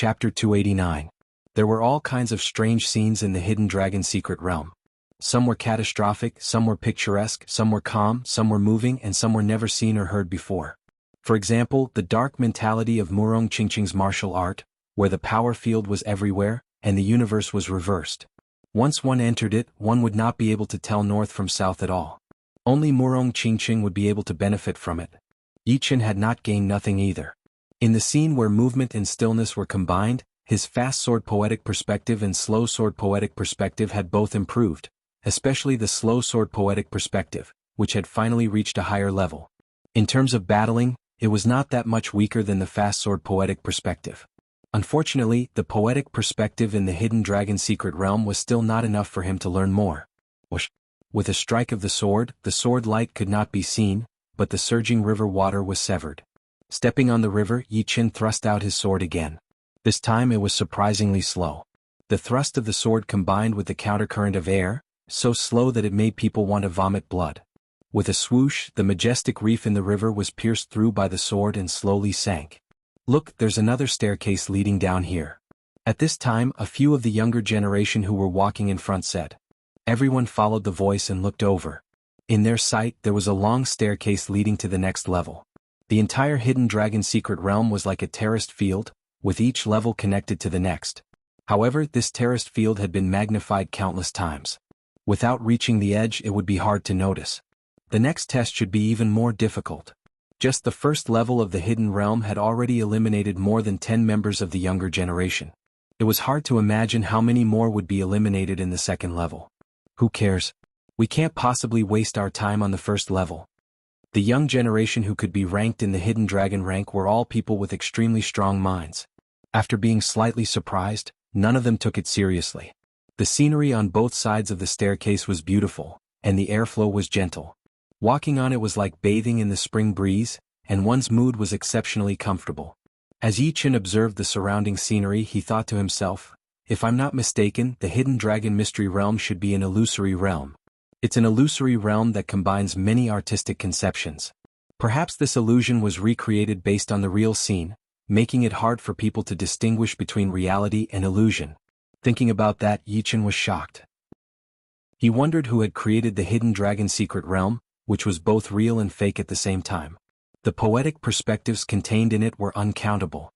Chapter 289. There were all kinds of strange scenes in the hidden dragon secret realm. Some were catastrophic, some were picturesque, some were calm, some were moving, and some were never seen or heard before. For example, the dark mentality of Murong Qingqing's martial art, where the power field was everywhere, and the universe was reversed. Once one entered it, one would not be able to tell north from south at all. Only Murong Qingqing would be able to benefit from it. Yi Qin had not gained nothing either. In the scene where movement and stillness were combined, his fast sword poetic perspective and slow sword poetic perspective had both improved, especially the slow sword poetic perspective, which had finally reached a higher level. In terms of battling, it was not that much weaker than the fast sword poetic perspective. Unfortunately, the poetic perspective in the hidden dragon secret realm was still not enough for him to learn more. With a strike of the sword light could not be seen, but the surging river water was severed. Stepping on the river, Yi Qin thrust out his sword again. This time it was surprisingly slow. The thrust of the sword combined with the countercurrent of air, so slow that it made people want to vomit blood. With a swoosh, the majestic reef in the river was pierced through by the sword and slowly sank. Look, there's another staircase leading down here. At this time, a few of the younger generation who were walking in front said. Everyone followed the voice and looked over. In their sight, there was a long staircase leading to the next level. The entire hidden dragon secret realm was like a terraced field, with each level connected to the next. However, this terraced field had been magnified countless times. Without reaching the edge, it would be hard to notice. The next test should be even more difficult. Just the first level of the hidden realm had already eliminated more than 10 members of the younger generation. It was hard to imagine how many more would be eliminated in the second level. Who cares? We can't possibly waste our time on the first level. The young generation who could be ranked in the hidden dragon rank were all people with extremely strong minds. After being slightly surprised, none of them took it seriously. The scenery on both sides of the staircase was beautiful, and the airflow was gentle. Walking on it was like bathing in the spring breeze, and one's mood was exceptionally comfortable. As Yi Qin observed the surrounding scenery, he thought to himself, if I'm not mistaken, the hidden dragon mystery realm should be an illusory realm. It's an illusory realm that combines many artistic conceptions. Perhaps this illusion was recreated based on the real scene, making it hard for people to distinguish between reality and illusion. Thinking about that, Yi Qin was shocked. He wondered who had created the hidden dragon secret realm, which was both real and fake at the same time. The poetic perspectives contained in it were uncountable.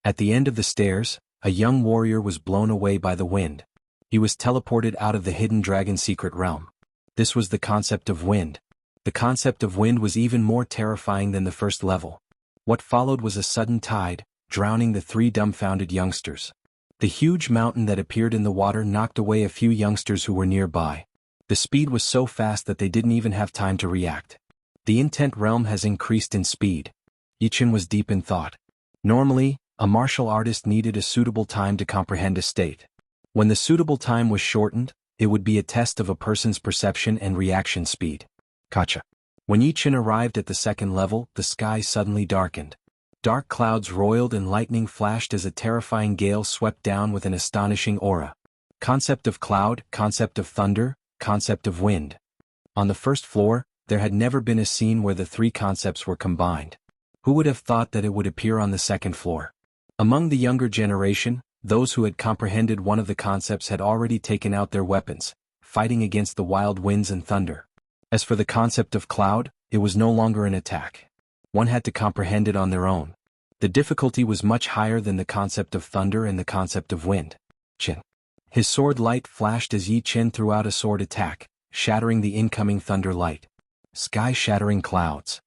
At the end of the stairs, a young warrior was blown away by the wind. He was teleported out of the hidden dragon secret realm. This was the concept of wind. The concept of wind was even more terrifying than the first level. What followed was a sudden tide, drowning the three dumbfounded youngsters. The huge mountain that appeared in the water knocked away a few youngsters who were nearby. The speed was so fast that they didn't even have time to react. The intent realm has increased in speed. Yi Qin was deep in thought. Normally, a martial artist needed a suitable time to comprehend a state. When the suitable time was shortened, it would be a test of a person's perception and reaction speed. Gotcha. When Yi Qin arrived at the second level, the sky suddenly darkened. Dark clouds roiled and lightning flashed as a terrifying gale swept down with an astonishing aura. Concept of cloud, concept of thunder, concept of wind. On the first floor, there had never been a scene where the three concepts were combined. Who would have thought that it would appear on the second floor? Among the younger generation, those who had comprehended one of the concepts had already taken out their weapons, fighting against the wild winds and thunder. As for the concept of cloud, it was no longer an attack. One had to comprehend it on their own. The difficulty was much higher than the concept of thunder and the concept of wind. Qin. His sword light flashed as Yi Qin threw out a sword attack, shattering the incoming thunder light. Sky-shattering clouds.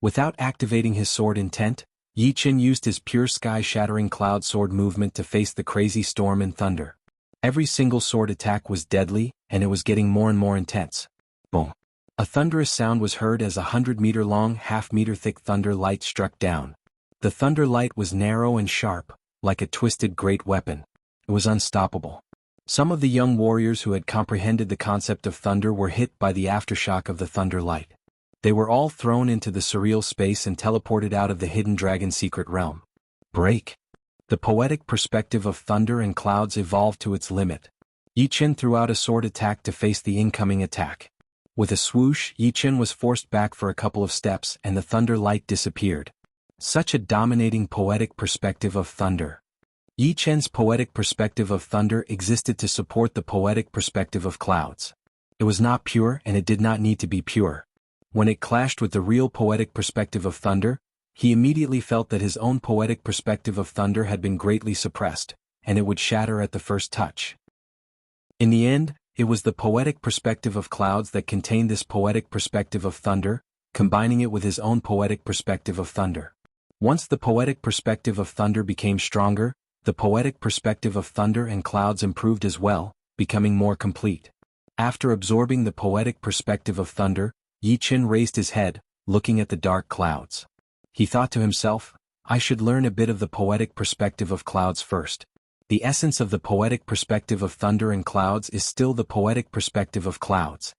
Without activating his sword intent, Yi Qin used his pure sky-shattering cloud sword movement to face the crazy storm and thunder. Every single sword attack was deadly, and it was getting more and more intense. Boom. A thunderous sound was heard as a 100-meter-long, half-meter-thick thunder light struck down. The thunder light was narrow and sharp, like a twisted great weapon. It was unstoppable. Some of the young warriors who had comprehended the concept of thunder were hit by the aftershock of the thunder light. They were all thrown into the surreal space and teleported out of the hidden dragon secret realm. Break. The poetic perspective of thunder and clouds evolved to its limit. Yi Qin threw out a sword attack to face the incoming attack. With a swoosh, Yi Qin was forced back for a couple of steps and the thunder light disappeared. Such a dominating poetic perspective of thunder. Yi Chen's poetic perspective of thunder existed to support the poetic perspective of clouds. It was not pure and it did not need to be pure. When it clashed with the real poetic perspective of thunder, he immediately felt that his own poetic perspective of thunder had been greatly suppressed, and it would shatter at the first touch. In the end, it was the poetic perspective of clouds that contained this poetic perspective of thunder, combining it with his own poetic perspective of thunder. Once the poetic perspective of thunder became stronger, the poetic perspective of thunder and clouds improved as well, becoming more complete. After absorbing the poetic perspective of thunder, Yi Chen raised his head, looking at the dark clouds. He thought to himself, I should learn a bit of the poetic perspective of clouds first. The essence of the poetic perspective of thunder and clouds is still the poetic perspective of clouds.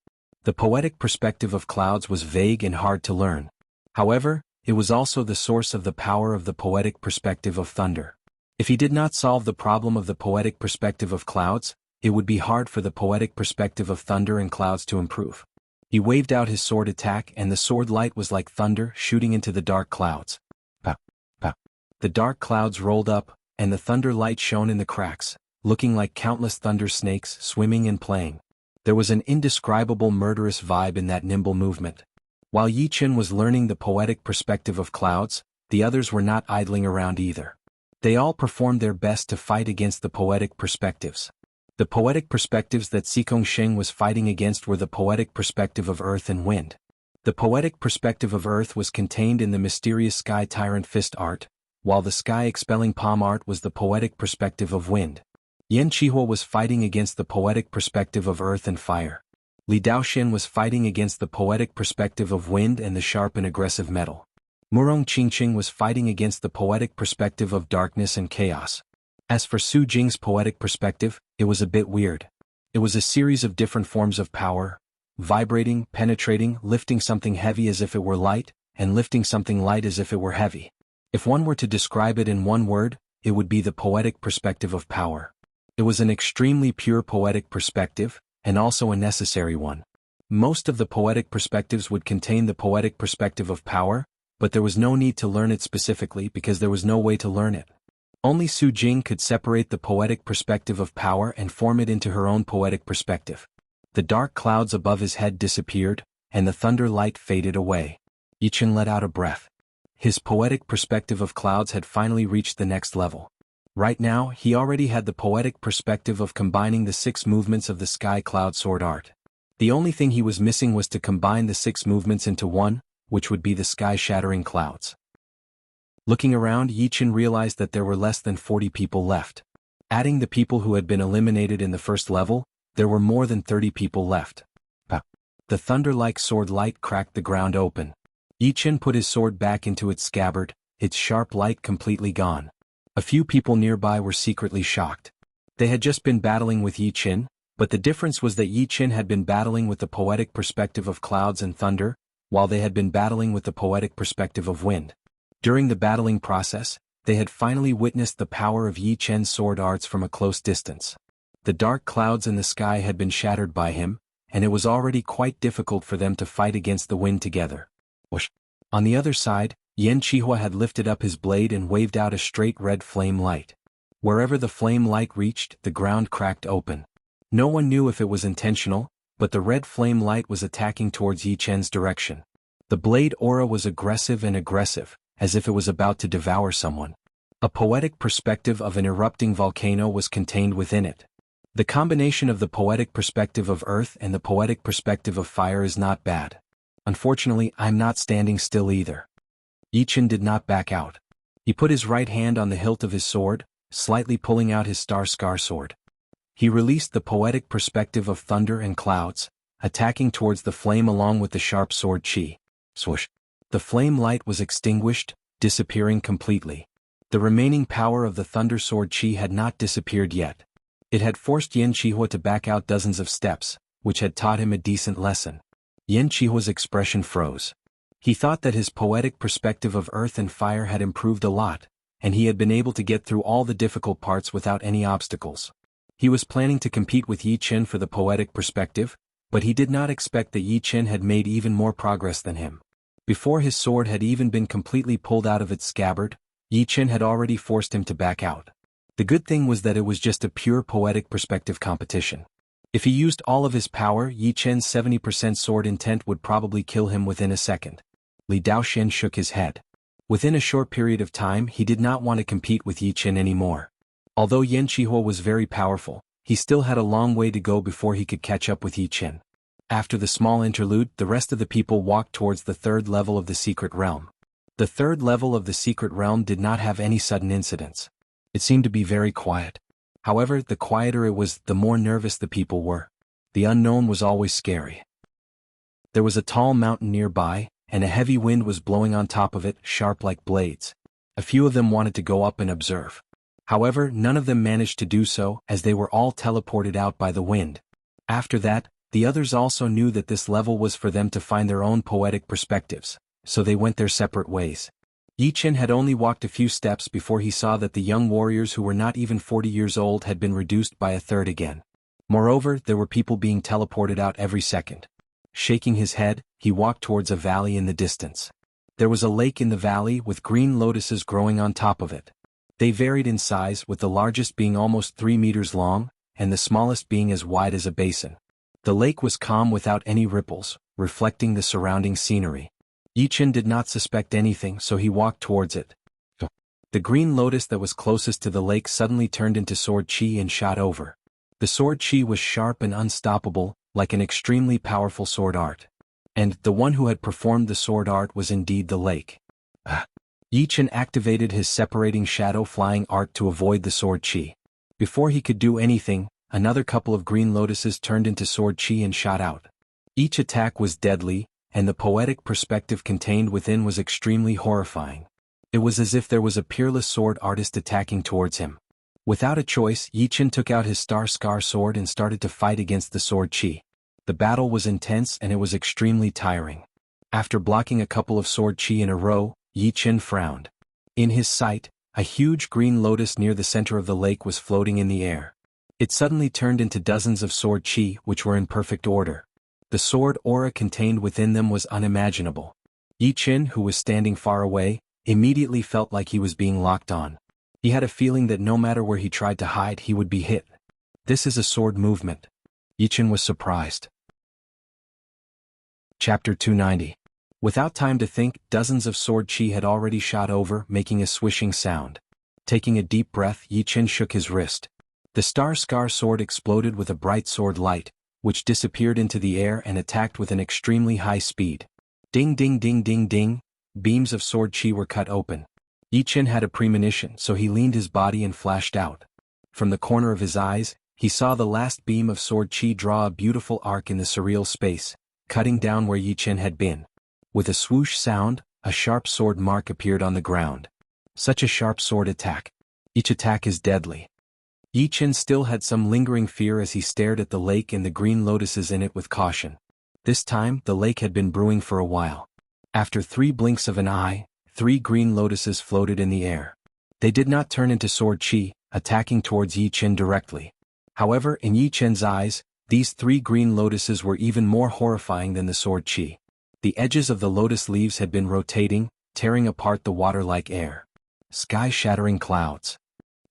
The poetic perspective of clouds was vague and hard to learn. However, it was also the source of the power of the poetic perspective of thunder. If he did not solve the problem of the poetic perspective of clouds, it would be hard for the poetic perspective of thunder and clouds to improve. He waved out his sword attack and the sword light was like thunder shooting into the dark clouds. Pow, pow. The dark clouds rolled up, and the thunder light shone in the cracks, looking like countless thunder snakes swimming and playing. There was an indescribable murderous vibe in that nimble movement. While Yi Chen was learning the poetic perspective of clouds, the others were not idling around either. They all performed their best to fight against the poetic perspectives. The poetic perspectives that Xikong Sheng was fighting against were the poetic perspective of earth and wind. The poetic perspective of earth was contained in the mysterious sky tyrant fist art, while the sky expelling palm art was the poetic perspective of wind. Yan Qihua was fighting against the poetic perspective of earth and fire. Li Daoxian was fighting against the poetic perspective of wind and the sharp and aggressive metal. Murong Qingqing was fighting against the poetic perspective of darkness and chaos. As for Su Jing's poetic perspective, it was a bit weird. It was a series of different forms of power, vibrating, penetrating, lifting something heavy as if it were light, and lifting something light as if it were heavy. If one were to describe it in one word, it would be the poetic perspective of power. It was an extremely pure poetic perspective, and also a necessary one. Most of the poetic perspectives would contain the poetic perspective of power, but there was no need to learn it specifically because there was no way to learn it. Only Su Jing could separate the poetic perspective of power and form it into her own poetic perspective. The dark clouds above his head disappeared, and the thunder light faded away. Yi Chen let out a breath. His poetic perspective of clouds had finally reached the next level. Right now, he already had the poetic perspective of combining the 6 movements of the sky cloud sword art. The only thing he was missing was to combine the 6 movements into one, which would be the sky-shattering clouds. Looking around, Yi Chen realized that there were less than 40 people left. Adding the people who had been eliminated in the first level, there were more than 30 people left. Pow. The thunder-like sword light cracked the ground open. Yi Chen put his sword back into its scabbard, its sharp light completely gone. A few people nearby were secretly shocked. They had just been battling with Yi Chen, but the difference was that Yi Chen had been battling with the poetic perspective of clouds and thunder, while they had been battling with the poetic perspective of wind. During the battling process, they had finally witnessed the power of Yi Chen's sword arts from a close distance. The dark clouds in the sky had been shattered by him, and it was already quite difficult for them to fight against the wind together. Whoosh. On the other side, Yan Qihua had lifted up his blade and waved out a straight red flame light. Wherever the flame light reached, the ground cracked open. No one knew if it was intentional, but the red flame light was attacking towards Yi Chen's direction. The blade aura was aggressive, as if it was about to devour someone. A poetic perspective of an erupting volcano was contained within it. The combination of the poetic perspective of earth and the poetic perspective of fire is not bad. Unfortunately, I'm not standing still either. Yi Chen did not back out. He put his right hand on the hilt of his sword, slightly pulling out his star scar sword. He released the poetic perspective of thunder and clouds, attacking towards the flame along with the sharp sword chi. Swoosh. The flame light was extinguished, disappearing completely. The remaining power of the thunder sword chi had not disappeared yet. It had forced Yan Qihua to back out dozens of steps, which had taught him a decent lesson. Yan Qihua's expression froze. He thought that his poetic perspective of earth and fire had improved a lot, and he had been able to get through all the difficult parts without any obstacles. He was planning to compete with Yi Chen for the poetic perspective, but he did not expect that Yi Chen had made even more progress than him. Before his sword had even been completely pulled out of its scabbard, Yi Chen had already forced him to back out. The good thing was that it was just a pure poetic perspective competition. If he used all of his power, Yi Chen's 70% sword intent would probably kill him within a second. Li Daoxian shook his head. Within a short period of time he did not want to compete with Yi Chen anymore. Although Yan Qihua was very powerful, he still had a long way to go before he could catch up with Yi Chen. After the small interlude, the rest of the people walked towards the third level of the secret realm. The third level of the secret realm did not have any sudden incidents. It seemed to be very quiet. However, the quieter it was, the more nervous the people were. The unknown was always scary. There was a tall mountain nearby, and a heavy wind was blowing on top of it, sharp like blades. A few of them wanted to go up and observe. However, none of them managed to do so, as they were all teleported out by the wind. After that, the others also knew that this level was for them to find their own poetic perspectives, so they went their separate ways. Yi Chen had only walked a few steps before he saw that the young warriors who were not even 40 years old had been reduced by a third again. Moreover, there were people being teleported out every second. Shaking his head, he walked towards a valley in the distance. There was a lake in the valley with green lotuses growing on top of it. They varied in size, with the largest being almost 3 meters long, and the smallest being as wide as a basin. The lake was calm without any ripples, reflecting the surrounding scenery. Yi Chen did not suspect anything, so he walked towards it. The green lotus that was closest to the lake suddenly turned into sword qi and shot over. The sword qi was sharp and unstoppable, like an extremely powerful sword art. And the one who had performed the sword art was indeed the lake. Yi Chen activated his separating shadow flying art to avoid the sword qi. Before he could do anything, another couple of green lotuses turned into sword qi and shot out. Each attack was deadly, and the poetic perspective contained within was extremely horrifying. It was as if there was a peerless sword artist attacking towards him. Without a choice, Yi Chen took out his star scar sword and started to fight against the sword qi. The battle was intense and it was extremely tiring. After blocking a couple of sword qi in a row, Yi Chen frowned. In his sight, a huge green lotus near the center of the lake was floating in the air. It suddenly turned into dozens of sword qi which were in perfect order. The sword aura contained within them was unimaginable. Yi Chen, who was standing far away, immediately felt like he was being locked on. He had a feeling that no matter where he tried to hide he would be hit. This is a sword movement. Yi Chen was surprised. Chapter 290. Without time to think, dozens of sword qi had already shot over, making a swishing sound. Taking a deep breath, Yi Chen shook his wrist. The star scar sword exploded with a bright sword light, which disappeared into the air and attacked with an extremely high speed. Ding ding ding ding ding, beams of sword qi were cut open. Yi Chen had a premonition, so he leaned his body and flashed out. From the corner of his eyes, he saw the last beam of sword qi draw a beautiful arc in the surreal space, cutting down where Yi Chen had been. With a swoosh sound, a sharp sword mark appeared on the ground. Such a sharp sword attack. Each attack is deadly. Yi Chen still had some lingering fear as he stared at the lake and the green lotuses in it with caution. This time, the lake had been brewing for a while. After 3 blinks of an eye, 3 green lotuses floated in the air. They did not turn into sword qi, attacking towards Yi Chen directly. However, in Yi Chen's eyes, these 3 green lotuses were even more horrifying than the sword qi. The edges of the lotus leaves had been rotating, tearing apart the water-like air. Sky-shattering clouds.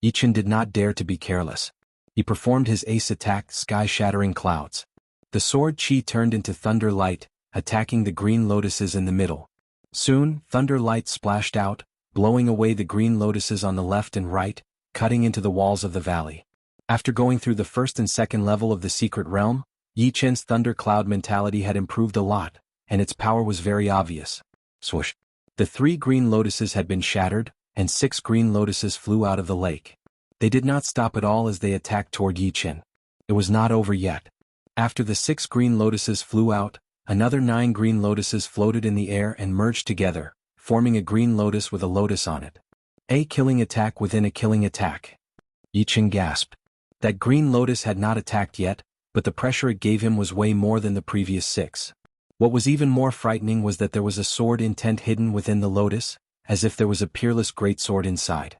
Yi Chen did not dare to be careless. He performed his ace attack, sky-shattering clouds. The sword qi turned into thunder light, attacking the green lotuses in the middle. Soon, thunder light splashed out, blowing away the green lotuses on the left and right, cutting into the walls of the valley. After going through the first and second level of the secret realm, Yi Chen's thunder cloud mentality had improved a lot, and its power was very obvious. Swoosh! The 3 green lotuses had been shattered, and 6 green lotuses flew out of the lake. They did not stop at all as they attacked toward Yi Chen. It was not over yet. After the 6 green lotuses flew out, another 9 green lotuses floated in the air and merged together, forming a green lotus with a lotus on it. A killing attack within a killing attack. Yi Chen gasped. That green lotus had not attacked yet, but the pressure it gave him was way more than the previous 6. What was even more frightening was that there was a sword intent hidden within the lotus, as if there was a peerless greatsword inside.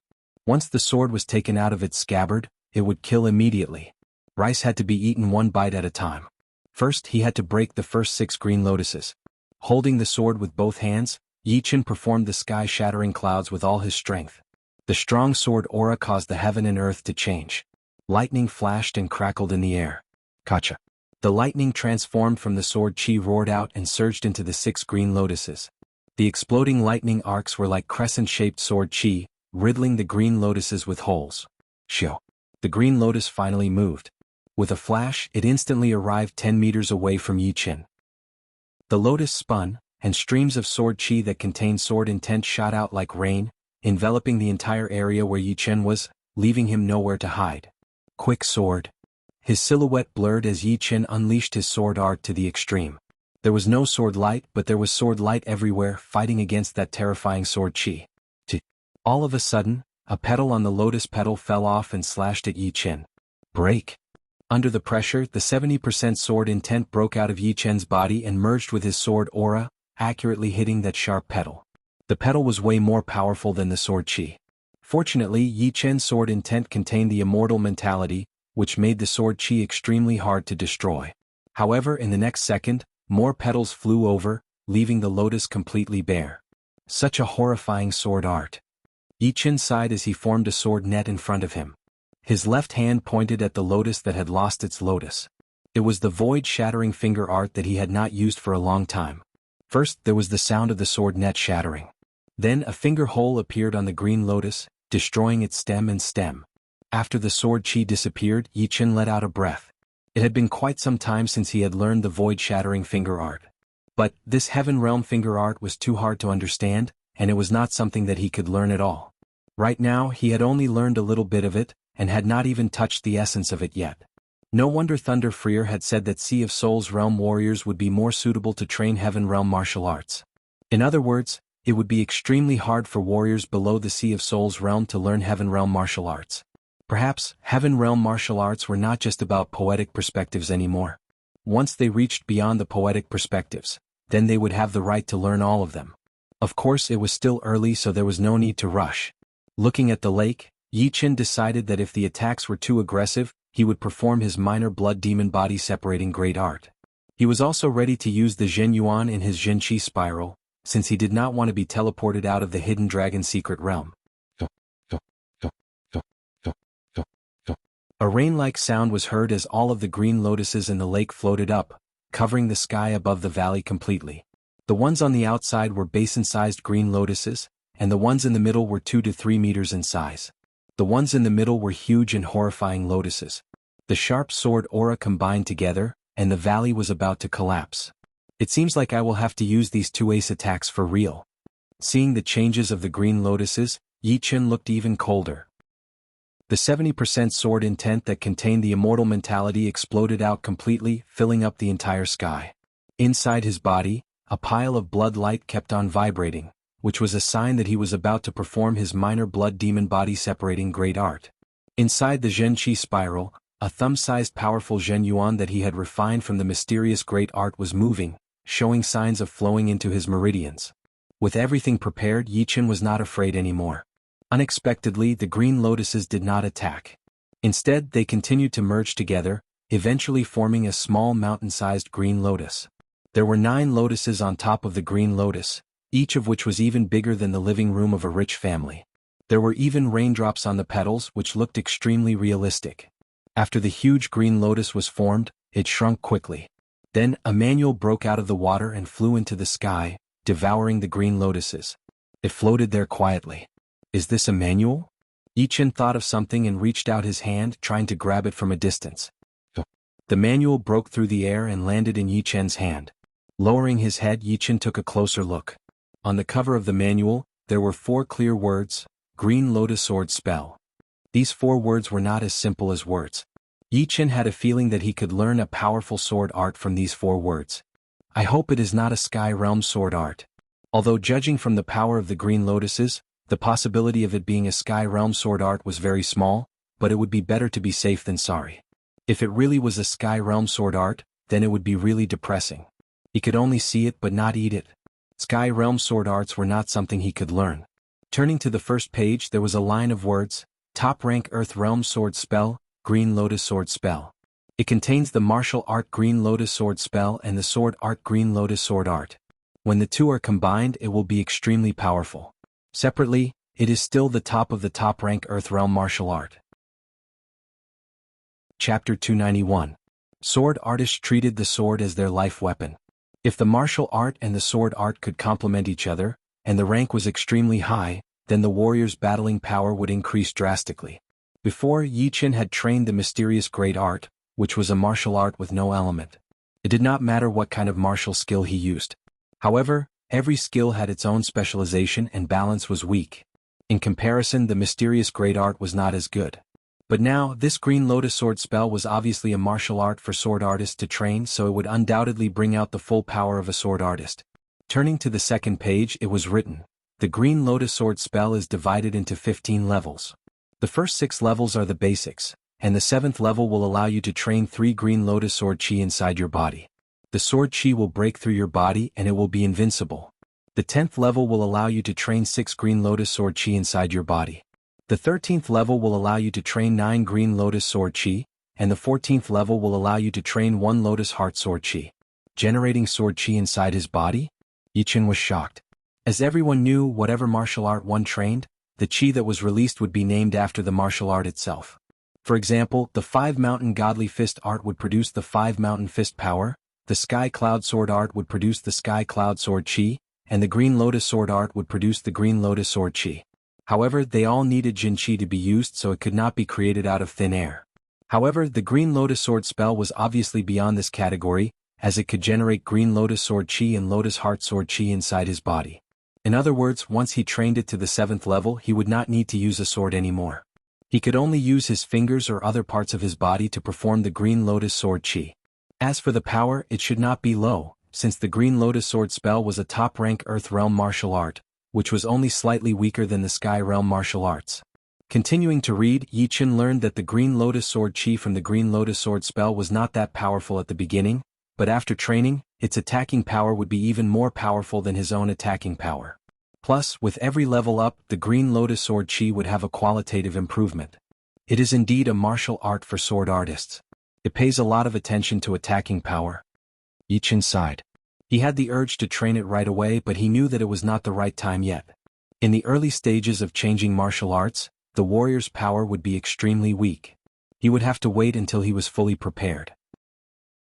Once the sword was taken out of its scabbard, it would kill immediately. Rice had to be eaten one bite at a time. First, he had to break the first 6 green lotuses. Holding the sword with both hands, Yi Chen performed the sky-shattering clouds with all his strength. The The strong sword aura caused the heaven and earth to change. Lightning flashed and crackled in the air. Kacha. The lightning transformed from the sword chi roared out and surged into the 6 green lotuses. The exploding lightning arcs were like crescent-shaped sword chi, riddling the green lotuses with holes. Shio. The green lotus finally moved. With a flash, it instantly arrived 10 meters away from Yi Qin. The lotus spun, and streams of sword chi that contained sword intent shot out like rain, enveloping the entire area where Yi Qin was, leaving him nowhere to hide. Quick sword. His silhouette blurred as Yi Qin unleashed his sword art to the extreme. There was no sword light, but there was sword light everywhere, fighting against that terrifying sword chi. All of a sudden, a petal on the lotus petal fell off and slashed at Yi Qin. Break. Under the pressure, the 70% sword intent broke out of Yi Qin's body and merged with his sword aura, accurately hitting that sharp petal. The petal was way more powerful than the sword chi. Fortunately, Yi Qin's sword intent contained the immortal mentality, which made the sword chi extremely hard to destroy. However, in the next second, more petals flew over, leaving the lotus completely bare. Such a horrifying sword art. Yi Qin sighed as he formed a sword net in front of him. His left hand pointed at the lotus that had lost its lotus. It was the void-shattering finger art that he had not used for a long time. First, there was the sound of the sword net shattering. Then a finger hole appeared on the green lotus, destroying its stem and stem. After the sword chi disappeared, Yi Qin let out a breath. It had been quite some time since he had learned the void-shattering finger art. But this heaven realm finger art was too hard to understand, and it was not something that he could learn at all. Right now, he had only learned a little bit of it, and had not even touched the essence of it yet. No wonder Thunder Freer had said that Sea of Souls realm warriors would be more suitable to train heaven realm martial arts. In other words, it would be extremely hard for warriors below the Sea of Souls realm to learn heaven realm martial arts. Perhaps, heaven realm martial arts were not just about poetic perspectives anymore. Once they reached beyond the poetic perspectives, then they would have the right to learn all of them. Of course, it was still early, so there was no need to rush. Looking at the lake, Yi Qin decided that if the attacks were too aggressive, he would perform his minor blood demon body separating great art. He was also ready to use the Zhen Yuan in his Zhen Qi spiral, since he did not want to be teleported out of the hidden dragon secret realm. A rain-like sound was heard as all of the green lotuses in the lake floated up, covering the sky above the valley completely. The ones on the outside were basin-sized green lotuses, and the ones in the middle were 2 to 3 meters in size. The ones in the middle were huge and horrifying lotuses. The sharp sword aura combined together, and the valley was about to collapse. It seems like I will have to use these 2 ace attacks for real. Seeing the changes of the green lotuses, Yi Qin looked even colder. The 70% sword intent that contained the immortal mentality exploded out completely, filling up the entire sky. Inside his body, a pile of blood light kept on vibrating, which was a sign that he was about to perform his minor blood demon body separating great art. Inside the Zhen Qi spiral, a thumb-sized powerful Zhen Yuan that he had refined from the mysterious great art was moving, showing signs of flowing into his meridians. With everything prepared, Yi Qin was not afraid anymore. Unexpectedly, the green lotuses did not attack. Instead, they continued to merge together, eventually forming a small mountain-sized green lotus. There were 9 lotuses on top of the green lotus, each of which was even bigger than the living room of a rich family. There were even raindrops on the petals, which looked extremely realistic. After the huge green lotus was formed, it shrunk quickly. Then, a manual broke out of the water and flew into the sky, devouring the green lotuses. It floated there quietly. Is this a manual? Yi Qin thought of something and reached out his hand, trying to grab it from a distance. The manual broke through the air and landed in Yi Qin's hand. Lowering his head, Yi Qin took a closer look. On the cover of the manual, there were 4 clear words: Green Lotus Sword Spell. These 4 words were not as simple as words. Yi Qin had a feeling that he could learn a powerful sword art from these 4 words. I hope it is not a Sky Realm sword art. Although judging from the power of the green lotuses, the possibility of it being a Sky Realm sword art was very small, but it would be better to be safe than sorry. If it really was a Sky Realm sword art, then it would be really depressing. He could only see it but not eat it. Sky Realm sword arts were not something he could learn. Turning to the first page, there was a line of words: Top rank Earth Realm Sword Spell, Green Lotus Sword Spell. It contains the martial art Green Lotus Sword Spell and the sword art Green Lotus Sword Art. When the 2 are combined, it will be extremely powerful. Separately, it is still the top of the top-rank Earthrealm martial art. Chapter 291. Sword artists treated the sword as their life weapon. If the martial art and the sword art could complement each other, and the rank was extremely high, then the warrior's battling power would increase drastically. Before, Yi Chen had trained the mysterious great art, which was a martial art with no element. It did not matter what kind of martial skill he used. However, every skill had its own specialization and balance was weak. In comparison, the mysterious great art was not as good. But now, this Green Lotus sword spell was obviously a martial art for sword artists to train, so it would undoubtedly bring out the full power of a sword artist. Turning to the second page, it was written, "The Green Lotus sword spell is divided into 15 levels. The first 6 levels are the basics, and the 7th level will allow you to train 3 Green Lotus sword chi inside your body. The sword chi will break through your body and it will be invincible. The 10th level will allow you to train 6 Green Lotus sword chi inside your body. The 13th level will allow you to train 9 Green Lotus sword chi, and the 14th level will allow you to train 1 Lotus Heart sword chi." Generating sword chi inside his body? Yi Chen was shocked. As everyone knew, whatever martial art one trained, the chi that was released would be named after the martial art itself. For example, the 5 Mountain Godly Fist art would produce the 5 Mountain Fist power, the Sky Cloud sword art would produce the Sky Cloud sword chi, and the Green Lotus sword art would produce the Green Lotus sword chi. However, they all needed Jin Chi to be used, so it could not be created out of thin air. However, the Green Lotus sword spell was obviously beyond this category, as it could generate Green Lotus sword chi and Lotus Heart sword chi inside his body. In other words, once he trained it to the 7th level, he would not need to use a sword anymore. He could only use his fingers or other parts of his body to perform the Green Lotus sword chi. As for the power, it should not be low, since the Green Lotus sword spell was a top-rank Earth Realm martial art, which was only slightly weaker than the Sky Realm martial arts. Continuing to read, Yi Chen learned that the Green Lotus sword chi from the Green Lotus sword spell was not that powerful at the beginning, but after training, its attacking power would be even more powerful than his own attacking power. Plus, with every level up, the Green Lotus sword chi would have a qualitative improvement. It is indeed a martial art for sword artists. It pays a lot of attention to attacking power. Yi Chen sighed. He had the urge to train it right away, but he knew that it was not the right time yet. In the early stages of changing martial arts, the warrior's power would be extremely weak. He would have to wait until he was fully prepared.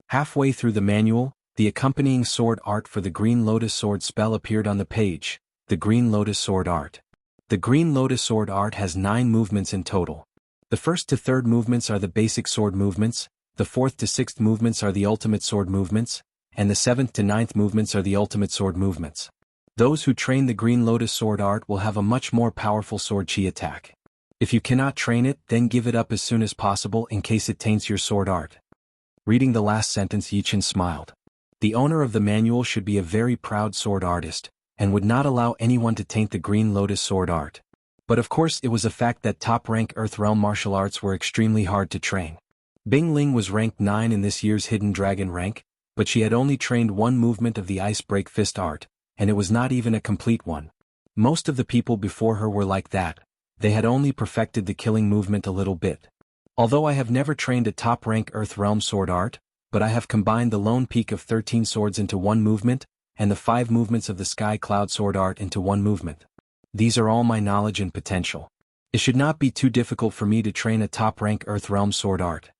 Halfway through the manual, the accompanying sword art for the Green Lotus sword spell appeared on the page, the Green Lotus sword art. The Green Lotus sword art has 9 movements in total. The 1st to 3rd movements are the basic sword movements, the 4th to 6th movements are the ultimate sword movements, and the 7th to 9th movements are the ultimate sword movements. Those who train the Green Lotus sword art will have a much more powerful sword chi attack. If you cannot train it, then give it up as soon as possible in case it taints your sword art. Reading the last sentence, Yi Chen smiled. The owner of the manual should be a very proud sword artist, and would not allow anyone to taint the Green Lotus sword art. But of course it was a fact that top-rank Earth Realm martial arts were extremely hard to train. Bing Ling was ranked 9 in this year's Hidden Dragon rank, but she had only trained 1 movement of the Ice Break Fist art, and it was not even a complete one. Most of the people before her were like that. They had only perfected the killing movement a little bit. Although I have never trained a top-rank Earth Realm sword art, but I have combined the Lone Peak of 13 swords into 1 movement, and the 5 movements of the Sky Cloud sword art into 1 movement. These are all my knowledge and potential. It should not be too difficult for me to train a top-rank Earth Realm sword art.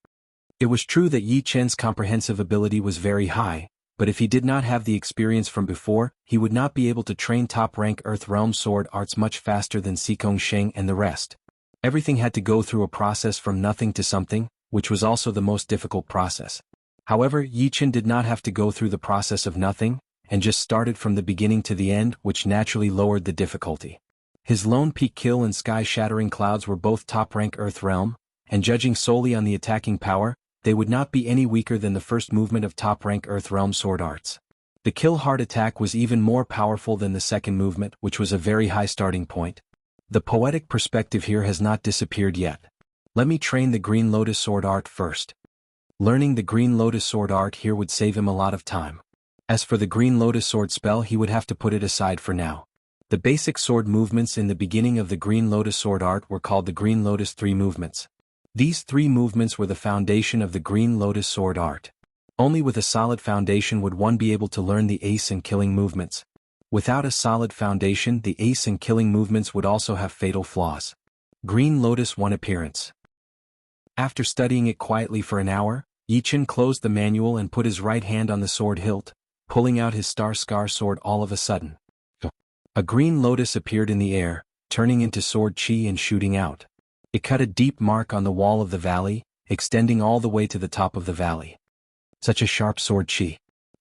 It was true that Yi Chen's comprehensive ability was very high, but if he did not have the experience from before, he would not be able to train top-rank Earth Realm sword arts much faster than Xikong Sheng and the rest. Everything had to go through a process from nothing to something, which was also the most difficult process. However, Yi Chen did not have to go through the process of nothing, and just started from the beginning to the end, which naturally lowered the difficulty. His Lone Peak Kill and Sky Shattering Clouds were both top-rank Earth Realm, and judging solely on the attacking power, they would not be any weaker than the first movement of top-rank Earth Realm sword arts. The Kill Heart attack was even more powerful than the second movement, which was a very high starting point. The poetic perspective here has not disappeared yet. Let me train the Green Lotus sword art first. Learning the Green Lotus sword art here would save him a lot of time. As for the Green Lotus sword spell, he would have to put it aside for now. The basic sword movements in the beginning of the Green Lotus sword art were called the Green Lotus 3 movements. These 3 movements were the foundation of the Green Lotus sword art. Only with a solid foundation would one be able to learn the ace and killing movements. Without a solid foundation, the ace and killing movements would also have fatal flaws. Green Lotus 1 appearance. After studying it quietly for an hour, Yichen closed the manual and put his right hand on the sword hilt, pulling out his star scar sword all of a sudden. A green lotus appeared in the air, turning into sword chi and shooting out. It cut a deep mark on the wall of the valley, extending all the way to the top of the valley. Such a sharp sword chi.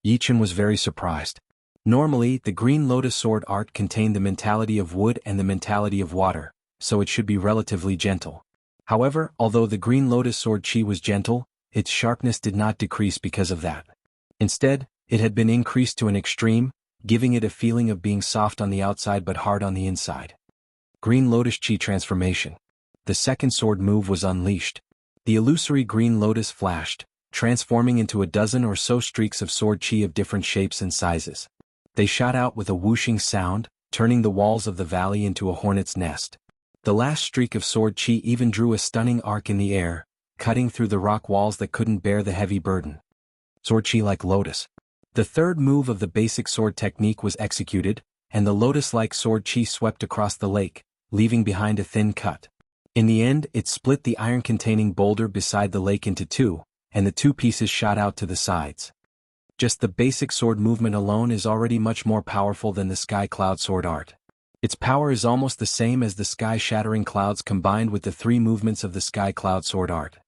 Yichen was very surprised. Normally, the green lotus sword art contained the mentality of wood and the mentality of water, so it should be relatively gentle. However, although the green lotus sword chi was gentle, its sharpness did not decrease because of that. Instead, it had been increased to an extreme, giving it a feeling of being soft on the outside but hard on the inside. Green Lotus Chi transformation. The second sword move was unleashed. The illusory green lotus flashed, transforming into a dozen or so streaks of sword chi of different shapes and sizes. They shot out with a whooshing sound, turning the walls of the valley into a hornet's nest. The last streak of sword chi even drew a stunning arc in the air, cutting through the rock walls that couldn't bear the heavy burden. Sword chi like lotus. The third move of the basic sword technique was executed, and the lotus-like sword chi swept across the lake, leaving behind a thin cut. In the end, it split the iron-containing boulder beside the lake into two, and the two pieces shot out to the sides. Just the basic sword movement alone is already much more powerful than the sky cloud sword art. Its power is almost the same as the sky-shattering clouds combined with the three movements of the sky cloud sword art.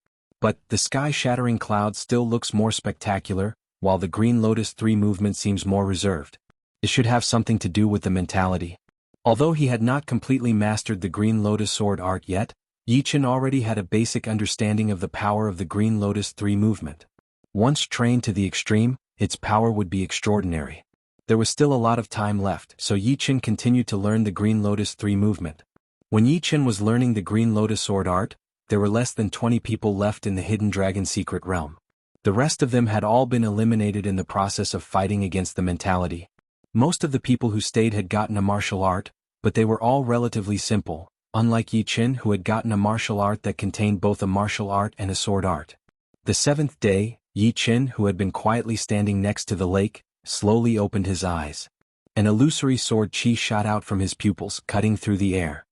But the sky-shattering cloud still looks more spectacular, while the green lotus 3 movement seems more reserved. It should have something to do with the mentality. Although he had not completely mastered the green lotus sword art yet, Yichen already had a basic understanding of the power of the green lotus 3 movement. Once trained to the extreme, its power would be extraordinary. There was still a lot of time left, so Yichen continued to learn the green lotus 3 movement. When Yichen was learning the green lotus sword art, there were less than 20 people left in the hidden dragon secret realm. The rest of them had all been eliminated in the process of fighting against the mentality. Most of the people who stayed had gotten a martial art, but they were all relatively simple, unlike Yichen who had gotten a martial art that contained both a martial art and a sword art. The 7th day, Yichen, who had been quietly standing next to the lake, slowly opened his eyes. An illusory sword chi shot out from his pupils, cutting through the air.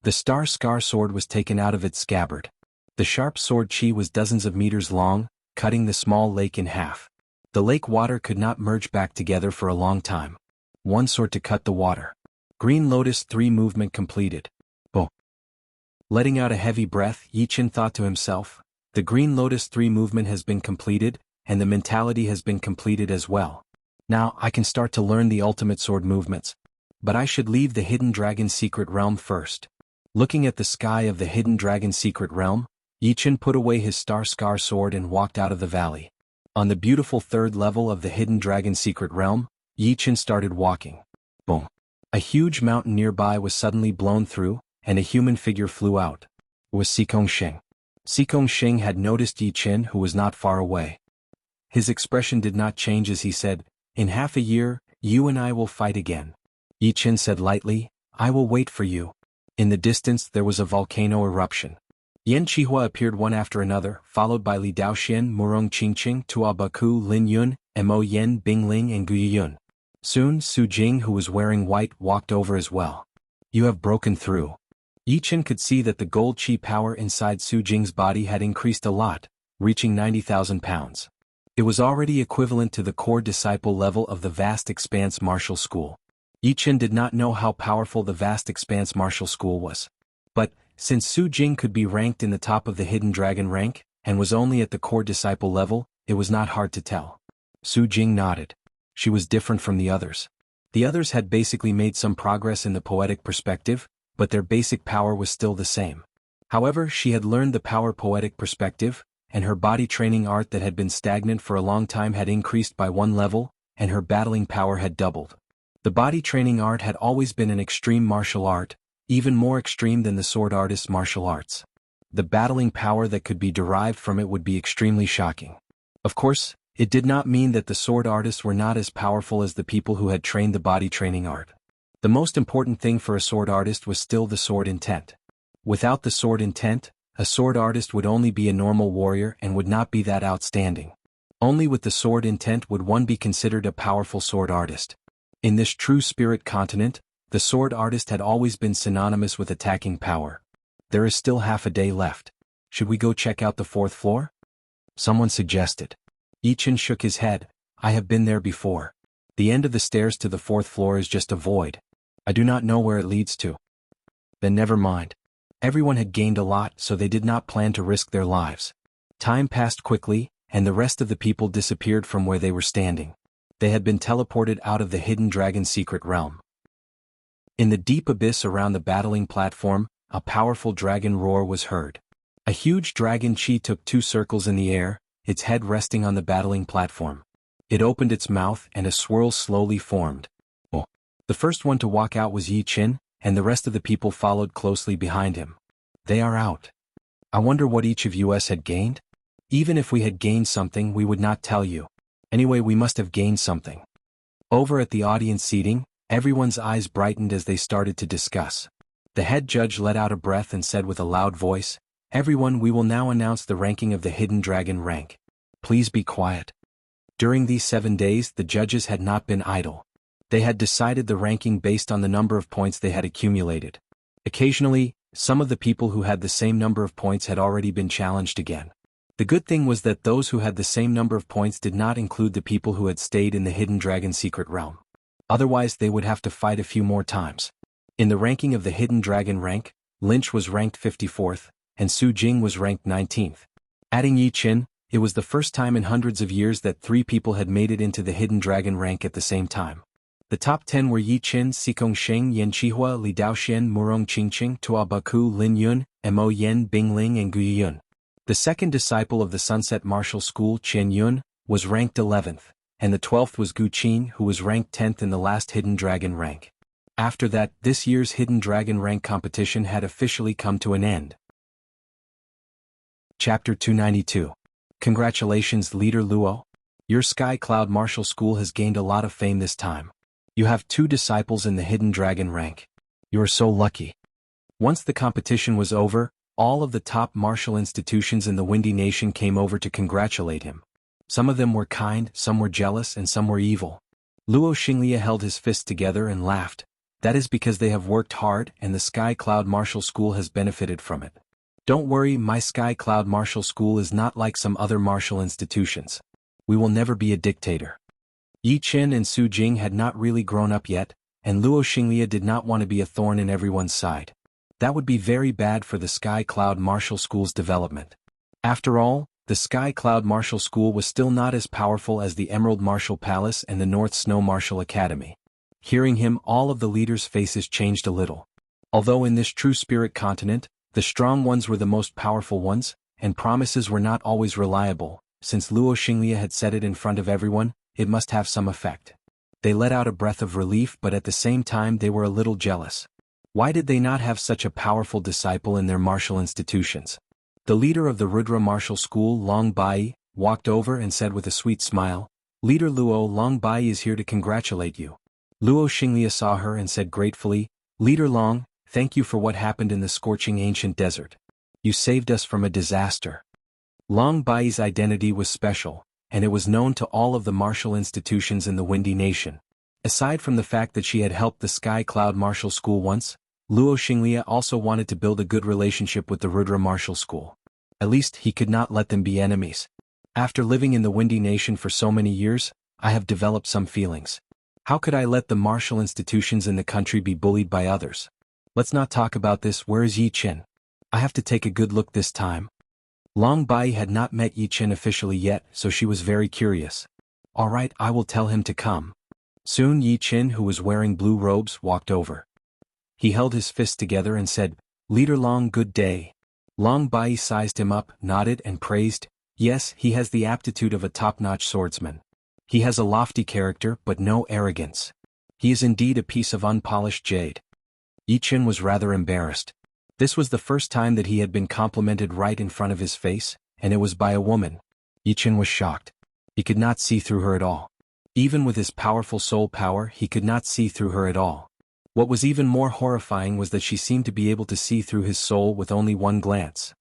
The star scar sword was taken out of its scabbard. The sharp sword chi was dozens of meters long, cutting the small lake in half. The lake water could not merge back together for a long time. One sword to cut the water. Green Lotus 3 movement completed. Boom. Letting out a heavy breath, Yichen thought to himself, the Green Lotus 3 movement has been completed, and the mentality has been completed as well. Now I can start to learn the ultimate sword movements. But I should leave the Hidden Dragon Secret Realm first. Looking at the sky of the Hidden Dragon Secret Realm, Yichen put away his star scar sword and walked out of the valley. On the beautiful 3rd level of the Hidden Dragon Secret Realm, Yichen started walking. Boom. A huge mountain nearby was suddenly blown through, and a human figure flew out. It was Sikong Shing. Sikong Shing had noticed Yichen who was not far away. His expression did not change as he said, "In half a year, you and I will fight again." Yichen said lightly, "I will wait for you." In the distance there was a volcano eruption. Yan Qihua appeared one after another, followed by Li Daoxian, Murong Qingqing, Tua Baku, Lin Yun, Mo Yen, Bingling and Gu Yun. Soon Su Jing, who was wearing white, walked over as well. "You have broken through." Yichen could see that the gold chi power inside Su Jing's body had increased a lot, reaching 90,000 pounds. It was already equivalent to the core disciple level of the Vast Expanse Martial School. Yichen did not know how powerful the Vast Expanse Martial School was. But, since Su Jing could be ranked in the top of the Hidden Dragon rank, and was only at the core disciple level, it was not hard to tell. Su Jing nodded. She was different from the others. The others had basically made some progress in the poetic perspective, but their basic power was still the same. However, she had learned the power poetic perspective, and her body training art that had been stagnant for a long time had increased by 1 level, and her battling power had doubled. The body training art had always been an extreme martial art, even more extreme than the sword artist's martial arts. The battling power that could be derived from it would be extremely shocking. Of course, it did not mean that the sword artists were not as powerful as the people who had trained the body training art. The most important thing for a sword artist was still the sword intent. Without the sword intent, a sword artist would only be a normal warrior and would not be that outstanding. Only with the sword intent would one be considered a powerful sword artist. In this true spirit continent, the sword artist had always been synonymous with attacking power. There is still half a day left. Should we go check out the 4th floor? Someone suggested. Yi-Chin shook his head. I have been there before. The end of the stairs to the 4th floor is just a void. I do not know where it leads to. Then never mind. Everyone had gained a lot, so they did not plan to risk their lives. Time passed quickly, and the rest of the people disappeared from where they were standing. They had been teleported out of the hidden dragon's secret realm. In the deep abyss around the battling platform, a powerful dragon roar was heard. A huge dragon chi took 2 circles in the air, its head resting on the battling platform. It opened its mouth and a swirl slowly formed. Oh. The first one to walk out was Yi-Chin, and the rest of the people followed closely behind him. They are out. I wonder what each of us had gained? Even if we had gained something, we would not tell you. Anyway, we must have gained something. Over at the audience seating, everyone's eyes brightened as they started to discuss. The head judge let out a breath and said with a loud voice, Everyone, we will now announce the ranking of the hidden dragon rank. Please be quiet. During these 7 days, the judges had not been idle. They had decided the ranking based on the number of points they had accumulated. Occasionally, some of the people who had the same number of points had already been challenged again. The good thing was that those who had the same number of points did not include the people who had stayed in the hidden dragon secret realm. Otherwise, they would have to fight a few more times. In the ranking of the hidden dragon rank, Lynch was ranked 54th, and Su Jing was ranked 19th. Adding Yi-Chin, it was the first time in hundreds of years that 3 people had made it into the hidden dragon rank at the same time. The top 10 were Yi-Chin, Xikong Sheng, Yan Qihua, Li Daoxian, Murong Qingqing, Tua Baku, Lin Yun, Mo Yen, Bingling and Gu Yun. The second disciple of the Sunset Martial School, Chen Yun, was ranked 11th, and the 12th was Gu Qin, who was ranked 10th in the last hidden dragon rank. After that, this year's hidden dragon rank competition had officially come to an end. Chapter 292. Congratulations, Leader Luo. Your Sky Cloud Martial School has gained a lot of fame this time. You have 2 disciples in the hidden dragon rank. You are so lucky. Once the competition was over, all of the top martial institutions in the Windy Nation came over to congratulate him. Some of them were kind, some were jealous, and some were evil. Luo Xinglia held his fists together and laughed. That is because they have worked hard and the Sky Cloud Martial School has benefited from it. Don't worry, my Sky Cloud Martial School is not like some other martial institutions. We will never be a dictator. Yi-Chin and Su Jing had not really grown up yet, and Luo Xinglia did not want to be a thorn in everyone's side. That would be very bad for the Sky Cloud Martial School's development. After all, the Sky Cloud Martial School was still not as powerful as the Emerald Martial Palace and the North Snow Martial Academy. Hearing him, all of the leaders' faces changed a little. Although in this true spirit continent, the strong ones were the most powerful ones, and promises were not always reliable, since Luo Xinglia had said it in front of everyone, it must have some effect. They let out a breath of relief, but at the same time they were a little jealous. Why did they not have such a powerful disciple in their martial institutions? The leader of the Rudra Martial School, Long Bai, walked over and said with a sweet smile, Leader Luo, Long Bai is here to congratulate you. Luo Xinglia saw her and said gratefully, Leader Long, thank you for what happened in the scorching ancient desert. You saved us from a disaster. Long Bai's identity was special, and it was known to all of the martial institutions in the Windy Nation. Aside from the fact that she had helped the Sky Cloud Martial School once, Luo Xinglia also wanted to build a good relationship with the Rudra Martial School. At least he could not let them be enemies. After living in the Windy Nation for so many years, I have developed some feelings. How could I let the martial institutions in the country be bullied by others? Let's not talk about this. Where is Yi-Chin? I have to take a good look this time. Long Bai had not met Yi-Chin officially yet, so she was very curious. Alright, I will tell him to come. Soon Yi-Chin, who was wearing blue robes, walked over. He held his fists together and said, Leader Long, good day. Long Bai sized him up, nodded and praised, yes, he has the aptitude of a top-notch swordsman. He has a lofty character but no arrogance. He is indeed a piece of unpolished jade. Yi-Chin was rather embarrassed. This was the first time that he had been complimented right in front of his face, and it was by a woman. Yi-Chin was shocked. He could not see through her at all. Even with his powerful soul power, he could not see through her at all. What was even more horrifying was that she seemed to be able to see through his soul with only one glance.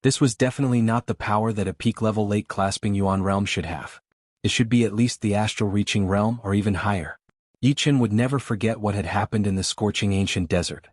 This was definitely not the power that a peak-level late-clasping Yuan realm should have. It should be at least the astral-reaching realm or even higher. Yi Chen would never forget what had happened in the scorching ancient desert.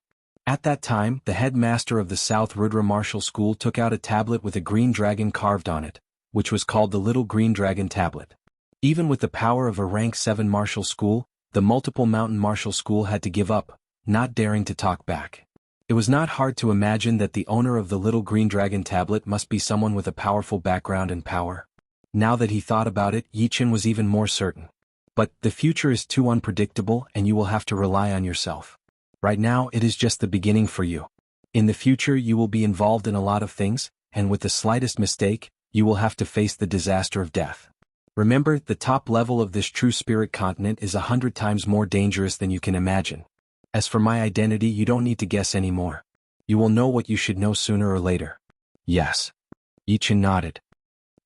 At that time, the headmaster of the South Rudra Martial School took out a tablet with a green dragon carved on it, which was called the Little Green Dragon Tablet. Even with the power of a rank 7 martial school, the multiple mountain martial school had to give up, not daring to talk back. It was not hard to imagine that the owner of the Little Green Dragon Tablet must be someone with a powerful background and power. Now that he thought about it, Yi Chen was even more certain. But the future is too unpredictable and you will have to rely on yourself. Right now it is just the beginning for you. In the future you will be involved in a lot of things, and with the slightest mistake, you will have to face the disaster of death. Remember, the top level of this true spirit continent is 100 times more dangerous than you can imagine. As for my identity, you don't need to guess anymore. You will know what you should know sooner or later. Yes. Yi Chen nodded.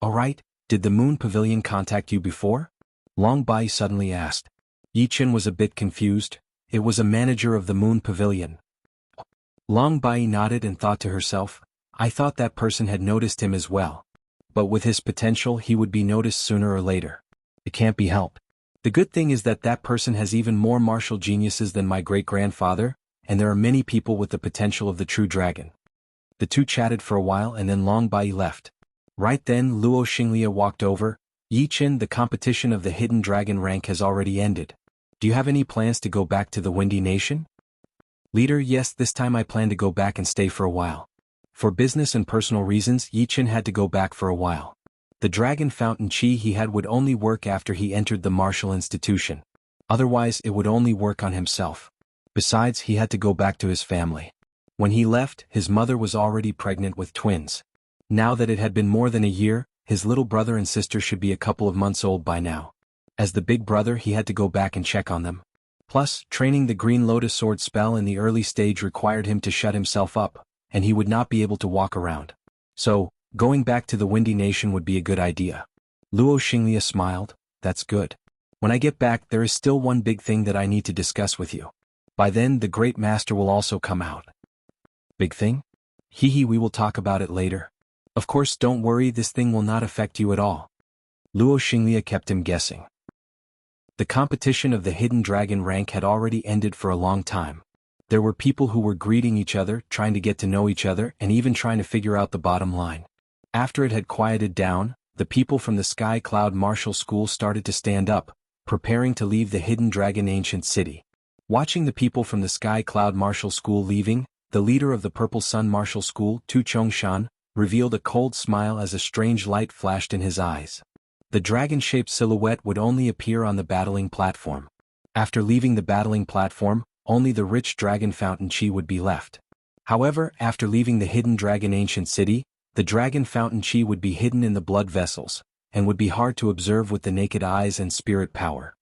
Alright, did the Moon Pavilion contact you before? Long Bai suddenly asked. Yi Chen was a bit confused. It was a manager of the Moon Pavilion. Long Bai nodded and thought to herself, I thought that person had noticed him as well. But with his potential he would be noticed sooner or later. It can't be helped. The good thing is that that person has even more martial geniuses than my great-grandfather, and there are many people with the potential of the true dragon. The two chatted for a while and then Long Bai left. Right then Luo Xinglia walked over. Yi Chen, the competition of the hidden dragon rank has already ended. Do you have any plans to go back to the Windy Nation? Leader, yes, this time I plan to go back and stay for a while. For business and personal reasons, Yi Chen had to go back for a while. The dragon fountain chi he had would only work after he entered the martial institution. Otherwise it would only work on himself. Besides, he had to go back to his family. When he left, his mother was already pregnant with twins. Now that it had been more than a year, his little brother and sister should be a couple of months old by now. As the big brother, he had to go back and check on them. Plus, training the Green Lotus Sword spell in the early stage required him to shut himself up, and he would not be able to walk around. So, going back to the Windy Nation would be a good idea. Luo Xinglia smiled. That's good. When I get back, there is still one big thing that I need to discuss with you. By then, the Great Master will also come out. Big thing? Hee, we will talk about it later. Of course, don't worry, this thing will not affect you at all. Luo Xinglia kept him guessing. The competition of the hidden dragon rank had already ended for a long time. There were people who were greeting each other, trying to get to know each other, and even trying to figure out the bottom line. After it had quieted down, the people from the Sky Cloud Martial School started to stand up, preparing to leave the hidden dragon ancient city. Watching the people from the Sky Cloud Martial School leaving, the leader of the Purple Sun Martial School, Tu Chongshan, revealed a cold smile as a strange light flashed in his eyes. The dragon-shaped silhouette would only appear on the battling platform. After leaving the battling platform, only the rich dragon fountain chi would be left. However, after leaving the hidden dragon ancient city, the dragon fountain chi would be hidden in the blood vessels, and would be hard to observe with the naked eyes and spirit power.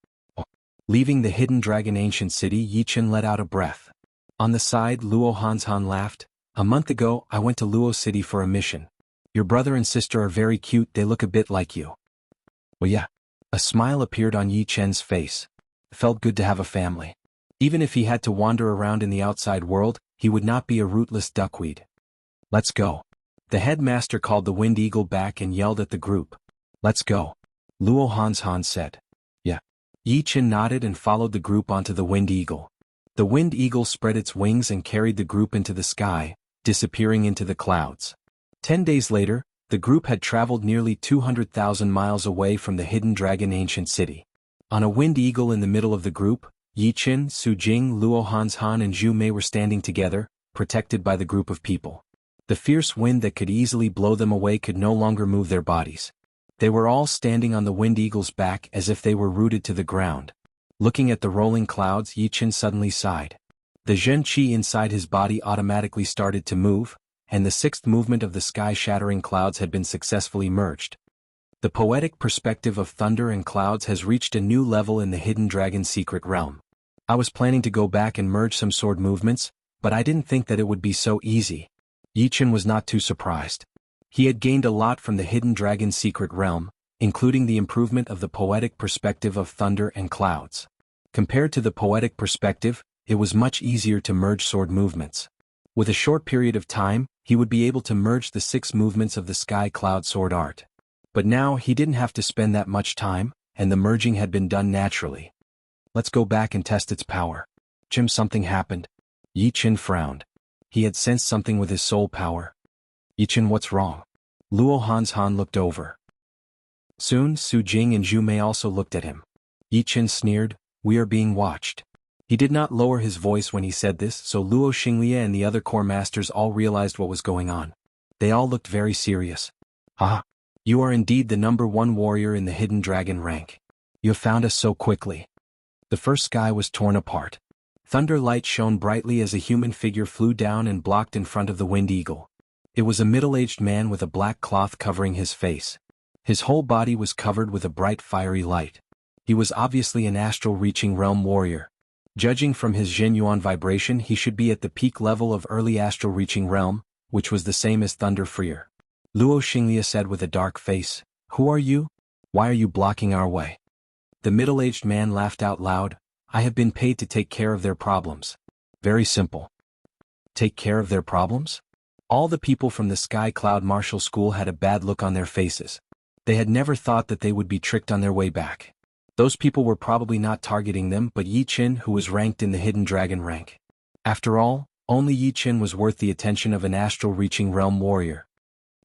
Leaving the hidden dragon ancient city, Yi Chen let out a breath. On the side, Luo Hanshan laughed. A month ago, I went to Luo City for a mission. Your brother and sister are very cute, they look a bit like you. Well, yeah. A smile appeared on Yi Chen's face. It felt good to have a family. Even if he had to wander around in the outside world, he would not be a rootless duckweed. Let's go. The headmaster called the Wind Eagle back and yelled at the group. Let's go. Luo Hanshan said. Yeah. Yi Chen nodded and followed the group onto the Wind Eagle. The Wind Eagle spread its wings and carried the group into the sky, disappearing into the clouds. 10 days later, the group had traveled nearly 200,000 miles away from the hidden dragon ancient city. On a Wind Eagle in the middle of the group, Yi Chen, Su Jing, Luo Hanshan and Zhu Mei were standing together, protected by the group of people. The fierce wind that could easily blow them away could no longer move their bodies. They were all standing on the Wind Eagle's back as if they were rooted to the ground. Looking at the rolling clouds, Yi Chen suddenly sighed. The Zhen Qi inside his body automatically started to move, and the sixth movement of the sky-shattering clouds had been successfully merged. The poetic perspective of thunder and clouds has reached a new level in the hidden dragon's secret realm. I was planning to go back and merge some sword movements, but I didn't think that it would be so easy. Yi Chen was not too surprised. He had gained a lot from the hidden dragon's secret realm, including the improvement of the poetic perspective of thunder and clouds. Compared to the poetic perspective, it was much easier to merge sword movements. With a short period of time, he would be able to merge the 6 movements of the Sky Cloud Sword art. But now he didn't have to spend that much time, and the merging had been done naturally. Let's go back and test its power. Jim, something happened. Yi Qin frowned. He had sensed something with his soul power. Yi Qin, what's wrong? Luo Han looked over. Soon, Su Jing and Zhu Mei also looked at him. Yi Qin sneered, we are being watched. He did not lower his voice when he said this, so Luo Xinglie and the other core masters all realized what was going on. They all looked very serious. Ah, you are indeed the #1 warrior in the hidden dragon rank. You have found us so quickly. The first sky was torn apart. Thunder light shone brightly as a human figure flew down and blocked in front of the wind eagle. It was a middle-aged man with a black cloth covering his face. His whole body was covered with a bright fiery light. He was obviously an astral reaching realm warrior. Judging from his Zhenyuan vibration, he should be at the peak level of early astral reaching realm, which was the same as Thunder Freer. Luo Xinglie said with a dark face, who are you? Why are you blocking our way? The middle-aged man laughed out loud, I have been paid to take care of their problems. Very simple. Take care of their problems? All the people from the Sky Cloud Martial School had a bad look on their faces. They had never thought that they would be tricked on their way back. Those people were probably not targeting them but Yi Qin, who was ranked in the Hidden Dragon rank. After all, only Yi Qin was worth the attention of an astral reaching realm warrior.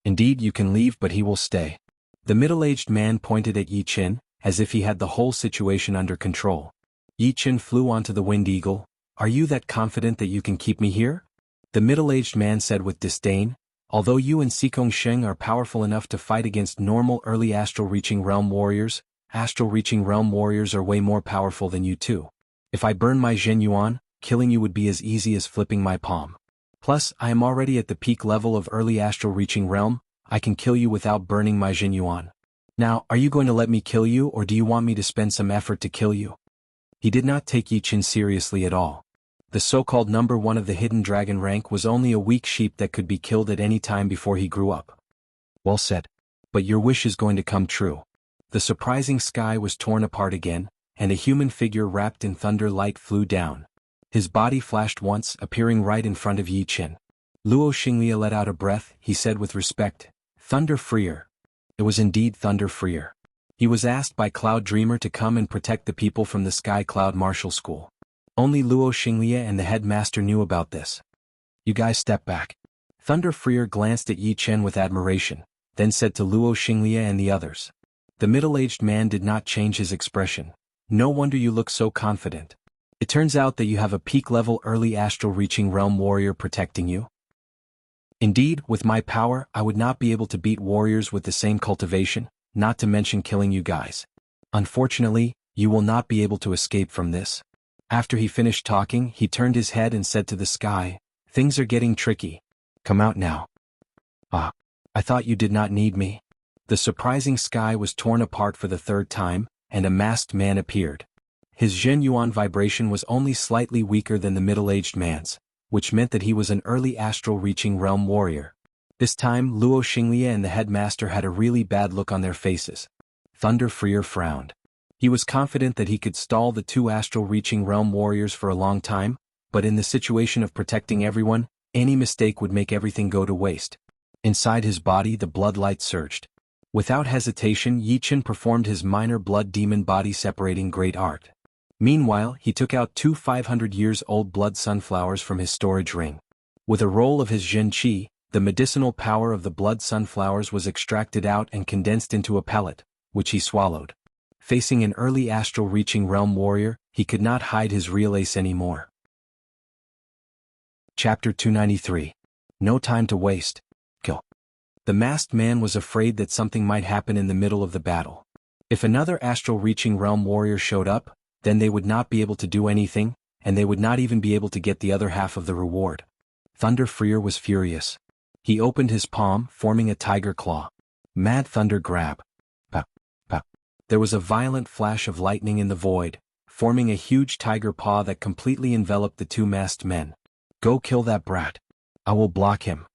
Indeed, you can leave but he will stay. The middle-aged man pointed at Yi Qin, as if he had the whole situation under control. Yi Qin flew onto the wind eagle. Are you that confident that you can keep me here? The middle-aged man said with disdain, although you and Xikong Sheng are powerful enough to fight against normal early astral reaching realm warriors, astral reaching realm warriors are way more powerful than you too. If I burn my Zhenyuan, killing you would be as easy as flipping my palm. Plus, I am already at the peak level of early astral reaching realm, I can kill you without burning my Zhenyuan. Now, are you going to let me kill you or do you want me to spend some effort to kill you? He did not take Yi Qin seriously at all. The so-called #1 of the Hidden Dragon rank was only a weak sheep that could be killed at any time before he grew up. Well said. But your wish is going to come true. The surprising sky was torn apart again, and a human figure wrapped in thunder light flew down. His body flashed once, appearing right in front of Yi Qin. Luo Xinglie let out a breath, he said with respect, Thunder Freer. It was indeed Thunder Freer. He was asked by Cloud Dreamer to come and protect the people from the Sky Cloud Martial School. Only Luo Xinglie and the headmaster knew about this. You guys step back. Thunder Freer glanced at Yi Qin with admiration, then said to Luo Xinglie and the others. The middle-aged man did not change his expression. No wonder you look so confident. It turns out that you have a peak-level early astral reaching realm warrior protecting you. Indeed, with my power, I would not be able to beat warriors with the same cultivation, not to mention killing you guys. Unfortunately, you will not be able to escape from this. After he finished talking, he turned his head and said to the sky, things are getting tricky. Come out now. Ah, I thought you did not need me. The surprising sky was torn apart for the third time, and a masked man appeared. His Zhenyuan vibration was only slightly weaker than the middle-aged man's, which meant that he was an early astral reaching realm warrior. This time, Luo Xinglie and the headmaster had a really bad look on their faces. Thunder Freer frowned. He was confident that he could stall the two astral reaching realm warriors for a long time, but in the situation of protecting everyone, any mistake would make everything go to waste. Inside his body the blood light surged. Without hesitation, Yi Qin performed his minor blood demon body separating great art. Meanwhile, he took out 2 500-years-old blood sunflowers from his storage ring. With a roll of his Zhen Qi, the medicinal power of the blood sunflowers was extracted out and condensed into a pellet, which he swallowed. Facing an early astral reaching realm warrior, he could not hide his real ace anymore. Chapter 293. No time to waste. Kill. The masked man was afraid that something might happen in the middle of the battle. If another astral reaching realm warrior showed up, then they would not be able to do anything, and they would not even be able to get the other half of the reward. Thunder Freer was furious. He opened his palm, forming a tiger claw. Mad Thunder Grab. Pow, pow. There was a violent flash of lightning in the void, forming a huge tiger paw that completely enveloped the two masked men. Go kill that brat. I will block him.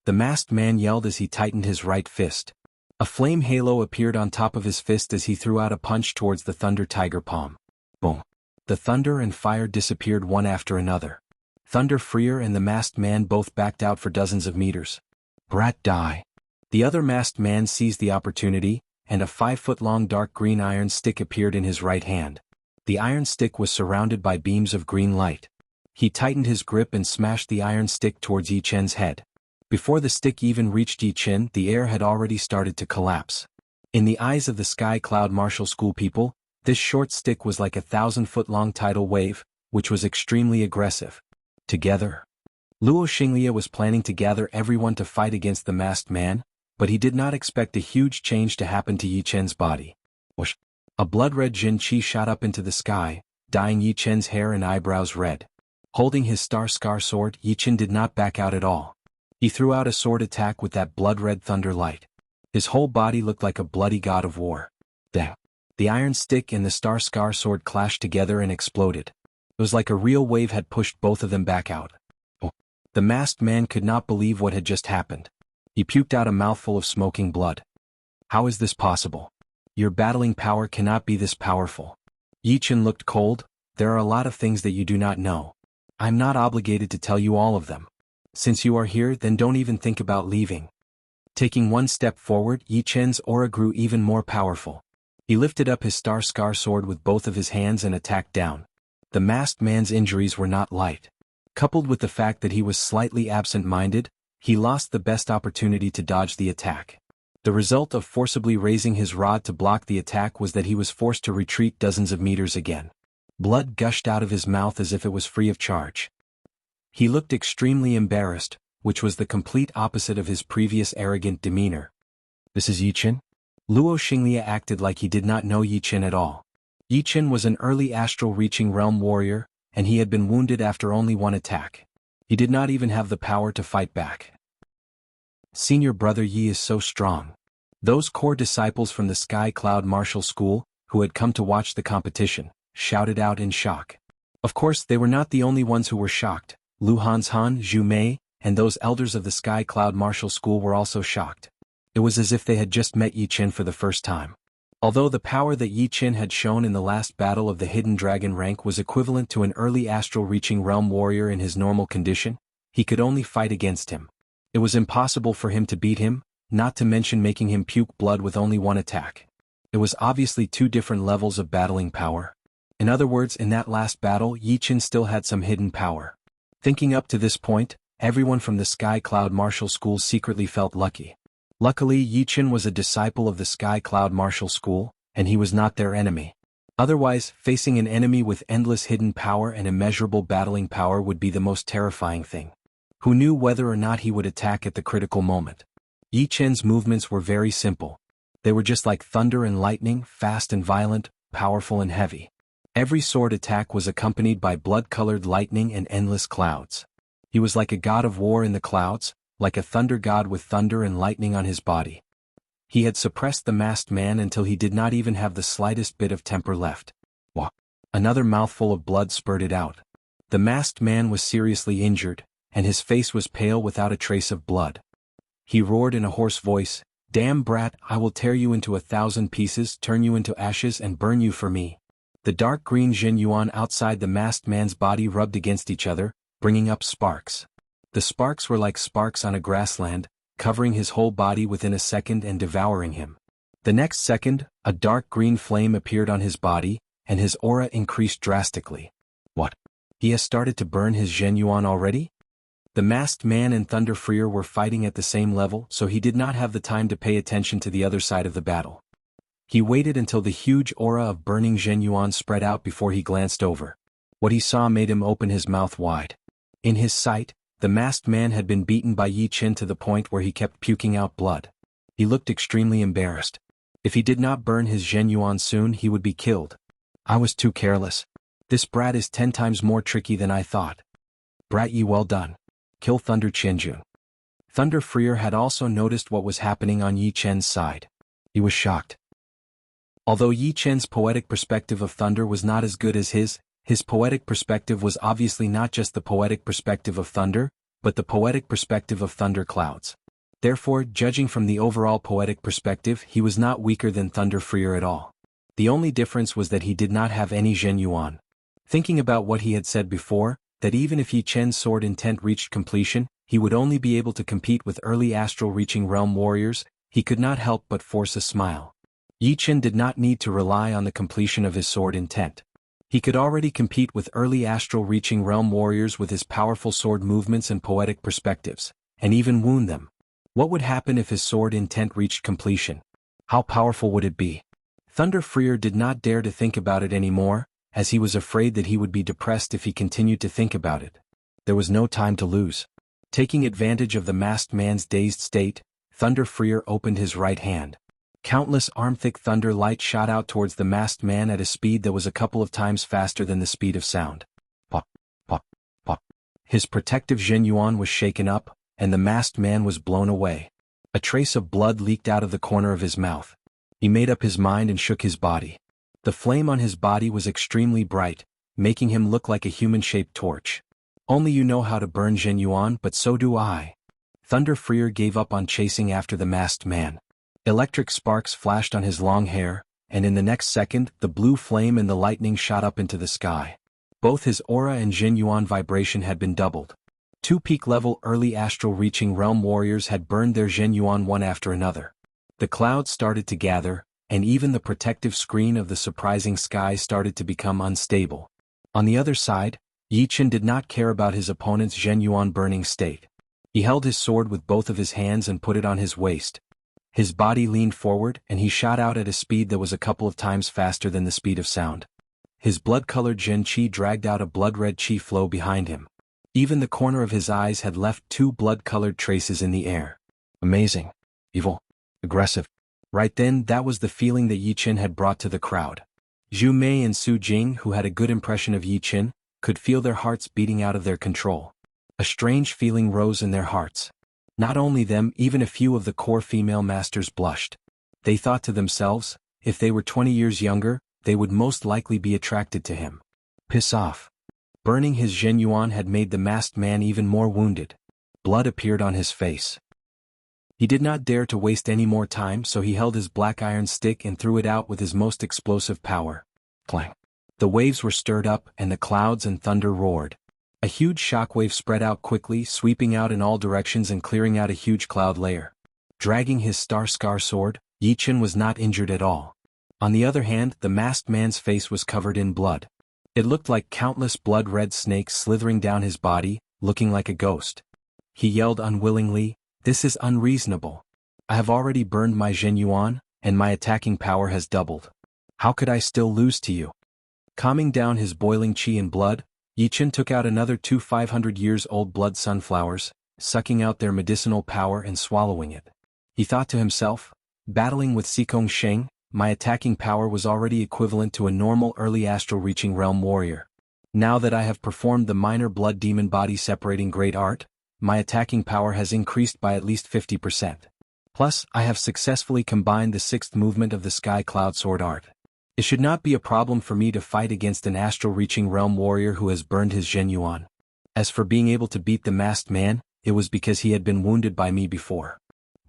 The masked man yelled as he tightened his right fist. A flame halo appeared on top of his fist as he threw out a punch towards the thunder tiger palm. Boom. The thunder and fire disappeared one after another. Thunder Freer and the masked man both backed out for dozens of meters. Brat die. The other masked man seized the opportunity, and a 5-foot-long dark green iron stick appeared in his right hand. The iron stick was surrounded by beams of green light. He tightened his grip and smashed the iron stick towards Yi Chen's head. Before the stick even reached Yi Chen, the air had already started to collapse. In the eyes of the Sky Cloud Martial School people, this short stick was like a 1,000-foot-long tidal wave, which was extremely aggressive. Together, Luo Xinglia was planning to gather everyone to fight against the masked man, but he did not expect a huge change to happen to Yi Chen's body. Whoosh! A blood-red Jin Qi shot up into the sky, dyeing Yi Chen's hair and eyebrows red. Holding his Star Scar sword, Yi Chen did not back out at all. He threw out a sword attack with that blood-red thunder light. His whole body looked like a bloody god of war. The iron stick and the Star Scar sword clashed together and exploded. It was like a real wave had pushed both of them back out. The masked man could not believe what had just happened. He puked out a mouthful of smoking blood. How is this possible? Your battling power cannot be this powerful. Yi Chen looked cold. There are a lot of things that you do not know. I'm not obligated to tell you all of them. Since you are here, then don't even think about leaving. Taking one step forward, Yi Chen's aura grew even more powerful. He lifted up his Star Scar sword with both of his hands and attacked down. The masked man's injuries were not light. Coupled with the fact that he was slightly absent-minded, he lost the best opportunity to dodge the attack. The result of forcibly raising his rod to block the attack was that he was forced to retreat dozens of meters again. Blood gushed out of his mouth as if it was free of charge. He looked extremely embarrassed, which was the complete opposite of his previous arrogant demeanor. This is Yi Chen? Luo Xinglia acted like he did not know Yi Chen at all. Yi Chen was an early astral-reaching realm warrior, and he had been wounded after only one attack. He did not even have the power to fight back. Senior brother Yi is so strong. Those core disciples from the Sky Cloud Martial School, who had come to watch the competition, shouted out in shock. Of course, they were not the only ones who were shocked. Lu Hanshan, Zhu Mei, and those elders of the Sky Cloud Martial School were also shocked. It was as if they had just met Yi Chen for the first time. Although the power that Yi Chen had shown in the last battle of the Hidden Dragon rank was equivalent to an early astral-reaching realm warrior in his normal condition, he could only fight against him. It was impossible for him to beat him, not to mention making him puke blood with only one attack. It was obviously two different levels of battling power. In other words, in that last battle, Yi Chen still had some hidden power. Thinking up to this point, everyone from the Sky Cloud Martial School secretly felt lucky. Luckily, Yi Chen was a disciple of the Sky Cloud Martial School, and he was not their enemy. Otherwise, facing an enemy with endless hidden power and immeasurable battling power would be the most terrifying thing. Who knew whether or not he would attack at the critical moment? Yi Chen's movements were very simple. They were just like thunder and lightning, fast and violent, powerful and heavy. Every sword attack was accompanied by blood-colored lightning and endless clouds. He was like a god of war in the clouds, like a thunder god with thunder and lightning on his body. He had suppressed the masked man until he did not even have the slightest bit of temper left. Wah! Another mouthful of blood spurted out. The masked man was seriously injured, and his face was pale without a trace of blood. He roared in a hoarse voice, "Damn brat, I will tear you into 1,000 pieces, turn you into ashes and burn you for me." The dark green Jin Yuan outside the masked man's body rubbed against each other, bringing up sparks. The sparks were like sparks on a grassland, covering his whole body within a second and devouring him. The next second, a dark green flame appeared on his body, and his aura increased drastically. What? He has started to burn his Zhen Yuan already? The masked man and Thunder Freer were fighting at the same level, so he did not have the time to pay attention to the other side of the battle. He waited until the huge aura of burning Zhen Yuan spread out before he glanced over. What he saw made him open his mouth wide. In his sight, the masked man had been beaten by Yi Chen to the point where he kept puking out blood. He looked extremely embarrassed. If he did not burn his Zhen Yuan soon, he would be killed. I was too careless. This brat is 10 times more tricky than I thought. Brat Yi, well done. Kill Thunder Qianjun. Thunder Freer had also noticed what was happening on Yi Chen's side. He was shocked. Although Yi Chen's poetic perspective of thunder was not as good as his poetic perspective was obviously not just the poetic perspective of thunder, but the poetic perspective of thunder clouds. Therefore, judging from the overall poetic perspective, he was not weaker than Thunder Freer at all. The only difference was that he did not have any Zhen Yuan. Thinking about what he had said before, that even if Yi Chen's sword intent reached completion, he would only be able to compete with early astral-reaching realm warriors, he could not help but force a smile. Yi Chen did not need to rely on the completion of his sword intent. He could already compete with early astral-reaching realm warriors with his powerful sword movements and poetic perspectives, and even wound them. What would happen if his sword intent reached completion? How powerful would it be? Thunder Freer did not dare to think about it anymore, as he was afraid that he would be depressed if he continued to think about it. There was no time to lose. Taking advantage of the masked man's dazed state, Thunder Freer opened his right hand. Countless arm-thick thunder light shot out towards the masked man at a speed that was a couple of times faster than the speed of sound. Pop, pop, pop. His protective Zhenyuan was shaken up, and the masked man was blown away. A trace of blood leaked out of the corner of his mouth. He made up his mind and shook his body. The flame on his body was extremely bright, making him look like a human-shaped torch. Only you know how to burn Zhenyuan, but so do I. Thunder Freer gave up on chasing after the masked man. Electric sparks flashed on his long hair, and in the next second, the blue flame and the lightning shot up into the sky. Both his aura and Zhenyuan vibration had been doubled. 2 peak-level early astral-reaching realm warriors had burned their Zhenyuan one after another. The clouds started to gather, and even the protective screen of the surprising sky started to become unstable. On the other side, Yi Chen did not care about his opponent's Zhenyuan burning state. He held his sword with both of his hands and put it on his waist. His body leaned forward and he shot out at a speed that was a couple of times faster than the speed of sound. His blood-colored Zhen Qi dragged out a blood-red Qi flow behind him. Even the corner of his eyes had left 2 blood-colored traces in the air. Amazing. Evil. Aggressive. Right then, that was the feeling that Yi Chen had brought to the crowd. Zhu Mei and Su Jing, who had a good impression of Yi Chen, could feel their hearts beating out of their control. A strange feeling rose in their hearts. Not only them, even a few of the core female masters blushed. They thought to themselves, if they were 20 years younger, they would most likely be attracted to him. Piss off. Burning his Zhenyuan had made the masked man even more wounded. Blood appeared on his face. He did not dare to waste any more time, so he held his black iron stick and threw it out with his most explosive power. Clang. The waves were stirred up and the clouds and thunder roared. A huge shockwave spread out quickly, sweeping out in all directions and clearing out a huge cloud layer. Dragging his star scar sword, Yi Chen was not injured at all. On the other hand, the masked man's face was covered in blood. It looked like countless blood-red snakes slithering down his body, looking like a ghost. He yelled unwillingly, "This is unreasonable. I have already burned my Zhenyuan, and my attacking power has doubled. How could I still lose to you?" Calming down his boiling qi and blood, Yi Chen took out another 2 500-years-old blood sunflowers, sucking out their medicinal power and swallowing it. He thought to himself, battling with Xikong Sheng, my attacking power was already equivalent to a normal early astral-reaching realm warrior. Now that I have performed the minor blood demon body separating great art, my attacking power has increased by at least 50%. Plus, I have successfully combined the 6th movement of the Sky Cloud Sword art. It should not be a problem for me to fight against an astral-reaching realm warrior who has burned his Zhenyuan. As for being able to beat the masked man, it was because he had been wounded by me before.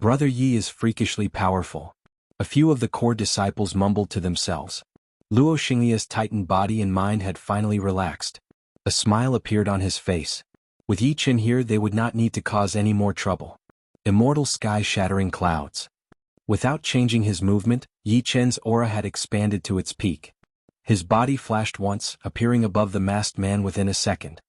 Brother Yi is freakishly powerful. A few of the core disciples mumbled to themselves. Luo Xinglia's tightened body and mind had finally relaxed. A smile appeared on his face. With Yi Chen here, they would not need to cause any more trouble. Immortal sky-shattering clouds. Without changing his movement, Yi Chen's aura had expanded to its peak. His body flashed once, appearing above the masked man within a second.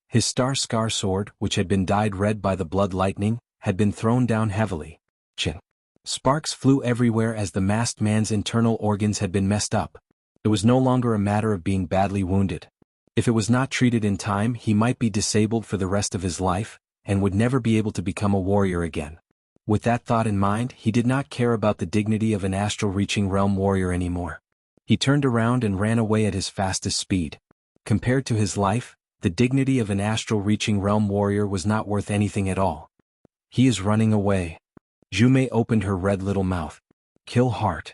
His star scar sword, which had been dyed red by the blood lightning, had been thrown down heavily. Chin. Sparks flew everywhere as the masked man's internal organs had been messed up. It was no longer a matter of being badly wounded. If it was not treated in time, he might be disabled for the rest of his life, and would never be able to become a warrior again. With that thought in mind, he did not care about the dignity of an astral-reaching realm warrior anymore. He turned around and ran away at his fastest speed. Compared to his life, the dignity of an astral-reaching realm warrior was not worth anything at all. He is running away. Zhu Mei opened her red little mouth. Kill heart.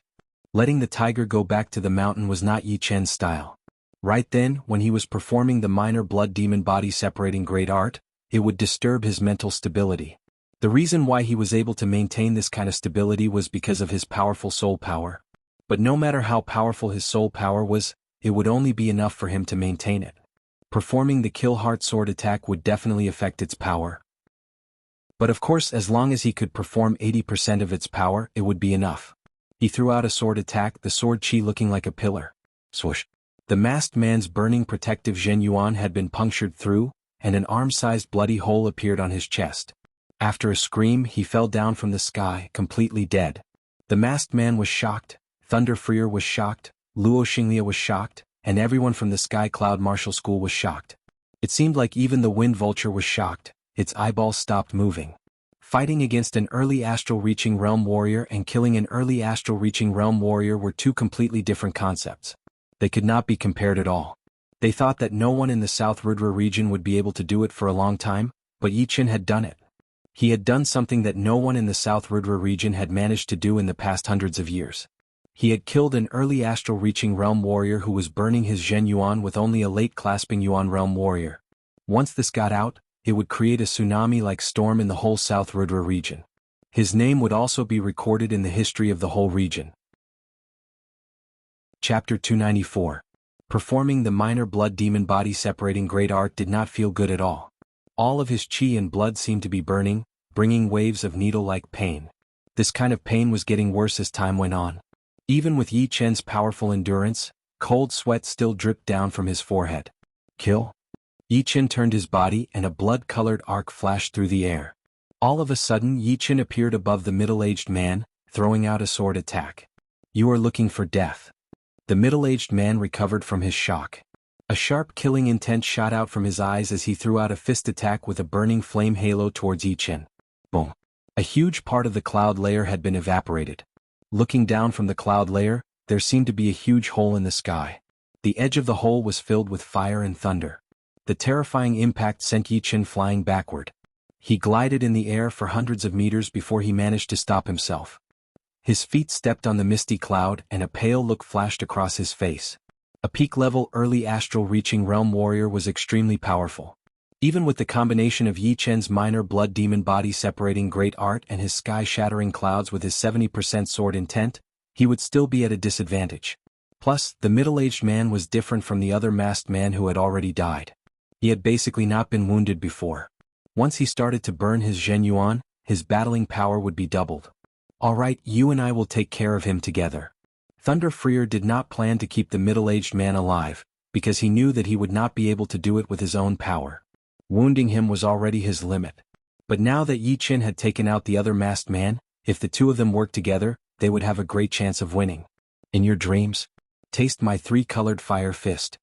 Letting the tiger go back to the mountain was not Yi Chen's style. Right then, when he was performing the minor blood demon body separating great art, it would disturb his mental stability. The reason why he was able to maintain this kind of stability was because of his powerful soul power. But no matter how powerful his soul power was, it would only be enough for him to maintain it. Performing the kill heart sword attack would definitely affect its power. But of course, as long as he could perform 80% of its power, it would be enough. He threw out a sword attack, the sword chi looking like a pillar. Swoosh. The masked man's burning protective Zhenyuan had been punctured through, and an arm-sized bloody hole appeared on his chest. After a scream, he fell down from the sky, completely dead. The masked man was shocked, Thunder Freer was shocked, Luo Xinglia was shocked, and everyone from the Sky Cloud Martial School was shocked. It seemed like even the Wind Vulture was shocked, its eyeballs stopped moving. Fighting against an early astral reaching realm warrior and killing an early astral reaching realm warrior were two completely different concepts. They could not be compared at all. They thought that no one in the South Rudra region would be able to do it for a long time, but Yi Chen had done it. He had done something that no one in the South Rudra region had managed to do in the past hundreds of years. He had killed an early astral reaching realm warrior who was burning his Zhenyuan with only a late clasping Yuan realm warrior. Once this got out, it would create a tsunami-like storm in the whole South Rudra region. His name would also be recorded in the history of the whole region. Chapter 294. Performing the minor blood demon body separating great art did not feel good at all. All of his chi and blood seemed to be burning, bringing waves of needle-like pain. This kind of pain was getting worse as time went on. Even with Yi Chen's powerful endurance, cold sweat still dripped down from his forehead. Kill? Yi Chen turned his body and a blood-colored arc flashed through the air. All of a sudden Yi Chen appeared above the middle-aged man, throwing out a sword attack. You are looking for death. The middle-aged man recovered from his shock. A sharp killing intent shot out from his eyes as he threw out a fist attack with a burning flame halo towards Yi Chen. Boom. A huge part of the cloud layer had been evaporated. Looking down from the cloud layer, there seemed to be a huge hole in the sky. The edge of the hole was filled with fire and thunder. The terrifying impact sent Yi Chen flying backward. He glided in the air for hundreds of meters before he managed to stop himself. His feet stepped on the misty cloud and a pale look flashed across his face. A peak-level early astral reaching realm warrior was extremely powerful. Even with the combination of Yi Chen's minor blood demon body separating great art and his sky-shattering clouds with his 70% sword intent, he would still be at a disadvantage. Plus, the middle-aged man was different from the other masked man who had already died. He had basically not been wounded before. Once he started to burn his Zhenyuan, his battling power would be doubled. Alright, you and I will take care of him together. Thunder Freer did not plan to keep the middle-aged man alive, because he knew that he would not be able to do it with his own power. Wounding him was already his limit. But now that Yi Chen had taken out the other masked man, if the two of them worked together, they would have a great chance of winning. In your dreams? Taste my three-colored fire fist.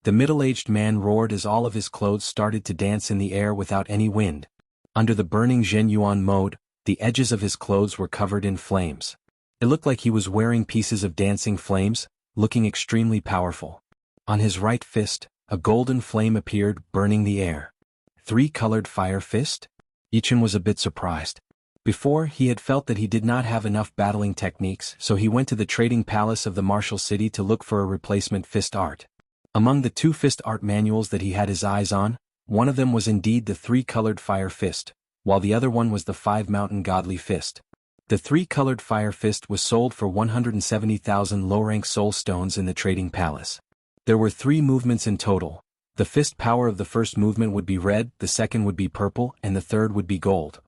The middle-aged man roared as all of his clothes started to dance in the air without any wind. Under the burning Zhenyuan mode, the edges of his clothes were covered in flames. It looked like he was wearing pieces of dancing flames, looking extremely powerful. On his right fist, a golden flame appeared, burning the air. Three-colored fire fist? Yi Chen was a bit surprised. Before, he had felt that he did not have enough battling techniques, so he went to the trading palace of the martial city to look for a replacement fist art. Among the two fist art manuals that he had his eyes on, one of them was indeed the three-colored fire fist, while the other one was the five-mountain godly fist. The three-colored fire fist was sold for 170,000 low-rank soul stones in the trading palace. There were 3 movements in total. The fist power of the first movement would be red, the second would be purple, and the third would be gold.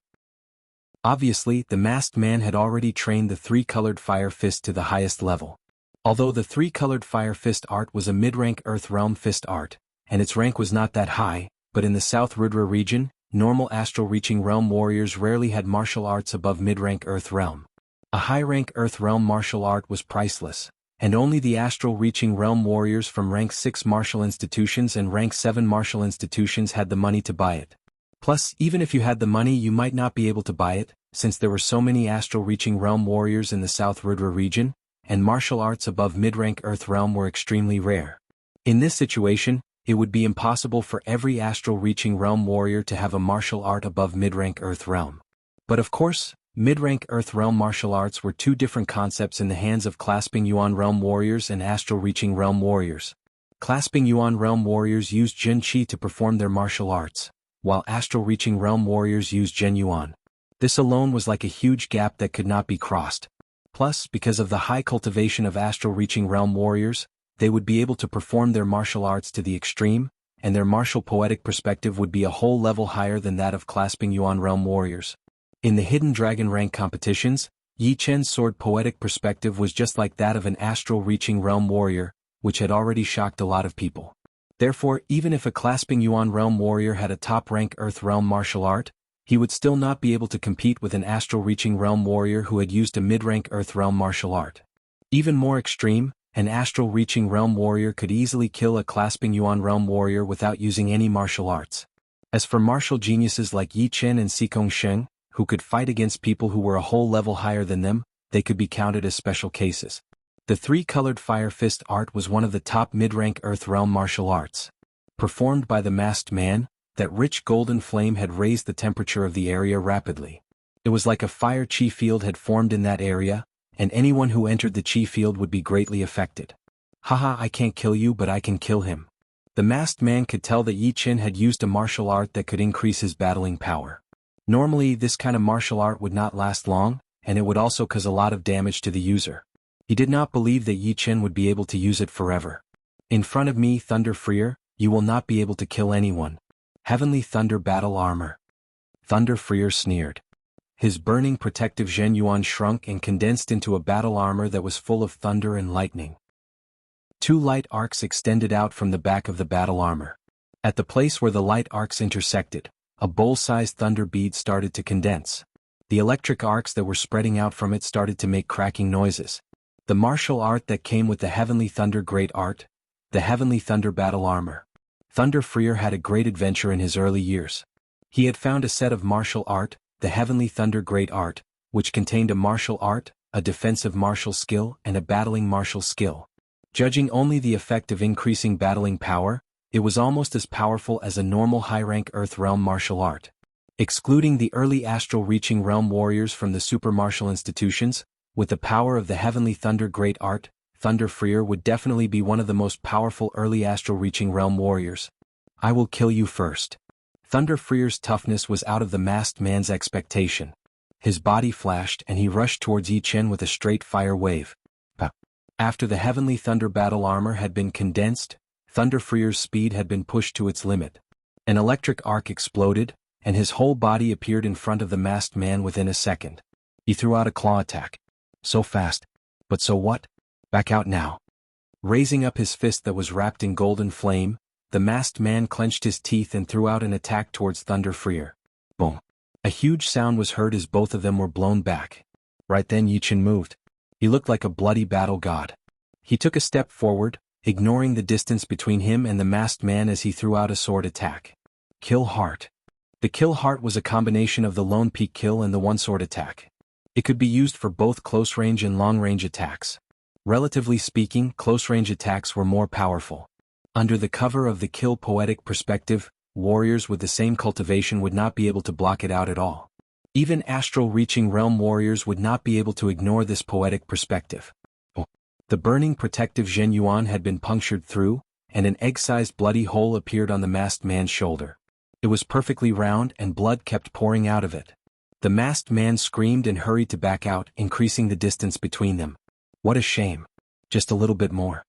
Obviously, the masked man had already trained the three-colored fire fist to the highest level. Although the three-colored fire fist art was a mid-rank Earth Realm fist art, and its rank was not that high, but in the South Rudra region, normal astral-reaching realm warriors rarely had martial arts above mid-rank Earth Realm. A high-rank Earth Realm martial art was priceless, and only the astral-reaching realm warriors from rank 6 martial institutions and rank 7 martial institutions had the money to buy it. Plus, even if you had the money, you might not be able to buy it, since there were so many astral-reaching realm warriors in the South Rudra region, and martial arts above mid-rank Earth Realm were extremely rare. In this situation, it would be impossible for every astral-reaching realm warrior to have a martial art above mid-rank Earth Realm. But of course, mid-rank Earth Realm martial arts were two different concepts in the hands of clasping Yuan realm warriors and astral-reaching realm warriors. Clasping Yuan realm warriors used Jin Qi to perform their martial arts, while astral-reaching realm warriors used Zhen Yuan. This alone was like a huge gap that could not be crossed. Plus, because of the high cultivation of astral-reaching realm warriors, they would be able to perform their martial arts to the extreme, and their martial poetic perspective would be a whole level higher than that of clasping Yuan realm warriors. In the Hidden Dragon rank competitions, Yi Chen's sword poetic perspective was just like that of an astral-reaching realm warrior, which had already shocked a lot of people. Therefore, even if a clasping Yuan realm warrior had a top-rank Earth realm martial art, he would still not be able to compete with an astral-reaching realm warrior who had used a mid-rank Earth realm martial art. Even more extreme, an astral-reaching realm warrior could easily kill a clasping Yuan realm warrior without using any martial arts. As for martial geniuses like Yi Chen and Xikong Sheng, who could fight against people who were a whole level higher than them, they could be counted as special cases. The three-colored fire fist art was one of the top mid-rank Earth realm martial arts. Performed by the masked man, that rich golden flame had raised the temperature of the area rapidly. It was like a fire chi field had formed in that area, and anyone who entered the chi field would be greatly affected. Haha, I can't kill you, but I can kill him. The masked man could tell that Yi Chen had used a martial art that could increase his battling power. Normally, this kind of martial art would not last long, and it would also cause a lot of damage to the user. He did not believe that Yi Chen would be able to use it forever. In front of me, Thunder Freer, you will not be able to kill anyone. Heavenly Thunder Battle Armor. Thunder Freer sneered. His burning protective Zhen Yuan shrunk and condensed into a battle armor that was full of thunder and lightning. Two light arcs extended out from the back of the battle armor. At the place where the light arcs intersected, a bowl-sized thunder bead started to condense. The electric arcs that were spreading out from it started to make cracking noises. The martial art that came with the Heavenly Thunder Great Art, the Heavenly Thunder Battle Armor. Thunder Freer had a great adventure in his early years. He had found a set of martial art, the Heavenly Thunder Great Art, which contained a martial art, a defensive martial skill, and a battling martial skill. Judging only the effect of increasing battling power, it was almost as powerful as a normal high-rank Earth realm martial art. Excluding the early astral-reaching realm warriors from the super martial institutions, with the power of the Heavenly Thunder Great Art, Thunder Freer would definitely be one of the most powerful early astral-reaching realm warriors. I will kill you first. Thunder Freer's toughness was out of the masked man's expectation. His body flashed and he rushed towards Yi Chen with a straight fire wave. After the Heavenly Thunder Battle Armor had been condensed, Thunder Freer's speed had been pushed to its limit. An electric arc exploded, and his whole body appeared in front of the masked man within a second. He threw out a claw attack. So fast. But so what? Back out now. Raising up his fist that was wrapped in golden flame, the masked man clenched his teeth and threw out an attack towards Thunder Freer. Boom. A huge sound was heard as both of them were blown back. Right then Yi Chen moved. He looked like a bloody battle god. He took a step forward, ignoring the distance between him and the masked man as he threw out a sword attack. Kill Heart. The Kill Heart was a combination of the Lone Peak Kill and the one-sword attack. It could be used for both close-range and long-range attacks. Relatively speaking, close-range attacks were more powerful. Under the cover of the Kill poetic perspective, warriors with the same cultivation would not be able to block it out at all. Even astral-reaching realm warriors would not be able to ignore this poetic perspective. The burning protective Zhen Yuan had been punctured through, and an egg-sized bloody hole appeared on the masked man's shoulder. It was perfectly round and blood kept pouring out of it. The masked man screamed and hurried to back out, increasing the distance between them. What a shame. Just a little bit more.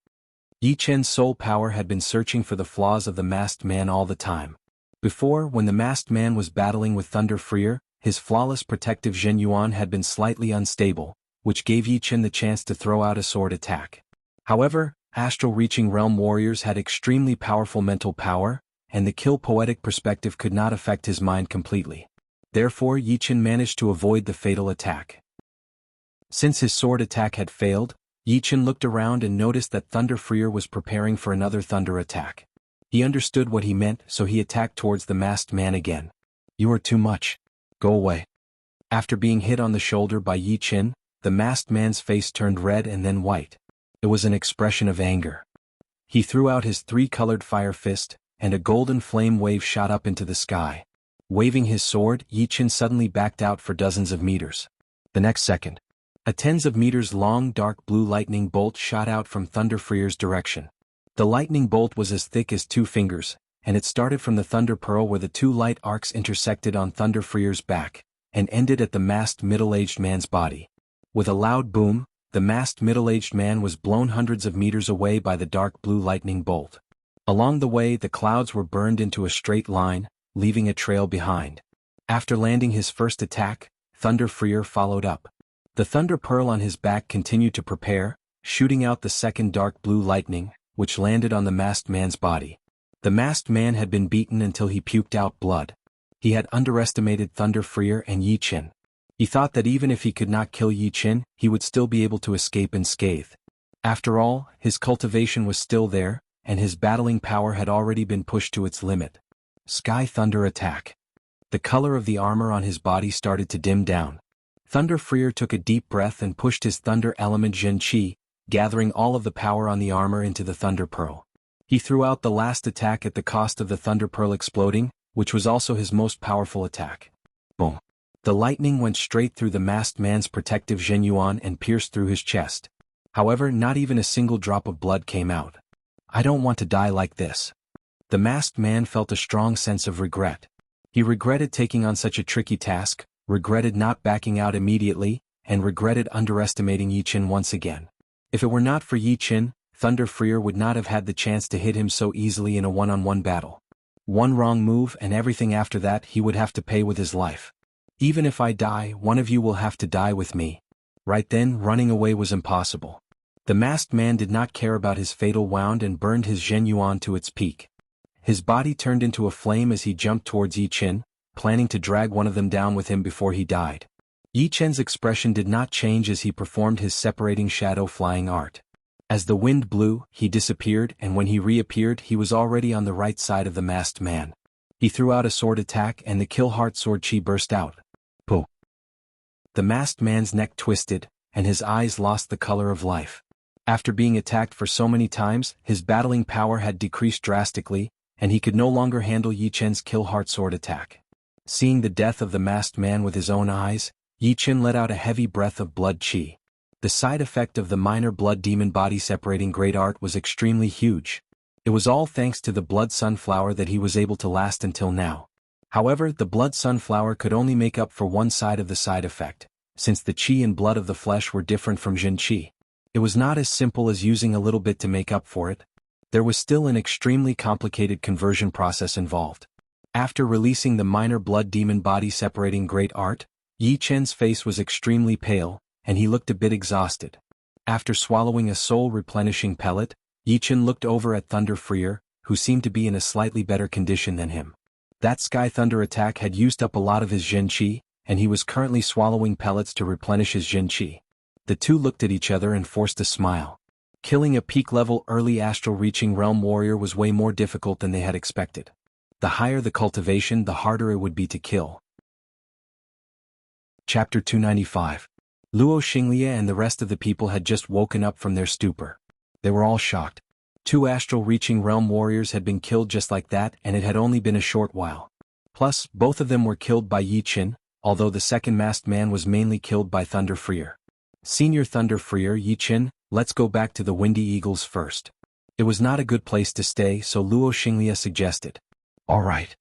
Yi Chen's soul power had been searching for the flaws of the masked man all the time. Before, when the masked man was battling with Thunder Freer, his flawless protective Zhen Yuan had been slightly unstable, which gave Yi Chen the chance to throw out a sword attack. However, astral-reaching realm warriors had extremely powerful mental power, and the Kill poetic perspective could not affect his mind completely. Therefore Yi Chen managed to avoid the fatal attack. Since his sword attack had failed, Yi Chen looked around and noticed that Thunder Freer was preparing for another thunder attack. He understood what he meant, so he attacked towards the masked man again. You are too much. Go away. After being hit on the shoulder by Yi Chen, the masked man's face turned red and then white. It was an expression of anger. He threw out his three-colored fire fist, and a golden flame wave shot up into the sky. Waving his sword, Yi Chen suddenly backed out for dozens of meters. The next second, a tens of meters long dark blue lightning bolt shot out from Thunder Freer's direction. The lightning bolt was as thick as 2 fingers, and it started from the Thunder Pearl where the 2 light arcs intersected on Thunder Freer's back, and ended at the masked middle-aged man's body. With a loud boom, the masked middle-aged man was blown hundreds of meters away by the dark blue lightning bolt. Along the way the clouds were burned into a straight line, leaving a trail behind. After landing his first attack, Thunder Freer followed up. The Thunder Pearl on his back continued to prepare, shooting out the second dark blue lightning, which landed on the masked man's body. The masked man had been beaten until he puked out blood. He had underestimated Thunder Freer and Yi Qin. He thought that even if he could not kill Yi Qin, he would still be able to escape unscathed. After all, his cultivation was still there, and his battling power had already been pushed to its limit. Sky Thunder Attack. The color of the armor on his body started to dim down. Thunder Freer took a deep breath and pushed his thunder element Zhen Qi, gathering all of the power on the armor into the Thunder Pearl. He threw out the last attack at the cost of the Thunder Pearl exploding, which was also his most powerful attack. Boom. The lightning went straight through the masked man's protective Zhen Yuan and pierced through his chest. However, not even a single drop of blood came out. I don't want to die like this. The masked man felt a strong sense of regret. He regretted taking on such a tricky task, regretted not backing out immediately, and regretted underestimating Yi Qin once again. If it were not for Yi Qin, Thunder Freer would not have had the chance to hit him so easily in a one-on-one battle. One wrong move and everything after that he would have to pay with his life. Even if I die, one of you will have to die with me. Right then, running away was impossible. The masked man did not care about his fatal wound and burned his Zhen Yuan to its peak. His body turned into a flame as he jumped towards Yi Qin, planning to drag one of them down with him before he died. Yi Qin's expression did not change as he performed his separating shadow flying art. As the wind blew, he disappeared, and when he reappeared he was already on the right side of the masked man. He threw out a sword attack and the Kill Heart Sword Chi burst out. Pooh! The masked man's neck twisted, and his eyes lost the color of life. After being attacked for so many times, his battling power had decreased drastically, and he could no longer handle Yi Qin's Kill Heart Sword attack. Seeing the death of the masked man with his own eyes, Yi Qin let out a heavy breath of blood qi. The side effect of the minor blood demon body separating great art was extremely huge. It was all thanks to the blood sunflower that he was able to last until now. However, the blood sunflower could only make up for one side of the side effect, since the qi and blood of the flesh were different from Zhen Qi. It was not as simple as using a little bit to make up for it. There was still an extremely complicated conversion process involved. After releasing the minor blood demon body separating great art, Yi Qin's face was extremely pale, and he looked a bit exhausted. After swallowing a soul-replenishing pellet, Yi Qin looked over at Thunder Freer, who seemed to be in a slightly better condition than him. That Sky Thunder attack had used up a lot of his Zhen Qi, and he was currently swallowing pellets to replenish his Zhen Qi. The two looked at each other and forced a smile. Killing a peak-level early astral-reaching realm warrior was way more difficult than they had expected. The higher the cultivation, the harder it would be to kill. Chapter 295. Luo Xinglie and the rest of the people had just woken up from their stupor. They were all shocked. 2 astral-reaching realm warriors had been killed just like that, and it had only been a short while. Plus, both of them were killed by Yi Qin, although the second masked man was mainly killed by Thunder Freer. Senior Thunder Freer, Yi Qin, let's go back to the Windy Eagles first. It was not a good place to stay, so Luo Xinglie suggested. All right.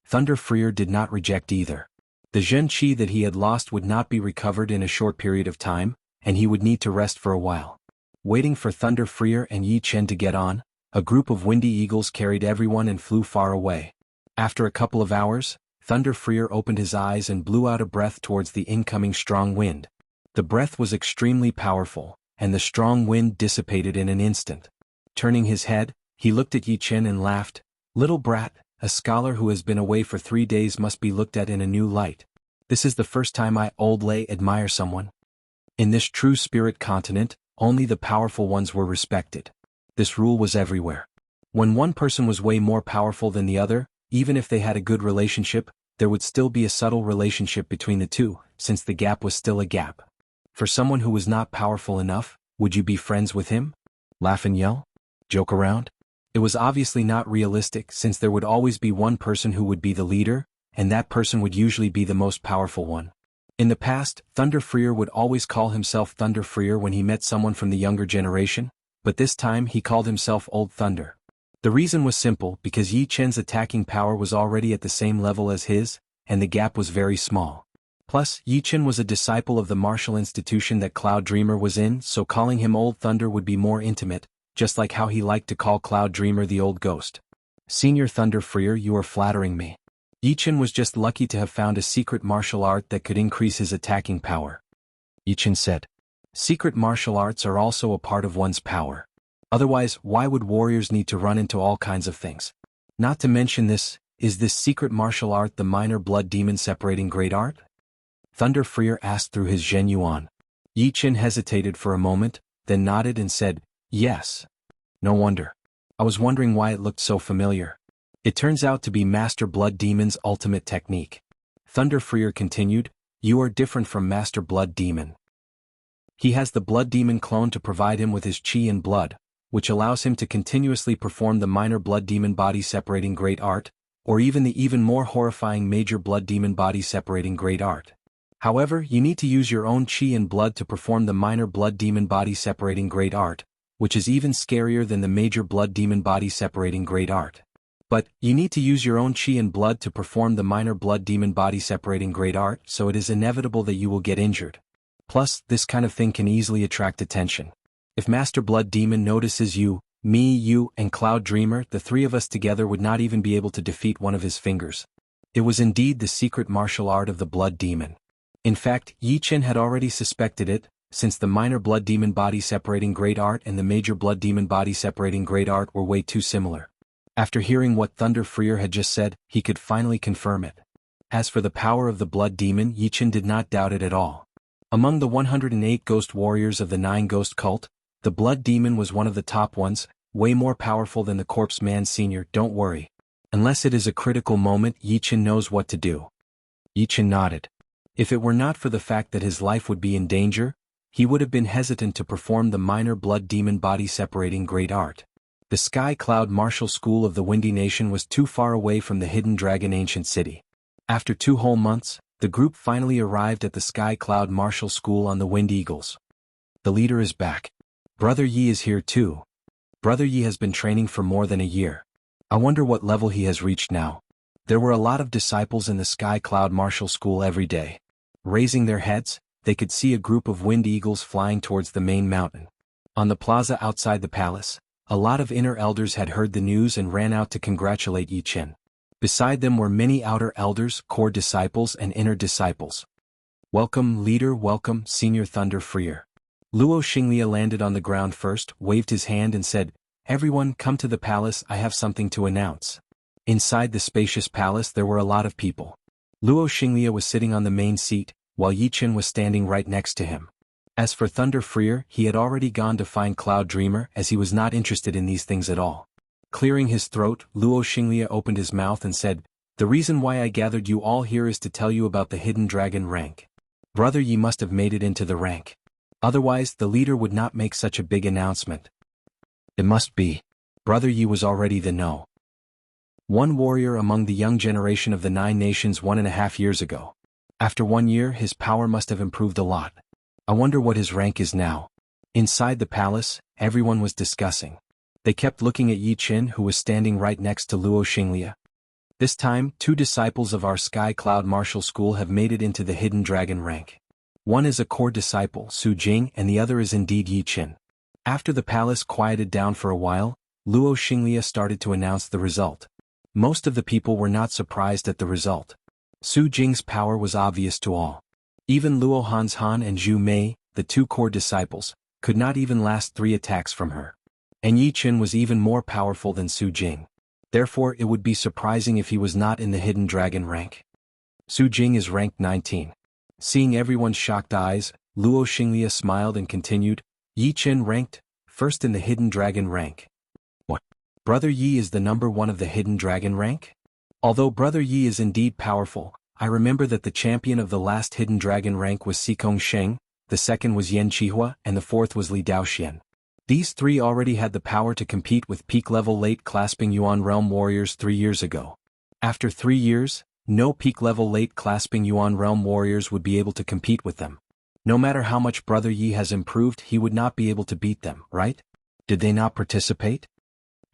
Thunder Freer did not reject either. The Zhen Qi that he had lost would not be recovered in a short period of time, and he would need to rest for a while. Waiting for Thunder Freer and Yi Qin to get on, a group of Windy Eagles carried everyone and flew far away. After a couple of hours, Thunder Freer opened his eyes and blew out a breath towards the incoming strong wind. The breath was extremely powerful, and the strong wind dissipated in an instant. Turning his head, he looked at Yi Qin and laughed. Little brat, a scholar who has been away for 3 days must be looked at in a new light. This is the first time I, Old Lay, admire someone. In this true spirit continent, only the powerful ones were respected. This rule was everywhere. When one person was way more powerful than the other, even if they had a good relationship, there would still be a subtle relationship between the two, since the gap was still a gap. For someone who was not powerful enough, would you be friends with him? Laugh and yell? Joke around? It was obviously not realistic, since there would always be one person who would be the leader, and that person would usually be the most powerful one. In the past, Thunder Freer would always call himself Thunder Freer when he met someone from the younger generation, but this time he called himself Old Thunder. The reason was simple, because Yi Qin's attacking power was already at the same level as his, and the gap was very small. Plus, Yi Qin was a disciple of the martial institution that Cloud Dreamer was in, so calling him Old Thunder would be more intimate, just like how he liked to call Cloud Dreamer the Old Ghost. Senior Thunder Freer, you are flattering me. Yi Qin was just lucky to have found a secret martial art that could increase his attacking power. Yi Qin said. Secret martial arts are also a part of one's power. Otherwise, why would warriors need to run into all kinds of things? Not to mention this, is this secret martial art the minor blood demon separating great art? Thunder Freer asked through his Zhen Yuan. Yi Qin hesitated for a moment, then nodded and said, yes. No wonder. I was wondering why it looked so familiar. It turns out to be Master Blood Demon's ultimate technique. Thunder Freer continued, you are different from Master Blood Demon. He has the Blood Demon clone to provide him with his chi and blood, which allows him to continuously perform the minor Blood Demon body separating great art, or even the even more horrifying Major Blood Demon body separating great art. However, you need to use your own chi and blood to perform the minor Blood Demon body separating great art, which is even scarier than the Major Blood Demon body separating great art. But, you need to use your own chi and blood to perform the minor Blood Demon body separating great art, so it is inevitable that you will get injured. Plus, this kind of thing can easily attract attention. If Master Blood Demon notices you, me, you, and Cloud Dreamer, the three of us together would not even be able to defeat one of his fingers. It was indeed the secret martial art of the Blood Demon. In fact, Yi Qin had already suspected it, since the minor Blood Demon body separating great art and the Major Blood Demon body separating great art were way too similar. After hearing what Thunder Freer had just said, he could finally confirm it. As for the power of the Blood Demon, Yi Qin did not doubt it at all. Among the 108 ghost warriors of the 9 Ghost cult, the Blood Demon was one of the top ones, way more powerful than the Corpse Man Senior. Don't worry. Unless it is a critical moment, Yi Qin knows what to do. Yi Qin nodded. If it were not for the fact that his life would be in danger, he would have been hesitant to perform the minor Blood Demon body separating great art. The Sky Cloud Martial School of the Windy Nation was too far away from the Hidden Dragon Ancient City. After 2 whole months, the group finally arrived at the Sky Cloud Martial School on the Wind Eagles. The leader is back. Brother Yi is here too. Brother Yi has been training for more than a year. I wonder what level he has reached now. There were a lot of disciples in the Sky Cloud Martial School every day. Raising their heads, they could see a group of wind eagles flying towards the main mountain. On the plaza outside the palace, a lot of inner elders had heard the news and ran out to congratulate Yi Qin. Beside them were many outer elders, core disciples and inner disciples. Welcome, leader, welcome, Senior Thunder Freer. Luo Xinglia landed on the ground first, waved his hand and said, everyone come to the palace, I have something to announce. Inside the spacious palace there were a lot of people. Luo Xinglia was sitting on the main seat, while Yi Qin was standing right next to him. As for Thunder Freer, he had already gone to find Cloud Dreamer as he was not interested in these things at all. Clearing his throat, Luo Xinglia opened his mouth and said, the reason why I gathered you all here is to tell you about the Hidden Dragon rank. Brother Yi must have made it into the rank. Otherwise, the leader would not make such a big announcement. It must be. Brother Yi was already the know. One warrior among the young generation of the 9 nations 1.5 years ago. After 1 year, his power must have improved a lot. I wonder what his rank is now. Inside the palace, everyone was discussing. They kept looking at Yi Qin, who was standing right next to Luo Xinglia. This time, 2 disciples of our Sky Cloud Martial School have made it into the Hidden Dragon rank. One is a core disciple, Su Jing, and the other is indeed Yi Qin. After the palace quieted down for a while, Luo Xinglia started to announce the result. Most of the people were not surprised at the result. Su Jing's power was obvious to all. Even Luo Hanshan and Zhu Mei, the 2 core disciples, could not even last 3 attacks from her. And Yi Qin was even more powerful than Su Jing. Therefore it would be surprising if he was not in the Hidden Dragon rank. Su Jing is ranked 19. Seeing everyone's shocked eyes, Luo Xinglia smiled and continued, Yi Qin ranked first in the Hidden Dragon rank. What? Brother Yi is the number 1 of the Hidden Dragon rank? Although Brother Yi is indeed powerful, I remember that the champion of the last Hidden Dragon rank was Xikong Sheng, the second was Yan Qihua, and the 4th was Li Daoxian. These 3 already had the power to compete with peak-level late clasping Yuan Realm warriors 3 years ago. After 3 years, no peak-level late clasping Yuan Realm warriors would be able to compete with them. No matter how much Brother Yi has improved, he would not be able to beat them, right? Did they not participate?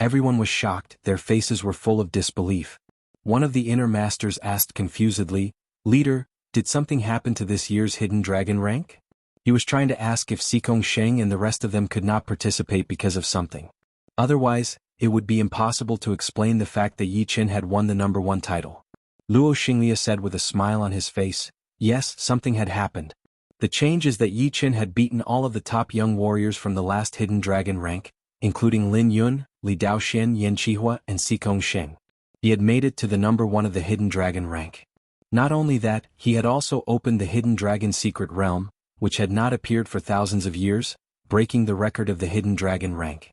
Everyone was shocked, their faces were full of disbelief. One of the inner masters asked confusedly, Leader, did something happen to this year's Hidden Dragon rank? He was trying to ask if Xikong Sheng and the rest of them could not participate because of something. Otherwise, it would be impossible to explain the fact that Yi Qin had won the number 1 title. Luo Xinglia said with a smile on his face, yes, something had happened. The change is that Yi Qin had beaten all of the top young warriors from the last Hidden Dragon rank, including Lin Yun, Li Daoxian, Yan Qihua, and Xikong Sheng. He had made it to the number 1 of the Hidden Dragon rank. Not only that, he had also opened the Hidden Dragon secret realm, which had not appeared for thousands of years, breaking the record of the Hidden Dragon rank.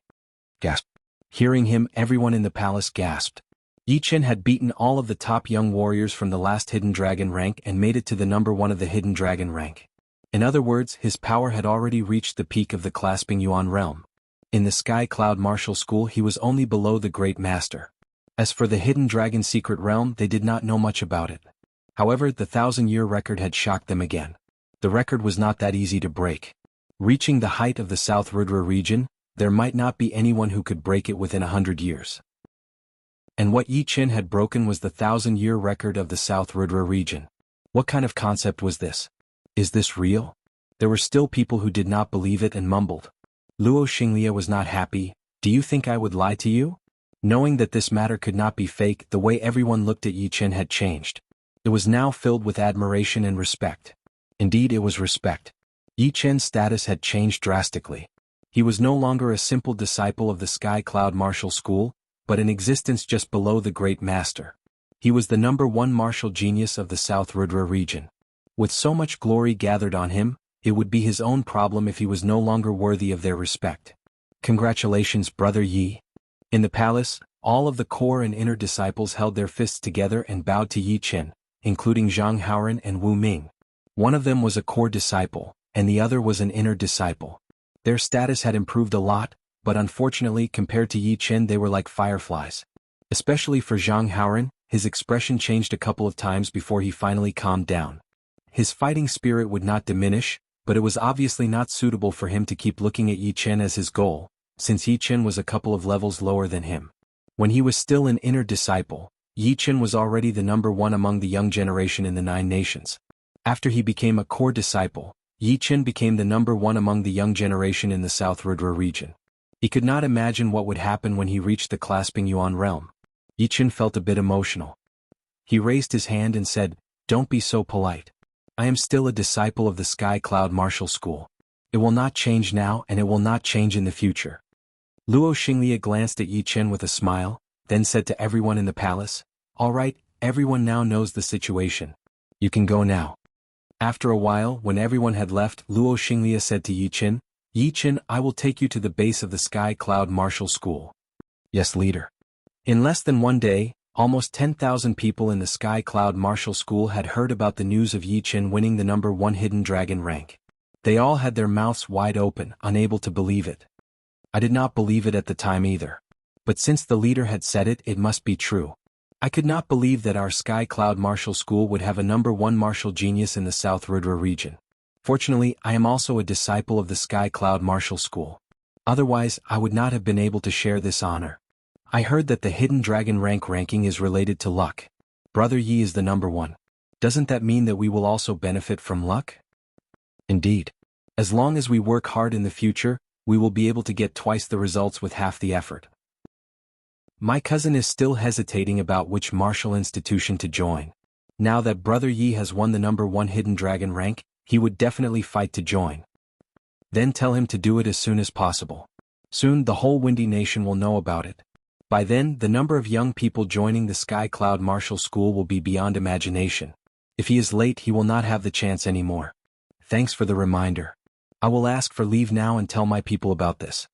Gasp. Hearing him, everyone in the palace gasped. Yi Chen had beaten all of the top young warriors from the last Hidden Dragon rank and made it to the number 1 of the Hidden Dragon rank. In other words, his power had already reached the peak of the Clasping Yuan realm. In the Sky Cloud Martial School he was only below the Great Master. As for the Hidden Dragon secret realm, they did not know much about it. However, the 1,000-year record had shocked them again. The record was not that easy to break. Reaching the height of the South Rudra region, there might not be anyone who could break it within 100 years. And what Yi Chen had broken was the 1,000-year record of the South Rudra region. What kind of concept was this? Is this real? There were still people who did not believe it and mumbled. Luo Xinglia was not happy. Do you think I would lie to you? Knowing that this matter could not be fake, the way everyone looked at Yi Chen had changed. It was now filled with admiration and respect. Indeed, it was respect. Yi Chen's status had changed drastically. He was no longer a simple disciple of the Sky Cloud Martial School, but in existence just below the Great Master. He was the number 1 martial genius of the South Rudra region. With so much glory gathered on him, it would be his own problem if he was no longer worthy of their respect. Congratulations, Brother Yi. In the palace, all of the core and inner disciples held their fists together and bowed to Yi Chen, including Zhang Haoran and Wu Ming. One of them was a core disciple, and the other was an inner disciple. Their status had improved a lot, but unfortunately compared to Yi Chen they were like fireflies. Especially for Zhang Haoran, his expression changed a couple of times before he finally calmed down. His fighting spirit would not diminish, but it was obviously not suitable for him to keep looking at Yi Chen as his goal, since Yi Chen was a couple of levels lower than him. When he was still an inner disciple, Yi Chen was already the number 1 among the young generation in the 9 nations. After he became a core disciple, Yi Chen became the number 1 among the young generation in the South Rudra region. He could not imagine what would happen when he reached the Clasping Yuan realm. Yi Chen felt a bit emotional. He raised his hand and said, "Don't be so polite. I am still a disciple of the Sky Cloud Martial School. It will not change now and it will not change in the future." Luo Xinglia glanced at Yi Chen with a smile, then said to everyone in the palace, "All right, everyone now knows the situation. You can go now." After a while, when everyone had left, Luo Xinglia said to Yi Chen, "Yi Chen, I will take you to the base of the Sky Cloud Martial School." "Yes, leader." In less than one day, almost 10,000 people in the Sky Cloud Martial School had heard about the news of Yi Chen winning the number 1 Hidden Dragon rank. They all had their mouths wide open, unable to believe it. I did not believe it at the time either. But since the leader had said it, it must be true. I could not believe that our Sky Cloud Martial School would have a number 1 martial genius in the South Rudra region. Fortunately, I am also a disciple of the Sky Cloud Martial School. Otherwise, I would not have been able to share this honor. I heard that the Hidden Dragon ranking is related to luck. Brother Yi is the number 1. Doesn't that mean that we will also benefit from luck? Indeed. As long as we work hard in the future, we will be able to get twice the results with half the effort. My cousin is still hesitating about which martial institution to join. Now that Brother Yi has won the number 1 Hidden Dragon rank, he would definitely fight to join. Then tell him to do it as soon as possible. Soon the whole Windy Nation will know about it. By then, the number of young people joining the Sky Cloud Martial School will be beyond imagination. If he is late, he will not have the chance anymore. Thanks for the reminder. I will ask for leave now and tell my people about this.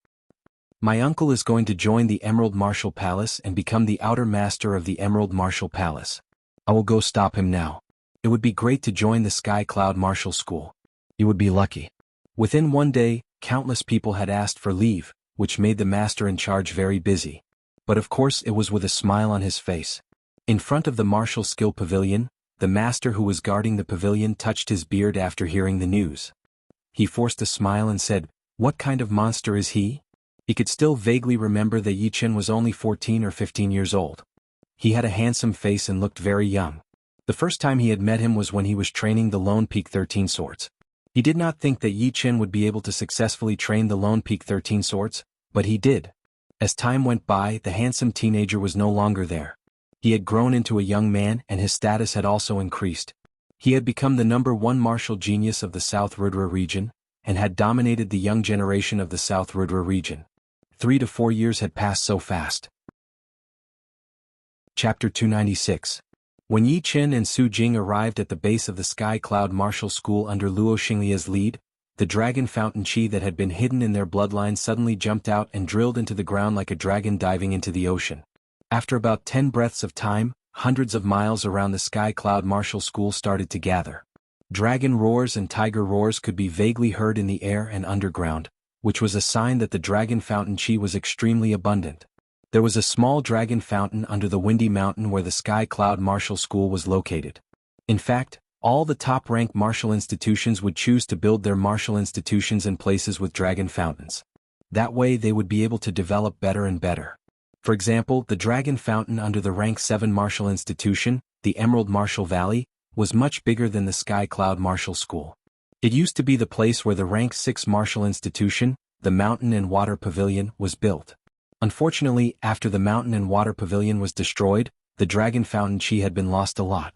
My uncle is going to join the Emerald Martial Palace and become the outer master of the Emerald Martial Palace. I will go stop him now. It would be great to join the Sky Cloud Martial School. You would be lucky. Within one day, countless people had asked for leave, which made the master in charge very busy. But of course it was with a smile on his face. In front of the martial skill pavilion, the master who was guarding the pavilion touched his beard after hearing the news. He forced a smile and said, "What kind of monster is he?" He could still vaguely remember that Yi Chen was only 14 or 15 years old. He had a handsome face and looked very young. The first time he had met him was when he was training the Lone Peak 13 swords. He did not think that Yi Chen would be able to successfully train the Lone Peak 13 swords, but he did. As time went by, the handsome teenager was no longer there. He had grown into a young man and his status had also increased. He had become the number 1 martial genius of the South Rudra region, and had dominated the young generation of the South Rudra region. 3 to 4 years had passed so fast. Chapter 296. When Yi Chen and Su Jing arrived at the base of the Sky Cloud Martial School under Luo Xinglia's lead, the dragon fountain qi that had been hidden in their bloodline suddenly jumped out and drilled into the ground like a dragon diving into the ocean. After about 10 breaths of time, hundreds of miles around the Sky Cloud Martial School started to gather. Dragon roars and tiger roars could be vaguely heard in the air and underground, which was a sign that the dragon fountain qi was extremely abundant. There was a small dragon fountain under the Windy Mountain where the Sky Cloud Martial School was located. In fact, all the top-ranked martial institutions would choose to build their martial institutions in places with dragon fountains. That way they would be able to develop better and better. For example, the dragon fountain under the Rank 7 martial institution, the Emerald Martial Valley, was much bigger than the Sky Cloud Martial School. It used to be the place where the Rank 6 martial institution, the Mountain and Water Pavilion, was built. Unfortunately, after the Mountain and Water Pavilion was destroyed, the dragon fountain qi had been lost a lot.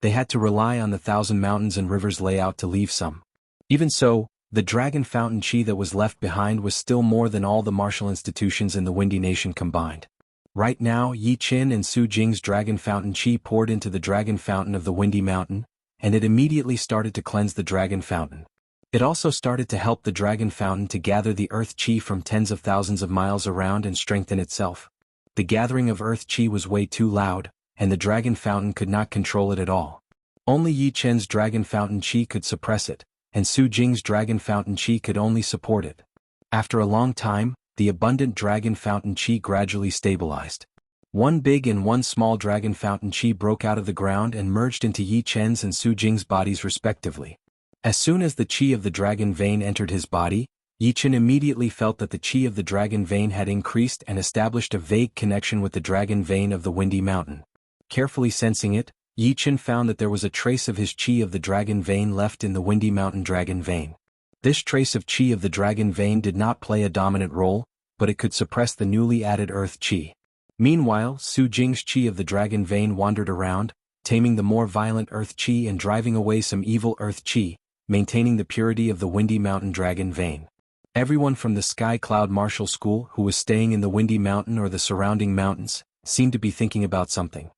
They had to rely on the 1,000 mountains and rivers layout to leave some. Even so, the dragon fountain qi that was left behind was still more than all the martial institutions in the Windy Nation combined. Right now, Yi Chen and Su Jing's dragon fountain qi poured into the dragon fountain of the Windy Mountain, and it immediately started to cleanse the dragon fountain. It also started to help the dragon fountain to gather the earth qi from tens of thousands of miles around and strengthen itself. The gathering of earth qi was way too loud, and the dragon fountain could not control it at all. Only Yi Chen's dragon fountain qi could suppress it, and Su Jing's dragon fountain qi could only support it. After a long time, the abundant dragon fountain qi gradually stabilized. One big and one small dragon fountain qi broke out of the ground and merged into Yi Chen's and Su Jing's bodies respectively. As soon as the qi of the dragon vein entered his body, Yi Chen immediately felt that the qi of the dragon vein had increased and established a vague connection with the dragon vein of the Windy Mountain. Carefully sensing it, Yi Chen found that there was a trace of his qi of the dragon vein left in the Windy Mountain dragon vein. This trace of qi of the dragon vein did not play a dominant role, but it could suppress the newly added earth qi. Meanwhile, Su Jing's qi of the dragon vein wandered around, taming the more violent earth qi and driving away some evil earth qi, maintaining the purity of the Windy Mountain dragon vein. Everyone from the Sky Cloud Martial School who was staying in the Windy Mountain or the surrounding mountains seemed to be thinking about something.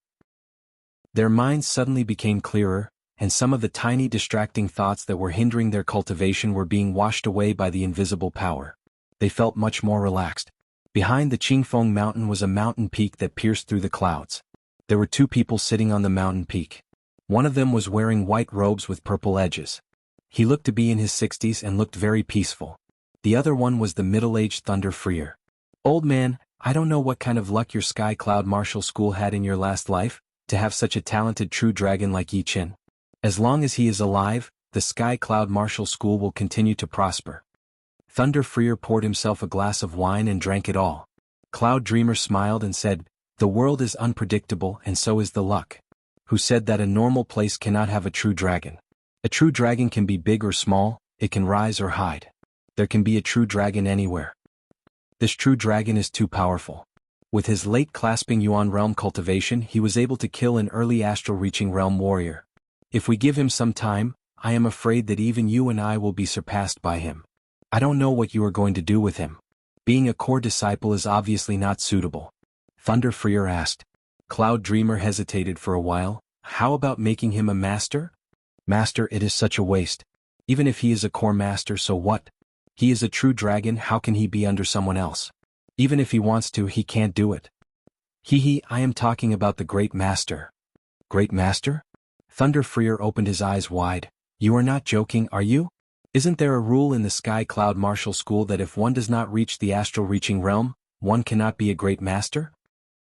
Their minds suddenly became clearer, and some of the tiny distracting thoughts that were hindering their cultivation were being washed away by the invisible power. They felt much more relaxed. Behind the Qingfeng Mountain was a mountain peak that pierced through the clouds. There were 2 people sitting on the mountain peak. One of them was wearing white robes with purple edges. He looked to be in his 60s and looked very peaceful. The other one was the middle-aged Thunder Freer. "Old man, I don't know what kind of luck your Sky Cloud Martial School had in your last life, to have such a talented true dragon like Yi Chen. As long as he is alive, the Sky Cloud Martial School will continue to prosper." Thunder Freer poured himself a glass of wine and drank it all. Cloud Dreamer smiled and said, "The world is unpredictable and so is the luck. Who said that a normal place cannot have a true dragon? A true dragon can be big or small, it can rise or hide. There can be a true dragon anywhere. This true dragon is too powerful. With his late clasping Yuan realm cultivation, he was able to kill an early astral reaching realm warrior. If we give him some time, I am afraid that even you and I will be surpassed by him. I don't know what you are going to do with him. Being a core disciple is obviously not suitable." Thunder Freer asked. Cloud Dreamer hesitated for a while. "How about making him a master?" "Master, it is such a waste. Even if he is a core master, so what? He is a true dragon, how can he be under someone else? Even if he wants to, he can't do it." I am talking about the Great Master." "Great Master?" Thunder Freer opened his eyes wide. "You are not joking, are you? Isn't there a rule in the Sky Cloud Martial School that if one does not reach the astral reaching realm, one cannot be a great master?"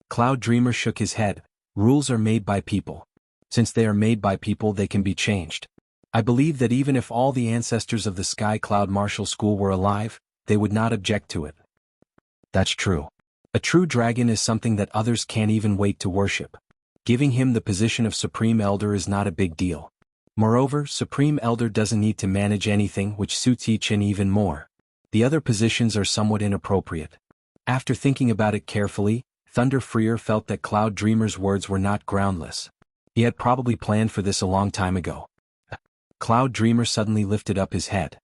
Cloud Dreamer shook his head. "Rules are made by people. Since they are made by people, they can be changed. I believe that even if all the ancestors of the Sky Cloud Martial School were alive, they would not object to it." "That's true. A true dragon is something that others can't even wait to worship. Giving him the position of Supreme Elder is not a big deal. Moreover, Supreme Elder doesn't need to manage anything, which suits Yi Chen even more. The other positions are somewhat inappropriate." After thinking about it carefully, Thunder Freer felt that Cloud Dreamer's words were not groundless. He had probably planned for this a long time ago. Cloud Dreamer suddenly lifted up his head.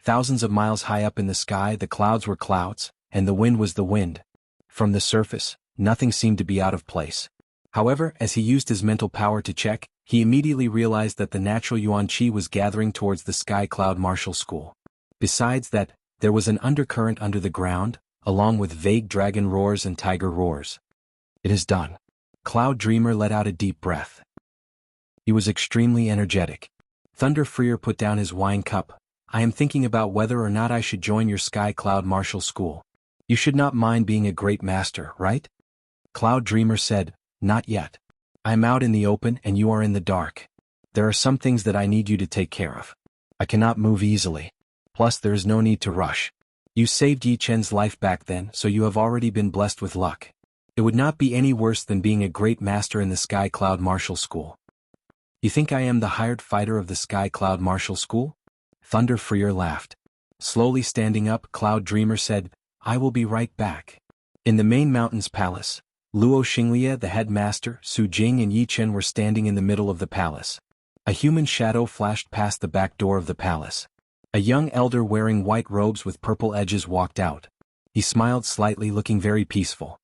Thousands of miles high up in the sky, the clouds were clouds, and the wind was the wind. From the surface, nothing seemed to be out of place. However, as he used his mental power to check, he immediately realized that the natural yuan qi was gathering towards the Sky Cloud Martial School. Besides that, there was an undercurrent under the ground, along with vague dragon roars and tiger roars. It is done. Cloud Dreamer let out a deep breath. He was extremely energetic. Thunder Freer put down his wine cup. I am thinking about whether or not I should join your Sky Cloud Martial School. You should not mind being a great master, right? Cloud Dreamer said, not yet. I am out in the open and you are in the dark. There are some things that I need you to take care of. I cannot move easily. Plus there is no need to rush. You saved Yi Chen's life back then, so you have already been blessed with luck. It would not be any worse than being a great master in the Sky Cloud Martial School. You think I am the hired fighter of the Sky Cloud Martial School? Thunder Freer laughed. Slowly standing up, Cloud Dreamer said, I will be right back. In the main mountain's palace, Luo Xinglia, the headmaster, Su Jing and Yi Chen were standing in the middle of the palace. A human shadow flashed past the back door of the palace. A young elder wearing white robes with purple edges walked out. He smiled slightly, looking very peaceful.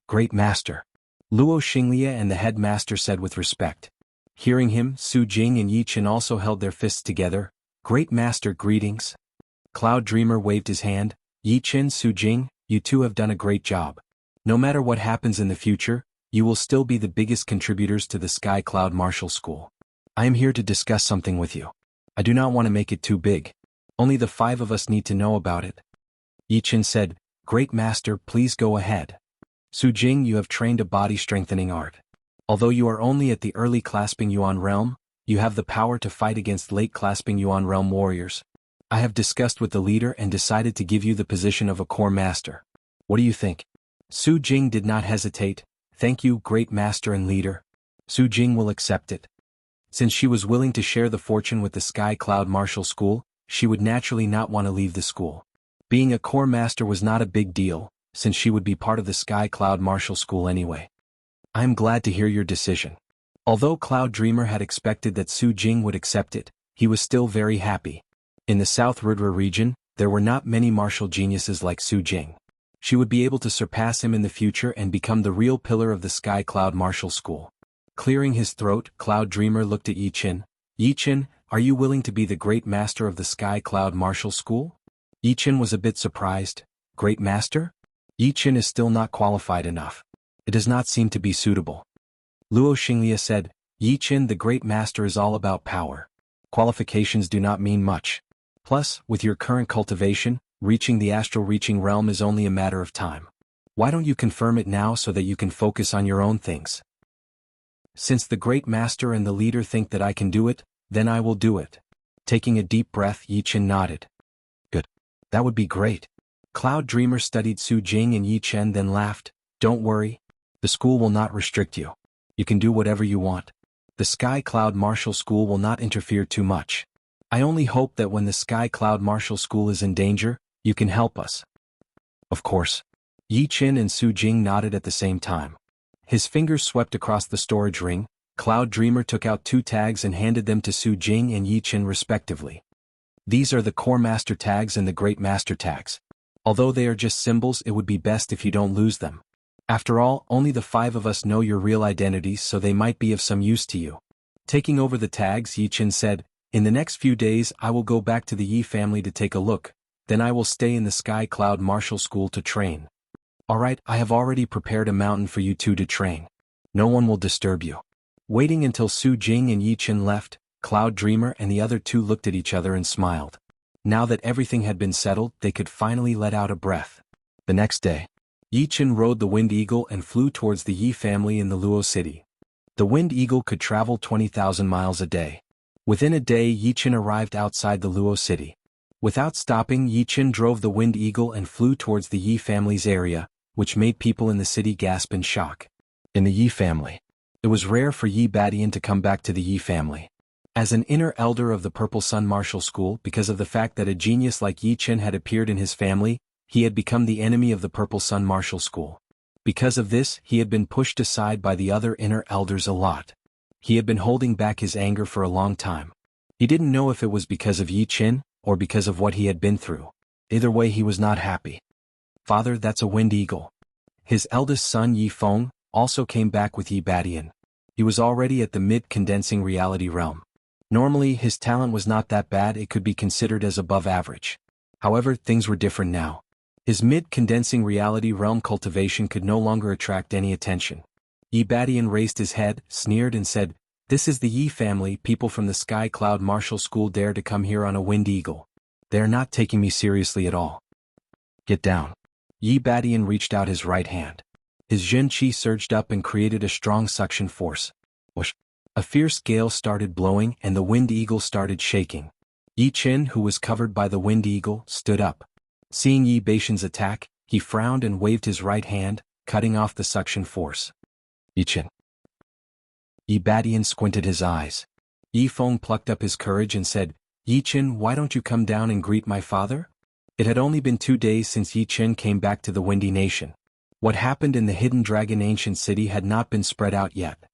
Great master. Luo Xinglia and the headmaster said with respect. Hearing him, Su Jing and Yi Chen also held their fists together. Great master, greetings. Cloud Dreamer waved his hand. Yi Chen, Su Jing, you two have done a great job. No matter what happens in the future, you will still be the biggest contributors to the Sky Cloud Martial School. I am here to discuss something with you. I do not want to make it too big. Only the 5 of us need to know about it. Yi Chen said, Great master, please go ahead. Su Jing, you have trained a body-strengthening art. Although you are only at the early clasping yuan realm, you have the power to fight against late clasping yuan realm warriors. I have discussed with the leader and decided to give you the position of a core master. What do you think? Su Jing did not hesitate. Thank you, great master and leader. Su Jing will accept it. Since she was willing to share the fortune with the Sky Cloud Martial School, she would naturally not want to leave the school. Being a core master was not a big deal, since she would be part of the Sky Cloud Martial School anyway. I am glad to hear your decision. Although Cloud Dreamer had expected that Su Jing would accept it, he was still very happy. In the South Rudra region, there were not many martial geniuses like Su Jing. She would be able to surpass him in the future and become the real pillar of the Sky Cloud Martial School. Clearing his throat, Cloud Dreamer looked at Yi Chen. Yi Chen, are you willing to be the great master of the Sky Cloud Martial School? Yi Chen was a bit surprised. Great master? Yi Chen is still not qualified enough. It does not seem to be suitable. Luo Xinglia said, Yi Chen, the great master is all about power. Qualifications do not mean much. Plus, with your current cultivation, reaching the astral reaching realm is only a matter of time. Why don't you confirm it now so that you can focus on your own things? Since the great master and the leader think that I can do it, then I will do it. Taking a deep breath, Yi Chen nodded. Good. That would be great. Cloud Dreamer studied Su Jing and Yi Chen, then laughed. Don't worry. The school will not restrict you. You can do whatever you want. The Sky Cloud Martial School will not interfere too much. I only hope that when the Sky Cloud Martial School is in danger, you can help us. Of course. Yi Chen and Su Jing nodded at the same time. His fingers swept across the storage ring. Cloud Dreamer took out 2 tags and handed them to Su Jing and Yi Chen respectively. These are the Core Master tags and the Great Master tags. Although they are just symbols, it would be best if you don't lose them. After all, only the 5 of us know your real identities, so they might be of some use to you. Taking over the tags, Yi Chen said, In the next few days I will go back to the Yi family to take a look, then I will stay in the Sky Cloud Martial School to train. Alright, I have already prepared a mountain for you two to train. No one will disturb you. Waiting until Su Jing and Yi Chen left, Cloud Dreamer and the other 2 looked at each other and smiled. Now that everything had been settled, they could finally let out a breath. The next day, Yi Chen rode the Wind Eagle and flew towards the Yi family in the Luo city. The Wind Eagle could travel 20,000 miles a day. Within a day, Yi Chen arrived outside the Luo city. Without stopping, Yi Chen drove the Wind Eagle and flew towards the Yi family's area, which made people in the city gasp in shock. In the Yi family, it was rare for Yi Badian to come back to the Yi family. As an inner elder of the Purple Sun Martial School, because of the fact that a genius like Yi Chen had appeared in his family, he had become the enemy of the Purple Sun Martial School. Because of this, he had been pushed aside by the other inner elders a lot. He had been holding back his anger for a long time. He didn't know if it was because of Yi Chen, or because of what he had been through. Either way, he was not happy. "Father, that's a wind eagle." His eldest son Yi Feng also came back with Yi Badian. He was already at the mid-condensing reality realm. Normally his talent was not that bad, it could be considered as above average. However, things were different now. His mid-condensing reality realm cultivation could no longer attract any attention. Yi Badian raised his head, sneered and said, "This is the Yi family, people from the Sky Cloud Martial School dare to come here on a wind eagle. They are not taking me seriously at all. Get down." Yi Badian reached out his right hand. His Jin Qi surged up and created a strong suction force. Whoosh! A fierce gale started blowing and the wind eagle started shaking. Yi Qin, who was covered by the wind eagle, stood up. Seeing Yi Badian's attack, he frowned and waved his right hand, cutting off the suction force. Yi Qin. Yi Badian squinted his eyes. Yi Feng plucked up his courage and said, "Yi Qin, why don't you come down and greet my father?" It had only been 2 days since Yi Qin came back to the Windy Nation. What happened in the Hidden Dragon Ancient City had not been spread out yet.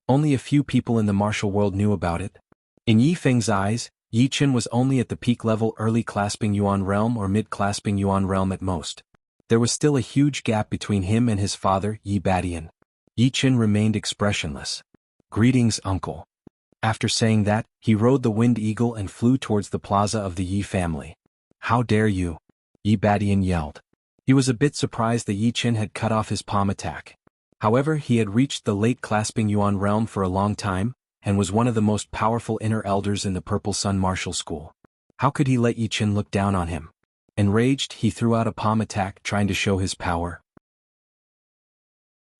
Only a few people in the martial world knew about it. In Yi Feng's eyes, Yi Qin was only at the peak level early clasping Yuan realm or mid clasping Yuan realm at most. There was still a huge gap between him and his father, Yi Badian. Yi Qin remained expressionless. "Greetings, uncle." After saying that, he rode the wind eagle and flew towards the plaza of the Yi family. "How dare you!" Yi Badian yelled. He was a bit surprised that Yi Qin had cut off his palm attack. However, he had reached the late clasping Yuan realm for a long time, and was one of the most powerful inner elders in the Purple Sun Martial School. How could he let Yi Qin look down on him? Enraged, he threw out a palm attack trying to show his power.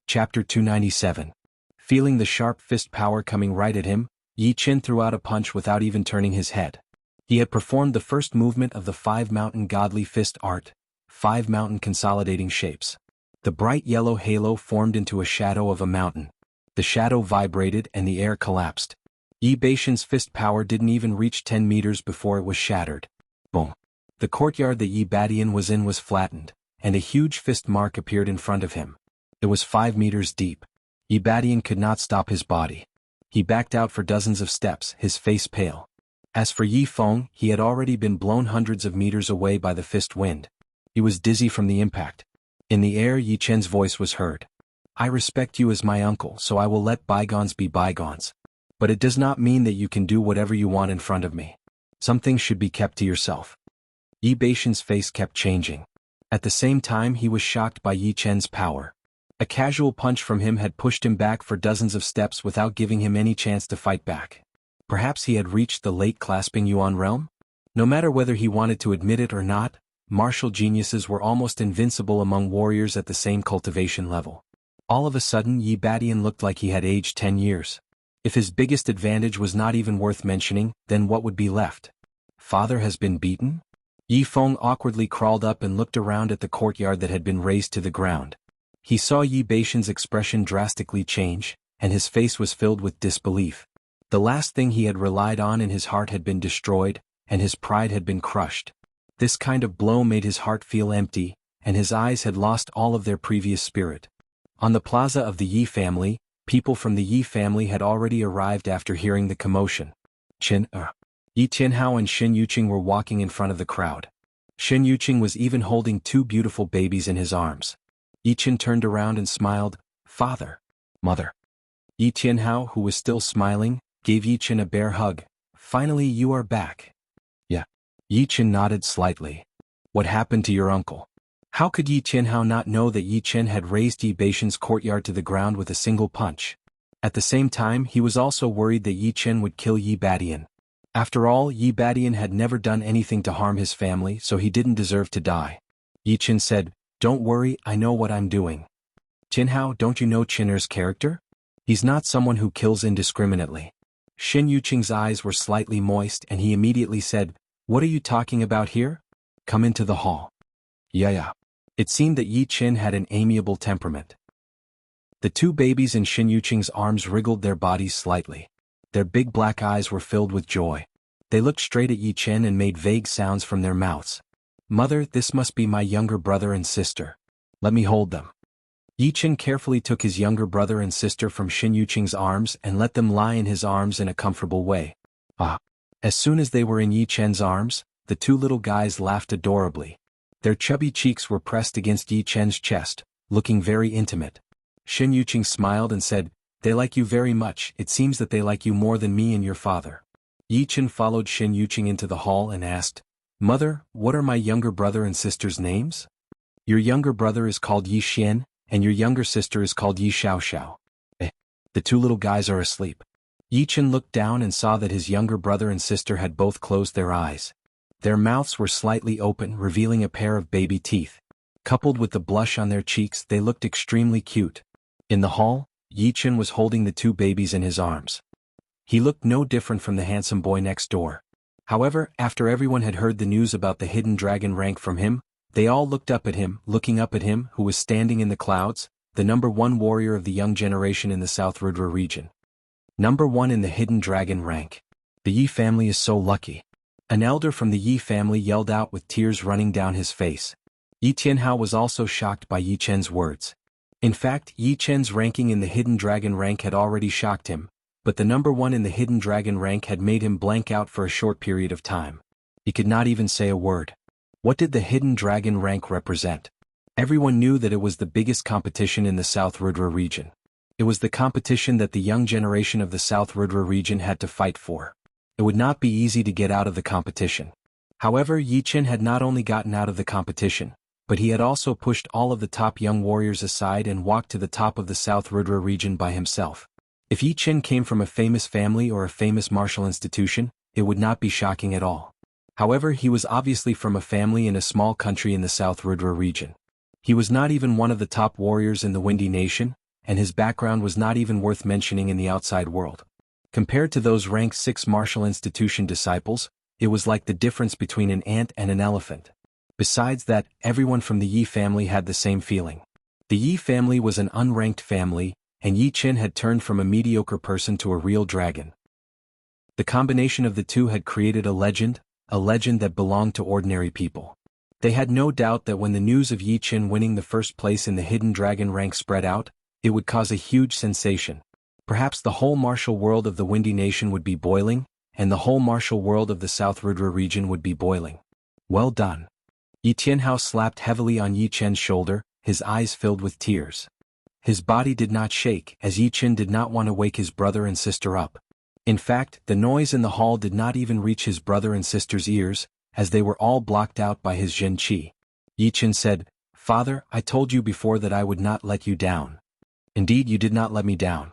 Chapter 297. Feeling the sharp fist power coming right at him, Yi Qin threw out a punch without even turning his head. He had performed the first movement of the 5 mountain godly fist art, 5 mountain consolidating shapes. The bright yellow halo formed into a shadow of a mountain. The shadow vibrated and the air collapsed. Yi Badian's fist power didn't even reach 10 meters before it was shattered. Boom. The courtyard that Yi Badian was in was flattened, and a huge fist mark appeared in front of him. It was 5 meters deep. Yi Badian could not stop his body. He backed out for dozens of steps, his face pale. As for Yi Feng, he had already been blown hundreds of meters away by the fist wind. He was dizzy from the impact. In the air, Yi Qin's voice was heard. "I respect you as my uncle, so I will let bygones be bygones. But it does not mean that you can do whatever you want in front of me. Some things should be kept to yourself." Yi Badian's face kept changing. At the same time, he was shocked by Yi Qin's power. A casual punch from him had pushed him back for dozens of steps without giving him any chance to fight back. Perhaps he had reached the late clasping Yuan realm? No matter whether he wanted to admit it or not, martial geniuses were almost invincible among warriors at the same cultivation level. All of a sudden, Yi Badian looked like he had aged 10 years. If his biggest advantage was not even worth mentioning, then what would be left? Father has been beaten? Yi Feng awkwardly crawled up and looked around at the courtyard that had been razed to the ground. He saw Yi Badian's expression drastically change, and his face was filled with disbelief. The last thing he had relied on in his heart had been destroyed, and his pride had been crushed. This kind of blow made his heart feel empty, and his eyes had lost all of their previous spirit. On the plaza of the Yi family, people from the Yi family had already arrived after hearing the commotion. Yi Tianhao and Xin Yuqing were walking in front of the crowd. Xin Yuqing was even holding 2 beautiful babies in his arms. Yi Qin turned around and smiled. "Father. Mother." Yi Tianhao, who was still smiling, gave Yi Qin a bear hug. "Finally you are back." "Yeah." Yi Qin nodded slightly. "What happened to your uncle?" How could Yi Tianhao not know that Yi Qin had razed Yi Badian's courtyard to the ground with a single punch? At the same time, he was also worried that Yi Qin would kill Yi Badian. After all, Yi Badian had never done anything to harm his family, so he didn't deserve to die. Yi Qin said, "Don't worry, I know what I'm doing." "Tianhao, don't you know Qin'er's character? He's not someone who kills indiscriminately." Xin Yuqing's eyes were slightly moist and he immediately said, "What are you talking about here? Come into the hall." Yeah. It seemed that Yi Qin had an amiable temperament. The 2 babies in Xin Yuqing's arms wriggled their bodies slightly. Their big black eyes were filled with joy. They looked straight at Yi Qin and made vague sounds from their mouths. "Mother, this must be my younger brother and sister. Let me hold them." Yi Qin carefully took his younger brother and sister from Xin Yuqing's arms and let them lie in his arms in a comfortable way. As soon as they were in Yi Qin's arms, the 2 little guys laughed adorably. Their chubby cheeks were pressed against Yi Chen's chest, looking very intimate. Shen Yuqing smiled and said, "They like you very much. It seems that they like you more than me and your father." Yi Chen followed Shen Yuqing into the hall and asked, "Mother, what are my younger brother and sister's names?" "Your younger brother is called Yi Xian, and your younger sister is called Yi Xiaoxiao." The two little guys are asleep. Yi Chen looked down and saw that his younger brother and sister had both closed their eyes. Their mouths were slightly open, revealing a pair of baby teeth. Coupled with the blush on their cheeks, they looked extremely cute. In the hall, Yi Chen was holding the two babies in his arms. He looked no different from the handsome boy next door. However, after everyone had heard the news about the hidden dragon rank from him, they all looked up at him, who was standing in the clouds, the number one warrior of the young generation in the South Rudra region. Number one in the hidden dragon rank. The Yi family is so lucky. An elder from the Yi family yelled out with tears running down his face. Yi Tianhao was also shocked by Yi Chen's words. In fact, Yi Chen's ranking in the hidden dragon rank had already shocked him, but the number one in the hidden dragon rank had made him blank out for a short period of time. He could not even say a word. What did the hidden dragon rank represent? Everyone knew that it was the biggest competition in the South Rudra region. It was the competition that the young generation of the South Rudra region had to fight for. It would not be easy to get out of the competition. However, Yi Chen had not only gotten out of the competition, but he had also pushed all of the top young warriors aside and walked to the top of the South Rudra region by himself. If Yi Chen came from a famous family or a famous martial institution, it would not be shocking at all. However, he was obviously from a family in a small country in the South Rudra region. He was not even one of the top warriors in the Windy Nation, and his background was not even worth mentioning in the outside world. Compared to those rank 6 martial institution disciples, it was like the difference between an ant and an elephant. Besides that, everyone from the Yi family had the same feeling. The Yi family was an unranked family, and Yi Chen had turned from a mediocre person to a real dragon. The combination of the two had created a legend that belonged to ordinary people. They had no doubt that when the news of Yi Chen winning the first place in the hidden dragon rank spread out, it would cause a huge sensation. Perhaps the whole martial world of the Windy Nation would be boiling, and the whole martial world of the South Rudra region would be boiling. Well done. Yi Tianhao slapped heavily on Yi Chen's shoulder, his eyes filled with tears. His body did not shake, as Yi Chen did not want to wake his brother and sister up. In fact, the noise in the hall did not even reach his brother and sister's ears, as they were all blocked out by his Zhen Qi. Yi Chen said, "Father, I told you before that I would not let you down. Indeed, you did not let me down.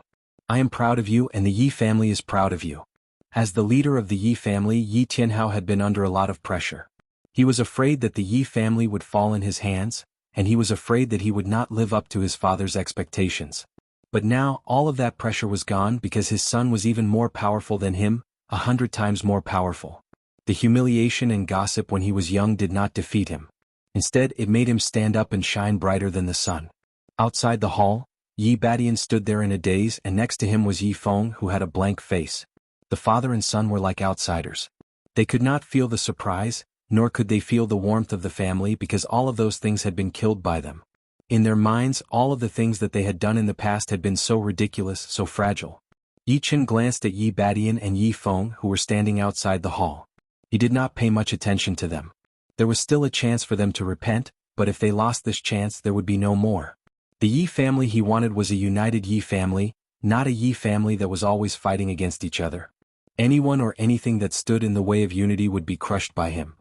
I am proud of you and the Yi family is proud of you." As the leader of the Yi family, Yi Tianhao had been under a lot of pressure. He was afraid that the Yi family would fall in his hands, and he was afraid that he would not live up to his father's expectations. But now, all of that pressure was gone because his son was even more powerful than him, 100 times more powerful. The humiliation and gossip when he was young did not defeat him. Instead, it made him stand up and shine brighter than the sun. Outside the hall, Yi Badian stood there in a daze, and next to him was Yi Feng, who had a blank face. The father and son were like outsiders. They could not feel the surprise, nor could they feel the warmth of the family because all of those things had been killed by them. In their minds, all of the things that they had done in the past had been so ridiculous, so fragile. Yi Chen glanced at Yi Badian and Yi Feng, who were standing outside the hall. He did not pay much attention to them. There was still a chance for them to repent, but if they lost this chance there would be no more. The Yi family he wanted was a united Yi family, not a Yi family that was always fighting against each other. Anyone or anything that stood in the way of unity would be crushed by him.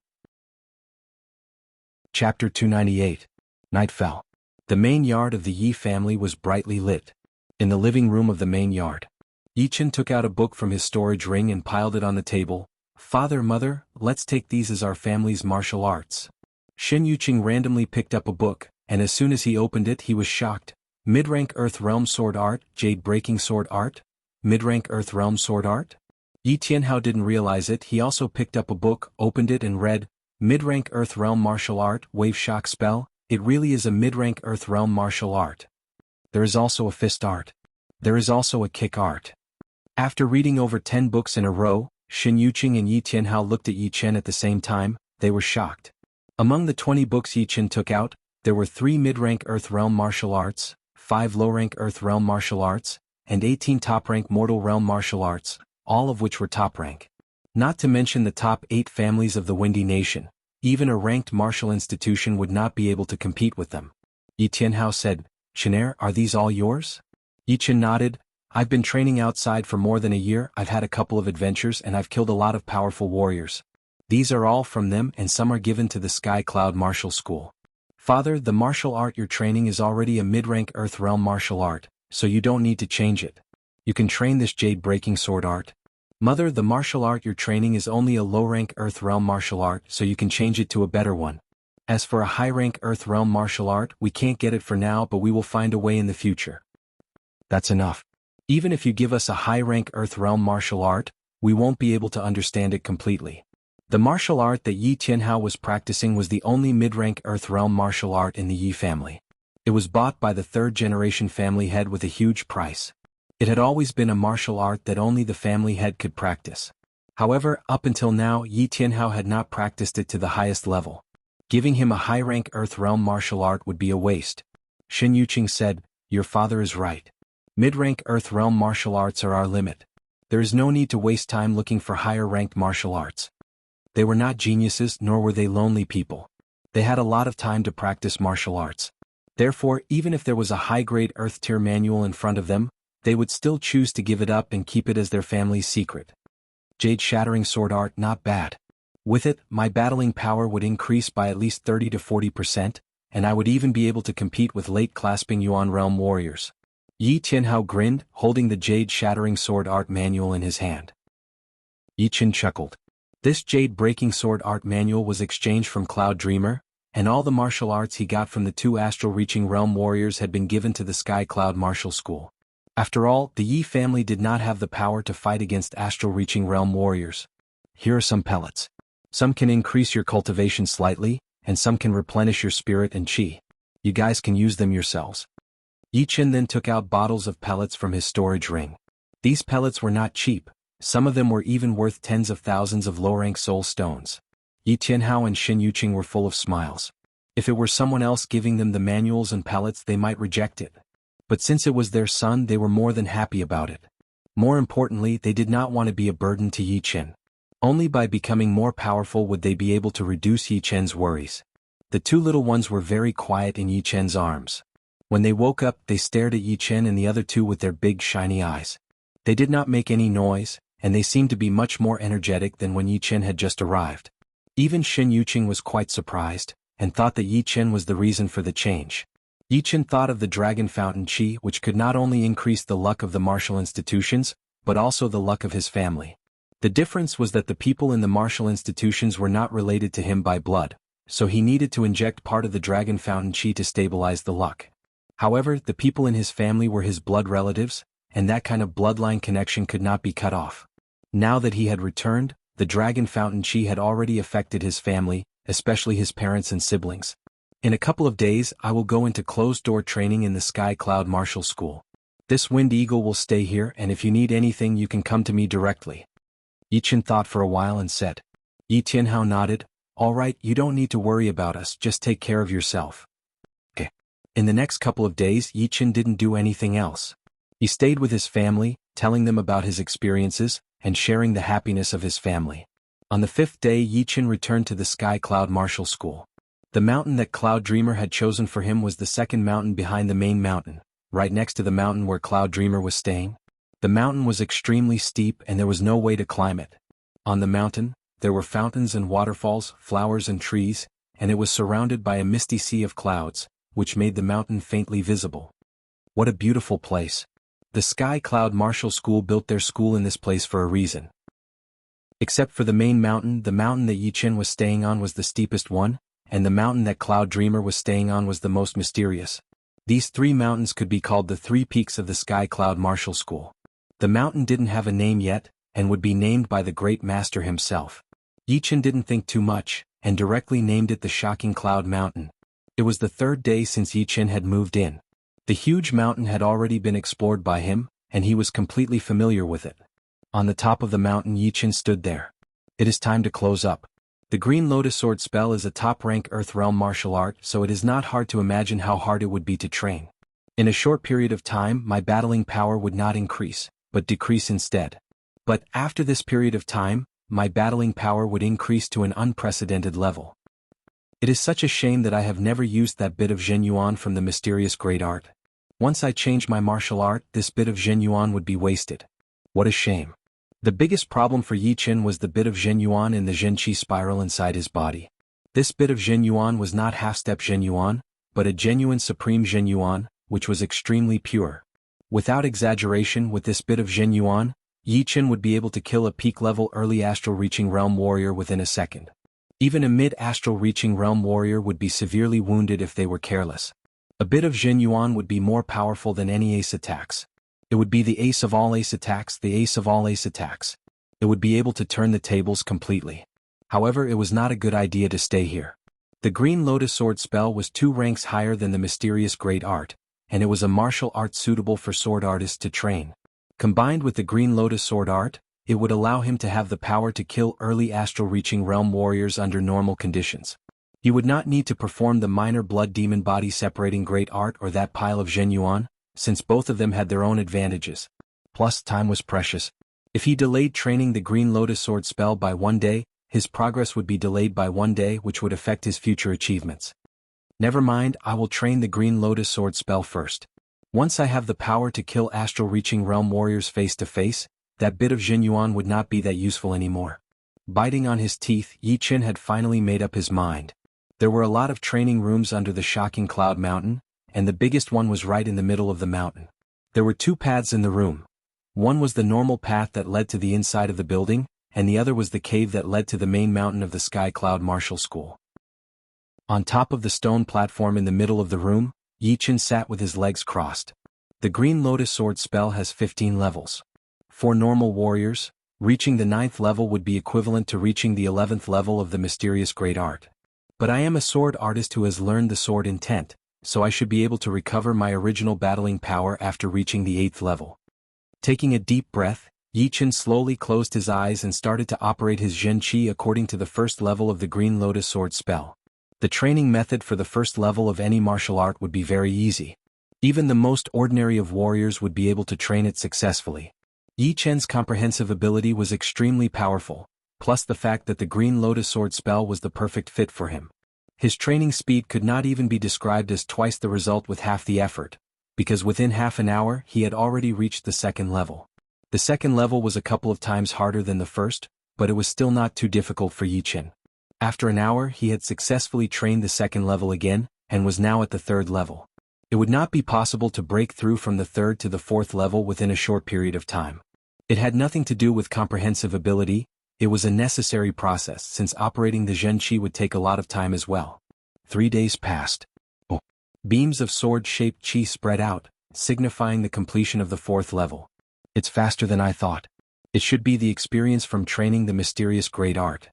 Chapter 298. Night fell. The main yard of the Yi family was brightly lit. In the living room of the main yard, Yi Chen took out a book from his storage ring and piled it on the table. "Father, Mother, let's take these as our family's martial arts." Shen Yuqing randomly picked up a book, and as soon as he opened it he was shocked. Mid-rank Earth Realm Sword Art, Jade Breaking Sword Art? Mid-rank Earth Realm Sword Art? Yi Tianhao didn't realize it. He also picked up a book, opened it and read, Mid-rank Earth Realm Martial Art, Wave Shock Spell. It really is a mid-rank Earth Realm martial art. There is also a fist art. There is also a kick art. After reading over 10 books in a row, Shen Yuqing and Yi Tianhao looked at Yi Chen at the same time. They were shocked. Among the 20 books Yi Chen took out, there were 3 mid-rank Earth Realm martial arts, 5 low-rank Earth Realm martial arts, and 18 top-rank Mortal Realm martial arts, all of which were top-rank. Not to mention the top 8 families of the Windy Nation. Even a ranked martial institution would not be able to compete with them. Yi Tianhao said, "Shanair, are these all yours?" Yi Chen nodded. "I've been training outside for more than a year, I've had a couple of adventures and I've killed a lot of powerful warriors. These are all from them and some are given to the Sky Cloud Martial School. Father, the martial art you're training is already a mid-rank Earth Realm martial art, so you don't need to change it. You can train this jade breaking sword art. Mother, the martial art you're training is only a low-rank Earth Realm martial art, so you can change it to a better one. As for a high-rank Earth Realm martial art, we can't get it for now, but we will find a way in the future." "That's enough. Even if you give us a high-rank Earth Realm martial art, we won't be able to understand it completely." The martial art that Yi Tianhao was practicing was the only mid-rank Earth Realm martial art in the Yi family. It was bought by the third-generation family head with a huge price. It had always been a martial art that only the family head could practice. However, up until now Yi Tianhao had not practiced it to the highest level. Giving him a high-rank Earth Realm martial art would be a waste. Shen Yuqing said, "Your father is right. Mid-rank Earth Realm martial arts are our limit. There is no need to waste time looking for higher-ranked martial arts." They were not geniuses nor were they lonely people. They had a lot of time to practice martial arts. Therefore, even if there was a high-grade Earth tier manual in front of them, they would still choose to give it up and keep it as their family's secret. Jade shattering sword art, not bad. With it, my battling power would increase by at least 30 to 40%, and I would even be able to compete with late clasping Yuan realm warriors. Yi Tianhao grinned, holding the jade shattering sword art manual in his hand. Yi Chen chuckled. This jade breaking sword art manual was exchanged from Cloud Dreamer, and all the martial arts he got from the two astral reaching realm warriors had been given to the Sky Cloud Martial School. After all, the Yi family did not have the power to fight against astral reaching realm warriors. Here are some pellets. Some can increase your cultivation slightly, and some can replenish your spirit and chi. You guys can use them yourselves. Yi Chen then took out bottles of pellets from his storage ring. These pellets were not cheap. Some of them were even worth tens of thousands of low-rank soul stones. Yi Tianhao and Shen Yuqing were full of smiles. If it were someone else giving them the manuals and pellets, they might reject it. But since it was their son, they were more than happy about it. More importantly, they did not want to be a burden to Yi Chen. Only by becoming more powerful would they be able to reduce Yi Chen's worries. The two little ones were very quiet in Yi Chen's arms. When they woke up, they stared at Yi Chen and the other two with their big shiny eyes. They did not make any noise, and they seemed to be much more energetic than when Yi Chen had just arrived. Even Shen Yuqing was quite surprised, and thought that Yi Chen was the reason for the change. Yi Chen thought of the Dragon Fountain Qi, which could not only increase the luck of the martial institutions, but also the luck of his family. The difference was that the people in the martial institutions were not related to him by blood, so he needed to inject part of the Dragon Fountain Qi to stabilize the luck. However, the people in his family were his blood relatives, and that kind of bloodline connection could not be cut off. Now that he had returned, the Dragon Fountain Qi had already affected his family, especially his parents and siblings. In a couple of days, I will go into closed-door training in the Sky Cloud Martial School. This Wind Eagle will stay here, and if you need anything you can come to me directly. Yi Chen thought for a while and said. Yi Tianhao nodded. "All right, you don't need to worry about us, just take care of yourself." Okay. In the next couple of days, Yi Chen didn't do anything else. He stayed with his family, telling them about his experiences, and sharing the happiness of his family. On the 5th day, Yi Chen returned to the Sky Cloud Martial School. The mountain that Cloud Dreamer had chosen for him was the second mountain behind the main mountain, right next to the mountain where Cloud Dreamer was staying. The mountain was extremely steep and there was no way to climb it. On the mountain, there were fountains and waterfalls, flowers and trees, and it was surrounded by a misty sea of clouds, which made the mountain faintly visible. What a beautiful place. The Sky Cloud Martial School built their school in this place for a reason. Except for the main mountain, the mountain that Yi Chen was staying on was the steepest one, and the mountain that Cloud Dreamer was staying on was the most mysterious. These three mountains could be called the three peaks of the Sky Cloud Martial School. The mountain didn't have a name yet, and would be named by the Great Master himself. Yi Chen didn't think too much, and directly named it the Shocking Cloud Mountain. It was the 3rd day since Yi Chen had moved in. The huge mountain had already been explored by him, and he was completely familiar with it. On the top of the mountain, Yi Chen stood there. It is time to close up. The Green Lotus Sword spell is a top-rank Earth Realm martial art, so it is not hard to imagine how hard it would be to train. In a short period of time, my battling power would not increase, but decrease instead. But after this period of time, my battling power would increase to an unprecedented level. It is such a shame that I have never used that bit of Zhenyuan from the mysterious great art. Once I change my martial art, this bit of Zhenyuan would be wasted. What a shame. The biggest problem for Yi Qin was the bit of Zhenyuan in the Zhenqi spiral inside his body. This bit of Zhenyuan was not half-step Zhenyuan, but a genuine supreme Zhenyuan, which was extremely pure. Without exaggeration, with this bit of Zhenyuan, Yi Qin would be able to kill a peak-level early astral-reaching realm warrior within a second. Even a mid-astral reaching realm warrior would be severely wounded if they were careless. A bit of Zhenyuan would be more powerful than any ace attacks. It would be the ace of all ace attacks, the ace of all ace attacks. It would be able to turn the tables completely. However, it was not a good idea to stay here. The Green Lotus Sword spell was 2 ranks higher than the mysterious great art, and it was a martial art suitable for sword artists to train. Combined with the Green Lotus Sword art, it would allow him to have the power to kill early astral reaching realm warriors under normal conditions. He would not need to perform the minor blood demon body separating great art or that pile of Zhenyuan, since both of them had their own advantages. Plus, time was precious. If he delayed training the Green Lotus Sword spell by 1 day, his progress would be delayed by 1 day, which would affect his future achievements. Never mind, I will train the Green Lotus Sword spell first. Once I have the power to kill astral reaching realm warriors face to face, that bit of Zhenyuan would not be that useful anymore. Biting on his teeth, Yi Qin had finally made up his mind. There were a lot of training rooms under the shocking cloud mountain, and the biggest one was right in the middle of the mountain. There were 2 paths in the room. One was the normal path that led to the inside of the building, and the other was the cave that led to the main mountain of the Sky Cloud Martial School. On top of the stone platform in the middle of the room, Yi Qin sat with his legs crossed. The Green Lotus Sword spell has 15 levels. For normal warriors, reaching the 9th level would be equivalent to reaching the 11th level of the mysterious great art. But I am a sword artist who has learned the sword intent, so I should be able to recover my original battling power after reaching the 8th level. Taking a deep breath, Yi Qin slowly closed his eyes and started to operate his Zhen Qi according to the first level of the Green Lotus Sword spell. The training method for the first level of any martial art would be very easy. Even the most ordinary of warriors would be able to train it successfully. Yi Qin's comprehensive ability was extremely powerful, plus the fact that the Green Lotus Sword spell was the perfect fit for him. His training speed could not even be described as twice the result with half the effort, because within half an hour he had already reached the 2nd level. The 2nd level was a couple of times harder than the first, but it was still not too difficult for Yi Qin. After an hour he had successfully trained the 2nd level again, and was now at the 3rd level. It would not be possible to break through from the 3rd to the 4th level within a short period of time. It had nothing to do with comprehensive ability. It was a necessary process since operating the Zhen Qi would take a lot of time as well. 3 days passed. Beams of sword-shaped Qi spread out, signifying the completion of the 4th level. It's faster than I thought. It should be the experience from training the mysterious great art.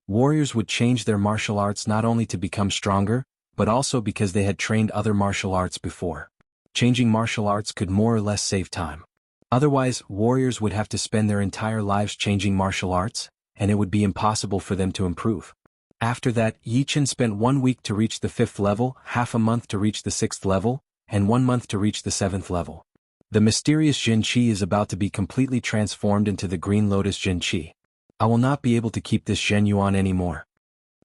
Warriors would change their martial arts not only to become stronger, but also because they had trained other martial arts before. Changing martial arts could more or less save time. Otherwise, warriors would have to spend their entire lives changing martial arts, and it would be impossible for them to improve. After that, Yi Qin spent 1 week to reach the 5th level, half a month to reach the 6th level, and 1 month to reach the 7th level. The mysterious Zhen Qi is about to be completely transformed into the Green Lotus Zhen Qi. I will not be able to keep this Zhenyuan anymore.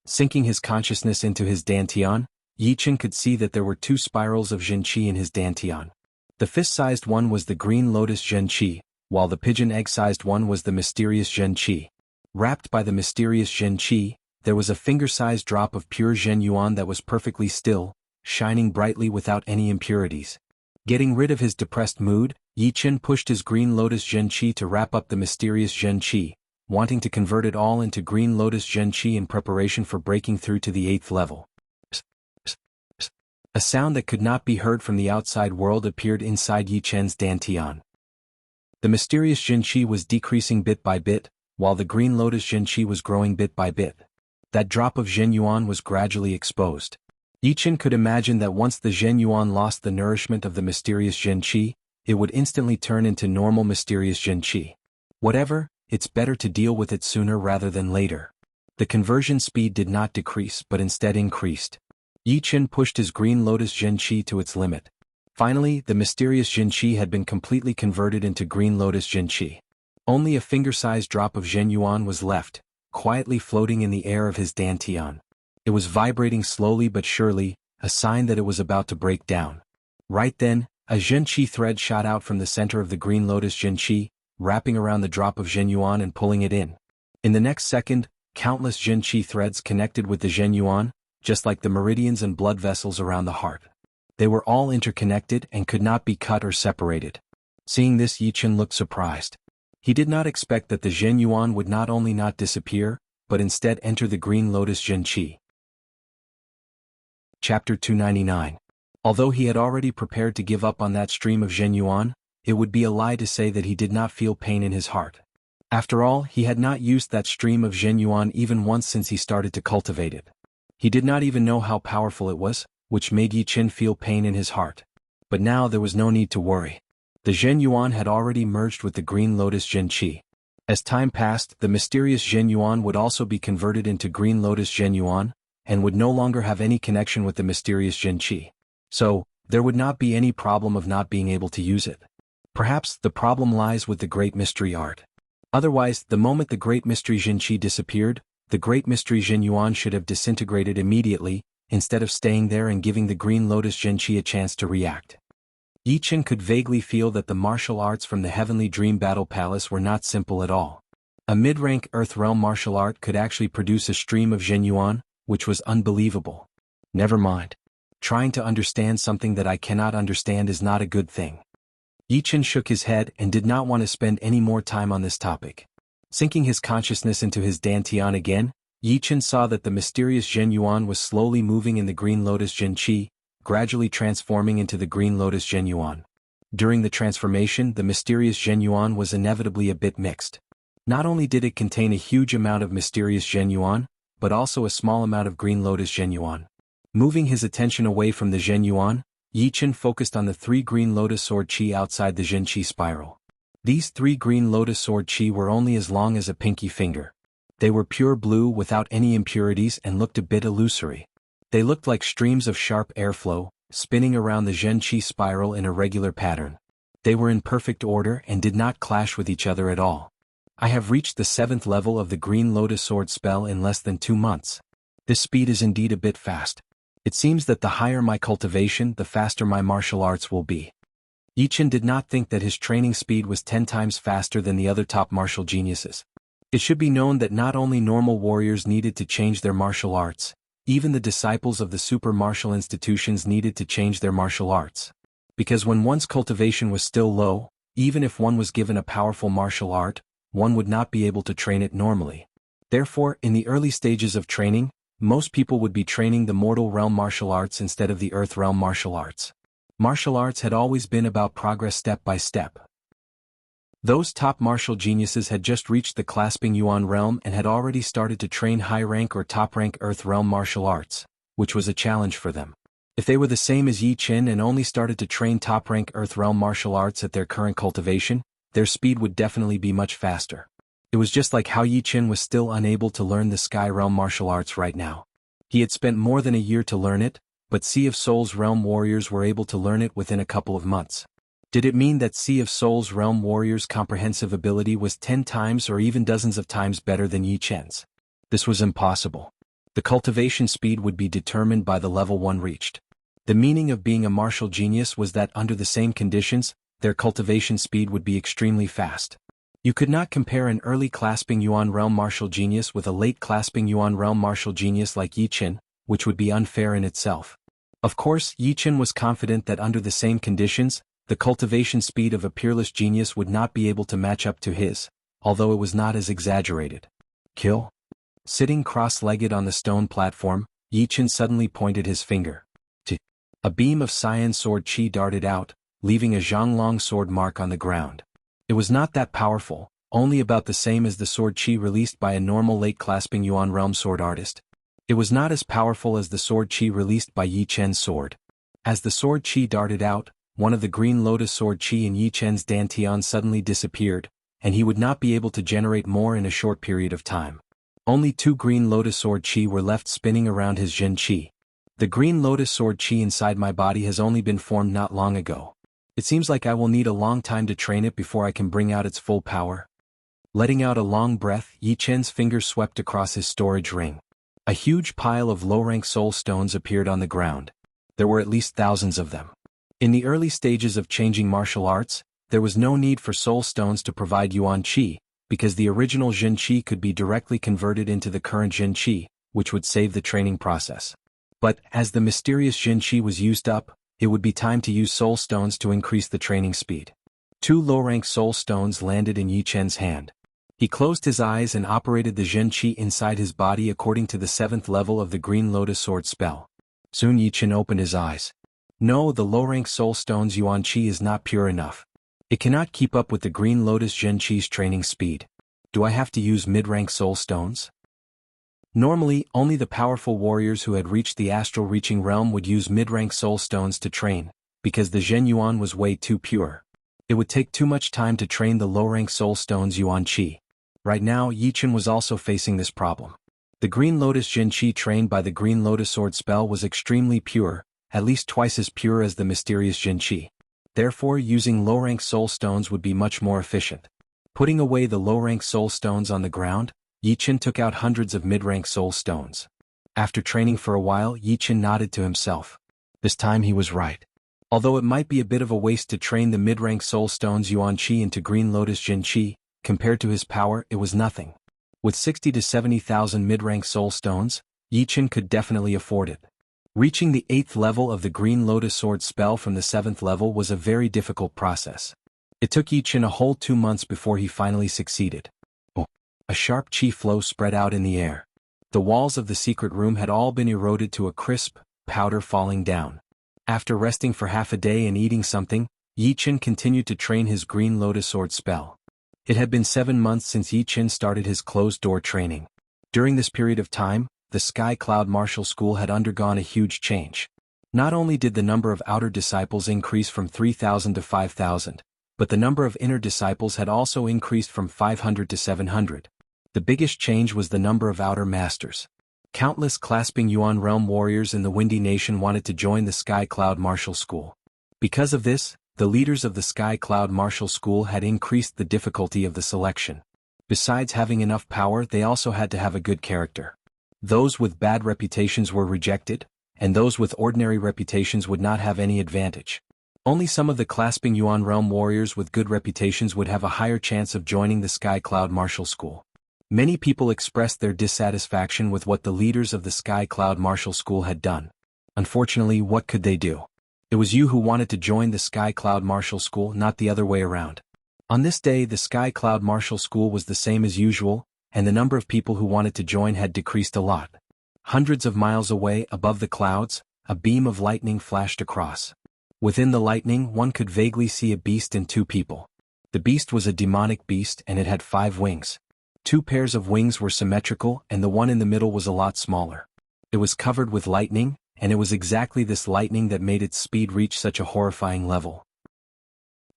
Sinking his consciousness into his Dantian, Yi Qin could see that there were 2 spirals of Zhen Qi in his Dantian. The fist-sized one was the Green Lotus Zhen Qi, while the pigeon egg-sized one was the mysterious Zhen Qi. Wrapped by the mysterious Zhen Qi, there was a finger-sized drop of pure Zhenyuan that was perfectly still, shining brightly without any impurities. Getting rid of his depressed mood, Yi Qin pushed his Green Lotus Zhen Qi to wrap up the mysterious Zhen Qi, wanting to convert it all into Green Lotus Zhen Qi in preparation for breaking through to the 8th level. A sound that could not be heard from the outside world appeared inside Yi Qin's Dantian. The mysterious Zhen Qi was decreasing bit by bit, while the Green Lotus Zhen Qi was growing bit by bit. That drop of Zhenyuan was gradually exposed. Yi Qin could imagine that once the Zhenyuan lost the nourishment of the mysterious Zhen Qi, it would instantly turn into normal mysterious Zhen Qi. Whatever, it's better to deal with it sooner rather than later. The conversion speed did not decrease but instead increased. Yi Qin pushed his Green Lotus Zhen Qi to its limit. Finally, the mysterious Zhen Qi had been completely converted into Green Lotus Zhen Qi. Only a finger-sized drop of Zhenyuan was left, quietly floating in the air of his Dantian. It was vibrating slowly but surely, a sign that it was about to break down. Right then, a Zhenqi thread shot out from the center of the green lotus Zhenqi, wrapping around the drop of Zhenyuan and pulling it in. In the next second, countless Zhenqi threads connected with the Zhenyuan, just like the meridians and blood vessels around the heart. They were all interconnected and could not be cut or separated. Seeing this, Yichen looked surprised. He did not expect that the Zhenyuan would not only not disappear, but instead enter the green lotus Zhenqi. Chapter 299. Although he had already prepared to give up on that stream of Zhenyuan, it would be a lie to say that he did not feel pain in his heart. After all, he had not used that stream of Zhenyuan even once since he started to cultivate it. He did not even know how powerful it was, which made Yichen feel pain in his heart. But now there was no need to worry. The Zhenyuan had already merged with the green lotus Zhenqi. As time passed, the mysterious Zhenyuan would also be converted into green lotus Zhenyuan, and would no longer have any connection with the mysterious Zhenqi. So, there would not be any problem of not being able to use it. Perhaps the problem lies with the Great Mystery Art. Otherwise, the moment the Great Mystery Zhenqi disappeared, the Great Mystery Zhenyuan should have disintegrated immediately, instead of staying there and giving the green lotus Zhenqi a chance to react. Yichen could vaguely feel that the martial arts from the Heavenly Dream Battle Palace were not simple at all. A mid-rank Earth Realm martial art could actually produce a stream of Zhenyuan, which was unbelievable. Never mind. Trying to understand something that I cannot understand is not a good thing. Yichen shook his head and did not want to spend any more time on this topic. Sinking his consciousness into his dantian again, Yichen saw that the mysterious Zhenyuan was slowly moving in the green lotus Zhenqi, gradually transforming into the green lotus Zhenyuan. During the transformation, the mysterious Zhenyuan was inevitably a bit mixed. Not only did it contain a huge amount of mysterious Zhenyuan, but also a small amount of green lotus Zhenyuan. Moving his attention away from the Zhenyuan, Yichen focused on the 3 green lotus sword chi outside the Zhenqi spiral. These 3 green lotus sword chi were only as long as a pinky finger. They were pure blue without any impurities and looked a bit illusory. They looked like streams of sharp airflow, spinning around the Zhenqi spiral in a regular pattern. They were in perfect order and did not clash with each other at all. I have reached the 7th level of the Green Lotus Sword spell in less than 2 months. This speed is indeed a bit fast. It seems that the higher my cultivation, the faster my martial arts will be. Yichen did not think that his training speed was 10 times faster than the other top martial geniuses. It should be known that not only normal warriors needed to change their martial arts, even the disciples of the super martial institutions needed to change their martial arts. Because when one's cultivation was still low, even if one was given a powerful martial art, one would not be able to train it normally. Therefore, in the early stages of training, most people would be training the mortal realm martial arts instead of the earth realm martial arts. Martial arts had always been about progress step by step. Those top martial geniuses had just reached the clasping Yuan realm and had already started to train high-rank or top-rank Earth realm martial arts, which was a challenge for them. If they were the same as Yichen and only started to train top-rank Earth realm martial arts at their current cultivation, their speed would definitely be much faster. It was just like how Yichen was still unable to learn the Sky realm martial arts right now. He had spent more than a year to learn it, but Sea of Souls realm warriors were able to learn it within a couple of months. Did it mean that Sea of Souls realm warriors' comprehensive ability was 10 times or even dozens of times better than Yichen's? This was impossible. The cultivation speed would be determined by the level one reached. The meaning of being a martial genius was that under the same conditions, their cultivation speed would be extremely fast. You could not compare an early clasping Yuan realm martial genius with a late clasping Yuan realm martial genius like Yichen, which would be unfair in itself. Of course, Yichen was confident that under the same conditions, the cultivation speed of a peerless genius would not be able to match up to his, although it was not as exaggerated. Kill? Sitting cross-legged on the stone platform, Yichen suddenly pointed his finger. A beam of cyan sword chi darted out, leaving a Zhonglong sword mark on the ground. It was not that powerful, only about the same as the sword chi released by a normal late clasping Yuan realm sword artist. It was not as powerful as the sword chi released by Yichen's sword. As the sword chi darted out, one of the green lotus sword chi in Yichen's dantian suddenly disappeared, and he would not be able to generate more in a short period of time. Only 2 green lotus sword chi were left spinning around his Zhen chi. The green lotus sword chi inside my body has only been formed not long ago. It seems like I will need a long time to train it before I can bring out its full power. Letting out a long breath, Yichen's fingers swept across his storage ring. A huge pile of low-rank soul stones appeared on the ground. There were at least thousands of them. In the early stages of changing martial arts, there was no need for soul stones to provide yuan qi, because the original Jin qi could be directly converted into the current Jin qi, which would save the training process. But, as the mysterious Jin qi was used up, it would be time to use soul stones to increase the training speed. 2 low-rank soul stones landed in Yi Chen's hand. He closed his eyes and operated the Jin qi inside his body according to the 7th level of the Green Lotus Sword spell. Soon Yi Chen opened his eyes. No, the low-rank soul stone's yuan qi is not pure enough. It cannot keep up with the Green Lotus Jin qi's training speed. Do I have to use mid-rank soul stones? Normally, only the powerful warriors who had reached the astral reaching realm would use mid-rank soul stones to train, because the Zhen yuan was way too pure. It would take too much time to train the low-rank soul stone's yuan qi. Right now, Yi Chen was also facing this problem. The Green Lotus Jin qi trained by the Green Lotus Sword spell was extremely pure, at least twice as pure as the mysterious Jin qi. Therefore, using low-rank soul stones would be much more efficient. Putting away the low-rank soul stones on the ground, Yi Chen took out hundreds of mid-rank soul stones. After training for a while, Yi Chen nodded to himself. This time he was right. Although it might be a bit of a waste to train the mid-rank soul stones yuan qi into Green Lotus Jin qi, compared to his power, it was nothing. With 60 to 70,000 mid-rank soul stones, Yi Chen could definitely afford it. Reaching the 8th level of the Green Lotus Sword spell from the 7th level was a very difficult process. It took Yi Chen a whole 2 months before he finally succeeded. A sharp qi flow spread out in the air. The walls of the secret room had all been eroded to a crisp powder falling down. After resting for half a day and eating something, Yi Chen continued to train his Green Lotus Sword spell. It had been 7 months since Yi Chen started his closed-door training. During this period of time, the Sky Cloud Martial School had undergone a huge change. Not only did the number of outer disciples increase from 3,000 to 5,000, but the number of inner disciples had also increased from 500 to 700. The biggest change was the number of outer masters. Countless clasping Yuan realm warriors in the Windy Nation wanted to join the Sky Cloud Martial School. Because of this, the leaders of the Sky Cloud Martial School had increased the difficulty of the selection. Besides having enough power, they also had to have a good character. Those with bad reputations were rejected, and those with ordinary reputations would not have any advantage. Only some of the clasping Yuan realm warriors with good reputations would have a higher chance of joining the Sky Cloud Martial School. Many people expressed their dissatisfaction with what the leaders of the Sky Cloud Martial School had done. Unfortunately, what could they do? It was you who wanted to join the Sky Cloud Martial School, not the other way around. On this day, the Sky Cloud Martial School was the same as usual, and the number of people who wanted to join had decreased a lot. Hundreds of miles away, above the clouds, a beam of lightning flashed across. Within the lightning, one could vaguely see a beast and 2 people. The beast was a demonic beast and it had 5 wings. 2 pairs of wings were symmetrical and the one in the middle was a lot smaller. It was covered with lightning, and it was exactly this lightning that made its speed reach such a horrifying level.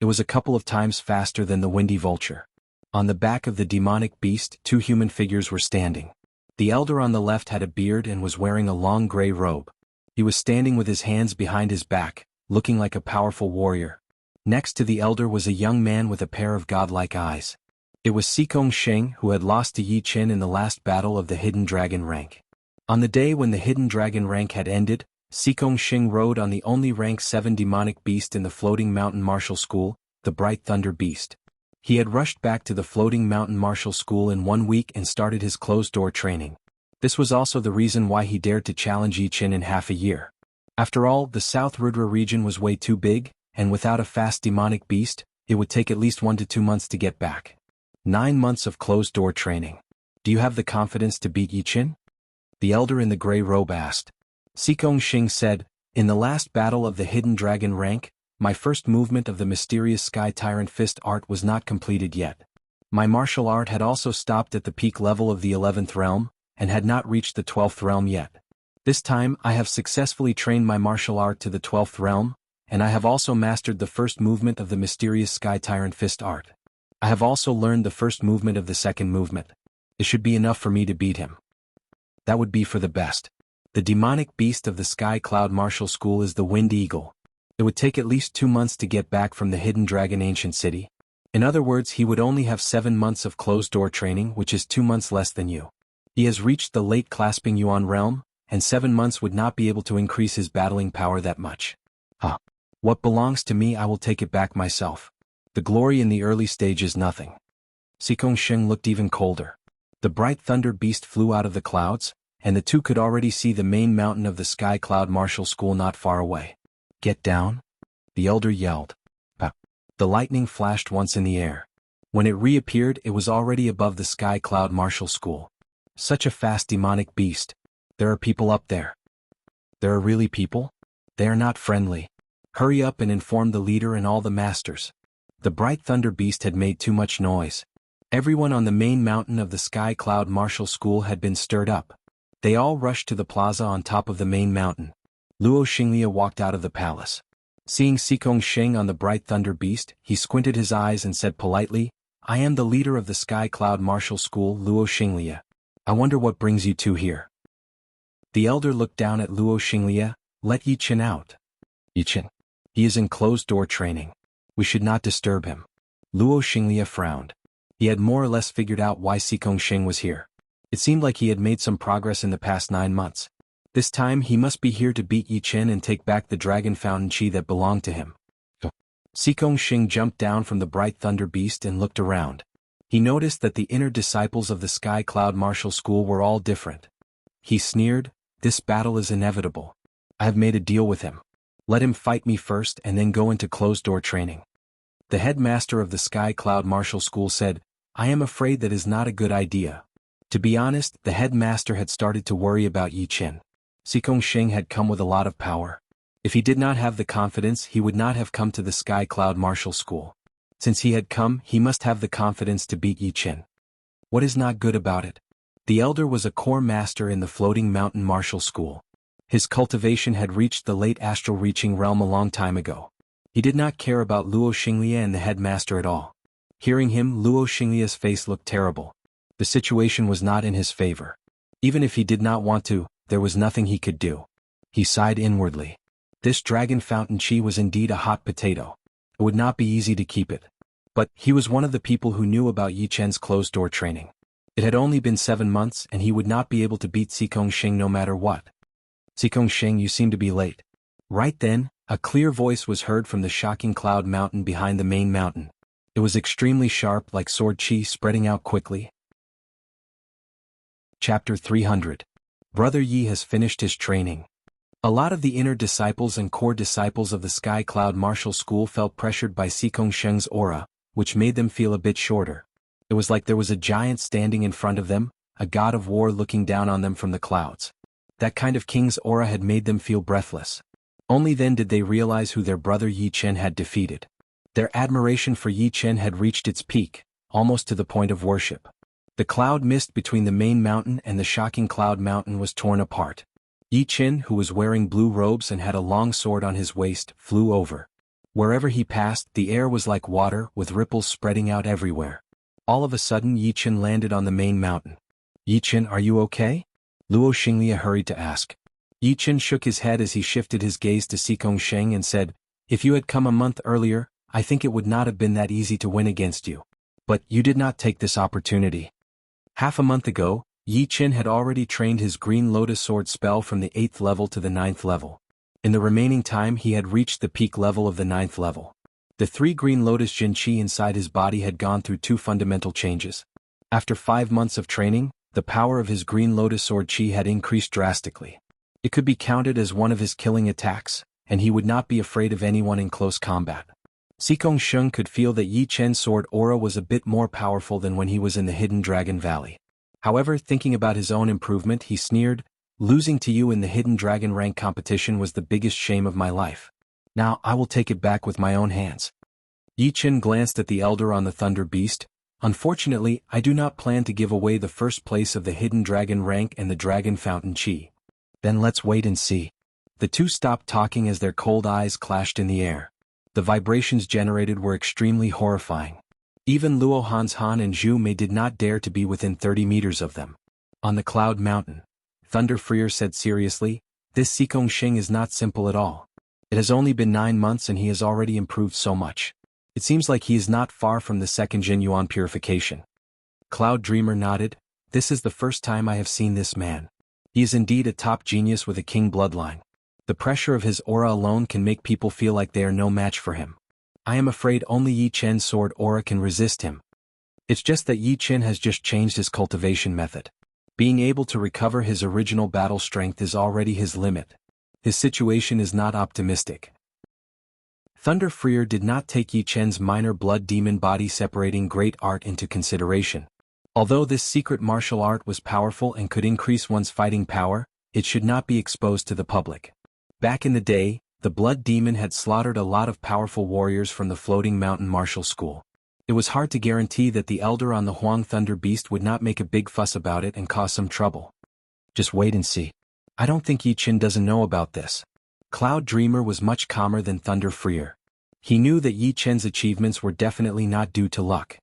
It was a couple of times faster than the Windy Vulture. On the back of the demonic beast, 2 human figures were standing. The elder on the left had a beard and was wearing a long gray robe. He was standing with his hands behind his back, looking like a powerful warrior. Next to the elder was a young man with a pair of godlike eyes. It was Sikong Sheng, who had lost to Yi Chen in the last battle of the Hidden Dragon rank. On the day when the Hidden Dragon rank had ended, Sikong Sheng rode on the only rank 7 demonic beast in the Floating Mountain Martial School, the Bright Thunder Beast. He had rushed back to the Floating Mountain Martial School in 1 week and started his closed-door training. This was also the reason why he dared to challenge Yi Chen in half a year. After all, the South Rudra region was way too big, and without a fast demonic beast, it would take at least 1 to 2 months to get back. 9 months of closed-door training. Do you have the confidence to beat Yi Chen? The elder in the gray robe asked. Sikong Sheng said, in the last battle of the Hidden Dragon rank, my first movement of the mysterious Sky Tyrant Fist art was not completed yet. My martial art had also stopped at the peak level of the 11th realm, and had not reached the 12th realm yet. This time I have successfully trained my martial art to the 12th realm, and I have also mastered the first movement of the mysterious Sky Tyrant Fist art. I have also learned the first movement of the second movement. It should be enough for me to beat him. That would be for the best. The demonic beast of the Sky Cloud Martial School is the Wind Eagle. It would take at least 2 months to get back from the Hidden Dragon Ancient City. In other words, he would only have 7 months of closed-door training, which is 2 months less than you. He has reached the late clasping Yuan realm, and 7 months would not be able to increase his battling power that much. What belongs to me I will take it back myself. The glory in the early stage is nothing. Xikong looked even colder. The bright thunder beast flew out of the clouds, and the two could already see the main mountain of the Sky Cloud Martial School not far away. Get down? The elder yelled. The lightning flashed once in the air. When it reappeared, it was already above the Sky Cloud Martial School. Such a fast demonic beast. There are people up there. There are really people? They are not friendly. Hurry up and inform the leader and all the masters. The bright thunder beast had made too much noise. Everyone on the main mountain of the Sky Cloud Martial School had been stirred up. They all rushed to the plaza on top of the main mountain. Luo Xinglia walked out of the palace. Seeing Xikong on the bright thunder beast, he squinted his eyes and said politely, "I am the leader of the Sky Cloud Martial School, Luo Xinglia. I wonder what brings you two here." The elder looked down at Luo Xinglia. "Let Yi Chen out." "Yi Chen? He is in closed-door training. We should not disturb him." Luo Xinglia frowned. He had more or less figured out why Xikong was here. It seemed like he had made some progress in the past 9 months. This time he must be here to beat Yi Chen and take back the dragon fountain chi that belonged to him. Xikong jumped down from the bright thunder beast and looked around. He noticed that the inner disciples of the Sky Cloud Martial School were all different. He sneered, "This battle is inevitable. I have made a deal with him. Let him fight me first and then go into closed-door training." The headmaster of the Sky Cloud Martial School said, "I am afraid that is not a good idea." To be honest, the headmaster had started to worry about Yi Chen. Xikong had come with a lot of power. If he did not have the confidence, he would not have come to the Sky Cloud Martial School. Since he had come, he must have the confidence to beat Yi Chen. What is not good about it? The elder was a core master in the Floating Mountain Martial School. His cultivation had reached the late astral reaching realm a long time ago. He did not care about Luo Xinglia and the headmaster at all. Hearing him, Luo Xinglia's face looked terrible. The situation was not in his favor. Even if he did not want to, there was nothing he could do. He sighed inwardly. This dragon fountain chi was indeed a hot potato. It would not be easy to keep it. But he was one of the people who knew about Yi Chen's closed-door training. It had only been 7 months and he would not be able to beat Xikong no matter what. "Xikong, you seem to be late." Right then, a clear voice was heard from the shocking cloud mountain behind the main mountain. It was extremely sharp, like sword chi spreading out quickly. Chapter 300. Brother Yi has finished his training. A lot of the inner disciples and core disciples of the Sky Cloud Martial School felt pressured by Xikong aura, which made them feel a bit shorter. It was like there was a giant standing in front of them, a god of war looking down on them from the clouds. That kind of king's aura had made them feel breathless. Only then did they realize who their brother Yi Chen had defeated. Their admiration for Yi Chen had reached its peak, almost to the point of worship. The cloud mist between the main mountain and the shocking cloud mountain was torn apart. Yi Chen, who was wearing blue robes and had a long sword on his waist, flew over. Wherever he passed, the air was like water, with ripples spreading out everywhere. All of a sudden Yi Chen landed on the main mountain. "Yi Chen, are you okay?" Luo Xinglia hurried to ask. Yi Chen shook his head as he shifted his gaze to Xikong and said, "If you had come a month earlier, I think it would not have been that easy to win against you. But you did not take this opportunity." Half a month ago, Yi Chen had already trained his Green Lotus Sword spell from the 8th level to the 9th level. In the remaining time he had reached the peak level of the 9th level. The 3 Green Lotus Jin Chi inside his body had gone through 2 fundamental changes. After 5 months of training, the power of his Green Lotus Sword Chi had increased drastically. It could be counted as one of his killing attacks, and he would not be afraid of anyone in close combat. Xikong could feel that Yi Chen's sword aura was a bit more powerful than when he was in the Hidden Dragon Valley. However, thinking about his own improvement, he sneered, "Losing to you in the Hidden Dragon rank competition was the biggest shame of my life. Now I will take it back with my own hands." Yi Chen glanced at the elder on the Thunder Beast. "Unfortunately, I do not plan to give away the first place of the Hidden Dragon rank and the Dragon Fountain Chi." "Then let's wait and see." The two stopped talking as their cold eyes clashed in the air. The vibrations generated were extremely horrifying. Even Luo Han and Zhu Mei did not dare to be within 30 meters of them. On the Cloud Mountain, Thunder Freer said seriously, "This Xikong is not simple at all. It has only been 9 months and he has already improved so much. It seems like he is not far from the second Jin Yuan purification." Cloud Dreamer nodded. This is the first time I have seen this man. He is indeed a top genius with a king bloodline. The pressure of his aura alone can make people feel like they are no match for him. I am afraid only Yi Chen's sword aura can resist him. It's just that Yi Chen has just changed his cultivation method. Being able to recover his original battle strength is already his limit. His situation is not optimistic. Thunder Freer did not take Yi Chen's minor blood demon body separating great art into consideration. Although this secret martial art was powerful and could increase one's fighting power, it should not be exposed to the public. Back in the day, the blood demon had slaughtered a lot of powerful warriors from the floating mountain martial school. It was hard to guarantee that the elder on the Huang Thunder Beast would not make a big fuss about it and cause some trouble. Just wait and see. I don't think Yi Chen doesn't know about this. Cloud Dreamer was much calmer than Thunder Freer. He knew that Yi Chen's achievements were definitely not due to luck.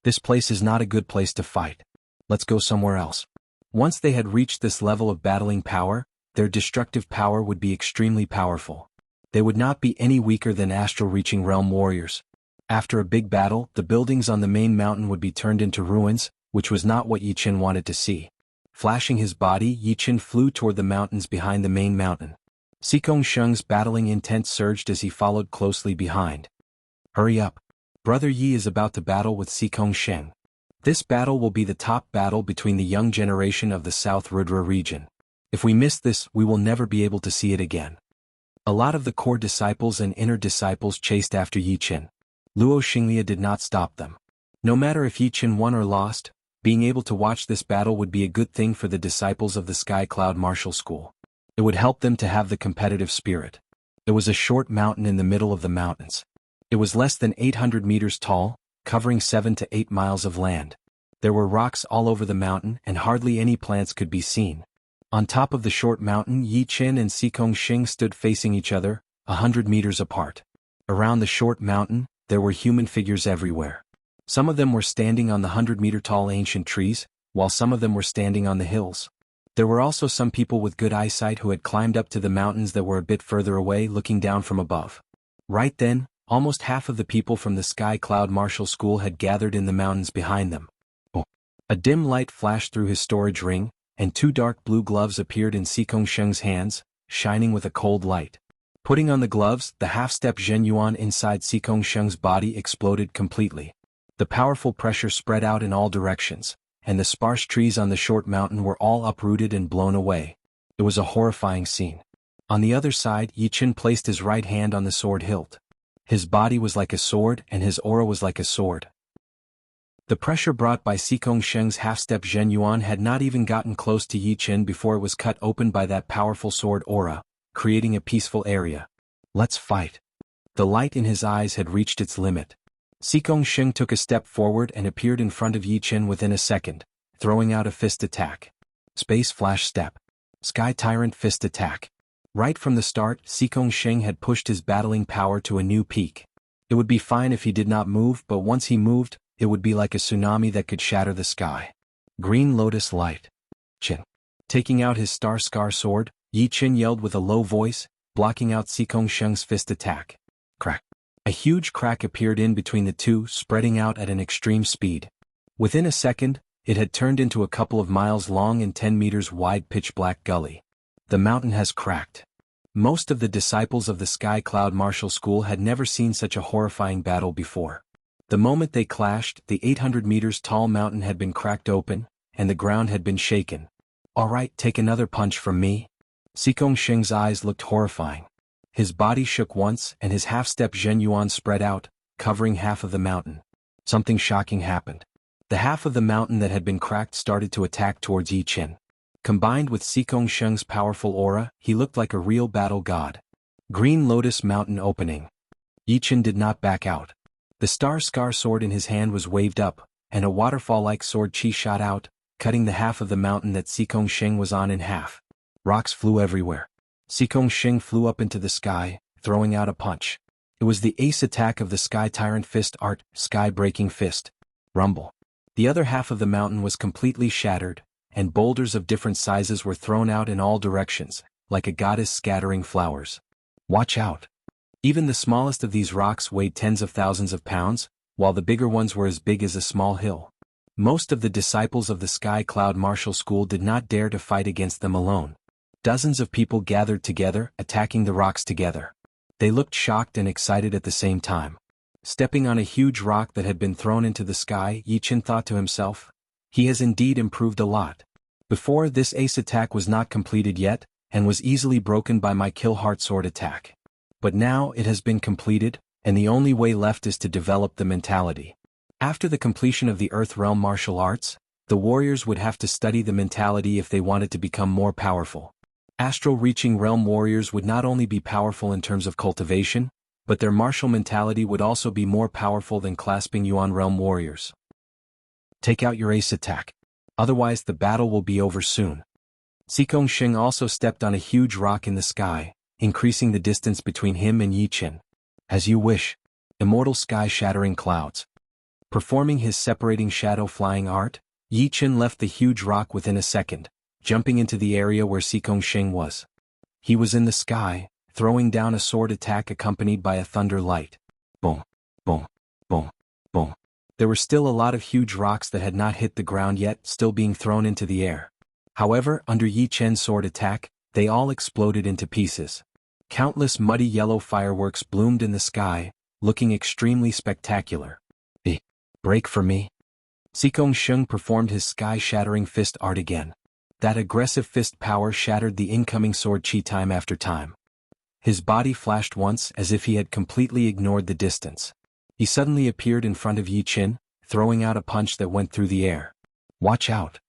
This place is not a good place to fight. Let's go somewhere else. Once they had reached this level of battling power, their destructive power would be extremely powerful. They would not be any weaker than astral-reaching realm warriors. After a big battle, the buildings on the main mountain would be turned into ruins, which was not what Yi Chen wanted to see. Flashing his body, Yi Chen flew toward the mountains behind the main mountain. Xikong Sheng's battling intent surged as he followed closely behind. Hurry up. Brother Yi is about to battle with Xikong Sheng. This battle will be the top battle between the young generation of the South Rudra region. If we miss this, we will never be able to see it again. A lot of the core disciples and inner disciples chased after Yi Chen. Luo Xinglia did not stop them. No matter if Yi Chen won or lost, being able to watch this battle would be a good thing for the disciples of the Sky Cloud Martial School. It would help them to have the competitive spirit. There was a short mountain in the middle of the mountains. It was less than 800 meters tall, covering 7 to 8 miles of land. There were rocks all over the mountain and hardly any plants could be seen. On top of the short mountain, Yi Chen and Xikong Sheng stood facing each other, 100 meters apart. Around the short mountain, there were human figures everywhere. Some of them were standing on the 100-meter-tall ancient trees, while some of them were standing on the hills. There were also some people with good eyesight who had climbed up to the mountains that were a bit further away looking down from above. Right then, almost half of the people from the Sky Cloud Martial School had gathered in the mountains behind them. Oh. A dim light flashed through his storage ring, and 2 dark blue gloves appeared in Xikong Sheng's hands, shining with a cold light. Putting on the gloves, the half-step Zhenyuan inside Xikong Sheng's body exploded completely. The powerful pressure spread out in all directions, and the sparse trees on the short mountain were all uprooted and blown away. It was a horrifying scene. On the other side, Yi Chen placed his right hand on the sword hilt. His body was like a sword and his aura was like a sword. The pressure brought by Xikong Sheng's half-step Zhenyuan had not even gotten close to Yi Chen before it was cut open by that powerful sword aura, creating a peaceful area. Let's fight. The light in his eyes had reached its limit. Xikong Sheng took a step forward and appeared in front of Yi Chen within a second, throwing out a fist attack. Space Flash Step. Sky Tyrant Fist Attack. Right from the start, Xikong Sheng had pushed his battling power to a new peak. It would be fine if he did not move, but once he moved, it would be like a tsunami that could shatter the sky. Green Lotus Light. Chen. Taking out his Star Scar sword, Yi Chen yelled with a low voice, blocking out Xikong Sheng's fist attack. Crack. A huge crack appeared in between the two, spreading out at an extreme speed. Within a second, it had turned into a couple of miles long and 10 meters wide pitch-black gully. The mountain has cracked. Most of the disciples of the Sky Cloud Martial School had never seen such a horrifying battle before. The moment they clashed, the 800 meters tall mountain had been cracked open, and the ground had been shaken. All right, take another punch from me. Xikong Sheng's eyes looked horrifying. His body shook once and his half-step Zhenyuan spread out, covering half of the mountain. Something shocking happened. The half of the mountain that had been cracked started to attack towards Yi Chen. Combined with Xikong Sheng's powerful aura, he looked like a real battle god. Green Lotus Mountain Opening. Yi Chen did not back out. The Star Scar sword in his hand was waved up, and a waterfall-like sword chi shot out, cutting the half of the mountain that Xikong Sheng was on in half. Rocks flew everywhere. Xikong Sheng flew up into the sky, throwing out a punch. It was the ace attack of the Sky Tyrant Fist art, Sky Breaking Fist. Rumble. The other half of the mountain was completely shattered, and boulders of different sizes were thrown out in all directions, like a goddess scattering flowers. Watch out. Even the smallest of these rocks weighed tens of thousands of pounds, while the bigger ones were as big as a small hill. Most of the disciples of the Sky Cloud Martial School did not dare to fight against them alone. Dozens of people gathered together, attacking the rocks together. They looked shocked and excited at the same time. Stepping on a huge rock that had been thrown into the sky, Yi Chen thought to himself, he has indeed improved a lot. Before, this ace attack was not completed yet, and was easily broken by my kill heart sword attack. But now it has been completed, and the only way left is to develop the mentality. After the completion of the Earth Realm martial arts, the warriors would have to study the mentality if they wanted to become more powerful. Astral Reaching Realm warriors would not only be powerful in terms of cultivation, but their martial mentality would also be more powerful than clasping Yuan Realm warriors. Take out your ace attack. Otherwise the battle will be over soon. Xikong Sheng also stepped on a huge rock in the sky, increasing the distance between him and Yi Chen. As you wish. Immortal Sky Shattering Clouds. Performing his separating shadow flying art, Yi Chen left the huge rock within a second, jumping into the area where Xikong Sheng was. He was in the sky, throwing down a sword attack accompanied by a thunder light. Boom, boom, boom, boom. There were still a lot of huge rocks that had not hit the ground yet, still being thrown into the air. However, under Yi Chen's sword attack, they all exploded into pieces. Countless muddy yellow fireworks bloomed in the sky, looking extremely spectacular. Break for me. Xikong Sheng performed his sky-shattering fist art again. That aggressive fist power shattered the incoming sword chi time after time. His body flashed once as if he had completely ignored the distance. He suddenly appeared in front of Yi Chen, throwing out a punch that went through the air. Watch out!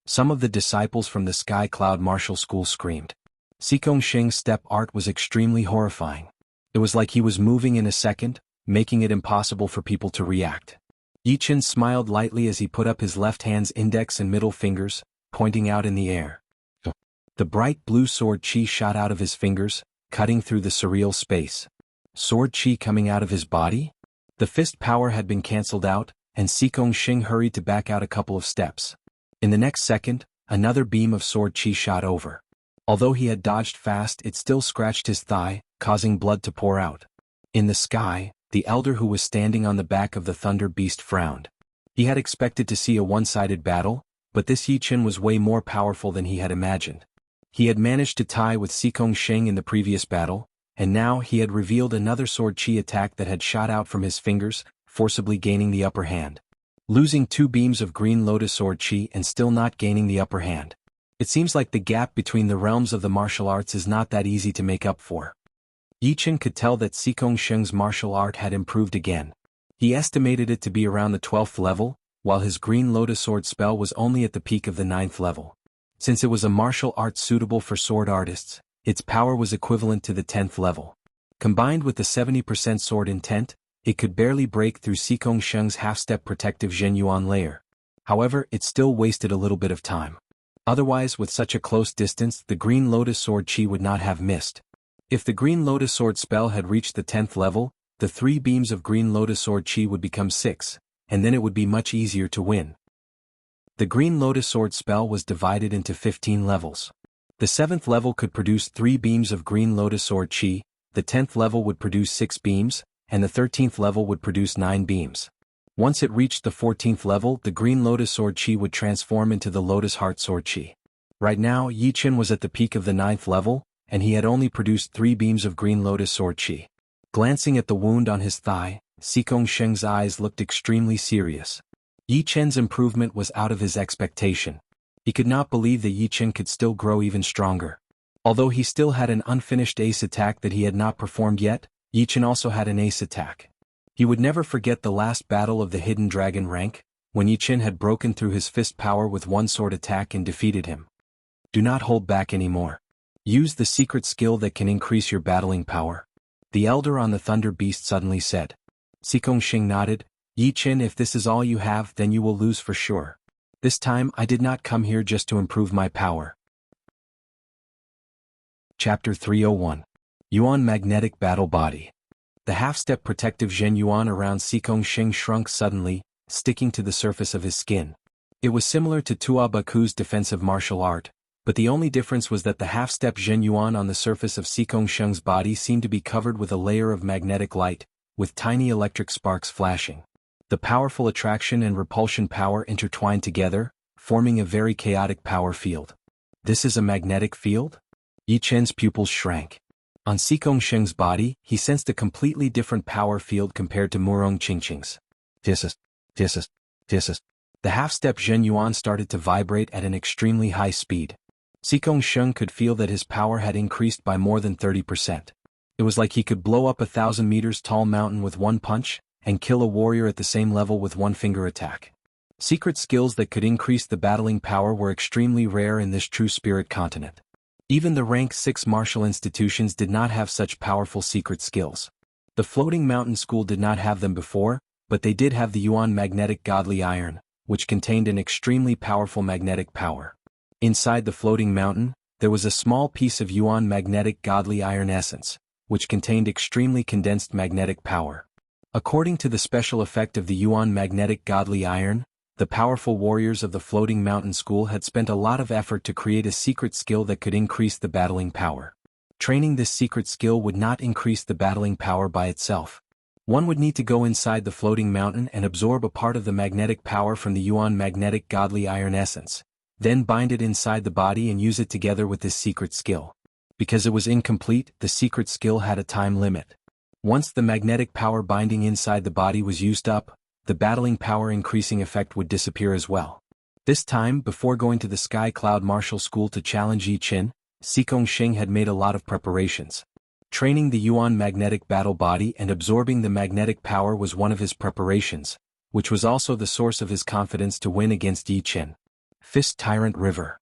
Some of the disciples from the Sky Cloud Martial School screamed. Xikong Sheng's step art was extremely horrifying. It was like he was moving in a second, making it impossible for people to react. Yi Chen smiled lightly as he put up his left hand's index and middle fingers, pointing out in the air. The bright blue sword chi shot out of his fingers, cutting through the surreal space. Sword chi coming out of his body? The fist power had been cancelled out, and Xikong Sheng hurried to back out a couple of steps. In the next second, another beam of sword chi shot over. Although he had dodged fast, it still scratched his thigh, causing blood to pour out. In the sky, the elder who was standing on the back of the thunder beast frowned. He had expected to see a one-sided battle, but this Yi Chen was way more powerful than he had imagined. He had managed to tie with Xikong Sheng in the previous battle, and now he had revealed another sword chi attack that had shot out from his fingers, forcibly gaining the upper hand. Losing 2 beams of green lotus sword chi and still not gaining the upper hand. It seems like the gap between the realms of the martial arts is not that easy to make up for. Yi Chen could tell that Xikong Sheng's martial art had improved again. He estimated it to be around the 12th level, while his green lotus sword spell was only at the peak of the 9th level. Since it was a martial art suitable for sword artists, its power was equivalent to the 10th level. Combined with the 70% sword intent, it could barely break through Xikong Sheng's half-step protective Zhenyuan layer. However, it still wasted a little bit of time. Otherwise, with such a close distance, the green lotus sword chi would not have missed. If the green lotus sword spell had reached the 10th level, the 3 beams of green lotus sword chi would become 6, and then it would be much easier to win. The green lotus sword spell was divided into 15 levels. The 7th level could produce 3 beams of green lotus sword chi, the 10th level would produce 6 beams, and the 13th level would produce 9 beams. Once it reached the 14th level, the green lotus sword chi would transform into the lotus heart sword chi. Right now, Yi Chen was at the peak of the 9th level, and he had only produced 3 beams of green lotus sword chi. Glancing at the wound on his thigh, Xikong Sheng's eyes looked extremely serious. Yi Chen's improvement was out of his expectation. He could not believe that Yi Chen could still grow even stronger. Although he still had an unfinished ace attack that he had not performed yet, Yi Chen also had an ace attack. He would never forget the last battle of the Hidden Dragon rank, when Yi Chen had broken through his fist power with one sword attack and defeated him. Do not hold back anymore. Use the secret skill that can increase your battling power. The elder on the thunder beast suddenly said. Xikong Sheng nodded. Yi Chen, if this is all you have, then you will lose for sure. This time I did not come here just to improve my power. Chapter 301. Yuan Magnetic Battle Body. The half-step protective Zhenyuan around Xikong Sheng shrunk suddenly, sticking to the surface of his skin. It was similar to Tua Baku's defensive martial art, but the only difference was that the half-step Zhenyuan on the surface of Xikong Sheng's body seemed to be covered with a layer of magnetic light, with tiny electric sparks flashing. The powerful attraction and repulsion power intertwined together, forming a very chaotic power field. This is a magnetic field? Yi Chen's pupils shrank. On Xikong Sheng's body, he sensed a completely different power field compared to Murong Qingqing's. This is. The half-step Zhen Yuan started to vibrate at an extremely high speed. Xikong Sheng could feel that his power had increased by more than 30%. It was like he could blow up a 1,000 meters tall mountain with one punch, and kill a warrior at the same level with one finger attack. Secret skills that could increase the battling power were extremely rare in this true spirit continent. Even the rank 6 martial institutions did not have such powerful secret skills. The Floating Mountain School did not have them before, but they did have the Yuan Magnetic Godly Iron, which contained an extremely powerful magnetic power. Inside the floating mountain, there was a small piece of Yuan Magnetic Godly Iron Essence, which contained extremely condensed magnetic power. According to the special effect of the Yuan Magnetic Godly Iron, the powerful warriors of the Floating Mountain School had spent a lot of effort to create a secret skill that could increase the battling power. Training this secret skill would not increase the battling power by itself. One would need to go inside the floating mountain and absorb a part of the magnetic power from the Yuan Magnetic Godly Iron Essence, then bind it inside the body and use it together with this secret skill. Because it was incomplete, the secret skill had a time limit. Once the magnetic power binding inside the body was used up, the battling power increasing effect would disappear as well. This time, before going to the Sky Cloud Martial School to challenge Yi Chen, Xikong Sheng had made a lot of preparations. Training the Yuan magnetic battle body and absorbing the magnetic power was one of his preparations, which was also the source of his confidence to win against Yi Chen. Fist Tyrant River.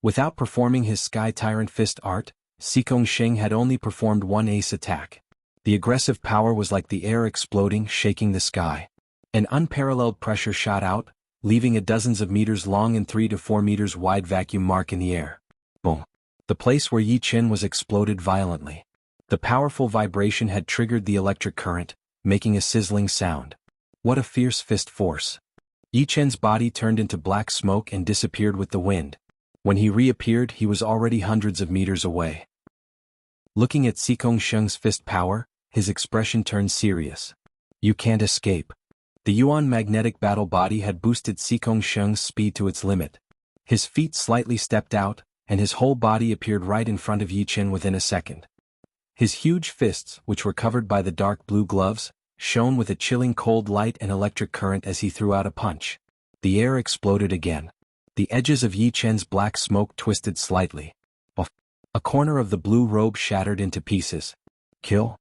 Without performing his Sky Tyrant Fist art, Xikong Sheng had only performed one ace attack. The aggressive power was like the air exploding, shaking the sky. An unparalleled pressure shot out, leaving a dozens of meters long and 3 to 4 meters wide vacuum mark in the air. Boom. The place where Yi Chen was exploded violently. The powerful vibration had triggered the electric current, making a sizzling sound. What a fierce fist force. Yi Chen's body turned into black smoke and disappeared with the wind. When he reappeared, he was already hundreds of meters away. Looking at Xikong Sheng's fist power, his expression turned serious. You can't escape. The Yuan magnetic battle body had boosted Xikong Sheng's speed to its limit. His feet slightly stepped out, and his whole body appeared right in front of Yi Chen within a second. His huge fists, which were covered by the dark blue gloves, shone with a chilling cold light and electric current as he threw out a punch. The air exploded again. The edges of Yi Chen's black smoke twisted slightly. A corner of the blue robe shattered into pieces. Kill?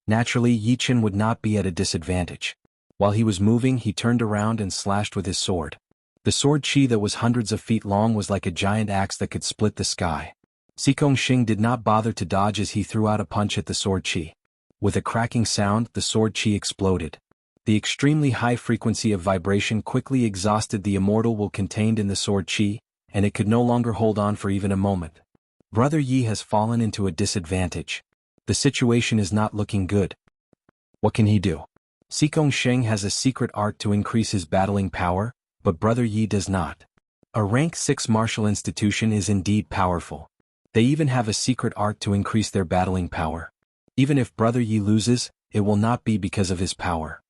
Naturally, Yi Chen would not be at a disadvantage. While he was moving, he turned around and slashed with his sword. The sword chi that was hundreds of feet long was like a giant axe that could split the sky. Xikong Sheng did not bother to dodge as he threw out a punch at the sword chi. With a cracking sound, the sword chi exploded. The extremely high frequency of vibration quickly exhausted the immortal will contained in the sword chi, and it could no longer hold on for even a moment. Brother Yi has fallen into a disadvantage. The situation is not looking good. What can he do? Xikong Sheng has a secret art to increase his battling power, but Brother Yi does not. A rank 6 martial institution is indeed powerful. They even have a secret art to increase their battling power. Even if Brother Yi loses, it will not be because of his power.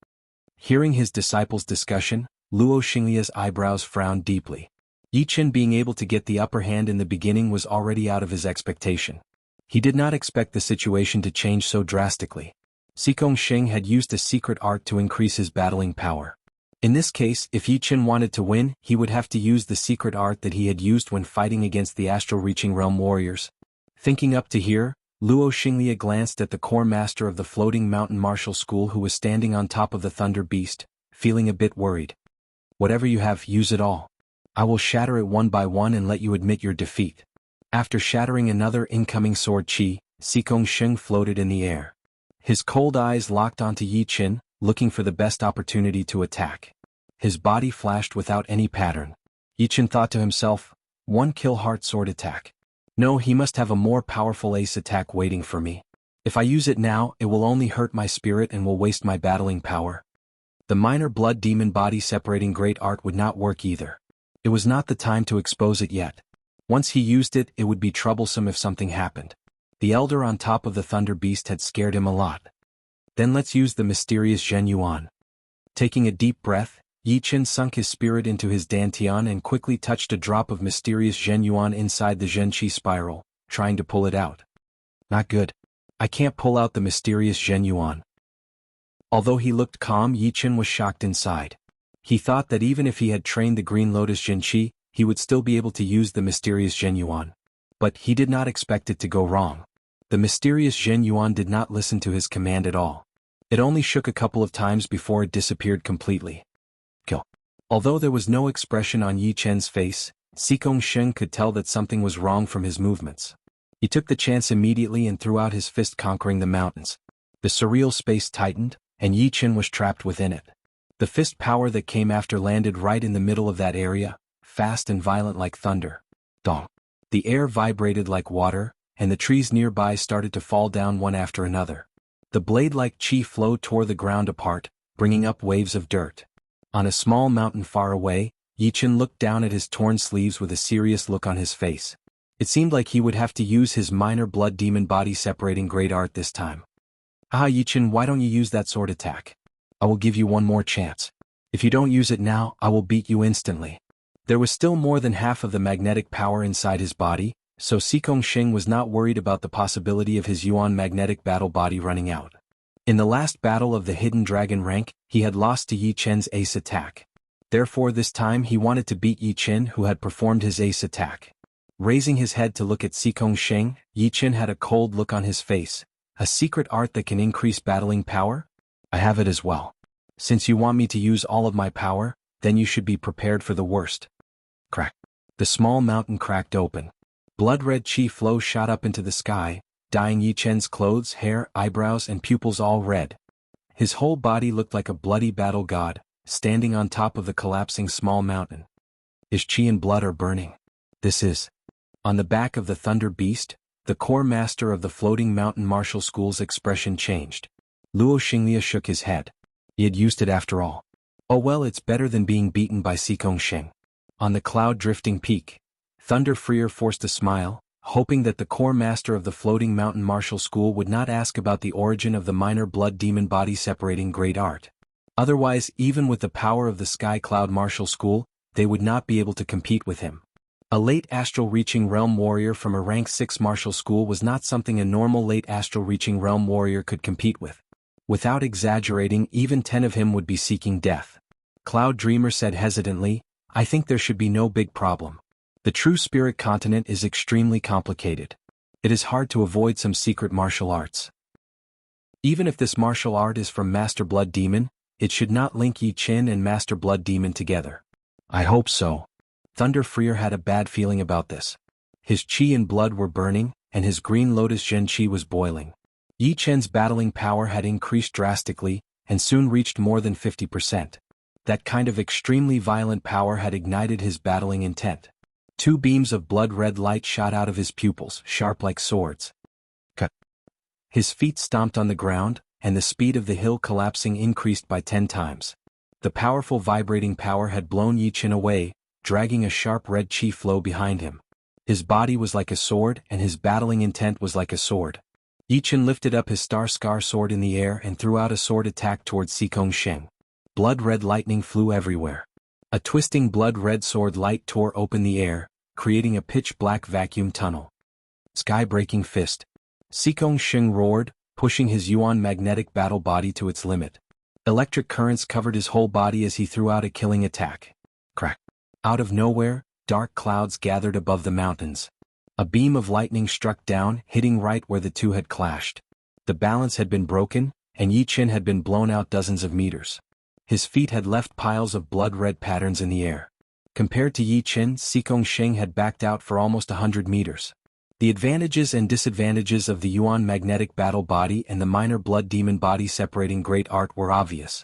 Hearing his disciples' discussion, Luo Xinglia's eyebrows frowned deeply. Yi Chen being able to get the upper hand in the beginning was already out of his expectation. He did not expect the situation to change so drastically. Xikong Sheng had used a secret art to increase his battling power. In this case, if Yi Chen wanted to win, he would have to use the secret art that he had used when fighting against the Astral Reaching Realm warriors. Thinking up to here, Luo Xinglia glanced at the core master of the Floating Mountain Martial School who was standing on top of the Thunder Beast, feeling a bit worried. Whatever you have, use it all. I will shatter it one by one and let you admit your defeat. After shattering another incoming sword chi, Xikong Sheng floated in the air. His cold eyes locked onto Yi Chen, looking for the best opportunity to attack. His body flashed without any pattern. Yi Chen thought to himself, one kill heart sword attack. No, he must have a more powerful ace attack waiting for me. If I use it now, it will only hurt my spirit and will waste my battling power. The minor blood demon body separating great art would not work either. It was not the time to expose it yet. Once he used it, it would be troublesome if something happened. The elder on top of the Thunder Beast had scared him a lot. Then let's use the mysterious Zhen Yuan. Taking a deep breath, Yi Chen sunk his spirit into his dantian and quickly touched a drop of mysterious Zhen Yuan inside the Zhen Qi spiral, trying to pull it out. Not good. I can't pull out the mysterious Zhen Yuan. Although he looked calm, Yi Chen was shocked inside. He thought that even if he had trained the Green Lotus Zhen Qi, he would still be able to use the mysterious Zhen Yuan. But he did not expect it to go wrong. The mysterious Zhen Yuan did not listen to his command at all. It only shook a couple of times before it disappeared completely. Kill. Although there was no expression on Yi Chen's face, Xikong Sheng could tell that something was wrong from his movements. He took the chance immediately and threw out his fist, conquering the mountains. The surreal space tightened, and Yi Chen was trapped within it. The fist power that came after landed right in the middle of that area, fast and violent like thunder. Dong. The air vibrated like water, and the trees nearby started to fall down one after another. The blade-like chi flow tore the ground apart, bringing up waves of dirt. On a small mountain far away, Yi Chen looked down at his torn sleeves with a serious look on his face. It seemed like he would have to use his minor blood demon body separating great art this time. Ah, Yi Chen, why don't you use that sword attack? I will give you one more chance. If you don't use it now, I will beat you instantly. There was still more than half of the magnetic power inside his body, so Xikong Sheng was not worried about the possibility of his Yuan magnetic battle body running out. In the last battle of the Hidden Dragon rank, he had lost to Yi Chen's ace attack. Therefore this time he wanted to beat Yi Chen, who had performed his ace attack. Raising his head to look at Xikong Sheng, Yi Chen had a cold look on his face. A secret art that can increase battling power? I have it as well. Since you want me to use all of my power, then you should be prepared for the worst. Crack. The small mountain cracked open. Blood-red chi flow shot up into the sky, dyeing Yi Chen's clothes, hair, eyebrows and pupils all red. His whole body looked like a bloody battle god, standing on top of the collapsing small mountain. His chi and blood are burning. This is. On the back of the thunder beast, the core master of the floating mountain martial school's expression changed. Luo Xinglia shook his head. He had used it after all. Oh well, it's better than being beaten by Xikong Sheng. On the cloud-drifting peak, Thunder Freer forced a smile, hoping that the core master of the floating mountain martial school would not ask about the origin of the minor blood demon body separating great art. Otherwise, even with the power of the Sky Cloud martial school, they would not be able to compete with him. A late astral-reaching realm warrior from a rank 6 martial school was not something a normal late astral-reaching realm warrior could compete with. Without exaggerating, even 10 of him would be seeking death. Cloud Dreamer said hesitantly, I think there should be no big problem. The true spirit continent is extremely complicated. It is hard to avoid some secret martial arts. Even if this martial art is from Master Blood Demon, it should not link Yi Chen and Master Blood Demon together. I hope so. Thunder Freer had a bad feeling about this. His chi and blood were burning, and his Green Lotus Zhen Qi was boiling. Yi Chen's battling power had increased drastically, and soon reached more than 50%. That kind of extremely violent power had ignited his battling intent. 2 beams of blood-red light shot out of his pupils, sharp like swords. Cut. His feet stomped on the ground, and the speed of the hill collapsing increased by 10 times. The powerful vibrating power had blown Yi Chen away, dragging a sharp red chi flow behind him. His body was like a sword, and his battling intent was like a sword. Yi Chen lifted up his Star Scar sword in the air and threw out a sword attack towards Xikong Sheng. Blood-red lightning flew everywhere. A twisting blood-red sword light tore open the air, creating a pitch-black vacuum tunnel. Sky-breaking fist. Xikong Sheng roared, pushing his Yuan magnetic battle body to its limit. Electric currents covered his whole body as he threw out a killing attack. Crack. Out of nowhere, dark clouds gathered above the mountains. A beam of lightning struck down, hitting right where the two had clashed. The balance had been broken, and Yi Chen had been blown out dozens of meters. His feet had left piles of blood-red patterns in the air. Compared to Yi Chen, Xikong Sheng had backed out for almost 100 meters. The advantages and disadvantages of the Yuan magnetic battle body and the minor blood demon body separating great art were obvious.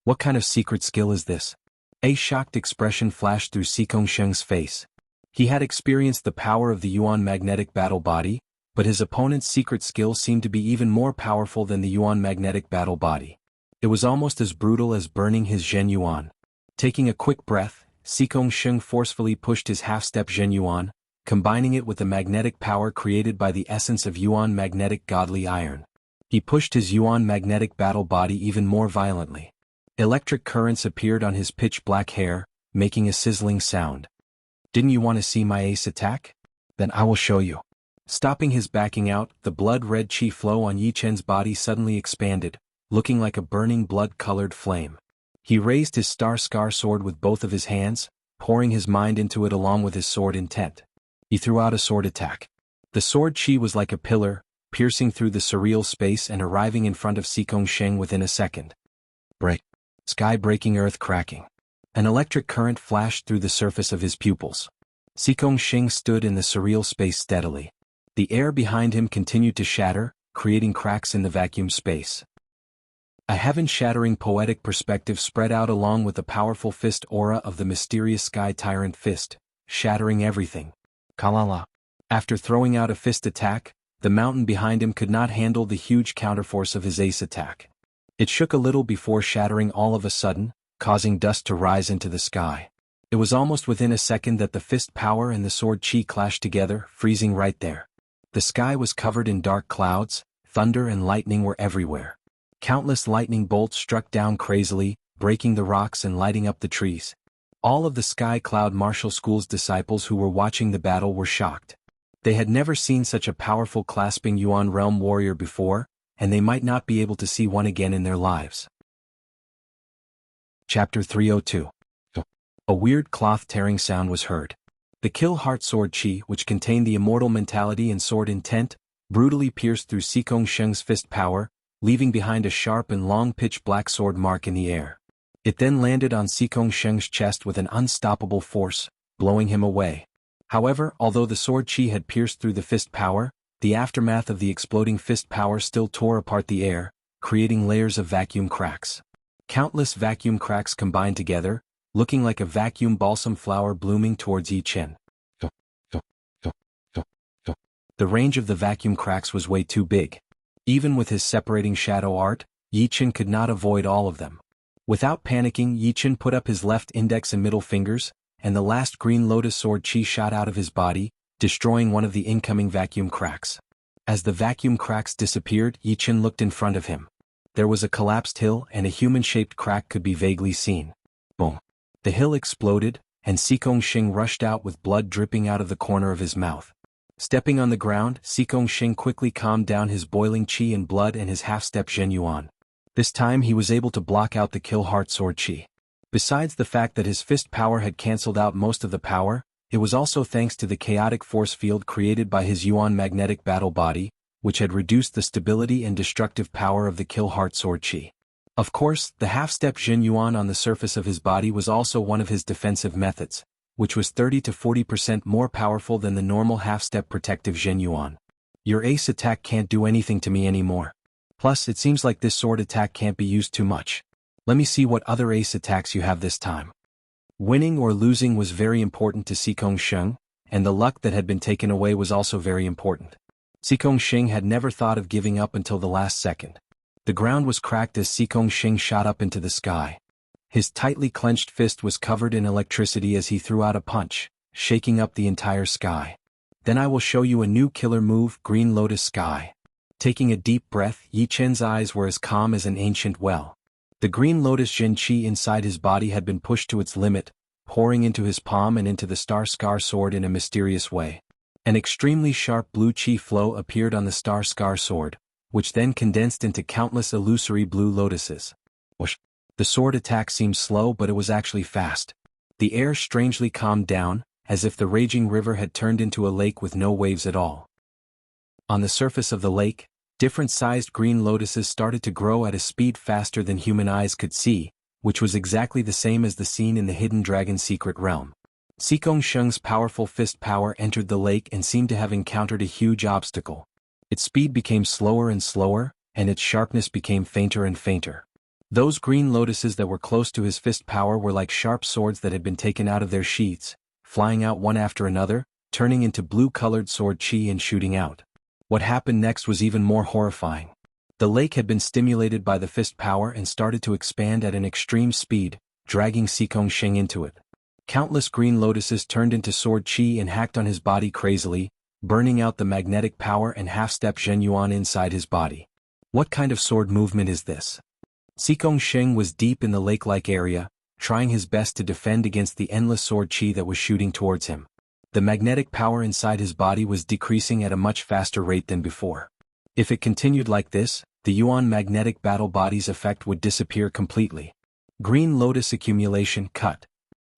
What kind of secret skill is this? A shocked expression flashed through Xikong Sheng's face. He had experienced the power of the Yuan magnetic battle body, but his opponent's secret skill seemed to be even more powerful than the Yuan magnetic battle body. It was almost as brutal as burning his Zhen Yuan. Taking a quick breath, Xikong Sheng forcefully pushed his half-step Zhen Yuan, combining it with the magnetic power created by the essence of Yuan magnetic godly iron. He pushed his Yuan magnetic battle body even more violently. Electric currents appeared on his pitch-black hair, making a sizzling sound. Didn't you want to see my ace attack? Then I will show you. Stopping his backing out, the blood-red chi flow on Yi Chen's body suddenly expanded, looking like a burning blood-colored flame. He raised his star scar sword with both of his hands, pouring his mind into it along with his sword intent. He threw out a sword attack. The sword chi was like a pillar, piercing through the surreal space and arriving in front of Xikong Sheng within a second. Break. Sky breaking, earth cracking. An electric current flashed through the surface of his pupils. Xikong Sheng stood in the surreal space steadily. The air behind him continued to shatter, creating cracks in the vacuum space. A heaven-shattering poetic perspective spread out along with the powerful fist aura of the mysterious sky tyrant fist, shattering everything. Kalala. After throwing out a fist attack, the mountain behind him could not handle the huge counterforce of his ace attack. It shook a little before shattering all of a sudden, causing dust to rise into the sky. It was almost within a second that the fist power and the sword chi clashed together, freezing right there. The sky was covered in dark clouds, thunder and lightning were everywhere. Countless lightning bolts struck down crazily, breaking the rocks and lighting up the trees. All of the Sky Cloud Martial School's disciples who were watching the battle were shocked. They had never seen such a powerful clasping Yuan realm warrior before, and they might not be able to see one again in their lives. Chapter 302. A weird cloth-tearing sound was heard. The Kill Heart Sword Chi, which contained the immortal mentality and sword intent, brutally pierced through Xikong Sheng's fist power, leaving behind a sharp and long pitch-black sword mark in the air. It then landed on Xikong Sheng's chest with an unstoppable force, blowing him away. However, although the sword chi had pierced through the fist power, the aftermath of the exploding fist power still tore apart the air, creating layers of vacuum cracks. Countless vacuum cracks combined together, looking like a vacuum balsam flower blooming towards Yi Chen. The range of the vacuum cracks was way too big. Even with his separating shadow art, Yi Chen could not avoid all of them. Without panicking, Yi Chen put up his left index and middle fingers, and the last green lotus sword chi shot out of his body, destroying one of the incoming vacuum cracks. As the vacuum cracks disappeared, Yi Chen looked in front of him. There was a collapsed hill and a human-shaped crack could be vaguely seen. Boom. The hill exploded, and Xikong Sheng rushed out with blood dripping out of the corner of his mouth. Stepping on the ground, Xikong Sheng quickly calmed down his boiling chi and blood and his half-step Zhen Yuan. This time he was able to block out the Kill Heart Sword Chi. Besides the fact that his fist power had cancelled out most of the power, it was also thanks to the chaotic force field created by his Yuan magnetic battle body, which had reduced the stability and destructive power of the Kill Heart Sword Chi. Of course, the half-step Zhen Yuan on the surface of his body was also one of his defensive methods, which was 30 to 40% more powerful than the normal half-step protective Zhen Yuan. Your ace attack can't do anything to me anymore. Plus, it seems like this sword attack can't be used too much. Let me see what other ace attacks you have this time. Winning or losing was very important to Xikong Sheng, and the luck that had been taken away was also very important. Xikong Sheng had never thought of giving up until the last second. The ground was cracked as Xikong Sheng shot up into the sky. His tightly clenched fist was covered in electricity as he threw out a punch, shaking up the entire sky. Then I will show you a new killer move, Green Lotus Sky. Taking a deep breath, Yi Chen's eyes were as calm as an ancient well. The Green Lotus Zhen Qi inside his body had been pushed to its limit, pouring into his palm and into the Star Scar sword in a mysterious way. An extremely sharp blue chi flow appeared on the Star Scar sword, which then condensed into countless illusory blue lotuses. Whoosh. The sword attack seemed slow, but it was actually fast. The air strangely calmed down, as if the raging river had turned into a lake with no waves at all. On the surface of the lake, different-sized green lotuses started to grow at a speed faster than human eyes could see, which was exactly the same as the scene in the Hidden Dragon Secret Realm. Xikong Sheng's powerful fist power entered the lake and seemed to have encountered a huge obstacle. Its speed became slower and slower, and its sharpness became fainter and fainter. Those green lotuses that were close to his fist power were like sharp swords that had been taken out of their sheaths, flying out one after another, turning into blue-colored sword chi and shooting out. What happened next was even more horrifying. The lake had been stimulated by the fist power and started to expand at an extreme speed, dragging Xikong Sheng into it. Countless green lotuses turned into sword chi and hacked on his body crazily, burning out the magnetic power and half-step Zhen Yuan inside his body. What kind of sword movement is this? Xikong Sheng was deep in the lake-like area, trying his best to defend against the endless sword chi that was shooting towards him. The magnetic power inside his body was decreasing at a much faster rate than before. If it continued like this, the Yuan magnetic battle body's effect would disappear completely. Green Lotus accumulation cut.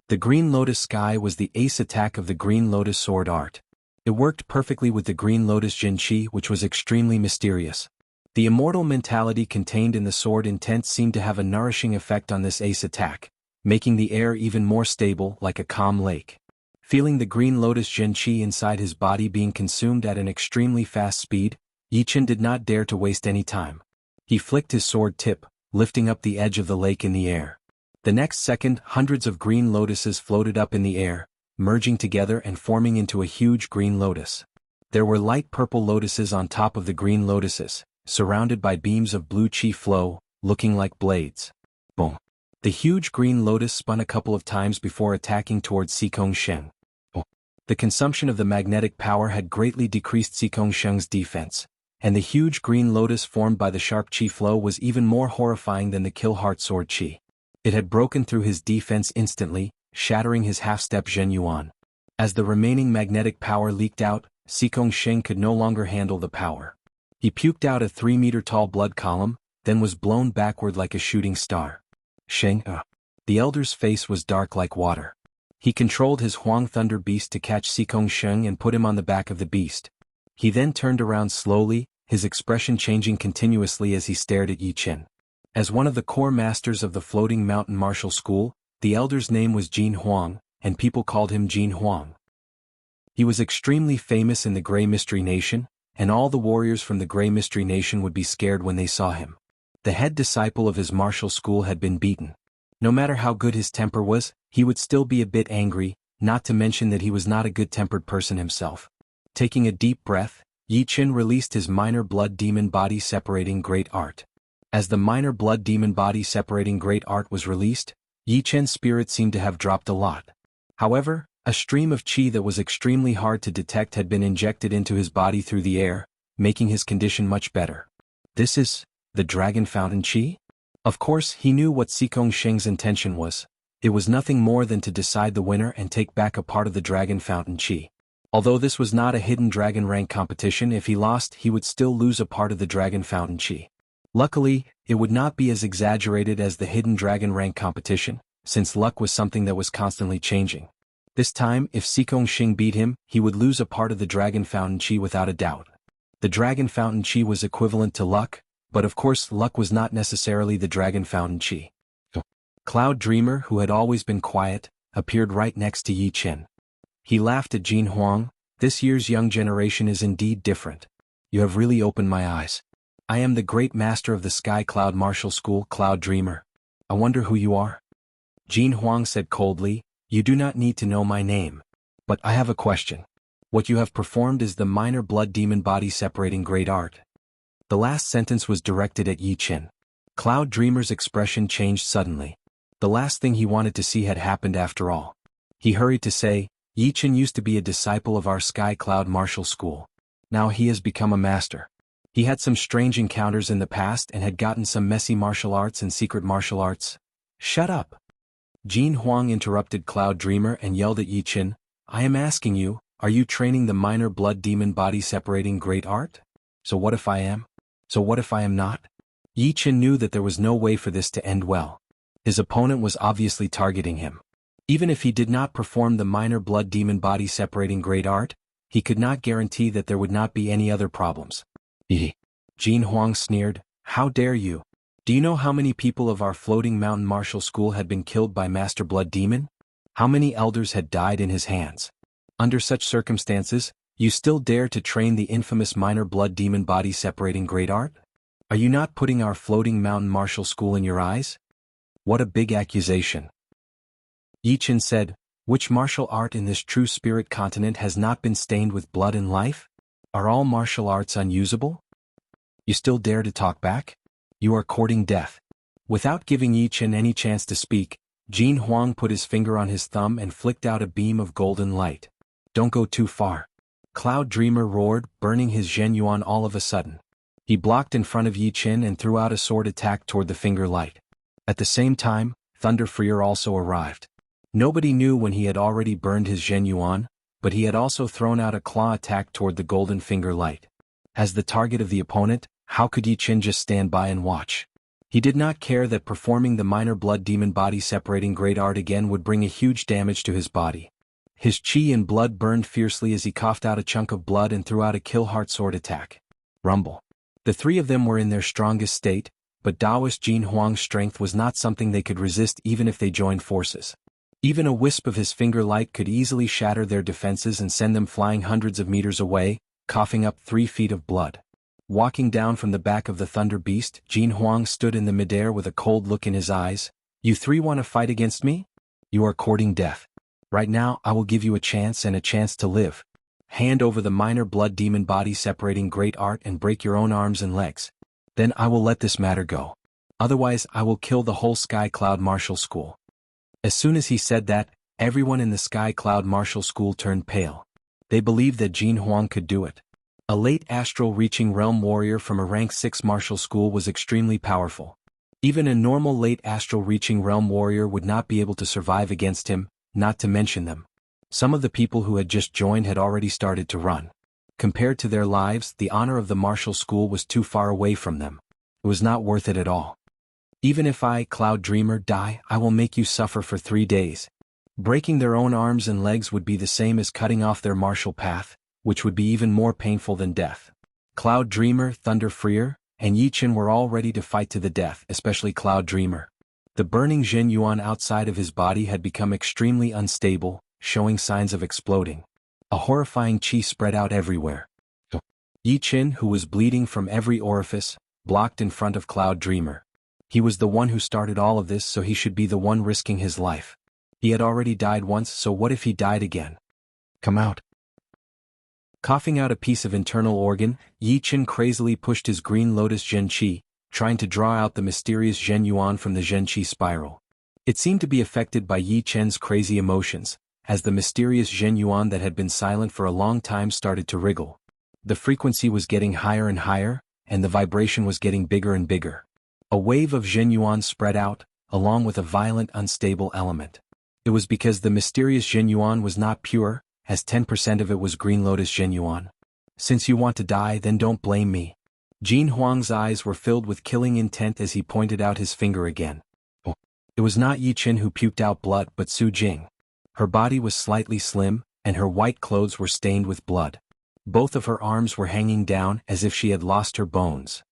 The Green Lotus Sky was the ace attack of the Green Lotus sword art. It worked perfectly with the Green Lotus Jin Chi, which was extremely mysterious. The immortal mentality contained in the sword intent seemed to have a nourishing effect on this ace attack, making the air even more stable like a calm lake. Feeling the Green Lotus Jin Chi inside his body being consumed at an extremely fast speed, Yi Chen did not dare to waste any time. He flicked his sword tip, lifting up the edge of the lake in the air. The next second, hundreds of green lotuses floated up in the air, merging together and forming into a huge green lotus. There were light purple lotuses on top of the green lotuses, surrounded by beams of blue chi flow, looking like blades. Boom. The huge green lotus spun a couple of times before attacking towards Xikong Sheng. The consumption of the magnetic power had greatly decreased Xikong Sheng's defense, and the huge green lotus formed by the sharp chi flow was even more horrifying than the kill heart sword chi. It had broken through his defense instantly, shattering his half-step Zhen Yuan. As the remaining magnetic power leaked out, Xikong Sheng could no longer handle the power. He puked out a 3-meter-tall blood column, then was blown backward like a shooting star. Sheng, The elder's face was dark like water. He controlled his Huang Thunder Beast to catch Xikong Sheng and put him on the back of the beast. He then turned around slowly, his expression changing continuously as he stared at Yi Chen. As one of the core masters of the Floating Mountain Martial School, the elder's name was Jin Huang, and people called him Jin Huang. He was extremely famous in the Grey Mystery Nation, and all the warriors from the Grey Mystery Nation would be scared when they saw him. The head disciple of his martial school had been beaten. No matter how good his temper was, he would still be a bit angry, not to mention that he was not a good-tempered person himself. Taking a deep breath, Yi Chen released his minor blood demon body separating great art. As the minor blood demon body separating great art was released, Yi Chen's spirit seemed to have dropped a lot. However, a stream of chi that was extremely hard to detect had been injected into his body through the air, making his condition much better. This is the Dragon Fountain Chi? Of course, he knew what Xikong Sheng's intention was. It was nothing more than to decide the winner and take back a part of the Dragon Fountain Chi. Although this was not a hidden dragon rank competition, if he lost, he would still lose a part of the Dragon Fountain Chi. Luckily, it would not be as exaggerated as the hidden dragon rank competition, since luck was something that was constantly changing. This time, if Xikong Sheng beat him, he would lose a part of the Dragon Fountain Chi without a doubt. The Dragon Fountain Chi was equivalent to luck, but of course luck was not necessarily the Dragon Fountain Chi. Cloud Dreamer, who had always been quiet, appeared right next to Yi Chen. He laughed at Jin Huang. This year's young generation is indeed different. You have really opened my eyes. I am the great master of the Sky Cloud Martial School, Cloud Dreamer. I wonder who you are? Jin Huang said coldly, You do not need to know my name. But I have a question. What you have performed is the minor blood demon body separating great art. The last sentence was directed at Yi Chen. Cloud Dreamer's expression changed suddenly. The last thing he wanted to see had happened after all. He hurried to say, Yi Chen used to be a disciple of our Sky Cloud Martial School. Now he has become a master. He had some strange encounters in the past and had gotten some messy martial arts and secret martial arts. Shut up! Jin Huang interrupted Cloud Dreamer and yelled at Yi Chen, I am asking you, are you training the minor blood demon body separating great art? So what if I am? So what if I am not? Yi Chen knew that there was no way for this to end well. His opponent was obviously targeting him. Even if he did not perform the minor blood demon body separating great art, he could not guarantee that there would not be any other problems. Jin Huang sneered, How dare you? Do you know how many people of our Floating Mountain Martial School had been killed by Master Blood Demon? How many elders had died in his hands? Under such circumstances, you still dare to train the infamous minor blood demon body separating great art? Are you not putting our Floating Mountain Martial School in your eyes? What a big accusation. Yi Chen said, Which martial art in this true spirit continent has not been stained with blood and life? Are all martial arts unusable? You still dare to talk back? You are courting death. Without giving Yi Chen any chance to speak, Jin Huang put his finger on his thumb and flicked out a beam of golden light. Don't go too far. Cloud Dreamer roared, burning his Zhen Yuan all of a sudden. He blocked in front of Yi Qin and threw out a sword attack toward the finger light. At the same time, Thunder Freer also arrived. Nobody knew when he had already burned his Zhen Yuan, but he had also thrown out a claw attack toward the golden finger light. As the target of the opponent, how could Yi Qin just stand by and watch? He did not care that performing the minor blood demon body separating great art again would bring a huge damage to his body. His chi and blood burned fiercely as he coughed out a chunk of blood and threw out a kill heart sword attack. Rumble. The three of them were in their strongest state, but Taoist Jin Huang's strength was not something they could resist even if they joined forces. Even a wisp of his finger light could easily shatter their defenses and send them flying hundreds of meters away, coughing up 3 feet of blood. Walking down from the back of the Thunder Beast, Jin Huang stood in the midair with a cold look in his eyes. You three want to fight against me? You are courting death. Right now I will give you a chance and a chance to live. Hand over the minor blood demon body separating great art and break your own arms and legs. Then I will let this matter go. Otherwise I will kill the whole Sky Cloud Martial School. As soon as he said that, everyone in the Sky Cloud Martial School turned pale. They believed that Jin Huang could do it. A late astral reaching realm warrior from a rank 6 martial school was extremely powerful. Even a normal late astral reaching realm warrior would not be able to survive against him, not to mention them. Some of the people who had just joined had already started to run. Compared to their lives, the honor of the martial school was too far away from them. It was not worth it at all. Even if I, Cloud Dreamer, die, I will make you suffer for 3 days. Breaking their own arms and legs would be the same as cutting off their martial path, which would be even more painful than death. Cloud Dreamer, Thunder Freer, and Yi Qin were all ready to fight to the death, especially Cloud Dreamer. The burning Zhen Yuan outside of his body had become extremely unstable, showing signs of exploding. A horrifying chi spread out everywhere. Yi Qin, who was bleeding from every orifice, blocked in front of Cloud Dreamer. He was the one who started all of this, so he should be the one risking his life. He had already died once, so what if he died again? Come out. Coughing out a piece of internal organ, Yi Qin crazily pushed his green lotus Zhen Qi, trying to draw out the mysterious Zhen Yuan from the Zhen Qi spiral. It seemed to be affected by Yi Qin's crazy emotions, as the mysterious Zhen Yuan that had been silent for a long time started to wriggle. The frequency was getting higher and higher, and the vibration was getting bigger and bigger. A wave of Zhen Yuan spread out, along with a violent unstable element. It was because the mysterious Zhen Yuan was not pure, as 10% of it was green lotus Zhen Yuan. Since you want to die, then don't blame me. Jin Huang's eyes were filled with killing intent as he pointed out his finger again. Oh. It was not Yi Qin who puked out blood but Su Jing. Her body was slightly slim, and her white clothes were stained with blood. Both of her arms were hanging down as if she had lost her bones.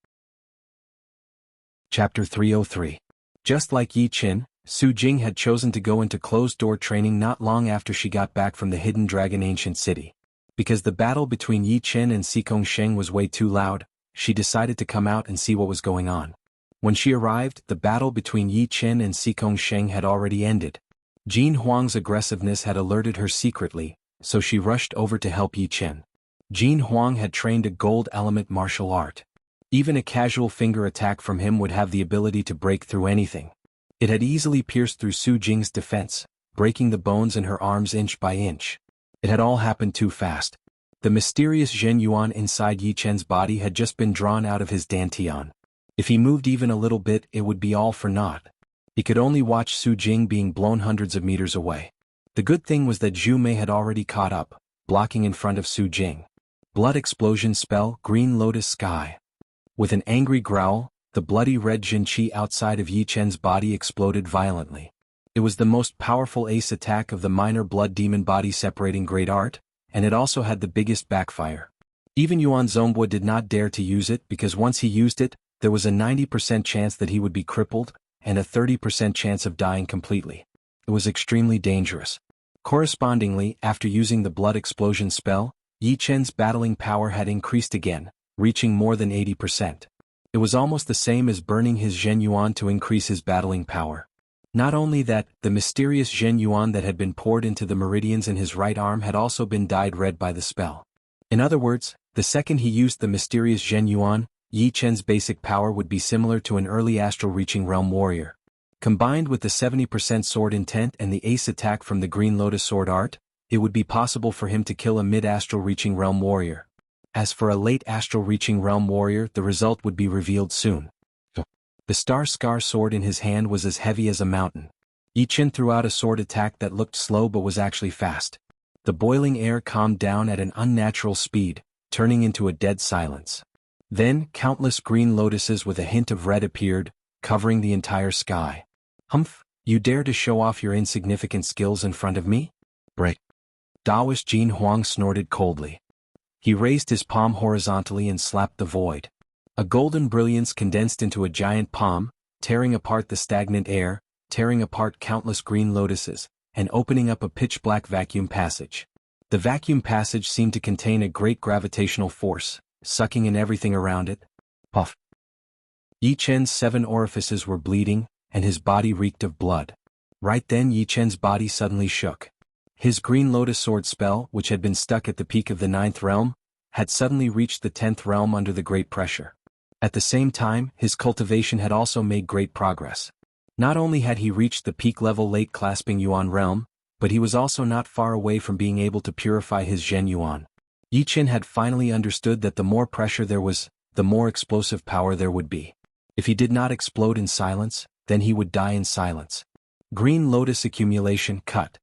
Chapter 303. Just like Yi Qin, Su Jing had chosen to go into closed-door training not long after she got back from the Hidden Dragon Ancient City. Because the battle between Yi Qin and Xikong Sheng was way too loud, she decided to come out and see what was going on. When she arrived, the battle between Yi Qin and Xikong Sheng had already ended. Jin Huang's aggressiveness had alerted her secretly, so she rushed over to help Yi Qin. Jin Huang had trained a gold element martial art. Even a casual finger attack from him would have the ability to break through anything. It had easily pierced through Su Jing's defense, breaking the bones in her arms inch by inch. It had all happened too fast. The mysterious Zhen Yuan inside Yi Qin's body had just been drawn out of his dantian. If he moved even a little bit, it would be all for naught. He could only watch Su Jing being blown hundreds of meters away. The good thing was that Zhu Mei had already caught up, blocking in front of Su Jing. Blood explosion spell, Green Lotus Sky. With an angry growl, the bloody red Zhen Qi outside of Yi Qin's body exploded violently. It was the most powerful ace attack of the minor blood demon body separating great art, and it also had the biggest backfire. Even Yuan Zhongbo did not dare to use it because once he used it, there was a 90% chance that he would be crippled, and a 30% chance of dying completely. It was extremely dangerous. Correspondingly, after using the blood explosion spell, Yi Qin's battling power had increased again, reaching more than 80%. It was almost the same as burning his Zhen Yuan to increase his battling power. Not only that, the mysterious Zhen Yuan that had been poured into the meridians in his right arm had also been dyed red by the spell. In other words, the second he used the mysterious Zhen Yuan, Yi Qin's basic power would be similar to an early astral reaching realm warrior. Combined with the 70% sword intent and the ace attack from the Green Lotus sword art, it would be possible for him to kill a mid-astral reaching realm warrior. As for a late astral-reaching realm warrior, the result would be revealed soon. The star-scar sword in his hand was as heavy as a mountain. Yi Chen threw out a sword attack that looked slow but was actually fast. The boiling air calmed down at an unnatural speed, turning into a dead silence. Then, countless green lotuses with a hint of red appeared, covering the entire sky. Humph, you dare to show off your insignificant skills in front of me? Break. Taoist Jin Huang snorted coldly. He raised his palm horizontally and slapped the void. A golden brilliance condensed into a giant palm, tearing apart the stagnant air, tearing apart countless green lotuses, and opening up a pitch-black vacuum passage. The vacuum passage seemed to contain a great gravitational force, sucking in everything around it. Puff. Yi Chen's 7 orifices were bleeding, and his body reeked of blood. Right then Yi Chen's body suddenly shook. His green lotus sword spell, which had been stuck at the peak of the 9th realm, had suddenly reached the 10th realm under the great pressure. At the same time, his cultivation had also made great progress. Not only had he reached the peak level late clasping Yuan realm, but he was also not far away from being able to purify his Zhen Yuan. Yi Chen had finally understood that the more pressure there was, the more explosive power there would be. If he did not explode in silence, then he would die in silence. Green lotus accumulation cut.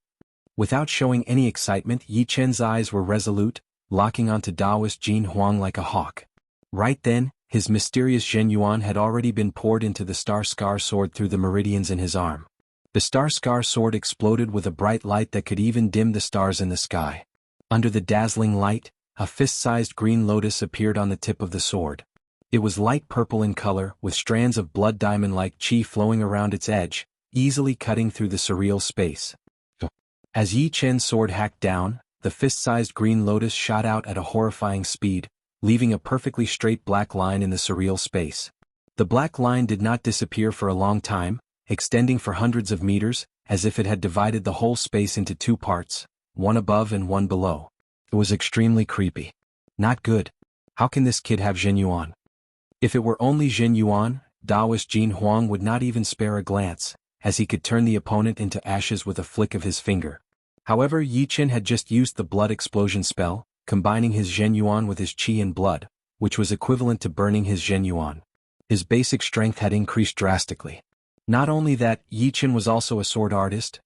Without showing any excitement, Yi Chen's eyes were resolute, locking onto Taoist Jin Huang like a hawk. Right then, his mysterious Zhen Yuan had already been poured into the star-scar sword through the meridians in his arm. The star-scar sword exploded with a bright light that could even dim the stars in the sky. Under the dazzling light, a fist-sized green lotus appeared on the tip of the sword. It was light purple in color, with strands of blood diamond-like qi flowing around its edge, easily cutting through the surreal space. As Yi Chen's sword hacked down, the fist-sized green lotus shot out at a horrifying speed, leaving a perfectly straight black line in the surreal space. The black line did not disappear for a long time, extending for hundreds of meters, as if it had divided the whole space into 2 parts, one above and one below. It was extremely creepy. Not good. How can this kid have Zhen Yuan? If it were only Zhen Yuan, Taoist Jin Huang would not even spare a glance, as he could turn the opponent into ashes with a flick of his finger. However, Yi Chen had just used the blood explosion spell, combining his Zhen Yuan with his qi and blood, which was equivalent to burning his Zhen Yuan. His basic strength had increased drastically. Not only that, Yi Chen was also a sword artist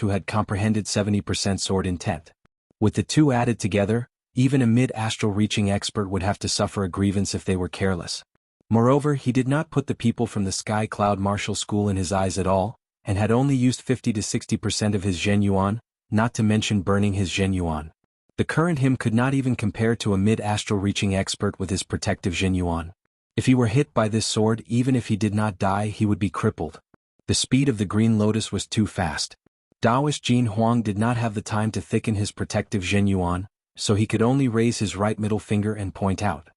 who had comprehended 70% sword intent. With the two added together, even a mid-astral reaching expert would have to suffer a grievance if they were careless. Moreover, he did not put the people from the Sky Cloud Martial School in his eyes at all, and had only used 50 to 60% of his Zhen Yuan, not to mention burning his Zhen Yuan. The current him could not even compare to a mid-astral reaching expert with his protective Zhen Yuan. If he were hit by this sword, even if he did not die, he would be crippled. The speed of the green lotus was too fast. Taoist Jin Huang did not have the time to thicken his protective Zhen Yuan, so he could only raise his right middle finger and point out.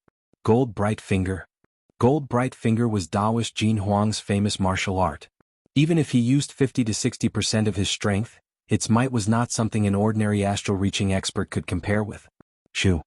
Gold Bright Finger. Gold Bright Finger was Taoist Jin Huang's famous martial art. Even if he used 50 to 60% of his strength, its might was not something an ordinary astral-reaching expert could compare with. Shoo.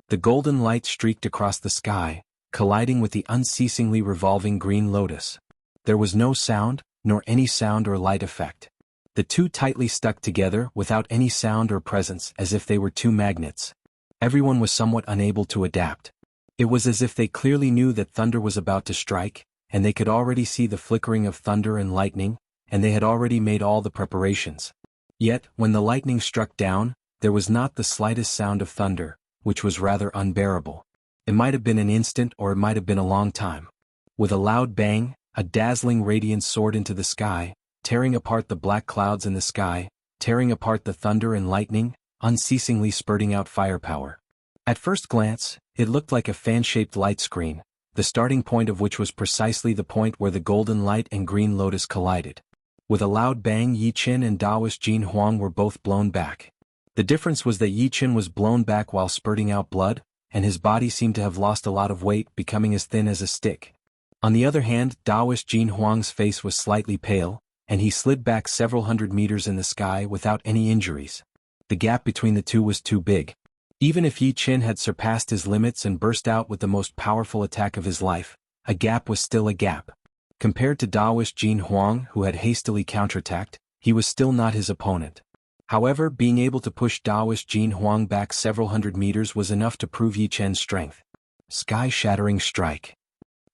The golden light streaked across the sky, colliding with the unceasingly revolving green lotus. There was no sound, nor any sound or light effect. The two tightly stuck together without any sound or presence, as if they were two magnets. Everyone was somewhat unable to adapt. It was as if they clearly knew that thunder was about to strike, and they could already see the flickering of thunder and lightning, and they had already made all the preparations. Yet, when the lightning struck down, there was not the slightest sound of thunder, which was rather unbearable. It might have been an instant or it might have been a long time. With a loud bang, a dazzling radiance soared into the sky, tearing apart the black clouds in the sky, tearing apart the thunder and lightning, unceasingly spurting out firepower. At first glance, it looked like a fan-shaped light screen, the starting point of which was precisely the point where the golden light and green lotus collided. With a loud bang, Yi Chen and Taoist Jin Huang were both blown back. The difference was that Yi Chen was blown back while spurting out blood, and his body seemed to have lost a lot of weight, becoming as thin as a stick. On the other hand, Taoist Jin Huang's face was slightly pale, and he slid back several hundred meters in the sky without any injuries. The gap between the two was too big. Even if Yi Chen had surpassed his limits and burst out with the most powerful attack of his life, a gap was still a gap. Compared to Taoist Jin Huang, who had hastily counterattacked, he was still not his opponent. However, being able to push Taoist Jin Huang back several hundred meters was enough to prove Yi Chen's strength. Sky-shattering strike.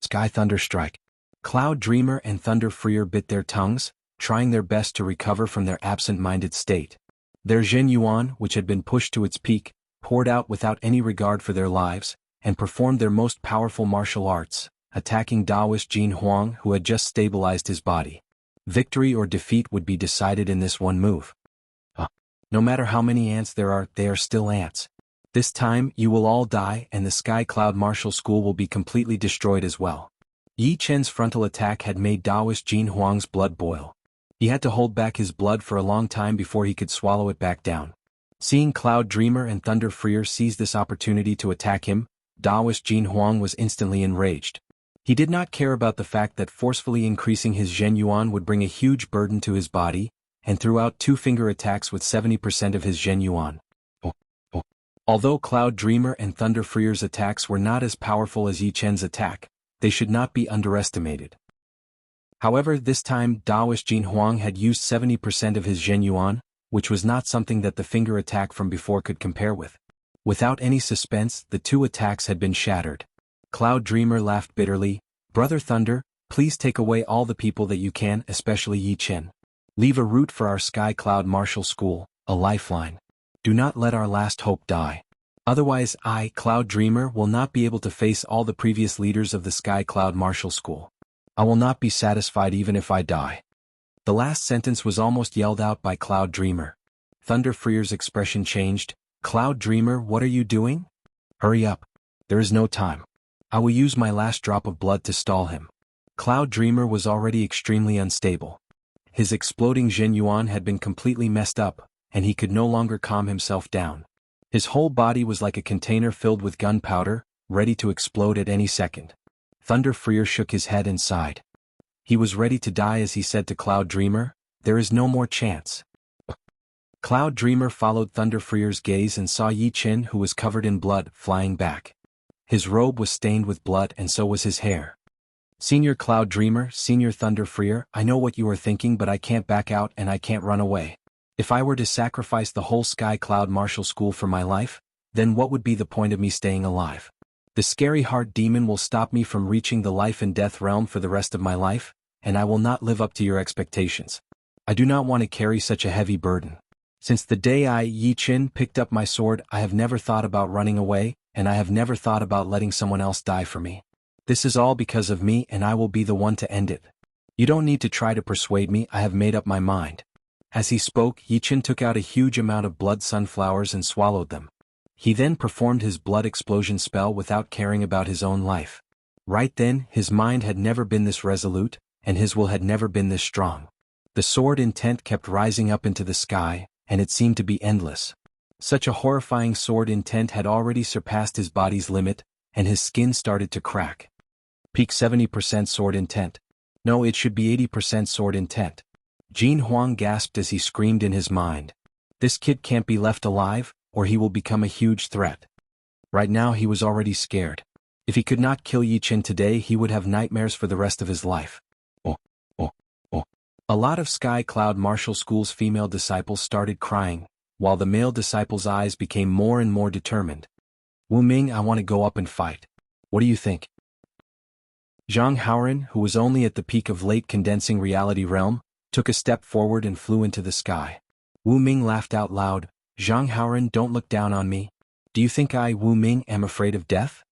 Sky Thunder Strike. Cloud Dreamer and Thunder Freer bit their tongues, trying their best to recover from their absent-minded state. Their Zhen Yuan, which had been pushed to its peak, poured out without any regard for their lives, and performed their most powerful martial arts, attacking Taoist Jin Huang, who had just stabilized his body. Victory or defeat would be decided in this one move. No matter how many ants there are, they are still ants. This time, you will all die and the Sky Cloud Martial School will be completely destroyed as well. Yi Chen's frontal attack had made Taoist Jin Huang's blood boil. He had to hold back his blood for a long time before he could swallow it back down. Seeing Cloud Dreamer and Thunder Freer seize this opportunity to attack him, Taoist Jin Huang was instantly enraged. He did not care about the fact that forcefully increasing his Zhen Yuan would bring a huge burden to his body, and threw out two-finger attacks with 70% of his Zhen Yuan. Although Cloud Dreamer and Thunder Freer's attacks were not as powerful as Yi Chen's attack, they should not be underestimated. However, this time Taoist Jin Huang had used 70% of his Zhen Yuan, which was not something that the finger attack from before could compare with. Without any suspense, the two attacks had been shattered. Cloud Dreamer laughed bitterly. "Brother Thunder, please take away all the people that you can, especially Yi Chen. Leave a route for our Sky Cloud Martial School, a lifeline. Do not let our last hope die. Otherwise I, Cloud Dreamer, will not be able to face all the previous leaders of the Sky Cloud Martial School. I will not be satisfied even if I die." The last sentence was almost yelled out by Cloud Dreamer. Thunder Freer's expression changed. "Cloud Dreamer, what are you doing? Hurry up. There is no time. I will use my last drop of blood to stall him." Cloud Dreamer was already extremely unstable. His exploding Zhen Yuan had been completely messed up, and he could no longer calm himself down. His whole body was like a container filled with gunpowder, ready to explode at any second. Thunder Freer shook his head and sighed. He was ready to die as he said to Cloud Dreamer, "There is no more chance." Cloud Dreamer followed Thunder Freer's gaze and saw Yi Chen, who was covered in blood, flying back. His robe was stained with blood and so was his hair. "Senior Cloud Dreamer, Senior Thunder Freer, I know what you are thinking, but I can't back out and I can't run away. If I were to sacrifice the whole Sky Cloud Martial School for my life, then what would be the point of me staying alive? The scary heart demon will stop me from reaching the life and death realm for the rest of my life, and I will not live up to your expectations. I do not want to carry such a heavy burden. Since the day I, Yi Chen, picked up my sword, I have never thought about running away, and I have never thought about letting someone else die for me. This is all because of me and I will be the one to end it. You don't need to try to persuade me, I have made up my mind." As he spoke, Yi Chen took out a huge amount of blood sunflowers and swallowed them. He then performed his blood explosion spell without caring about his own life. Right then, his mind had never been this resolute, and his will had never been this strong. The sword intent kept rising up into the sky, and it seemed to be endless. Such a horrifying sword intent had already surpassed his body's limit, and his skin started to crack. Peak 70% sword intent. No, it should be 80% sword intent. Jin Huang gasped as he screamed in his mind. This kid can't be left alive, or he will become a huge threat. Right now he was already scared. If he could not kill Yi Chen today, he would have nightmares for the rest of his life. A lot of Sky Cloud Martial School's female disciples started crying, while the male disciples' eyes became more and more determined. "Wu Ming, I want to go up and fight. What do you think?" Zhang Haoran, who was only at the peak of late condensing reality realm, took a step forward and flew into the sky. Wu Ming laughed out loud. "Zhang Haoran, don't look down on me. Do you think I, Wu Ming, am afraid of death?"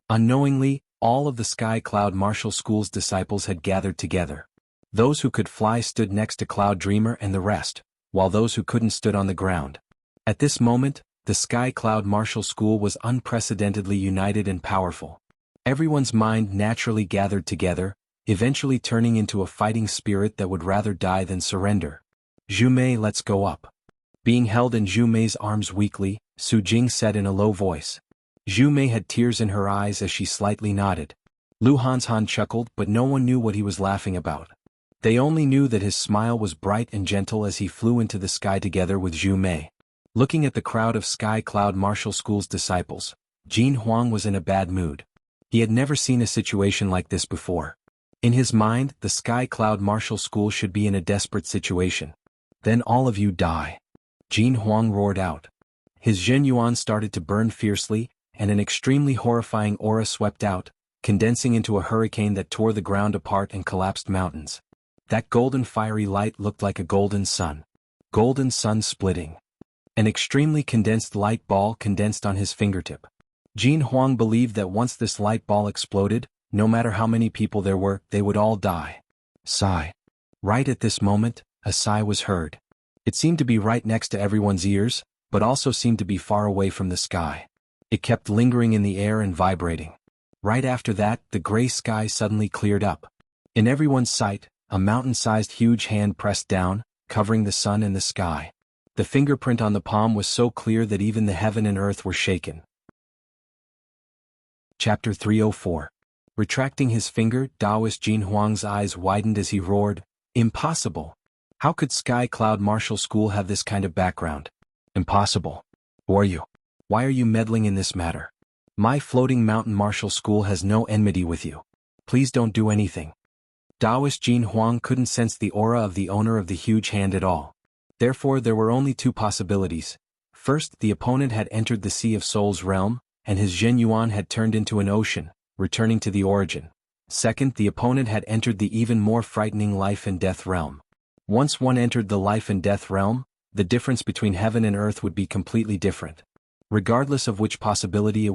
Unknowingly, all of the Sky Cloud Martial School's disciples had gathered together. Those who could fly stood next to Cloud Dreamer and the rest, while those who couldn't stood on the ground. At this moment, the Sky Cloud Martial School was unprecedentedly united and powerful. Everyone's mind naturally gathered together, eventually turning into a fighting spirit that would rather die than surrender. "Zhu Mei, let's go up." Being held in Zhu Mei's arms weakly, Su Jing said in a low voice. Zhu Mei had tears in her eyes as she slightly nodded. Lu Hanshan chuckled, but no one knew what he was laughing about. They only knew that his smile was bright and gentle as he flew into the sky together with Zhu Mei. Looking at the crowd of Sky Cloud Martial School's disciples, Jin Huang was in a bad mood. He had never seen a situation like this before. In his mind, the Sky Cloud Martial School should be in a desperate situation. "Then all of you die." Jin Huang roared out. His Zhen Yuan started to burn fiercely, and an extremely horrifying aura swept out, condensing into a hurricane that tore the ground apart and collapsed mountains. That golden fiery light looked like a golden sun. Golden sun splitting. An extremely condensed light ball condensed on his fingertip. Jin Huang believed that once this light ball exploded, no matter how many people there were, they would all die. Sigh. Right at this moment, a sigh was heard. It seemed to be right next to everyone's ears, but also seemed to be far away from the sky. It kept lingering in the air and vibrating. Right after that, the gray sky suddenly cleared up. In everyone's sight, a mountain-sized huge hand pressed down, covering the sun and the sky. The fingerprint on the palm was so clear that even the heaven and earth were shaken. Chapter 304. Retracting his finger, Taoist Jin Huang's eyes widened as he roared, "Impossible! How could Sky Cloud Martial School have this kind of background? Impossible. Who are you? Why are you meddling in this matter? My Floating Mountain Martial School has no enmity with you. Please don't do anything." Taoist Jin Huang couldn't sense the aura of the owner of the huge hand at all. Therefore there were only two possibilities. First, the opponent had entered the Sea of Souls realm, and his Zhen Yuan had turned into an ocean, returning to the origin. Second, the opponent had entered the even more frightening life and death realm. Once one entered the life and death realm, the difference between heaven and earth would be completely different. Regardless of which possibility it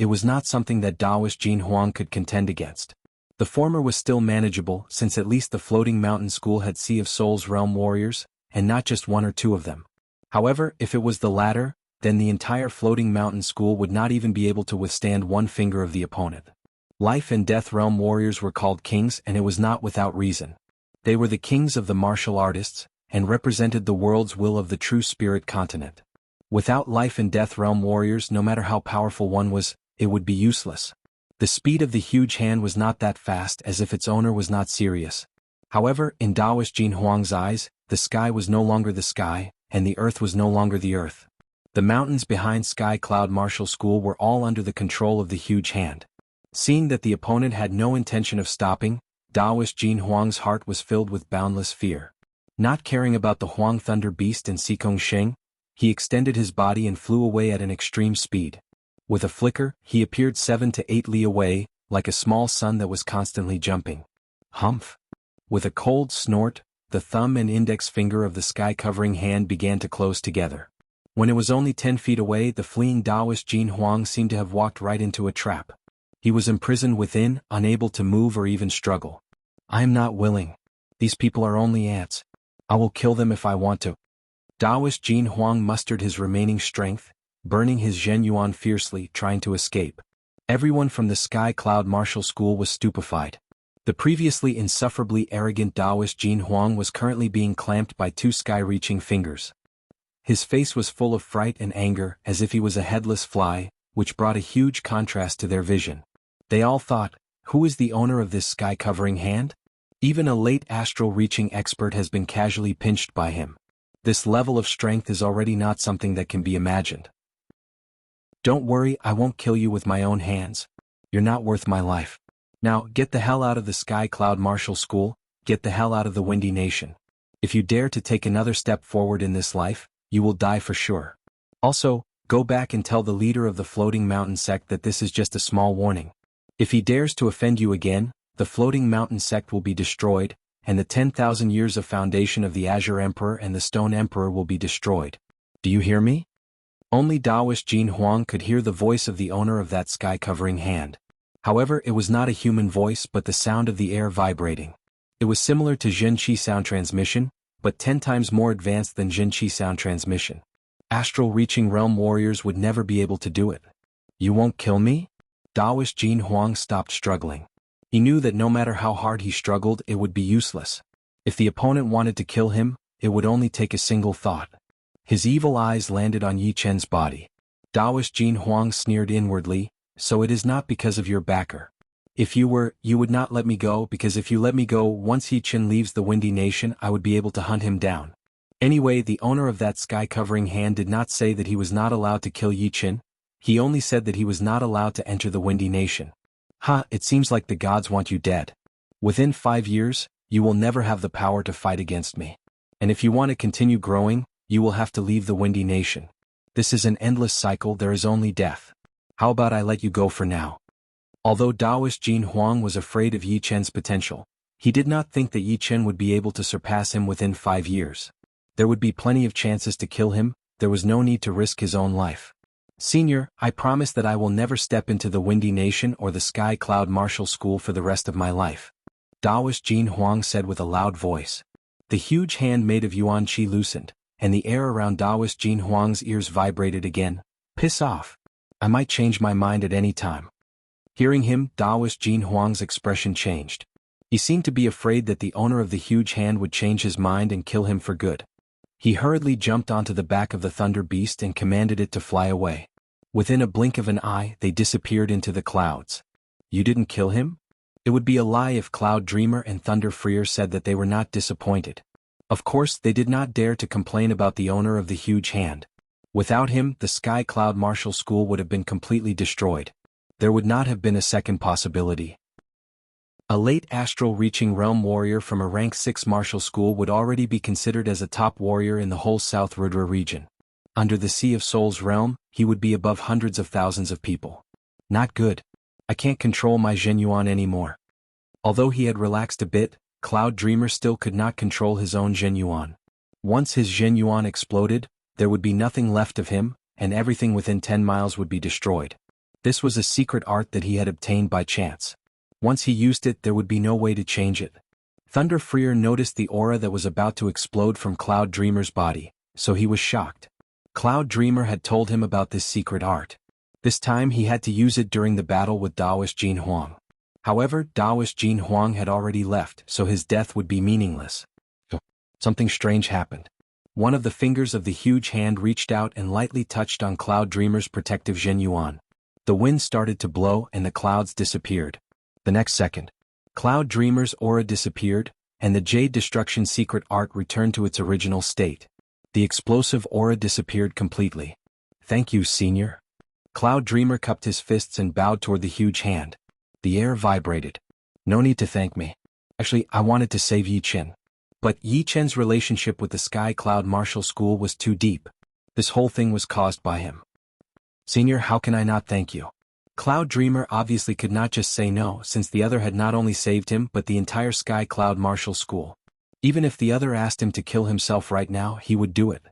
was not something that Taoist Jin Huang could contend against. The former was still manageable since at least the Floating Mountain School had Sea of Souls realm warriors, and not just one or two of them. However, if it was the latter, then the entire Floating Mountain School would not even be able to withstand one finger of the opponent. Life and death realm warriors were called kings, and it was not without reason. They were the kings of the martial artists, and represented the world's will of the true spirit continent. Without life and death realm warriors, no matter how powerful one was, it would be useless. The speed of the huge hand was not that fast, as if its owner was not serious. However, in Taoist Jin Huang's eyes, the sky was no longer the sky, and the earth was no longer the earth. The mountains behind Sky Cloud Martial School were all under the control of the huge hand. Seeing that the opponent had no intention of stopping, Taoist Jin Huang's heart was filled with boundless fear. Not caring about the Huang Thunder Beast and Sikong Sheng, he extended his body and flew away at an extreme speed. With a flicker, he appeared 7 to 8 li away, like a small sun that was constantly jumping. Humph! With a cold snort, the thumb and index finger of the sky-covering hand began to close together. When it was only 10 feet away, the fleeing Taoist Jin Huang seemed to have walked right into a trap. He was imprisoned within, unable to move or even struggle. "I am not willing. These people are only ants. I will kill them if I want to." Taoist Jin Huang mustered his remaining strength, burning his Zhen Yuan fiercely, trying to escape. Everyone from the Sky Cloud Martial School was stupefied. The previously insufferably arrogant Taoist Jin Huang was currently being clamped by two sky-reaching fingers. His face was full of fright and anger, as if he was a headless fly, which brought a huge contrast to their vision. They all thought, who is the owner of this sky-covering hand? Even a late astral-reaching expert has been casually pinched by him. This level of strength is already not something that can be imagined. "Don't worry, I won't kill you with my own hands. You're not worth my life. Now, get the hell out of the Sky Cloud Martial School, get the hell out of the Windy Nation. If you dare to take another step forward in this life, you will die for sure. Also, go back and tell the leader of the Floating Mountain Sect that this is just a small warning. If he dares to offend you again, the Floating Mountain Sect will be destroyed, and the 10,000 years of foundation of the Azure Emperor and the Stone Emperor will be destroyed. Do you hear me?" Only Taoist Jin Huang could hear the voice of the owner of that sky-covering hand. However, it was not a human voice but the sound of the air vibrating. It was similar to Zhenqi sound transmission, but 10 times more advanced than Zhenqi sound transmission. Astral-reaching realm warriors would never be able to do it. "You won't kill me?" Taoist Jin Huang stopped struggling. He knew that no matter how hard he struggled, it would be useless. If the opponent wanted to kill him, it would only take a single thought. His evil eyes landed on Yi Chen's body. Taoist Jin Huang sneered inwardly, "So it is not because of your backer. If you would not let me go, because if you let me go, once Yi Chen leaves the Windy Nation, I would be able to hunt him down." Anyway, the owner of that sky-covering hand did not say that he was not allowed to kill Yi Chen. He only said that he was not allowed to enter the Windy Nation. It seems like the gods want you dead. Within 5 years, you will never have the power to fight against me. And if you want to continue growing, You will have to leave the Windy Nation. This is an endless cycle, there is only death. How about I let you go for now? Although Taoist Jin Huang was afraid of Yi Chen's potential, he did not think that Yi Chen would be able to surpass him within 5 years. There would be plenty of chances to kill him, there was no need to risk his own life. Senior, I promise that I will never step into the Windy Nation or the Sky Cloud Martial School for the rest of my life. Taoist Jin Huang said with a loud voice. The huge hand made of Yuan Qi loosened, and the air around Taoist Jin Huang's ears vibrated again. Piss off. I might change my mind at any time. Hearing him, Taoist Jin Huang's expression changed. He seemed to be afraid that the owner of the huge hand would change his mind and kill him for good. He hurriedly jumped onto the back of the thunder beast and commanded it to fly away. Within a blink of an eye, they disappeared into the clouds. You didn't kill him? It would be a lie if Cloud Dreamer and Thunder Freer said that they were not disappointed. Of course, they did not dare to complain about the owner of the huge hand. Without him, the Sky Cloud Martial School would have been completely destroyed. There would not have been a second possibility. A late astral reaching realm warrior from a rank 6 martial school would already be considered as a top warrior in the whole South Rudra region. Under the Sea of Souls realm, he would be above hundreds of thousands of people. Not good. I can't control my Zhenyuan anymore. Although he had relaxed a bit, Cloud Dreamer still could not control his own Zhenyuan. Once his Zhenyuan exploded, there would be nothing left of him, and everything within 10 miles would be destroyed. This was a secret art that he had obtained by chance. Once he used it, there would be no way to change it. Thunder Freer noticed the aura that was about to explode from Cloud Dreamer's body, so he was shocked. Cloud Dreamer had told him about this secret art. This time he had to use it during the battle with Taoist Jin Huang. However, Taoist Jin Huang had already left, so his death would be meaningless. Something strange happened. One of the fingers of the huge hand reached out and lightly touched on Cloud Dreamer's protective Zhenyuan. The wind started to blow and the clouds disappeared. The next second, Cloud Dreamer's aura disappeared, and the Jade Destruction secret art returned to its original state. The explosive aura disappeared completely. Thank you, Senior. Cloud Dreamer cupped his fists and bowed toward the huge hand. The air vibrated. No need to thank me. Actually, I wanted to save Yi Chen. But Yi Chen's relationship with the Sky Cloud Martial School was too deep. This whole thing was caused by him. Senior, how can I not thank you? Cloud Dreamer obviously could not just say no, since the other had not only saved him but the entire Sky Cloud Martial School. Even if the other asked him to kill himself right now, he would do it.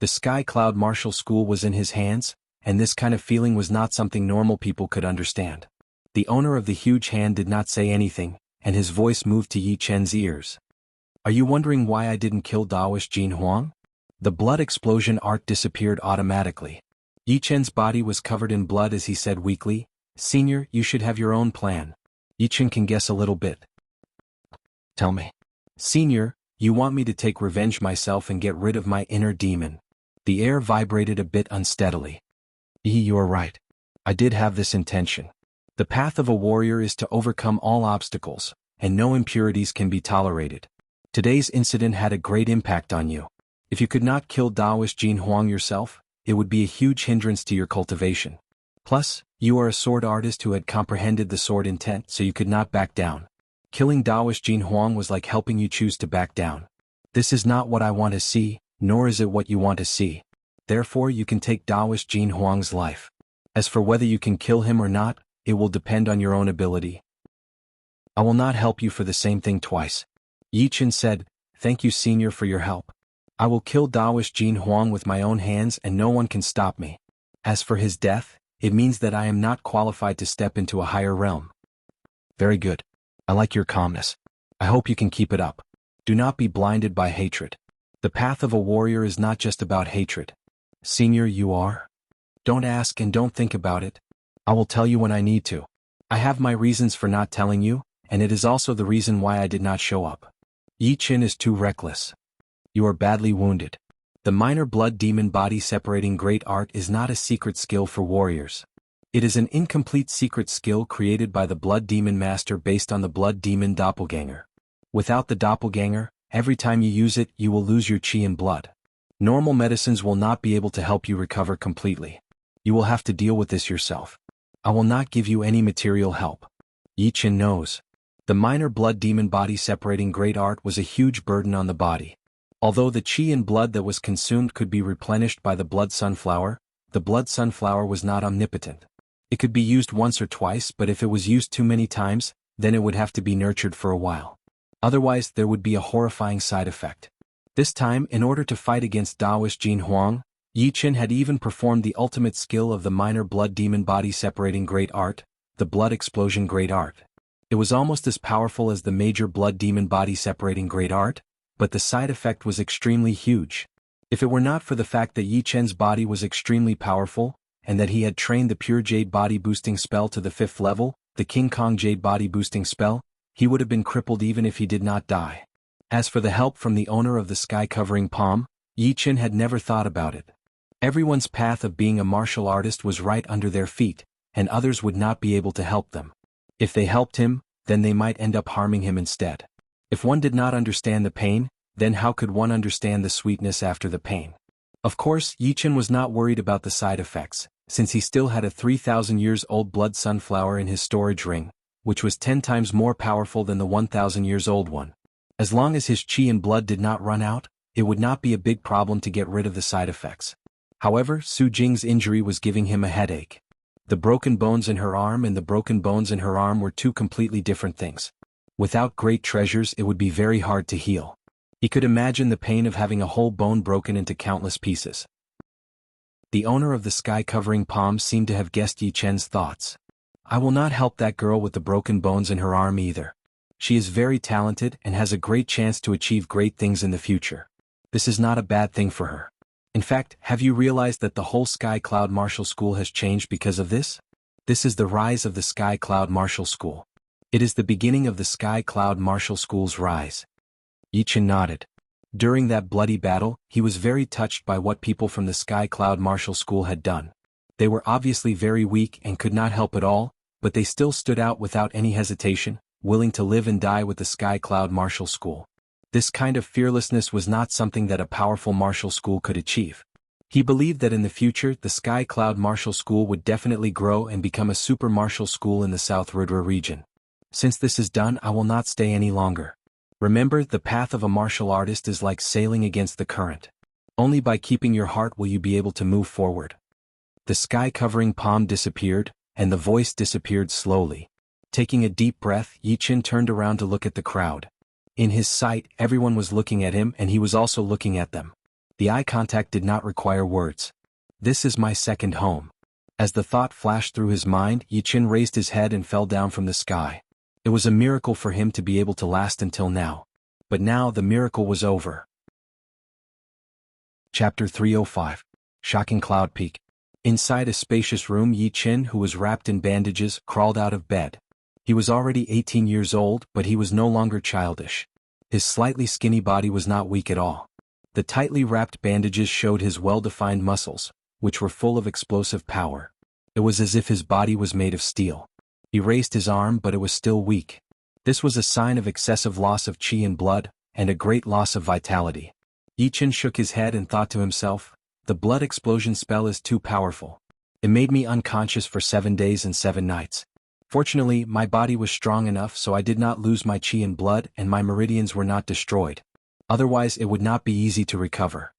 The Sky Cloud Martial School was in his hands, and this kind of feeling was not something normal people could understand. The owner of the huge hand did not say anything, and his voice moved to Yi Chen's ears. Are you wondering why I didn't kill Taoist Jin Huang? The blood explosion art disappeared automatically. Yi Chen's body was covered in blood as he said weakly, Senior, you should have your own plan. Yi Chen can guess a little bit. Tell me. Senior, you want me to take revenge myself and get rid of my inner demon. The air vibrated a bit unsteadily. You are right. I did have this intention. The path of a warrior is to overcome all obstacles, and no impurities can be tolerated. Today's incident had a great impact on you. If you could not kill Taoist Jin Huang yourself, it would be a huge hindrance to your cultivation. Plus, you are a sword artist who had comprehended the sword intent, so you could not back down. Killing Taoist Jin Huang was like helping you choose to back down. This is not what I want to see, nor is it what you want to see. Therefore you can take Taoist Jin Huang's life. As for whether you can kill him or not, it will depend on your own ability. I will not help you for the same thing twice. Yi Chen said, Thank you, Senior, for your help. I will kill Taoist Jin Huang with my own hands and no one can stop me. As for his death, it means that I am not qualified to step into a higher realm. Very good. I like your calmness. I hope you can keep it up. Do not be blinded by hatred. The path of a warrior is not just about hatred. Senior, you are? Don't ask and don't think about it. I will tell you when I need to. I have my reasons for not telling you, and it is also the reason why I did not show up. Yi Chen is too reckless. You are badly wounded. The minor blood demon body separating great art is not a secret skill for warriors. It is an incomplete secret skill created by the blood demon master based on the blood demon doppelganger. Without the doppelganger, every time you use it, you will lose your chi and blood. Normal medicines will not be able to help you recover completely. You will have to deal with this yourself. I will not give you any material help. Yi Chen knows. The minor blood demon body separating great art was a huge burden on the body. Although the qi and blood that was consumed could be replenished by the blood sunflower, the blood sunflower was not omnipotent. It could be used once or twice, but if it was used too many times, then it would have to be nurtured for a while. Otherwise, there would be a horrifying side effect. This time, in order to fight against Taoist Jin Huang, Yi Qin had even performed the ultimate skill of the minor blood demon body separating great art, the blood explosion great art. It was almost as powerful as the major blood demon body separating great art, but the side effect was extremely huge. If it were not for the fact that Yi Qin's body was extremely powerful, and that he had trained the pure jade body boosting spell to the 5th level, the King Kong jade body boosting spell, he would have been crippled even if he did not die. As for the help from the owner of the sky-covering palm, Yi Qin had never thought about it. Everyone's path of being a martial artist was right under their feet, and others would not be able to help them. If they helped him, then they might end up harming him instead. If one did not understand the pain, then how could one understand the sweetness after the pain? Of course, Yi Qin was not worried about the side effects, since he still had a 3,000 years old blood sunflower in his storage ring, which was 10 times more powerful than the 1,000 years old one. As long as his qi and blood did not run out, it would not be a big problem to get rid of the side effects. However, Su Jing's injury was giving him a headache. The broken bones in her arm and the broken bones in her arm were two completely different things. Without great treasures, it would be very hard to heal. He could imagine the pain of having a whole bone broken into countless pieces. The owner of the sky-covering palm seemed to have guessed Yi Qin's thoughts. I will not help that girl with the broken bones in her arm either. She is very talented and has a great chance to achieve great things in the future. This is not a bad thing for her. In fact, have you realized that the whole Sky Cloud Martial School has changed because of this? This is the rise of the Sky Cloud Martial School. It is the beginning of the Sky Cloud Martial School's rise. Yi Qin nodded. During that bloody battle, he was very touched by what people from the Sky Cloud Martial School had done. They were obviously very weak and could not help at all, but they still stood out without any hesitation, willing to live and die with the Sky Cloud Martial School. This kind of fearlessness was not something that a powerful martial school could achieve. He believed that in the future the Sky Cloud Martial School would definitely grow and become a super martial school in the South Rudra region. Since this is done, I will not stay any longer. Remember, the path of a martial artist is like sailing against the current. Only by keeping your heart will you be able to move forward. The sky-covering palm disappeared, and the voice disappeared slowly. Taking a deep breath, Yi Qin turned around to look at the crowd. In his sight, everyone was looking at him and he was also looking at them. The eye contact did not require words. This is my second home. As the thought flashed through his mind, Yi Qin raised his head and fell down from the sky. It was a miracle for him to be able to last until now. But now the miracle was over. Chapter 305. Shocking Cloud Peak. Inside a spacious room, Yi Qin, who was wrapped in bandages, crawled out of bed. He was already 18 years old, but he was no longer childish. His slightly skinny body was not weak at all. The tightly wrapped bandages showed his well-defined muscles, which were full of explosive power. It was as if his body was made of steel. He raised his arm, but it was still weak. This was a sign of excessive loss of qi and blood, and a great loss of vitality. Yi Qin shook his head and thought to himself, the blood explosion spell is too powerful. It made me unconscious for 7 days and 7 nights. Fortunately, my body was strong enough so I did not lose my qi and blood and my meridians were not destroyed. Otherwise it would not be easy to recover.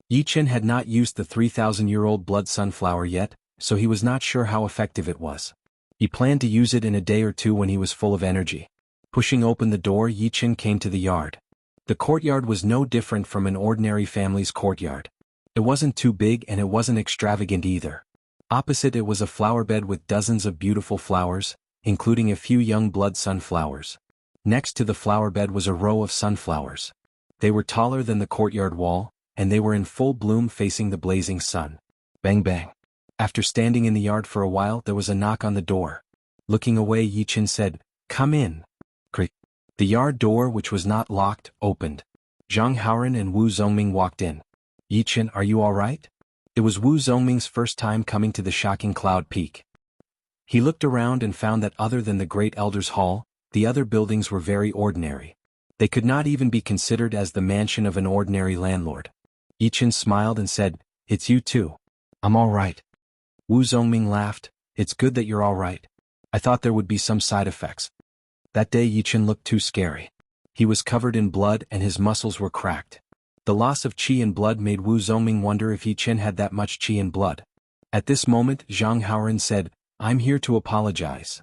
Yi Qin had not used the 3,000-year-old blood sunflower yet, so he was not sure how effective it was. He planned to use it in a day or two when he was full of energy. Pushing open the door, Yi Qin came to the yard. The courtyard was no different from an ordinary family's courtyard. It wasn't too big and it wasn't extravagant either. Opposite it was a flower bed with dozens of beautiful flowers, including a few young blood sunflowers. Next to the flower bed was a row of sunflowers. They were taller than the courtyard wall, and they were in full bloom facing the blazing sun. Bang bang. After standing in the yard for a while, there was a knock on the door. Looking away, Yi Qin said, "Come in." Creak. The yard door, which was not locked, opened. Zhang Haoren and Wu Zongming walked in. "Yi Qin, are you all right?" It was Wu Zongming's first time coming to the shocking Cloud Peak. He looked around and found that other than the Great Elder's Hall, the other buildings were very ordinary. They could not even be considered as the mansion of an ordinary landlord. Yi Qin smiled and said, "It's you too." "I'm all right." Wu Zongming laughed, "It's good that you're all right. I thought there would be some side effects." That day Yi Qin looked too scary. He was covered in blood and his muscles were cracked. The loss of qi and blood made Wu Zongming wonder if Yi Chen had that much qi and blood. At this moment Zhang Haoren said, "I'm here to apologize."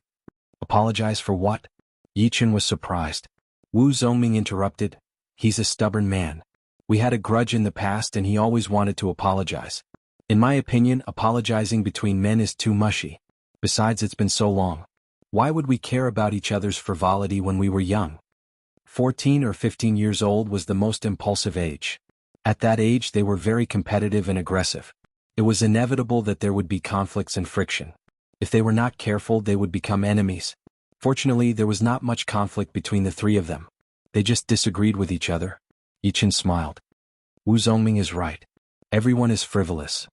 "Apologize for what?" Yi Chen was surprised. Wu Zongming interrupted, "He's a stubborn man. We had a grudge in the past and he always wanted to apologize. In my opinion, apologizing between men is too mushy. Besides, it's been so long. Why would we care about each other's frivolity when we were young?" 14 or 15 years old was the most impulsive age. At that age they were very competitive and aggressive. It was inevitable that there would be conflicts and friction. If they were not careful, they would become enemies. Fortunately, there was not much conflict between the three of them. They just disagreed with each other. Yi Chen smiled. Wu Zongming is right. Everyone is frivolous.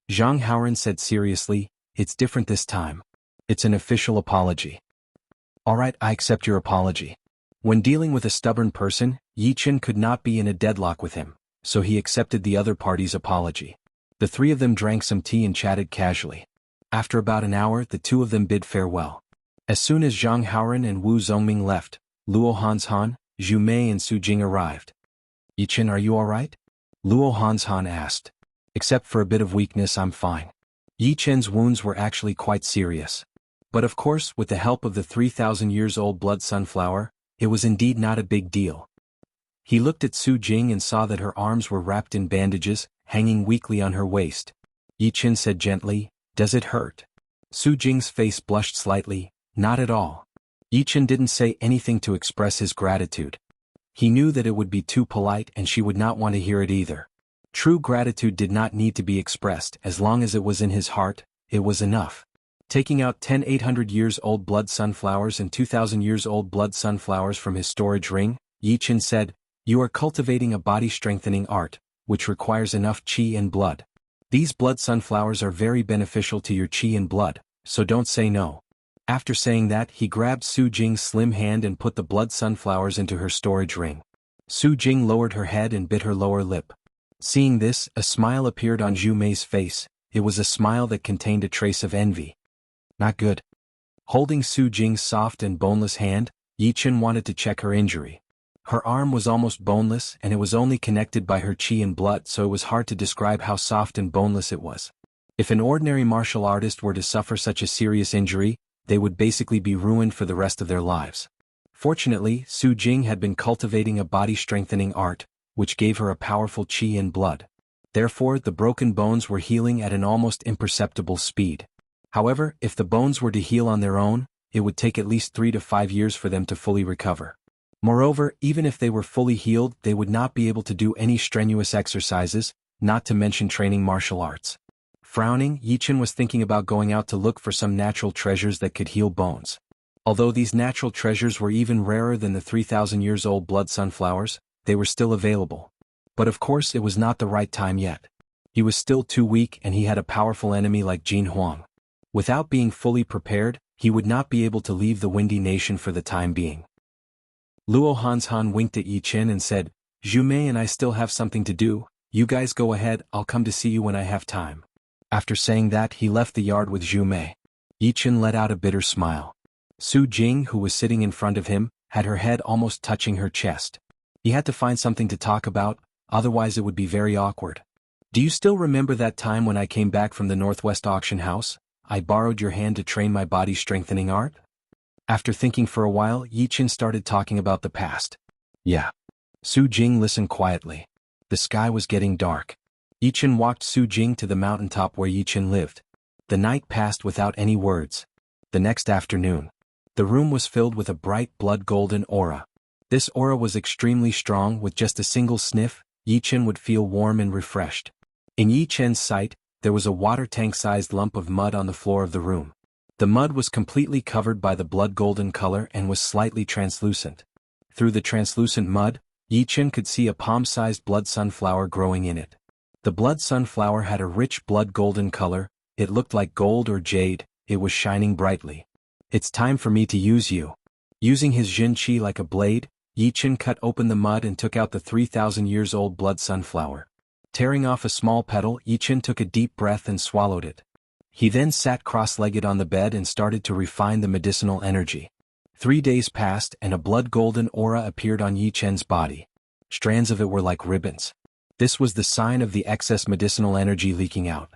Zhang Haoren said seriously, "It's different this time. It's an official apology." "All right, I accept your apology." When dealing with a stubborn person, Yi Chen could not be in a deadlock with him, so he accepted the other party's apology. The three of them drank some tea and chatted casually. After about an hour, the two of them bid farewell. As soon as Zhang Haoren and Wu Zongming left, Luo Hanshan, Zhu Mei and Su Jing arrived. "Yi Chen, are you all right?" Luo Hanshan asked. "Except for a bit of weakness, I'm fine." Yi Chen's wounds were actually quite serious. But of course, with the help of the 3,000 years old blood sunflower, it was indeed not a big deal. He looked at Su Jing and saw that her arms were wrapped in bandages, hanging weakly on her waist. Yi Chen said gently, "Does it hurt?" Su Jing's face blushed slightly, "Not at all." Yi Chen didn't say anything to express his gratitude. He knew that it would be too polite and she would not want to hear it either. True gratitude did not need to be expressed. As long as it was in his heart, it was enough. Taking out 10 800 years old blood sunflowers and 2,000 years old blood sunflowers from his storage ring, Yi Chen said, "You are cultivating a body-strengthening art, which requires enough qi and blood. These blood sunflowers are very beneficial to your qi and blood, so don't say no." After saying that, he grabbed Su Jing's slim hand and put the blood sunflowers into her storage ring. Su Jing lowered her head and bit her lower lip. Seeing this, a smile appeared on Zhu Mei's face. It was a smile that contained a trace of envy. "Not good." Holding Su Jing's soft and boneless hand, Yi Chen wanted to check her injury. Her arm was almost boneless and it was only connected by her qi and blood, so it was hard to describe how soft and boneless it was. If an ordinary martial artist were to suffer such a serious injury, they would basically be ruined for the rest of their lives. Fortunately, Su Jing had been cultivating a body-strengthening art, which gave her a powerful qi and blood. Therefore, the broken bones were healing at an almost imperceptible speed. However, if the bones were to heal on their own, it would take at least 3 to 5 years for them to fully recover. Moreover, even if they were fully healed, they would not be able to do any strenuous exercises, not to mention training martial arts. Frowning, Yi Chen was thinking about going out to look for some natural treasures that could heal bones. Although these natural treasures were even rarer than the 3,000 years old blood sunflowers, they were still available. But of course it was not the right time yet. He was still too weak and he had a powerful enemy like Jin Huang. Without being fully prepared, he would not be able to leave the Windy Nation for the time being. Luo Hanshan winked at Yi Chen and said, "Zhu Mei and I still have something to do. You guys go ahead, I'll come to see you when I have time." After saying that, he left the yard with Zhu Mei. Yi Chen let out a bitter smile. Su Jing, who was sitting in front of him, had her head almost touching her chest. He had to find something to talk about, otherwise it would be very awkward. "Do you still remember that time when I came back from the Northwest auction house? I borrowed your hand to train my body-strengthening art?" After thinking for a while, Yi Chen started talking about the past. "Yeah." Su Jing listened quietly. The sky was getting dark. Yi Chen walked Su Jing to the mountaintop where Yi Chen lived. The night passed without any words. The next afternoon, the room was filled with a bright blood-golden aura. This aura was extremely strong. With just a single sniff, Yi Chen would feel warm and refreshed. In Yi Chen's sight, there was a water tank-sized lump of mud on the floor of the room. The mud was completely covered by the blood-golden color and was slightly translucent. Through the translucent mud, Yi Chen could see a palm-sized blood sunflower growing in it. The blood sunflower had a rich blood-golden color. It looked like gold or jade. It was shining brightly. "It's time for me to use you." Using his Jin Qi like a blade, Yi Chen cut open the mud and took out the 3,000 years old blood sunflower. Tearing off a small petal, Yi Chen took a deep breath and swallowed it. He then sat cross-legged on the bed and started to refine the medicinal energy. 3 days passed and a blood-golden aura appeared on Yi Chen's body. Strands of it were like ribbons. This was the sign of the excess medicinal energy leaking out.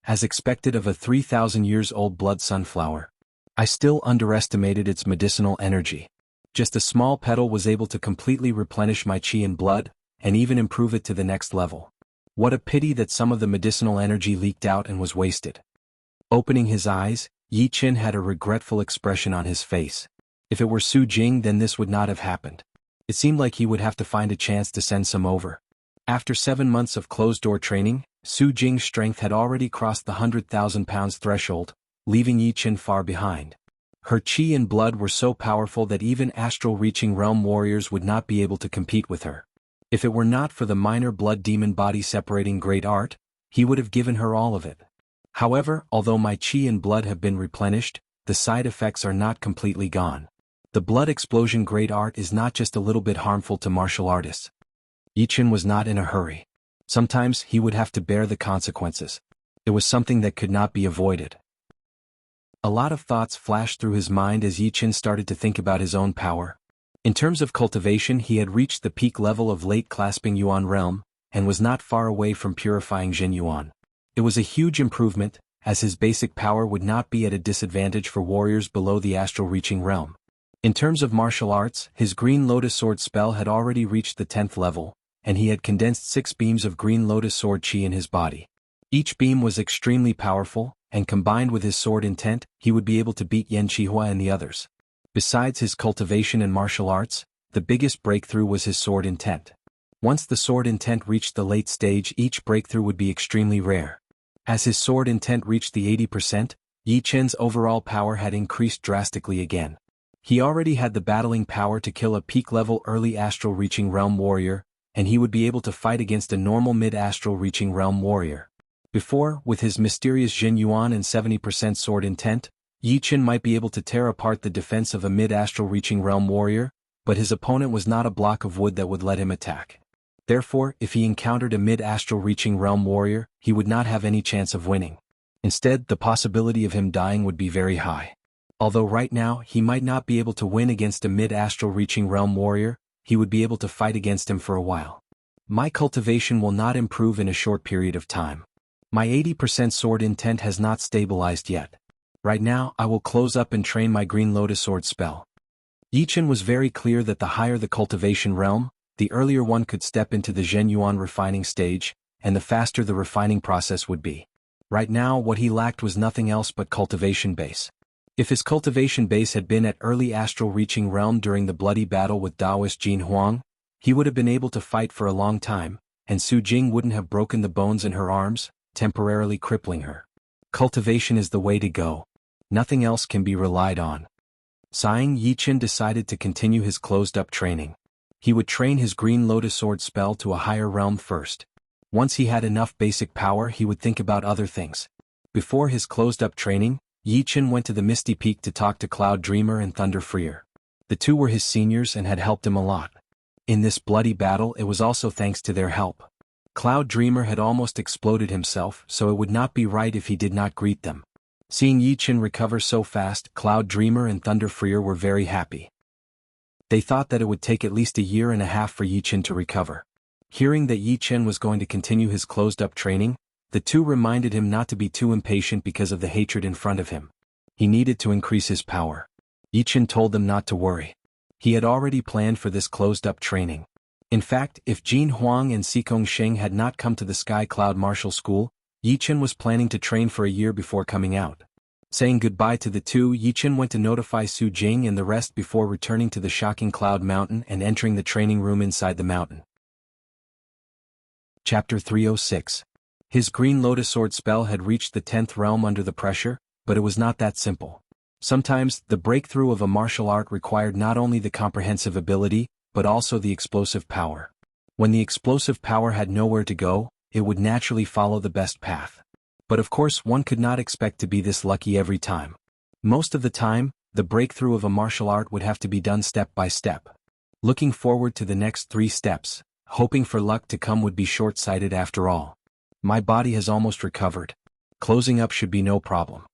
As expected of a 3,000 years old blood sunflower, I still underestimated its medicinal energy. Just a small petal was able to completely replenish my chi and blood, and even improve it to the next level. What a pity that some of the medicinal energy leaked out and was wasted. Opening his eyes, Yi Qin had a regretful expression on his face. If it were Su Jing, then this would not have happened. It seemed like he would have to find a chance to send some over. After 7 months of closed-door training, Su Jing's strength had already crossed the 100,000 pounds threshold, leaving Yi Qin far behind. Her chi and blood were so powerful that even astral-reaching realm warriors would not be able to compete with her. If it were not for the minor blood demon body separating great art, he would have given her all of it. However, although my chi and blood have been replenished, the side effects are not completely gone. The blood explosion great art is not just a little bit harmful to martial artists. Yi Qin was not in a hurry. Sometimes he would have to bear the consequences. It was something that could not be avoided. A lot of thoughts flashed through his mind as Yi Qin started to think about his own power. In terms of cultivation, he had reached the peak level of late clasping Yuan realm, and was not far away from purifying Jin Yuan. It was a huge improvement, as his basic power would not be at a disadvantage for warriors below the astral reaching realm. In terms of martial arts, his Green Lotus Sword spell had already reached the 10th level, and he had condensed 6 beams of Green Lotus Sword chi in his body. Each beam was extremely powerful, and combined with his sword intent, he would be able to beat Yan Qihua and the others. Besides his cultivation and martial arts, the biggest breakthrough was his sword intent. Once the sword intent reached the late stage, each breakthrough would be extremely rare. As his sword intent reached the 80%, Yi Qin's overall power had increased drastically again. He already had the battling power to kill a peak-level early astral reaching realm warrior, and he would be able to fight against a normal mid-astral reaching realm warrior. Before, with his mysterious Jin Yuan and 70% sword intent, Yi Qin might be able to tear apart the defense of a mid-astral reaching realm warrior, but his opponent was not a block of wood that would let him attack. Therefore, if he encountered a mid-astral reaching realm warrior, he would not have any chance of winning. Instead, the possibility of him dying would be very high. Although right now he might not be able to win against a mid-astral reaching realm warrior, he would be able to fight against him for a while. My cultivation will not improve in a short period of time. My 80% sword intent has not stabilized yet. Right now, I will close up and train my Green Lotus Sword spell. Yi Qin was very clear that the higher the cultivation realm, the earlier one could step into the Zhen Yuan refining stage, and the faster the refining process would be. Right now, what he lacked was nothing else but cultivation base. If his cultivation base had been at early astral reaching realm during the bloody battle with Taoist Jin Huang, he would have been able to fight for a long time, and Su Jing wouldn't have broken the bones in her arms, temporarily crippling her. Cultivation is the way to go. Nothing else can be relied on. Sighing, Yi Qin decided to continue his closed-up training. He would train his Green Lotus Sword spell to a higher realm first. Once he had enough basic power, he would think about other things. Before his closed-up training, Yi Qin went to the Misty Peak to talk to Cloud Dreamer and Thunder Freer. The two were his seniors and had helped him a lot. In this bloody battle, it was also thanks to their help. Cloud Dreamer had almost exploded himself, so it would not be right if he did not greet them. Seeing Yi Qin recover so fast, Cloud Dreamer and Thunder Freer were very happy. They thought that it would take at least a year and a half for Yi Qin to recover. Hearing that Yi Qin was going to continue his closed-up training, the two reminded him not to be too impatient because of the hatred in front of him. He needed to increase his power. Yi Qin told them not to worry. He had already planned for this closed-up training. In fact, if Jin Huang and Xikong Sheng had not come to the Sky Cloud Martial School, Yi Qin was planning to train for a year before coming out. Saying goodbye to the two, Yi Qin went to notify Su Jing and the rest before returning to the Shocking Cloud Mountain and entering the training room inside the mountain. Chapter 306. His Green Lotus Sword spell had reached the 10th realm under the pressure, but it was not that simple. Sometimes, the breakthrough of a martial art required not only the comprehensive ability, but also the explosive power. When the explosive power had nowhere to go, it would naturally follow the best path. But of course, one could not expect to be this lucky every time. Most of the time, the breakthrough of a martial art would have to be done step by step. Looking forward to the next 3 steps, hoping for luck to come would be short-sighted after all. My body has almost recovered. Closing up should be no problem.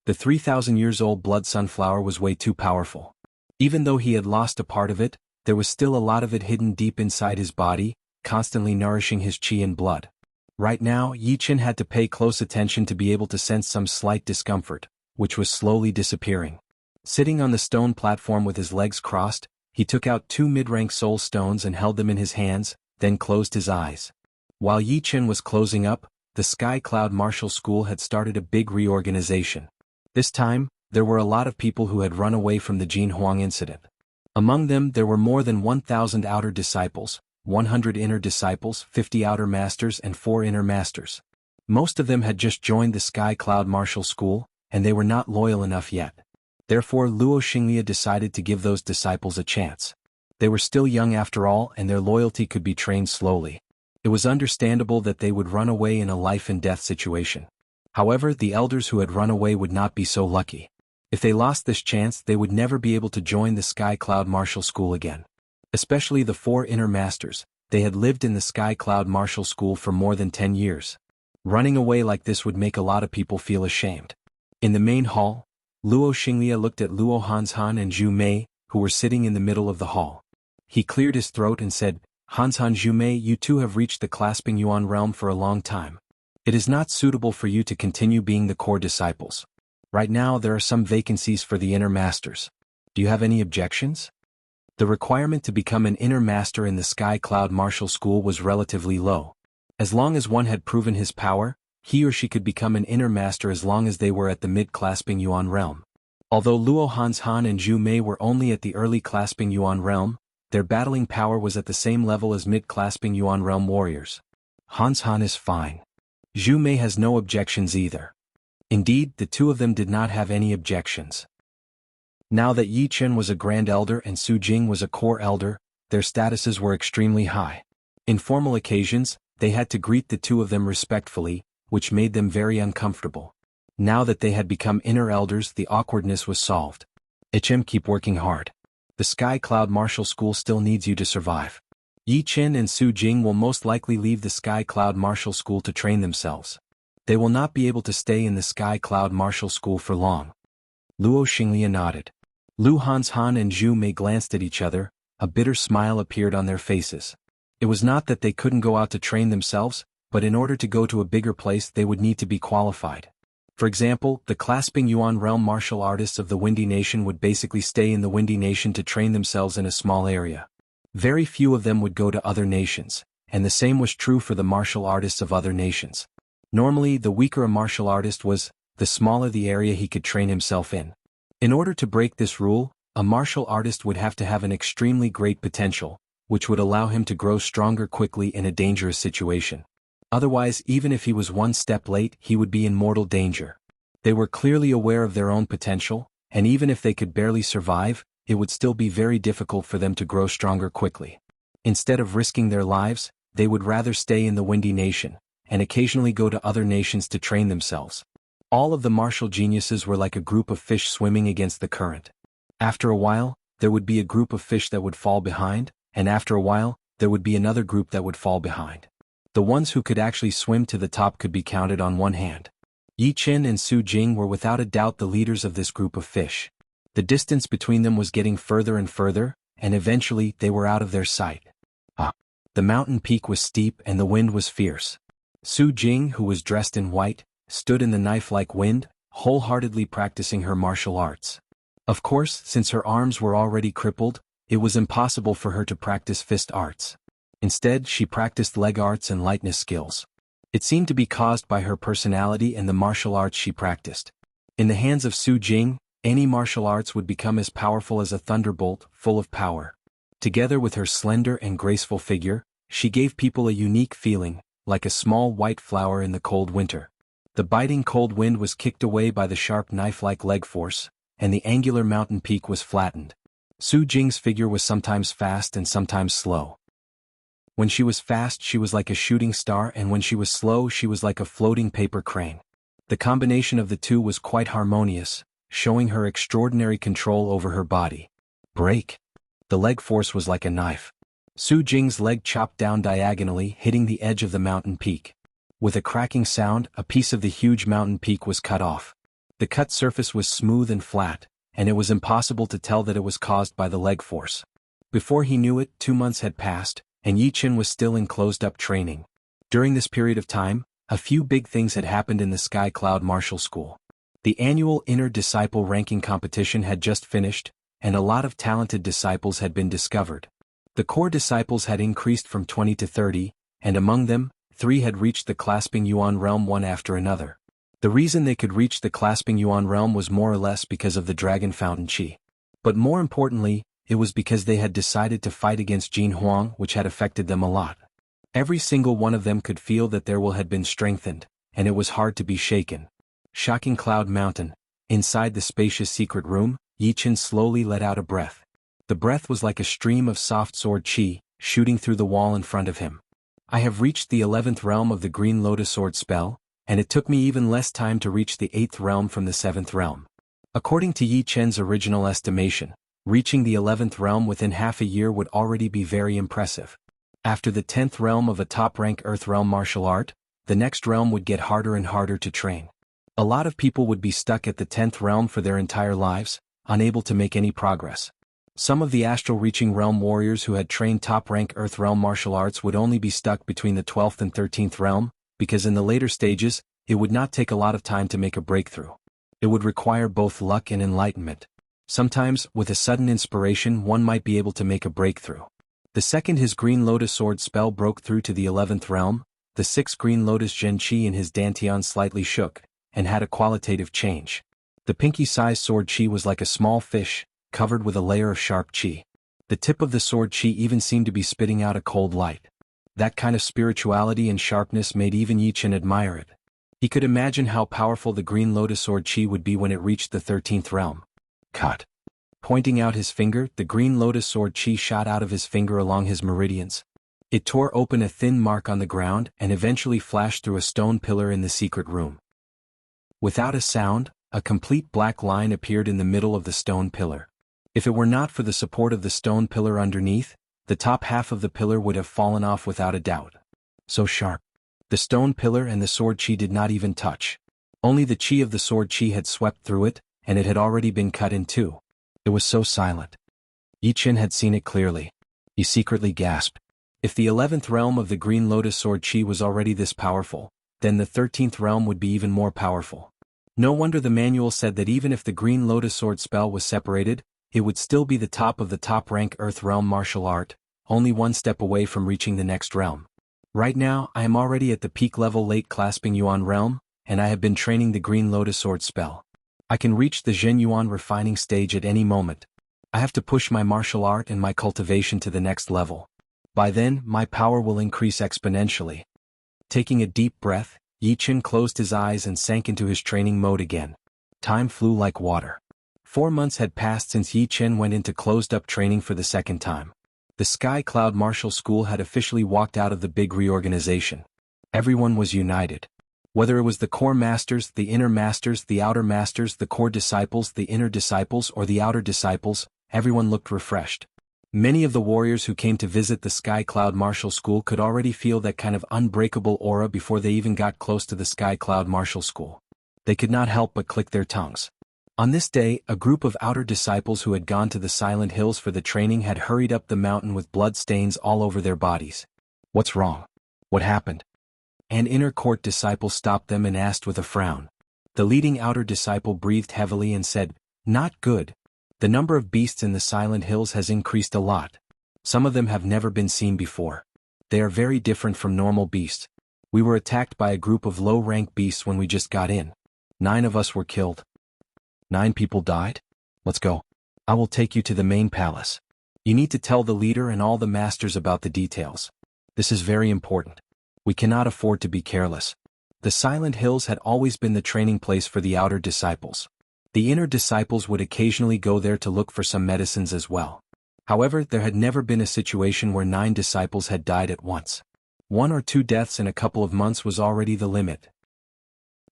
The 3,000 years old blood sunflower was way too powerful. Even though he had lost a part of it, there was still a lot of it hidden deep inside his body, constantly nourishing his qi and blood. Right now, Yi Qin had to pay close attention to be able to sense some slight discomfort, which was slowly disappearing. Sitting on the stone platform with his legs crossed, he took out 2 mid-rank soul stones and held them in his hands, then closed his eyes. While Yi Qin was closing up, the Sky Cloud Martial School had started a big reorganization. This time, there were a lot of people who had run away from the Jianghu incident. Among them there were more than 1,000 outer disciples, 100 inner disciples, 50 outer masters and 4 inner masters. Most of them had just joined the Sky Cloud Martial School, and they were not loyal enough yet. Therefore Luo Xinglia decided to give those disciples a chance. They were still young after all, and their loyalty could be trained slowly. It was understandable that they would run away in a life-and-death situation. However, the elders who had run away would not be so lucky. If they lost this chance, they would never be able to join the Sky Cloud Martial School again. Especially the 4 inner masters, they had lived in the Sky Cloud Martial School for more than 10 years. Running away like this would make a lot of people feel ashamed. In the main hall, Luo Xinglia looked at Luo Hanshan and Zhu Mei, who were sitting in the middle of the hall. He cleared his throat and said, "Hanshan, Zhu Mei, you two have reached the Clasping Yuan realm for a long time. It is not suitable for you to continue being the core disciples. Right now there are some vacancies for the inner masters. Do you have any objections?" The requirement to become an inner master in the Sky Cloud Martial School was relatively low. As long as one had proven his power, he or she could become an inner master as long as they were at the mid-Clasping Yuan realm. Although Luo Hanshan and Zhu Mei were only at the early Clasping Yuan realm, their battling power was at the same level as mid-Clasping Yuan realm warriors. Hanshan is fine. Zhu Mei has no objections either. Indeed, the two of them did not have any objections. Now that Yi Qin was a Grand Elder and Su Jing was a Core Elder, their statuses were extremely high. In formal occasions, they had to greet the two of them respectfully, which made them very uncomfortable. Now that they had become inner elders, the awkwardness was solved. Keep working hard. The Sky Cloud Martial School still needs you to survive. Yi Qin and Su Jing will most likely leave the Sky Cloud Martial School to train themselves. They will not be able to stay in the Sky Cloud Martial School for long. Luo Xinglia nodded. Lu Hanshan and Zhu Mei glanced at each other, a bitter smile appeared on their faces. It was not that they couldn't go out to train themselves, but in order to go to a bigger place they would need to be qualified. For example, the Clasping Yuan realm martial artists of the Windy Nation would basically stay in the Windy Nation to train themselves in a small area. Very few of them would go to other nations, and the same was true for the martial artists of other nations. Normally, the weaker a martial artist was, the smaller the area he could train himself in. In order to break this rule, a martial artist would have to have an extremely great potential, which would allow him to grow stronger quickly in a dangerous situation. Otherwise, even if he was one step late, he would be in mortal danger. They were clearly aware of their own potential, and even if they could barely survive, it would still be very difficult for them to grow stronger quickly. Instead of risking their lives, they would rather stay in the Windy Nation, and occasionally go to other nations to train themselves. All of the martial geniuses were like a group of fish swimming against the current. After a while, there would be a group of fish that would fall behind, and after a while, there would be another group that would fall behind. The ones who could actually swim to the top could be counted on one hand. Yi Qin and Su Jing were without a doubt the leaders of this group of fish. The distance between them was getting further and further, and eventually they were out of their sight. The mountain peak was steep and the wind was fierce. Su Jing, who was dressed in white, stood in the knife-like wind, wholeheartedly practicing her martial arts. Of course, since her arms were already crippled, it was impossible for her to practice fist arts. Instead, she practiced leg arts and lightness skills. It seemed to be caused by her personality and the martial arts she practiced. In the hands of Su Jing, any martial arts would become as powerful as a thunderbolt, full of power. Together with her slender and graceful figure, she gave people a unique feeling, like a small white flower in the cold winter. The biting cold wind was kicked away by the sharp knife-like leg force, and the angular mountain peak was flattened. Su Jing's figure was sometimes fast and sometimes slow. When she was fast, she was like a shooting star, and when she was slow, she was like a floating paper crane. The combination of the two was quite harmonious, showing her extraordinary control over her body. Break! The leg force was like a knife. Su Jing's leg chopped down diagonally, hitting the edge of the mountain peak. With a cracking sound, a piece of the huge mountain peak was cut off. The cut surface was smooth and flat, and it was impossible to tell that it was caused by the leg force. Before he knew it, 2 months had passed, and Yi Chen was still in closed-up training. During this period of time, a few big things had happened in the Sky Cloud Martial School. The annual Inner Disciple ranking competition had just finished, and a lot of talented disciples had been discovered. The core disciples had increased from 20 to 30, and among them, 3 had reached the Clasping Yuan realm one after another. The reason they could reach the Clasping Yuan realm was more or less because of the Dragon Fountain Qi. But more importantly, it was because they had decided to fight against Jin Huang, which had affected them a lot. Every single one of them could feel that their will had been strengthened, and it was hard to be shaken. Shocking Cloud Mountain. Inside the spacious secret room, Yi Chen slowly let out a breath. The breath was like a stream of soft sword qi, shooting through the wall in front of him. I have reached the 11th realm of the Green Lotus Sword spell, and it took me even less time to reach the 8th realm from the 7th realm. According to Yi Chen's original estimation, reaching the 11th realm within half a year would already be very impressive. After the 10th realm of a top-rank Earth realm martial art, the next realm would get harder and harder to train. A lot of people would be stuck at the 10th realm for their entire lives, unable to make any progress. Some of the astral-reaching realm warriors who had trained top-rank Earth realm martial arts would only be stuck between the 12th and 13th realm, because in the later stages, it would not take a lot of time to make a breakthrough. It would require both luck and enlightenment. Sometimes, with a sudden inspiration, one might be able to make a breakthrough. The second his Green Lotus Sword spell broke through to the 11th realm, the 6th Green Lotus Zhen Qi in his Dantian slightly shook, and had a qualitative change. The pinky-sized sword qi was like a small fish, covered with a layer of sharp qi. The tip of the sword qi even seemed to be spitting out a cold light. That kind of spirituality and sharpness made even Yi Chen admire it. He could imagine how powerful the Green Lotus Sword qi would be when it reached the 13th realm. Cut. Pointing out his finger, the Green Lotus Sword qi shot out of his finger along his meridians. It tore open a thin mark on the ground and eventually flashed through a stone pillar in the secret room. Without a sound, a complete black line appeared in the middle of the stone pillar. If it were not for the support of the stone pillar underneath, the top half of the pillar would have fallen off without a doubt. So sharp. The stone pillar and the sword qi did not even touch. Only the qi of the sword qi had swept through it, and it had already been cut in two. It was so silent. Yi Chen had seen it clearly. He secretly gasped. If the 11th realm of the Green Lotus Sword qi was already this powerful, then the 13th realm would be even more powerful. No wonder the manual said that even if the Green Lotus Sword spell was separated, it would still be the top of the top-rank Earth realm martial art, only one step away from reaching the next realm. Right now, I am already at the peak level late Clasping Yuan realm, and I have been training the Green Lotus Sword spell. I can reach the Zhen Yuan refining stage at any moment. I have to push my martial art and my cultivation to the next level. By then, my power will increase exponentially. Taking a deep breath, Yi Chen closed his eyes and sank into his training mode again. Time flew like water. 4 months had passed since Yi Chen went into closed-up training for the second time. The Sky Cloud Martial School had officially walked out of the big reorganization. Everyone was united. Whether it was the core masters, the inner masters, the outer masters, the core disciples, the inner disciples, or the outer disciples, everyone looked refreshed. Many of the warriors who came to visit the Sky Cloud Martial School could already feel that kind of unbreakable aura before they even got close to the Sky Cloud Martial School. They could not help but click their tongues. On this day, a group of outer disciples who had gone to the Silent Hills for the training had hurried up the mountain with blood stains all over their bodies. What's wrong? What happened? An inner court disciple stopped them and asked with a frown. The leading outer disciple breathed heavily and said, "Not good. The number of beasts in the Silent Hills has increased a lot. Some of them have never been seen before. They are very different from normal beasts. We were attacked by a group of low-rank beasts when we just got in. 9 of us were killed. 9 people died? Let's go. I will take you to the main palace. You need to tell the leader and all the masters about the details. This is very important. We cannot afford to be careless." The Silent Hills had always been the training place for the outer disciples. The inner disciples would occasionally go there to look for some medicines as well. However, there had never been a situation where 9 disciples had died at once. 1 or 2 deaths in a couple of months was already the limit.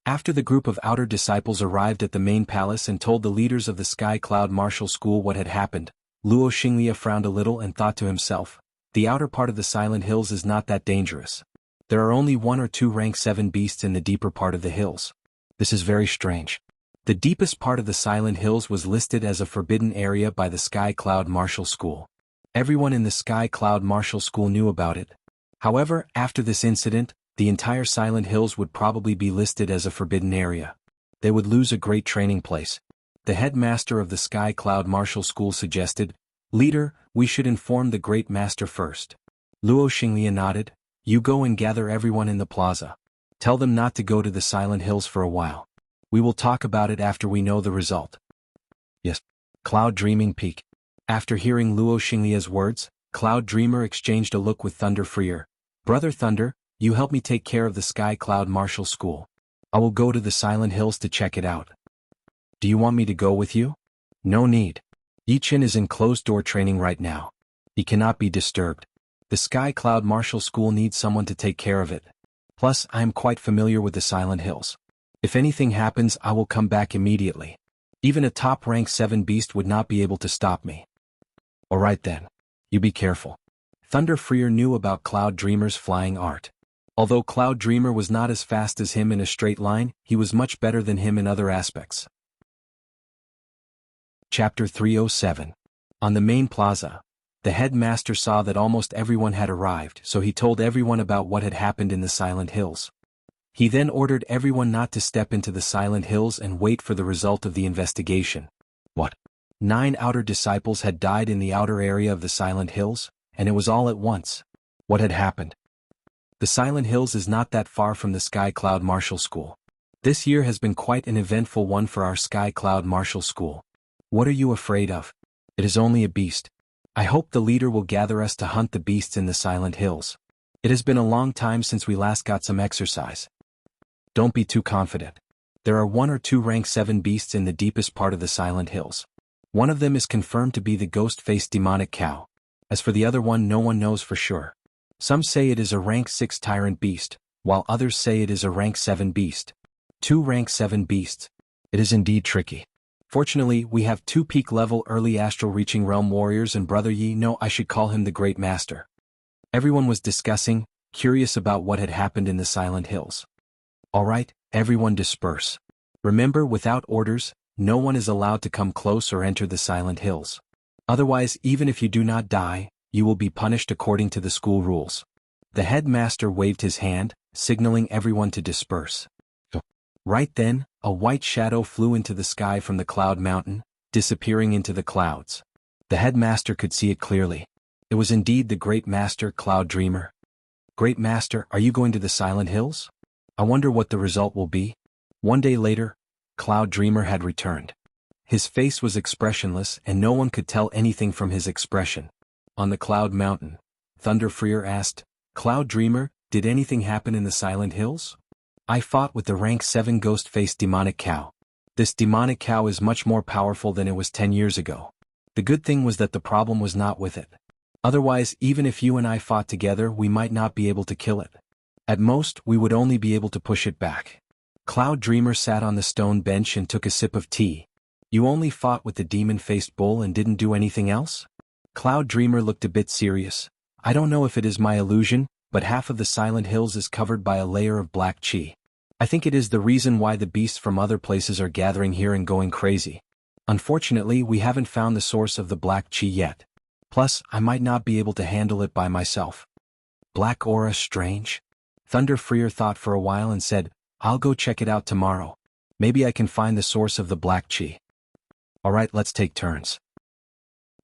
After the group of outer disciples arrived at the main palace and told the leaders of the Sky Cloud Martial School what had happened, Luo Xinglia frowned a little and thought to himself, the outer part of the Silent Hills is not that dangerous. There are only 1 or 2 rank 7 beasts in the deeper part of the hills. This is very strange. The deepest part of the Silent Hills was listed as a forbidden area by the Sky Cloud Martial School. Everyone in the Sky Cloud Martial School knew about it. However, after this incident, the entire Silent Hills would probably be listed as a forbidden area. They would lose a great training place. The headmaster of the Sky Cloud Martial School suggested, "Leader, we should inform the Great Master first." Luo Xinglia nodded. "You go and gather everyone in the plaza. Tell them not to go to the Silent Hills for a while. We will talk about it after we know the result." Yes. Cloud Dreaming Peak. After hearing Luo Xinglia's words, Cloud Dreamer exchanged a look with Thunder Freer. "Brother Thunder, you help me take care of the Sky Cloud Martial School. I will go to the Silent Hills to check it out." "Do you want me to go with you?" "No need. Yichen is in closed-door training right now. He cannot be disturbed. The Sky Cloud Martial School needs someone to take care of it. Plus, I am quite familiar with the Silent Hills. If anything happens, I will come back immediately. Even a top rank 7 beast would not be able to stop me." "Alright then. You be careful." Thunder Freer knew about Cloud Dreamer's flying art. Although Cloud Dreamer was not as fast as him in a straight line, he was much better than him in other aspects. Chapter 307. On the main plaza. The headmaster saw that almost everyone had arrived, so he told everyone about what had happened in the Silent Hills. He then ordered everyone not to step into the Silent Hills and wait for the result of the investigation. What? 9 outer disciples had died in the outer area of the Silent Hills, and it was all at once. What had happened? The Silent Hills is not that far from the Sky Cloud Martial School. This year has been quite an eventful one for our Sky Cloud Martial School. What are you afraid of? It is only a beast. I hope the leader will gather us to hunt the beasts in the Silent Hills. It has been a long time since we last got some exercise. Don't be too confident. There are 1 or 2 rank 7 beasts in the deepest part of the Silent Hills. One of them is confirmed to be the ghost-faced demonic cow. As for the other one, no one knows for sure. Some say it is a rank 6 tyrant beast, while others say it is a rank 7 beast. 2 rank 7 beasts. It is indeed tricky. Fortunately, we have 2 peak-level early astral-reaching realm warriors, and Brother Yi, no, I should call him the Great Master. Everyone was discussing, curious about what had happened in the Silent Hills. Alright, everyone disperse. Remember, without orders, no one is allowed to come close or enter the Silent Hills. Otherwise, even if you do not die, you will be punished according to the school rules. The headmaster waved his hand, signaling everyone to disperse. Right then, a white shadow flew into the sky from the cloud mountain, disappearing into the clouds. The headmaster could see it clearly. It was indeed the Great Master, Cloud Dreamer. "Great Master, are you going to the Silent Hills? I wonder what the result will be." 1 day later, Cloud Dreamer had returned. His face was expressionless and no one could tell anything from his expression. On the Cloud Mountain, Thunder Freer asked, "Cloud Dreamer, did anything happen in the Silent Hills?" "I fought with the rank 7 ghost-faced demonic cow. This demonic cow is much more powerful than it was 10 years ago. The good thing was that the problem was not with it. Otherwise, even if you and I fought together, we might not be able to kill it. At most, we would only be able to push it back." Cloud Dreamer sat on the stone bench and took a sip of tea. "You only fought with the demon-faced bull and didn't do anything else?" Cloud Dreamer looked a bit serious. "I don't know if it is my illusion, but half of the Silent Hills is covered by a layer of black chi. I think it is the reason why the beasts from other places are gathering here and going crazy. Unfortunately, we haven't found the source of the black chi yet. Plus, I might not be able to handle it by myself." "Black aura, strange." Thunder Freer thought for a while and said, "I'll go check it out tomorrow. Maybe I can find the source of the black chi." "Alright, let's take turns.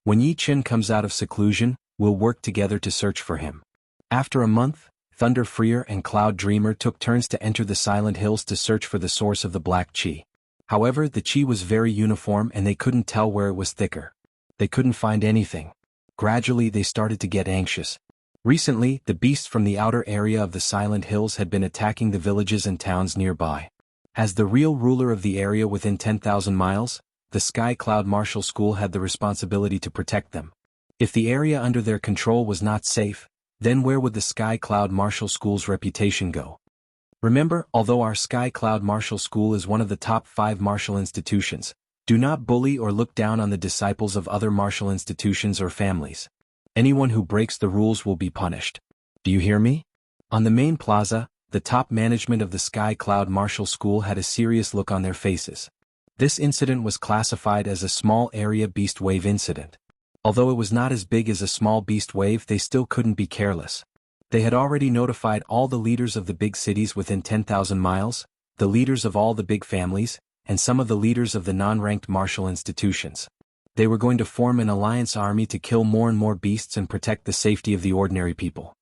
When Yi Chen comes out of seclusion, we'll work together to search for him." After a month, Thunder Freer and Cloud Dreamer took turns to enter the Silent Hills to search for the source of the black chi. However, the chi was very uniform and they couldn't tell where it was thicker. They couldn't find anything. Gradually they started to get anxious. Recently, the beasts from the outer area of the Silent Hills had been attacking the villages and towns nearby. As the real ruler of the area within 10,000 miles, the Sky Cloud Martial School had the responsibility to protect them. If the area under their control was not safe, then where would the Sky Cloud Martial School's reputation go? Remember, although our Sky Cloud Martial School is one of the top 5 martial institutions, do not bully or look down on the disciples of other martial institutions or families. Anyone who breaks the rules will be punished. Do you hear me? On the main plaza, the top management of the Sky Cloud Martial School had a serious look on their faces. This incident was classified as a small area beast wave incident. Although it was not as big as a small beast wave, they still couldn't be careless. They had already notified all the leaders of the big cities within 10,000 miles, the leaders of all the big families, and some of the leaders of the non-ranked martial institutions. They were going to form an alliance army to kill more and more beasts and protect the safety of the ordinary people.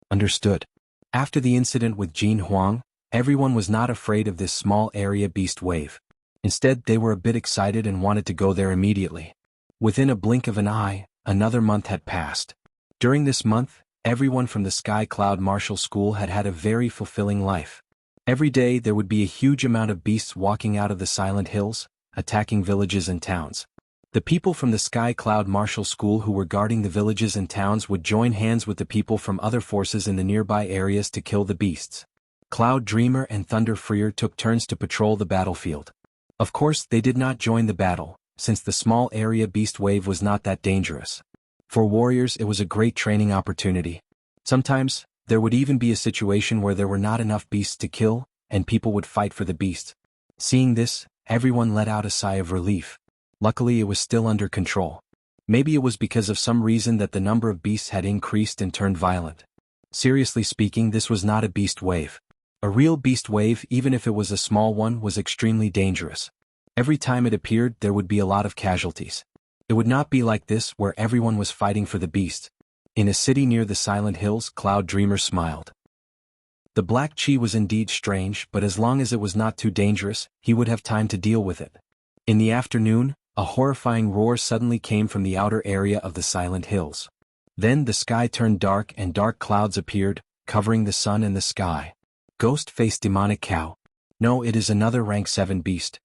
Understood. After the incident with Jin Huang, everyone was not afraid of this small area beast wave. Instead, they were a bit excited and wanted to go there immediately. Within a blink of an eye, another month had passed. During this month, everyone from the Sky Cloud Martial School had had a very fulfilling life. Every day there would be a huge amount of beasts walking out of the Silent Hills, attacking villages and towns. The people from the Sky Cloud Martial School who were guarding the villages and towns would join hands with the people from other forces in the nearby areas to kill the beasts. Cloud Dreamer and Thunder Freer took turns to patrol the battlefield. Of course, they did not join the battle, since the small area beast wave was not that dangerous. For warriors, it was a great training opportunity. Sometimes, there would even be a situation where there were not enough beasts to kill, and people would fight for the beasts. Seeing this, everyone let out a sigh of relief. Luckily, it was still under control. Maybe it was because of some reason that the number of beasts had increased and turned violent. Seriously speaking, this was not a beast wave. A real beast wave, even if it was a small one, was extremely dangerous. Every time it appeared, there would be a lot of casualties. It would not be like this, where everyone was fighting for the beast. In a city near the Silent Hills, Cloud Dreamer smiled. The black chi was indeed strange, but as long as it was not too dangerous, he would have time to deal with it. In the afternoon, a horrifying roar suddenly came from the outer area of the Silent Hills. Then the sky turned dark and dark clouds appeared, covering the sun and the sky. Ghost-faced demonic cow. No, it is another rank 7 beast.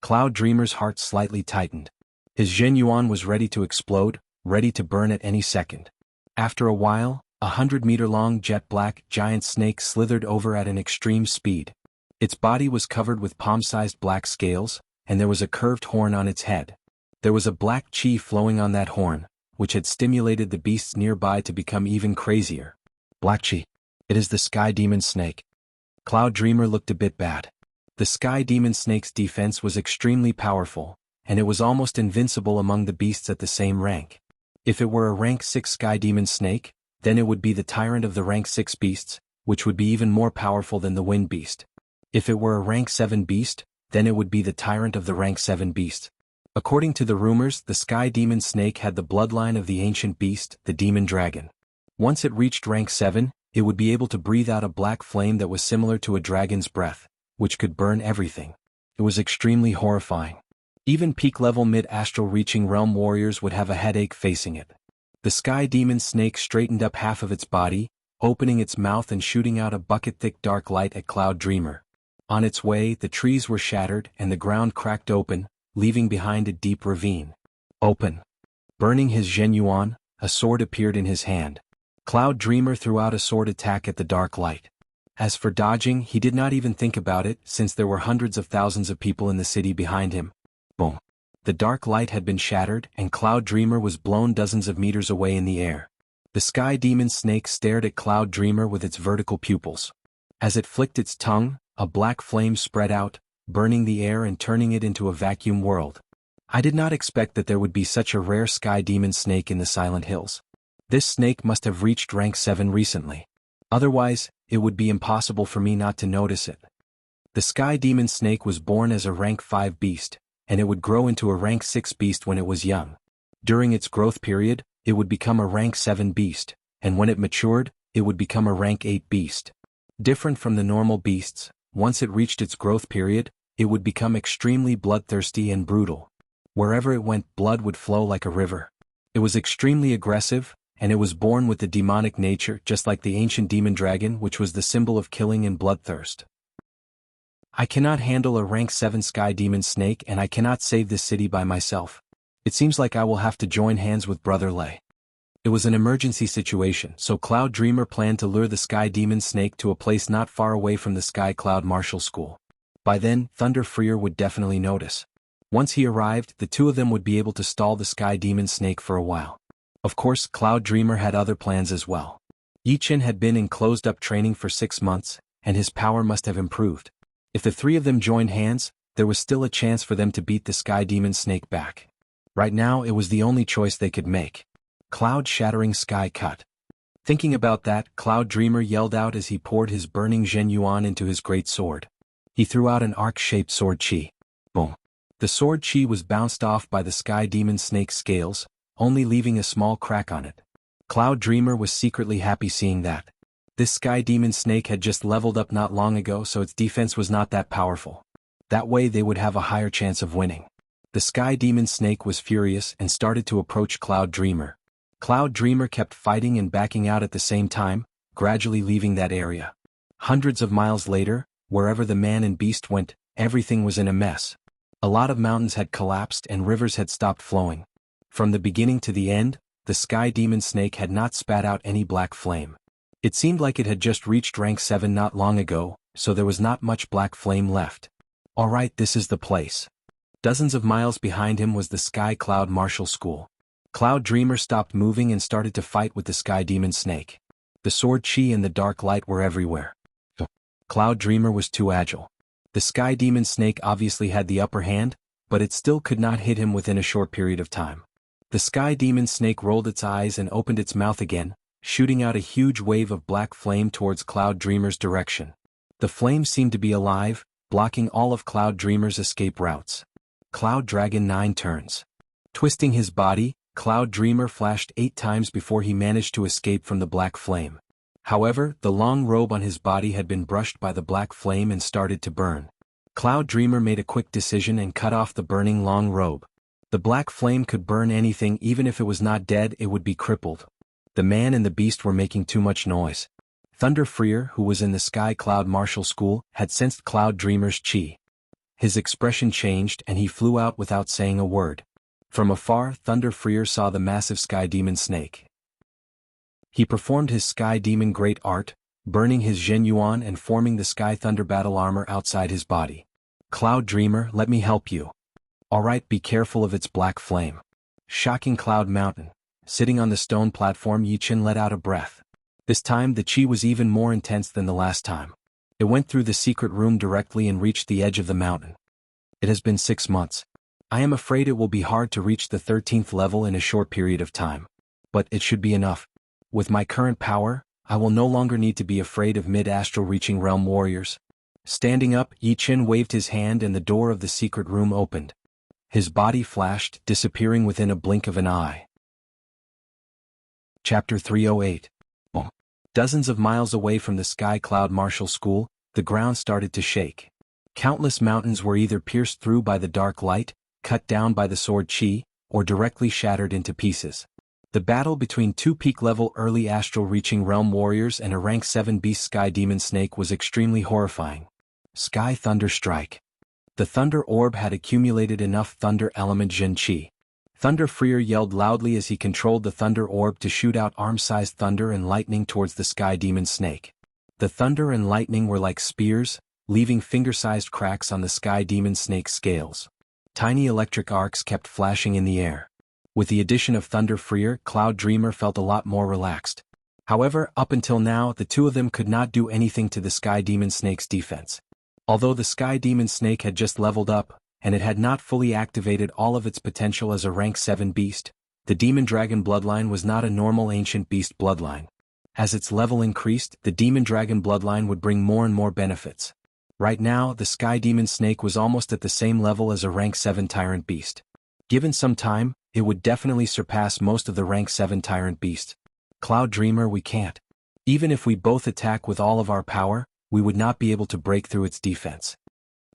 Cloud Dreamer's heart slightly tightened. His Zhen Yuan was ready to explode, ready to burn at any second. After a while, 100-meter-long jet-black giant snake slithered over at an extreme speed. Its body was covered with palm-sized black scales, and there was a curved horn on its head. There was a black chi flowing on that horn, which had stimulated the beasts nearby to become even crazier. Black chi. It is the Sky Demon Snake. Cloud Dreamer looked a bit bad. The Sky Demon Snake's defense was extremely powerful, and it was almost invincible among the beasts at the same rank. If it were a rank 6 Sky Demon Snake, then it would be the tyrant of the rank 6 beasts, which would be even more powerful than the Wind Beast. If it were a rank 7 beast, then it would be the tyrant of the rank 7 beasts. According to the rumors, the Sky Demon Snake had the bloodline of the ancient beast, the Demon Dragon. Once it reached rank 7, it would be able to breathe out a black flame that was similar to a dragon's breath, which could burn everything. It was extremely horrifying. Even peak-level mid-astral reaching realm warriors would have a headache facing it. The Sky Demon Snake straightened up half of its body, opening its mouth and shooting out a bucket-thick dark light at Cloud Dreamer. On its way, the trees were shattered and the ground cracked open, leaving behind a deep ravine. Open. Burning his Zhen Yuan, a sword appeared in his hand. Cloud Dreamer threw out a sword attack at the dark light. As for dodging, he did not even think about it, since there were hundreds of thousands of people in the city behind him. Boom. The dark light had been shattered, and Cloud Dreamer was blown dozens of meters away in the air. The Sky Demon Snake stared at Cloud Dreamer with its vertical pupils. As it flicked its tongue, a black flame spread out, burning the air and turning it into a vacuum world. I did not expect that there would be such a rare Sky Demon Snake in the Silent Hills. This snake must have reached rank 7 recently. Otherwise, it would be impossible for me not to notice it. The Sky Demon Snake was born as a rank 5 beast, and it would grow into a rank 6 beast when it was young. During its growth period, it would become a rank 7 beast, and when it matured, it would become a rank 8 beast. Different from the normal beasts, once it reached its growth period, it would become extremely bloodthirsty and brutal. Wherever it went, blood would flow like a river. It was extremely aggressive, and it was born with the demonic nature just like the ancient demon dragon, which was the symbol of killing and bloodthirst. I cannot handle a rank 7 Sky Demon Snake, and I cannot save this city by myself. It seems like I will have to join hands with Brother Lei. It was an emergency situation, so Cloud Dreamer planned to lure the Sky Demon Snake to a place not far away from the Sky Cloud Martial School. By then, Thunder Freer would definitely notice. Once he arrived, the two of them would be able to stall the Sky Demon Snake for a while. Of course, Cloud Dreamer had other plans as well. Yichen had been in closed-up training for 6 months, and his power must have improved. If the three of them joined hands, there was still a chance for them to beat the Sky Demon Snake back. Right now it was the only choice they could make. Cloud-shattering sky cut. Thinking about that, Cloud Dreamer yelled out as he poured his burning Zhen Yuan into his great sword. He threw out an arc-shaped sword chi. Boom. The sword chi was bounced off by the sky demon snake's scales, only leaving a small crack on it. Cloud Dreamer was secretly happy seeing that. This sky demon snake had just leveled up not long ago, so its defense was not that powerful. That way they would have a higher chance of winning. The sky demon snake was furious and started to approach Cloud Dreamer. Cloud Dreamer kept fighting and backing out at the same time, gradually leaving that area. Hundreds of miles later, wherever the man and beast went, everything was in a mess. A lot of mountains had collapsed and rivers had stopped flowing. From the beginning to the end, the sky demon snake had not spat out any black flame. It seemed like it had just reached rank 7 not long ago, so there was not much black flame left. Alright, this is the place. Dozens of miles behind him was the Sky Cloud Martial School. Cloud Dreamer stopped moving and started to fight with the sky demon snake. The sword chi and the dark light were everywhere. Cloud Dreamer was too agile. The sky demon snake obviously had the upper hand, but it still could not hit him within a short period of time. The sky demon snake rolled its eyes and opened its mouth again, shooting out a huge wave of black flame towards Cloud Dreamer's direction. The flame seemed to be alive, blocking all of Cloud Dreamer's escape routes. Cloud Dragon 9 turns. Twisting his body, Cloud Dreamer flashed 8 times before he managed to escape from the black flame. However, the long robe on his body had been brushed by the black flame and started to burn. Cloud Dreamer made a quick decision and cut off the burning long robe. The black flame could burn anything, even if it was not dead, it would be crippled. The man and the beast were making too much noise. Thunder Freer, who was in the Sky Cloud Martial School, had sensed Cloud Dreamer's chi. His expression changed and he flew out without saying a word. From afar, Thunder Freer saw the massive sky demon snake. He performed his Sky Demon Great Art, burning his Zhen Yuan and forming the Sky Thunder battle armor outside his body. Cloud Dreamer, let me help you. Alright, be careful of its black flame. Shocking Cloud Mountain. Sitting on the stone platform, Yi Qin let out a breath. This time the chi was even more intense than the last time. It went through the secret room directly and reached the edge of the mountain. It has been 6 months. I am afraid it will be hard to reach the 13th level in a short period of time. But it should be enough. With my current power, I will no longer need to be afraid of mid-astral reaching realm warriors. Standing up, Yi Qin waved his hand and the door of the secret room opened. His body flashed, disappearing within a blink of an eye. Chapter 308. Boom. Dozens of miles away from the Sky Cloud Martial School, the ground started to shake. Countless mountains were either pierced through by the dark light, cut down by the sword chi, or directly shattered into pieces. The battle between 2 peak-level early astral reaching realm warriors and a rank 7 beast sky demon snake was extremely horrifying. Sky Thunder Strike. The thunder orb had accumulated enough thunder element Zhen Qi. Thunder Freer yelled loudly as he controlled the thunder orb to shoot out arm-sized thunder and lightning towards the sky demon snake. The thunder and lightning were like spears, leaving finger-sized cracks on the sky demon snake's scales. Tiny electric arcs kept flashing in the air. With the addition of Thunder Freer, Cloud Dreamer felt a lot more relaxed. However, up until now, the two of them could not do anything to the Sky Demon Snake's defense. Although the Sky Demon Snake had just leveled up, and it had not fully activated all of its potential as a rank 7 beast, the Demon Dragon bloodline was not a normal ancient beast bloodline. As its level increased, the Demon Dragon bloodline would bring more and more benefits. Right now, the Sky Demon Snake was almost at the same level as a rank 7 Tyrant Beast. Given some time, it would definitely surpass most of the rank 7 Tyrant Beasts. Cloud Dreamer, we can't. Even if we both attack with all of our power, we would not be able to break through its defense.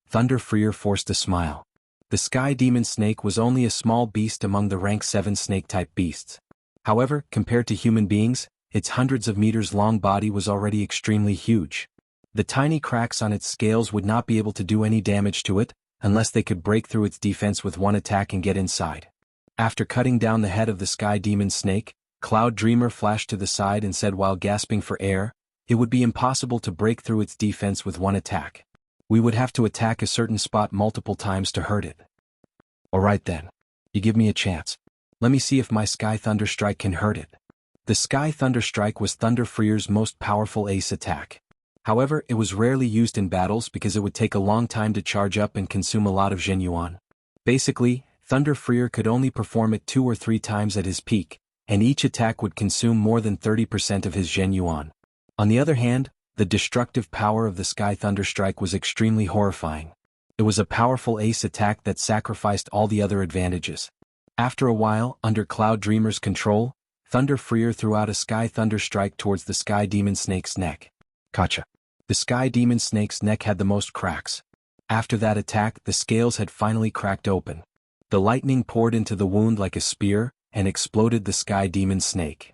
Thunder Freer forced a smile. The Sky Demon Snake was only a small beast among the rank 7 snake-type beasts. However, compared to human beings, its hundreds of meters long body was already extremely huge. The tiny cracks on its scales would not be able to do any damage to it, unless they could break through its defense with one attack and get inside. After cutting down the head of the Sky Demon Snake, Cloud Dreamer flashed to the side and said while gasping for air, "It would be impossible to break through its defense with one attack. We would have to attack a certain spot multiple times to hurt it." "Alright then. You give me a chance. Let me see if my Sky Thunder Strike can hurt it." The Sky Thunder Strike was Thunder Freer's most powerful ace attack. However, it was rarely used in battles because it would take a long time to charge up and consume a lot of Zhen Yuan. Basically, Thunder Freer could only perform it 2 or 3 times at his peak, and each attack would consume more than 30% of his Zhen Yuan. On the other hand, the destructive power of the Sky Thunder Strike was extremely horrifying. It was a powerful ace attack that sacrificed all the other advantages. After a while, under Cloud Dreamer's control, Thunder Freer threw out a Sky Thunder Strike towards the Sky Demon Snake's neck. Gotcha. The Sky Demon Snake's neck had the most cracks. After that attack, the scales had finally cracked open. The lightning poured into the wound like a spear, and exploded the Sky Demon Snake.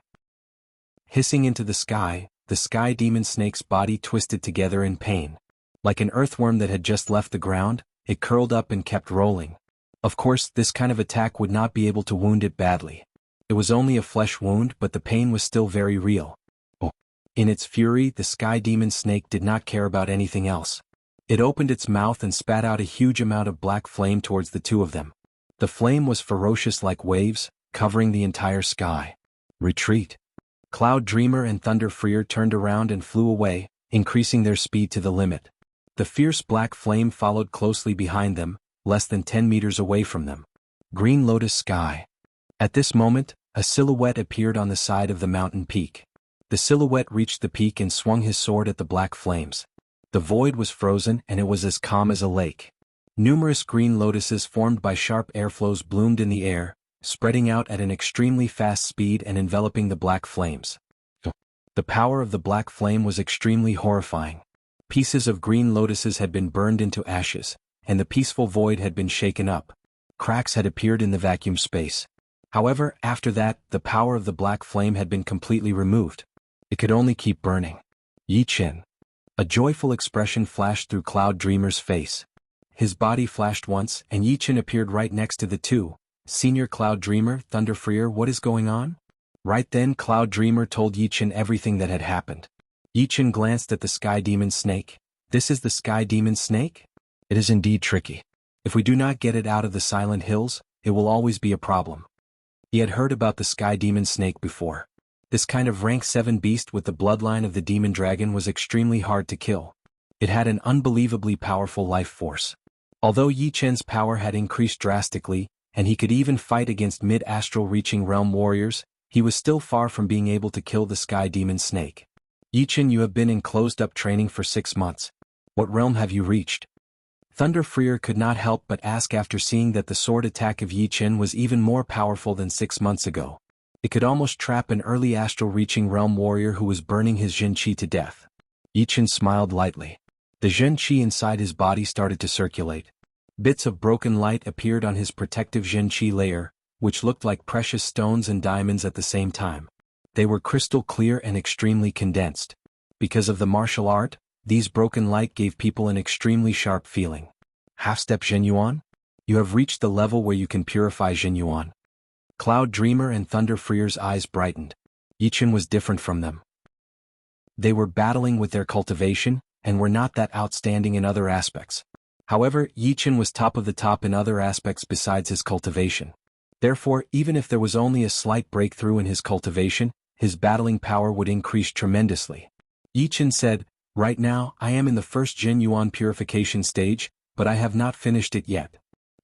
Hissing into the Sky Demon Snake's body twisted together in pain. Like an earthworm that had just left the ground, it curled up and kept rolling. Of course, this kind of attack would not be able to wound it badly. It was only a flesh wound, but the pain was still very real. Oh. In its fury, the Sky Demon Snake did not care about anything else. It opened its mouth and spat out a huge amount of black flame towards the two of them. The flame was ferocious like waves, covering the entire sky. Retreat. Cloud Dreamer and Thunder Freer turned around and flew away, increasing their speed to the limit. The fierce black flame followed closely behind them, less than 10 meters away from them. Green Lotus Sky. At this moment, a silhouette appeared on the side of the mountain peak. The silhouette reached the peak and swung his sword at the black flames. The void was frozen and it was as calm as a lake. Numerous green lotuses formed by sharp airflows bloomed in the air, spreading out at an extremely fast speed and enveloping the black flames. The power of the black flame was extremely horrifying. Pieces of green lotuses had been burned into ashes, and the peaceful void had been shaken up. Cracks had appeared in the vacuum space. However, after that, the power of the black flame had been completely removed. It could only keep burning. Yi Chen. A joyful expression flashed through Cloud Dreamer's face. His body flashed once, and Yi Chen appeared right next to the two. Senior Cloud Dreamer, Thunder Freer, what is going on? Right then, Cloud Dreamer told Yi Chen everything that had happened. Yi Chen glanced at the Sky Demon Snake. This is the Sky Demon Snake? It is indeed tricky. If we do not get it out of the Silent Hills, it will always be a problem. He had heard about the Sky Demon Snake before. This kind of rank 7 beast with the bloodline of the Demon Dragon was extremely hard to kill. It had an unbelievably powerful life force. Although Yi Chen's power had increased drastically, and he could even fight against mid-astral reaching realm warriors, he was still far from being able to kill the Sky Demon Snake. Yi Chen, you have been in closed-up training for 6 months. What realm have you reached? Thunder Freer could not help but ask after seeing that the sword attack of Yi Chen was even more powerful than 6 months ago. It could almost trap an early astral reaching realm warrior who was burning his Zhen Qi to death. Yi Chen smiled lightly. The Zhen Qi inside his body started to circulate. Bits of broken light appeared on his protective Zhen Qi layer, which looked like precious stones and diamonds at the same time. They were crystal clear and extremely condensed. Because of the martial art, these broken light gave people an extremely sharp feeling. Half-step Zhen Yuan? You have reached the level where you can purify Zhen Yuan. Cloud Dreamer and Thunder Freer's eyes brightened. Yi Chen was different from them. They were battling with their cultivation, and were not that outstanding in other aspects. However, Yi Chen was top of the top in other aspects besides his cultivation. Therefore, even if there was only a slight breakthrough in his cultivation, his battling power would increase tremendously. Yi Chen said, right now, I am in the first Zhen Yuan purification stage, but I have not finished it yet.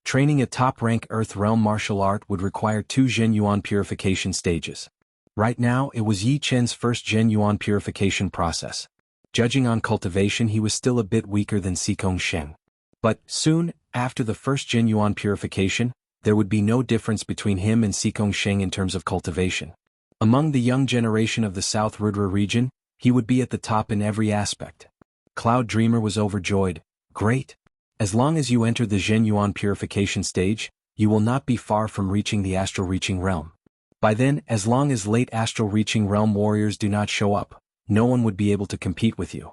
Training a top-rank Earth Realm martial art would require 2 Zhen Yuan purification stages. Right now, it was Yi Chen's first Zhen Yuan purification process. Judging on cultivation, he was still a bit weaker than Xikong Sheng. But, soon, after the first Zhen Yuan purification, there would be no difference between him and Xikong Sheng in terms of cultivation. Among the young generation of the South Rudra region, he would be at the top in every aspect. Cloud Dreamer was overjoyed. Great! As long as you enter the Zhen Yuan purification stage, you will not be far from reaching the astral reaching realm. By then, as long as late astral reaching realm warriors do not show up, no one would be able to compete with you.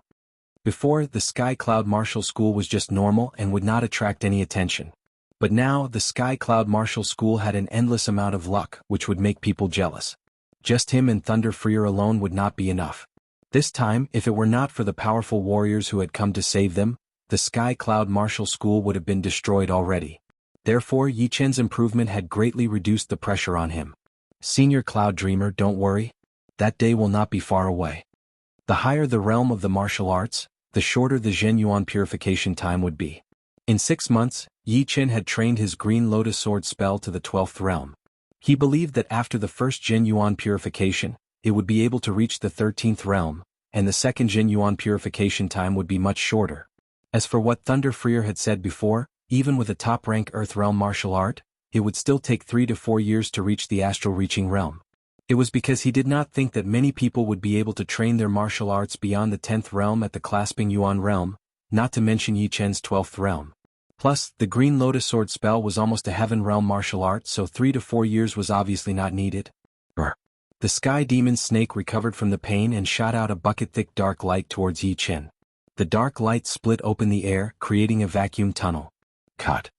Before, the Sky Cloud Martial School was just normal and would not attract any attention. But now, the Sky Cloud Martial School had an endless amount of luck, which would make people jealous. Just him and Thunder Freer alone would not be enough. This time, if it were not for the powerful warriors who had come to save them, the Sky Cloud Martial School would have been destroyed already. Therefore, Yi Chen's improvement had greatly reduced the pressure on him. Senior Cloud Dreamer, don't worry. That day will not be far away. The higher the realm of the martial arts, the shorter the Zhen Yuan purification time would be. In 6 months, Yi Chen had trained his Green Lotus Sword spell to the 12th realm. He believed that after the first Zhen Yuan purification, it would be able to reach the 13th realm, and the second Zhen Yuan purification time would be much shorter. As for what Thunder Freer had said before, even with a top-rank Earth Realm martial art, it would still take 3 to 4 years to reach the astral reaching realm. It was because he did not think that many people would be able to train their martial arts beyond the 10th realm at the Clasping Yuan realm, not to mention Yi Chen's 12th realm. Plus, the Green Lotus Sword spell was almost a Heaven realm martial art, so 3 to 4 years was obviously not needed. The Sky Demon Snake recovered from the pain and shot out a bucket-thick dark light towards Yi Chen. The dark light split open the air, creating a vacuum tunnel. Cut.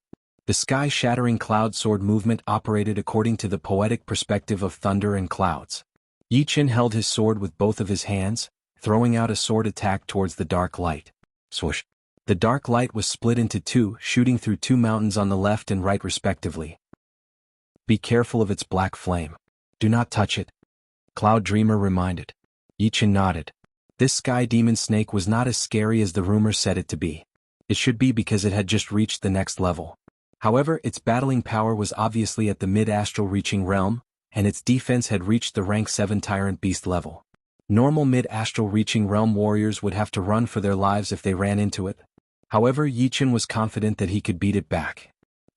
The sky-shattering cloud sword movement operated according to the poetic perspective of thunder and clouds. Yi Chen held his sword with both of his hands, throwing out a sword attack towards the dark light. Swoosh. The dark light was split into two, shooting through 2 mountains on the left and right respectively. Be careful of its black flame. Do not touch it. Cloud Dreamer reminded. Yi Chen nodded. This Sky Demon Snake was not as scary as the rumor said it to be. It should be because it had just reached the next level. However, its battling power was obviously at the mid-astral reaching realm, and its defense had reached the rank 7 Tyrant Beast level. Normal mid-astral reaching realm warriors would have to run for their lives if they ran into it. However, Yi Chen was confident that he could beat it back.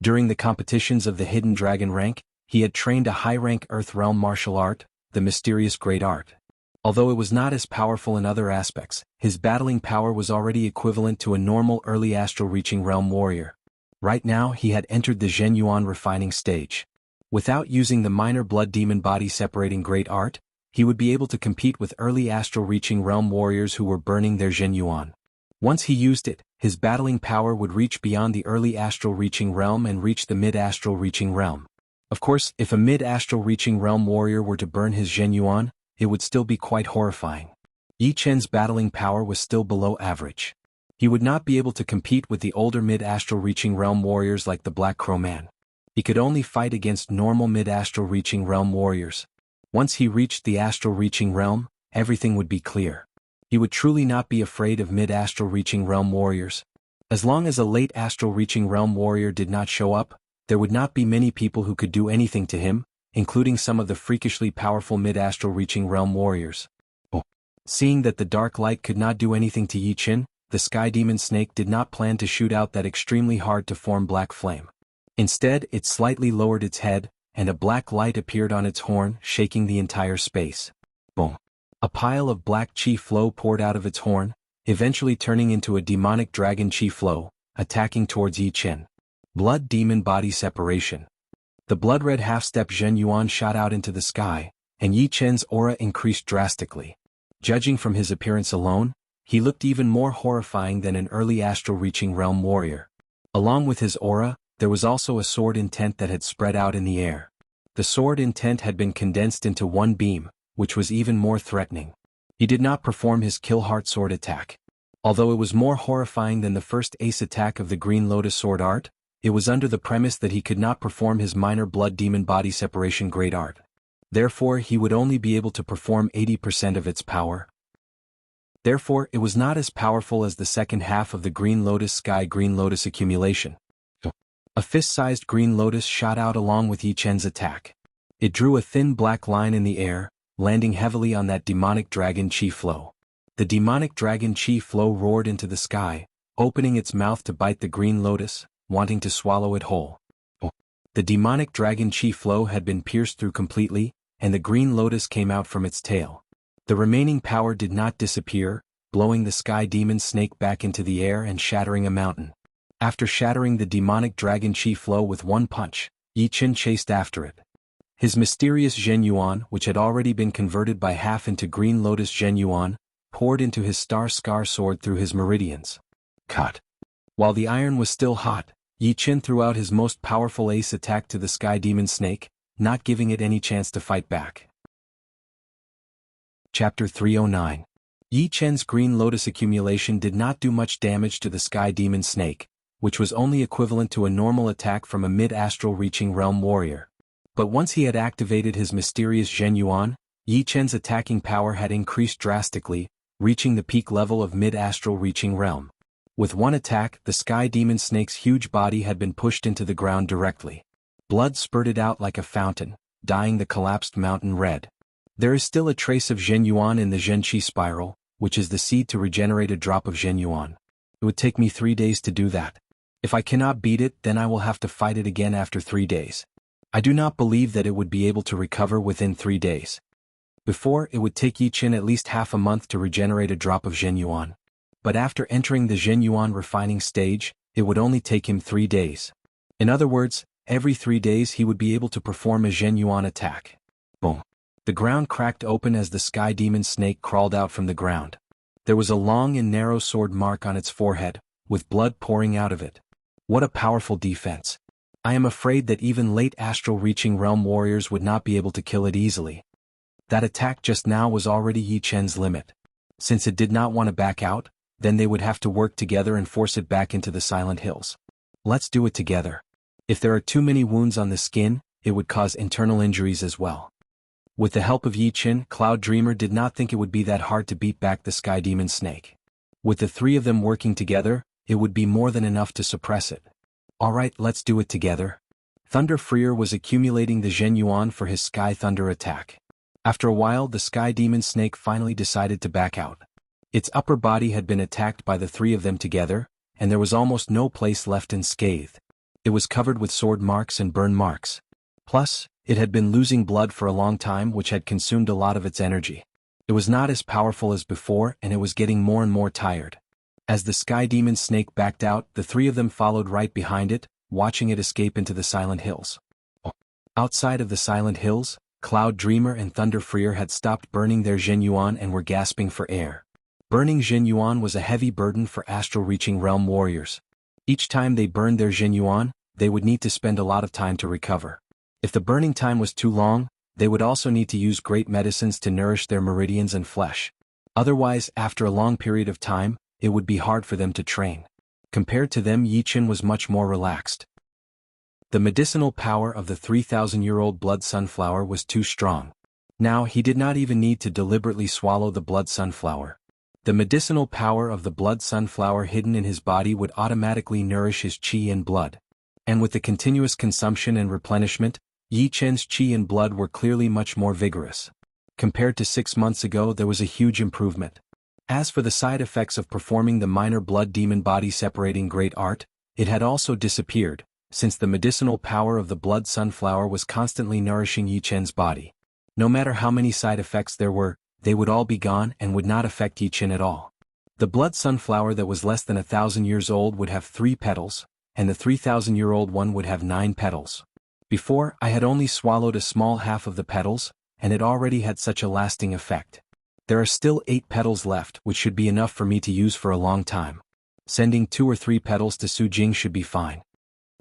During the competitions of the Hidden Dragon rank, he had trained a high-rank Earth Realm martial art, the Mysterious Great Art. Although it was not as powerful in other aspects, his battling power was already equivalent to a normal early astral reaching realm warrior. Right now he had entered the Zhen Yuan refining stage. Without using the minor blood demon body separating great art, he would be able to compete with early astral reaching realm warriors who were burning their Zhen Yuan. Once he used it, his battling power would reach beyond the early astral reaching realm and reach the mid-astral reaching realm. Of course, if a mid-astral reaching realm warrior were to burn his Zhen Yuan, it would still be quite horrifying. Yi Chen's battling power was still below average. He would not be able to compete with the older mid-astral reaching realm warriors like the Black Crow Man. He could only fight against normal mid-astral reaching realm warriors. Once he reached the astral reaching realm, everything would be clear. He would truly not be afraid of mid-astral reaching realm warriors. As long as a late astral reaching realm warrior did not show up, there would not be many people who could do anything to him, including some of the freakishly powerful mid-astral reaching realm warriors. Seeing that the dark light could not do anything to Yi Chen, the Sky Demon Snake did not plan to shoot out that extremely hard-to-form black flame. Instead, it slightly lowered its head, and a black light appeared on its horn, shaking the entire space. Boom. A pile of black chi flow poured out of its horn, eventually turning into a demonic dragon chi flow, attacking towards Yi Chen. Blood Demon Body Separation. The blood-red half-step Zhen Yuan shot out into the sky, and Yi Chen's aura increased drastically. Judging from his appearance alone, he looked even more horrifying than an early astral reaching realm warrior. Along with his aura, there was also a sword intent that had spread out in the air. The sword intent had been condensed into one beam, which was even more threatening. He did not perform his Kill Heart sword attack. Although it was more horrifying than the first ace attack of the Green Lotus sword art, it was under the premise that he could not perform his minor blood demon body separation great art. Therefore, he would only be able to perform 80% of its power. Therefore, it was not as powerful as the second half of the Green Lotus Sky Green Lotus accumulation. A fist-sized Green Lotus shot out along with Yi Chen's attack. It drew a thin black line in the air, landing heavily on that demonic dragon chi flow. The demonic dragon chi flow roared into the sky, opening its mouth to bite the Green Lotus, wanting to swallow it whole. The demonic dragon chi flow had been pierced through completely, and the Green Lotus came out from its tail. The remaining power did not disappear, blowing the Sky Demon Snake back into the air and shattering a mountain. After shattering the demonic dragon chi flow with one punch, Yi Chen chased after it. His mysterious Zhen Yuan, which had already been converted by half into Green Lotus Zhen Yuan, poured into his Star Scar sword through his meridians. Cut. While the iron was still hot, Yi Chen threw out his most powerful ace attack to the Sky Demon Snake, not giving it any chance to fight back. Chapter 309. Yi Chen's Green Lotus accumulation did not do much damage to the Sky Demon Snake, which was only equivalent to a normal attack from a mid-astral reaching realm warrior. But once he had activated his mysterious Zhen Yuan, Yi Chen's attacking power had increased drastically, reaching the peak level of mid-astral reaching realm. With one attack, the sky demon snake's huge body had been pushed into the ground directly. Blood spurted out like a fountain, dyeing the collapsed mountain red. There is still a trace of Zhenyuan in the Zhenqi spiral, which is the seed to regenerate a drop of Zhenyuan. It would take me 3 days to do that. If I cannot beat it, then I will have to fight it again after 3 days. I do not believe that it would be able to recover within 3 days. Before, it would take Yi Qin at least half a month to regenerate a drop of Zhenyuan. But after entering the Zhenyuan refining stage, it would only take him 3 days. In other words, every 3 days he would be able to perform a Zhenyuan attack. Boom. The ground cracked open as the sky demon snake crawled out from the ground. There was a long and narrow sword mark on its forehead, with blood pouring out of it. What a powerful defense. I am afraid that even late astral reaching realm warriors would not be able to kill it easily. That attack just now was already Yi Chen's limit. Since it did not want to back out, then they would have to work together and force it back into the Silent Hills. Let's do it together. If there are too many wounds on the skin, it would cause internal injuries as well. With the help of Yi Qin, Cloud Dreamer did not think it would be that hard to beat back the sky demon snake. With the 3 of them working together, it would be more than enough to suppress it. Alright, let's do it together. Thunder Freer was accumulating the Zhenyuan for his Sky Thunder attack. After a while, the sky demon snake finally decided to back out. Its upper body had been attacked by the 3 of them together, and there was almost no place left unscathed. It was covered with sword marks and burn marks. Plus, it had been losing blood for a long time, which had consumed a lot of its energy. It was not as powerful as before, and it was getting more and more tired. As the sky demon snake backed out, the 3 of them followed right behind it, watching it escape into the Silent Hills. Outside of the Silent Hills, Cloud Dreamer and Thunder Freer had stopped burning their Zhenyuan and were gasping for air. Burning Zhenyuan was a heavy burden for astral-reaching realm warriors. Each time they burned their Zhenyuan, they would need to spend a lot of time to recover. If the burning time was too long, they would also need to use great medicines to nourish their meridians and flesh. Otherwise, after a long period of time, it would be hard for them to train. Compared to them, Yi Qin was much more relaxed. The medicinal power of the 3,000-year-old blood sunflower was too strong. Now he did not even need to deliberately swallow the blood sunflower. The medicinal power of the blood sunflower hidden in his body would automatically nourish his qi and blood. And with the continuous consumption and replenishment, Yi Chen's qi and blood were clearly much more vigorous. Compared to 6 months ago, there was a huge improvement. As for the side effects of performing the minor blood demon body separating great art, it had also disappeared, since the medicinal power of the blood sunflower was constantly nourishing Yi Chen's body. No matter how many side effects there were, they would all be gone and would not affect Yi Chen at all. The blood sunflower that was less than 1,000 years old would have 3 petals, and the 3,000-year-old one would have 9 petals. Before, I had only swallowed a small half of the petals, and it already had such a lasting effect. There are still 8 petals left, which should be enough for me to use for a long time. Sending 2 or 3 petals to Su Jing should be fine.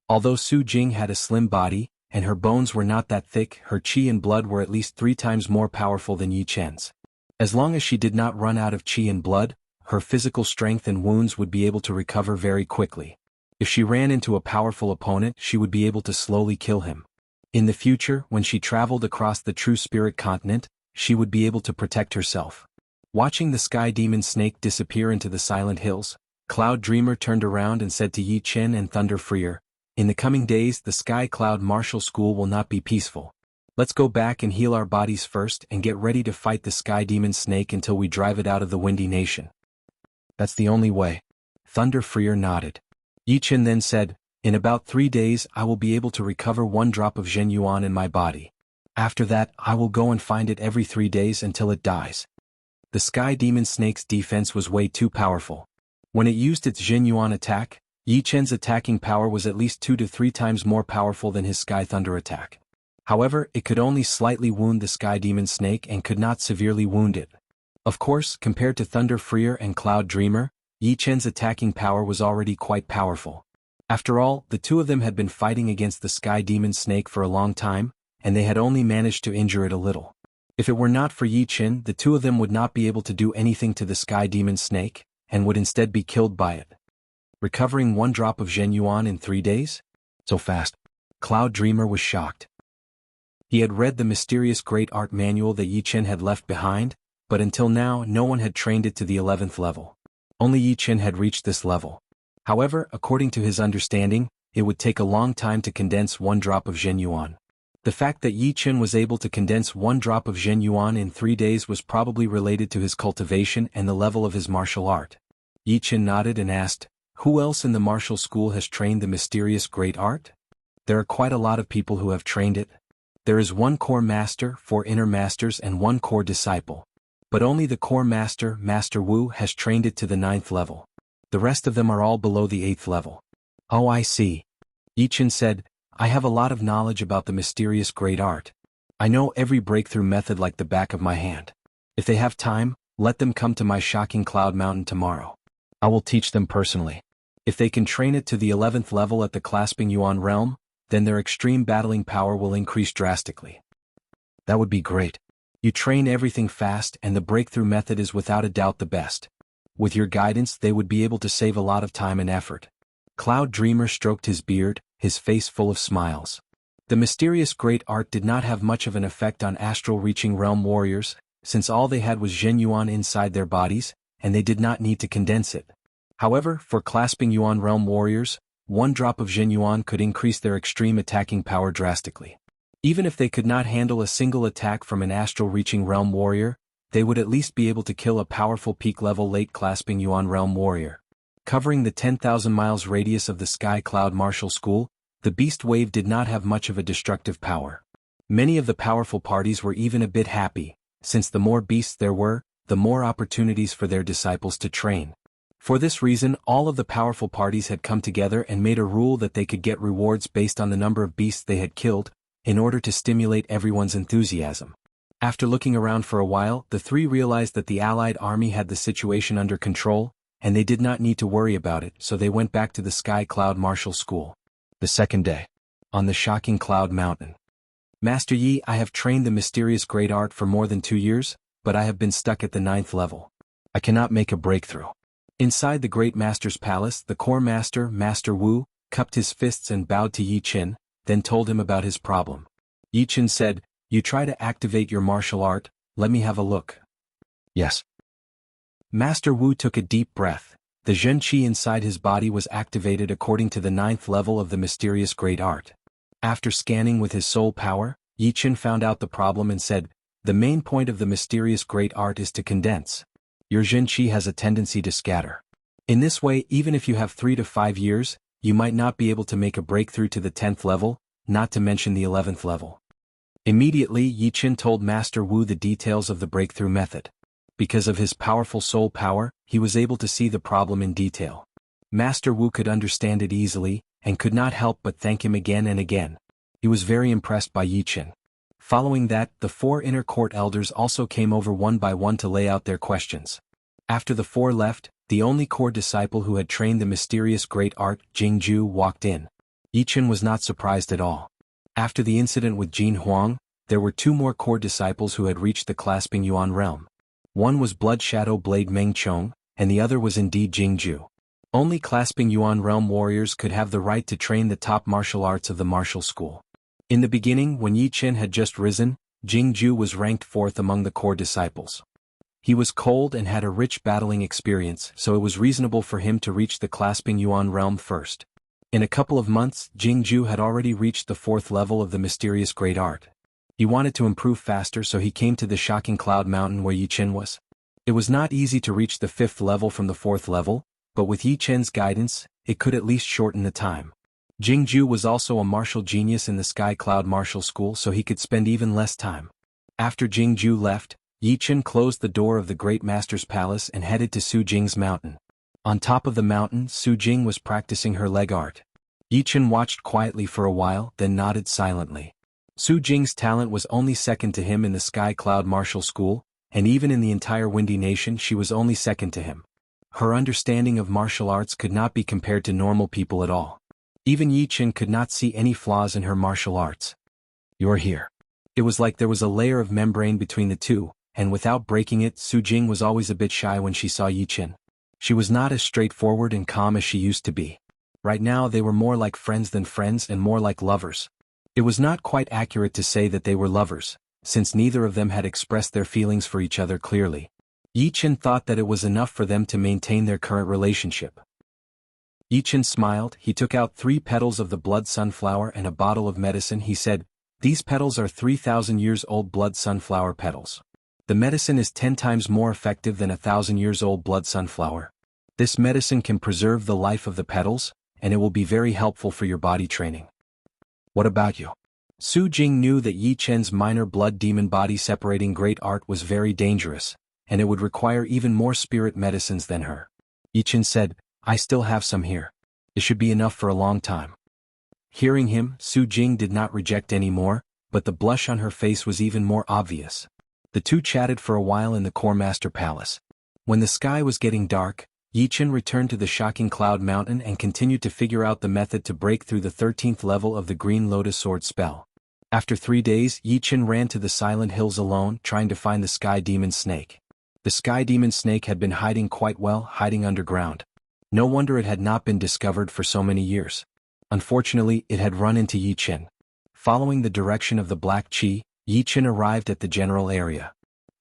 Although Su Jing had a slim body, and her bones were not that thick, her qi and blood were at least 3 times more powerful than Yi Chen's. As long as she did not run out of qi and blood, her physical strength and wounds would be able to recover very quickly. If she ran into a powerful opponent, she would be able to slowly kill him. In the future, when she traveled across the true spirit continent, she would be able to protect herself. Watching the sky demon snake disappear into the Silent Hills, Cloud Dreamer turned around and said to Yi Chen and Thunder Freer, "In the coming days, the Sky Cloud Martial School will not be peaceful. Let's go back and heal our bodies first and get ready to fight the sky demon snake until we drive it out of the Windy Nation." "That's the only way." Thunder Freer nodded. Yi Chen then said, "In about 3 days I will be able to recover 1 drop of Zhenyuan in my body. After that, I will go and find it every 3 days until it dies." The sky demon snake's defense was way too powerful. When it used its Zhenyuan attack, Yi Chen's attacking power was at least 2 to 3 times more powerful than his Sky Thunder attack. However, it could only slightly wound the sky demon snake and could not severely wound it. Of course, compared to Thunder Freer and Cloud Dreamer, Yi Chen's attacking power was already quite powerful. After all, the 2 of them had been fighting against the sky demon snake for a long time, and they had only managed to injure it a little. If it were not for Yi Chen, the 2 of them would not be able to do anything to the sky demon snake, and would instead be killed by it. Recovering 1 drop of Zhenyuan in 3 days? So fast. Cloud Dreamer was shocked. He had read the mysterious great art manual that Yi Chen had left behind, but until now no one had trained it to the 11th level. Only Yi Chen had reached this level. However, according to his understanding, it would take a long time to condense 1 drop of Zhen Yuan. The fact that Yi Chen was able to condense 1 drop of Zhen Yuan in 3 days was probably related to his cultivation and the level of his martial art. Yi Chen nodded and asked, "Who else in the martial school has trained the mysterious great art?" "There are quite a lot of people who have trained it. There is 1 core master, 4 inner masters and 1 core disciple. But only the core master, Master Wu, has trained it to the 9th level. The rest of them are all below the 8th level." "Oh, I see." Yi Chen said, "I have a lot of knowledge about the mysterious great art. I know every breakthrough method like the back of my hand. If they have time, let them come to my shocking cloud mountain tomorrow. I will teach them personally. If they can train it to the 11th level at the Clasping Yuan realm, then their extreme battling power will increase drastically." "That would be great. You train everything fast and the breakthrough method is without a doubt the best. With your guidance they would be able to save a lot of time and effort." Cloud Dreamer stroked his beard, his face full of smiles. The mysterious great art did not have much of an effect on astral-reaching realm warriors, since all they had was Zhen Yuan inside their bodies, and they did not need to condense it. However, for Clasping Yuan realm warriors, 1 drop of Zhen Yuan could increase their extreme attacking power drastically. Even if they could not handle a single attack from an astral-reaching realm warrior, they would at least be able to kill a powerful peak-level late Clasping Yuan realm warrior. Covering the 10,000 miles radius of the Sky Cloud Martial School, the Beast Wave did not have much of a destructive power. Many of the powerful parties were even a bit happy, since the more beasts there were, the more opportunities for their disciples to train. For this reason, all of the powerful parties had come together and made a rule that they could get rewards based on the number of beasts they had killed, in order to stimulate everyone's enthusiasm. After looking around for a while, the 3 realized that the Allied army had the situation under control, and they did not need to worry about it, so they went back to the Sky Cloud Martial School. The second day. On the shocking Cloud Mountain. "Master Yi, I have trained the mysterious great art for more than 2 years, but I have been stuck at the 9th level. I cannot make a breakthrough." Inside the great master's palace, the core master, Master Wu, cupped his fists and bowed to Yi Chen, then told him about his problem. Yi Chen said, "You try to activate your martial art, let me have a look." "Yes." Master Wu took a deep breath. The Zhen Qi inside his body was activated according to the 9th level of the mysterious great art. After scanning with his soul power, Yi Chen found out the problem and said, "The main point of the mysterious great art is to condense. Your Zhen Qi has a tendency to scatter. In this way, even if you have 3 to 5 years, you might not be able to make a breakthrough to the 10th level, not to mention the 11th level." Immediately, Yi Chen told Master Wu the details of the breakthrough method. Because of his powerful soul power, he was able to see the problem in detail. Master Wu could understand it easily, and could not help but thank him again and again. He was very impressed by Yi Chen. Following that, the 4 inner court elders also came over one by one to lay out their questions. After the 4 left, the only core disciple who had trained the mysterious great art, Jianghu, walked in. Yi Chen was not surprised at all. After the incident with Jin Huang, there were 2 more core disciples who had reached the Clasping Yuan realm. One was Blood Shadow Blade Meng Chong, and the other was indeed Jianghu. Only Clasping Yuan realm warriors could have the right to train the top martial arts of the martial school. In the beginning, when Yi Chen had just risen, Jianghu was ranked 4th among the core disciples. He was cold and had a rich battling experience, so it was reasonable for him to reach the Clasping Yuan realm first. In a couple of months, Jianghu had already reached the 4th level of the mysterious great art. He wanted to improve faster, so he came to the shocking Cloud Mountain where Yi Chen was. It was not easy to reach the 5th level from the 4th level, but with Yi Chen's guidance, it could at least shorten the time. Jianghu was also a martial genius in the Sky Cloud Martial School, so he could spend even less time. After Jianghu left, Yi Chen closed the door of the Great Master's palace and headed to Su Jing's mountain. On top of the mountain, Su Jing was practicing her leg art. Yi Chen watched quietly for a while, then nodded silently. Su Jing's talent was only second to him in the Sky Cloud Martial School, and even in the entire Windy Nation she was only second to him. Her understanding of martial arts could not be compared to normal people at all. Even Yi Chen could not see any flaws in her martial arts. "You're here." It was like there was a layer of membrane between the two, and without breaking it, Su Jing was always a bit shy when she saw Yi Chen. She was not as straightforward and calm as she used to be. Right now they were more like friends than friends and more like lovers. It was not quite accurate to say that they were lovers, since neither of them had expressed their feelings for each other clearly. Yi Chen thought that it was enough for them to maintain their current relationship. Yi Chen smiled. He took out 3 petals of the blood sunflower and a bottle of medicine. He said, "These petals are 3,000 years old blood sunflower petals. The medicine is 10 times more effective than 1,000 years old blood sunflower. This medicine can preserve the life of the petals, and it will be very helpful for your body training. What about you?" Su Jing knew that Yi Chen's minor blood demon body separating great art was very dangerous, and it would require even more spirit medicines than her. Yi Chen said, "I still have some here. It should be enough for a long time." Hearing him, Su Jing did not reject any more, but the blush on her face was even more obvious. The two chatted for a while in the Core Master Palace. When the sky was getting dark, Yi Chen returned to the Shocking Cloud Mountain and continued to figure out the method to break through the 13th level of the Green Lotus Sword spell. After 3 days, Yi Chen ran to the Silent Hills alone, trying to find the Sky Demon Snake. The Sky Demon Snake had been hiding quite well, hiding underground. No wonder it had not been discovered for so many years. Unfortunately, it had run into Yi Chen. Following the direction of the Black Chi, Yi Chen arrived at the general area.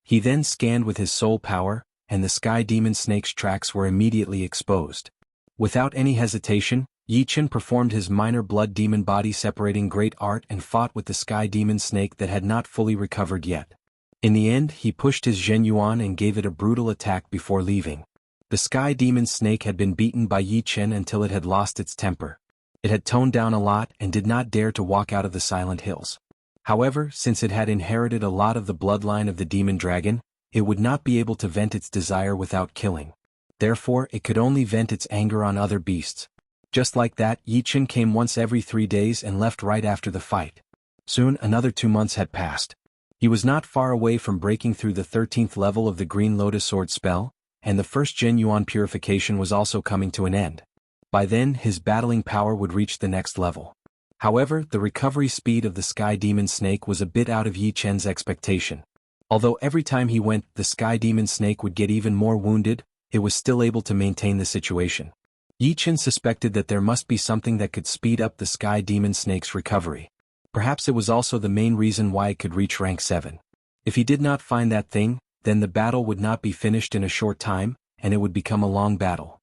He then scanned with his soul power, and the Sky Demon Snake's tracks were immediately exposed. Without any hesitation, Yi Chen performed his minor blood demon body separating great art and fought with the Sky Demon Snake that had not fully recovered yet. In the end, he pushed his Zhen Yuan and gave it a brutal attack before leaving. The Sky Demon Snake had been beaten by Yi Chen until it had lost its temper. It had toned down a lot and did not dare to walk out of the Silent Hills. However, since it had inherited a lot of the bloodline of the demon dragon, it would not be able to vent its desire without killing. Therefore, it could only vent its anger on other beasts. Just like that, Yi Chen came once every 3 days and left right after the fight. Soon, another 2 months had passed. He was not far away from breaking through the 13th level of the Green Lotus Sword spell, and the first Zhen Yuan purification was also coming to an end. By then, his battling power would reach the next level. However, the recovery speed of the Sky Demon Snake was a bit out of Yi Chen's expectation. Although every time he went, the Sky Demon Snake would get even more wounded, it was still able to maintain the situation. Yi Chen suspected that there must be something that could speed up the Sky Demon Snake's recovery. Perhaps it was also the main reason why it could reach rank 7. If he did not find that thing, then the battle would not be finished in a short time, and it would become a long battle.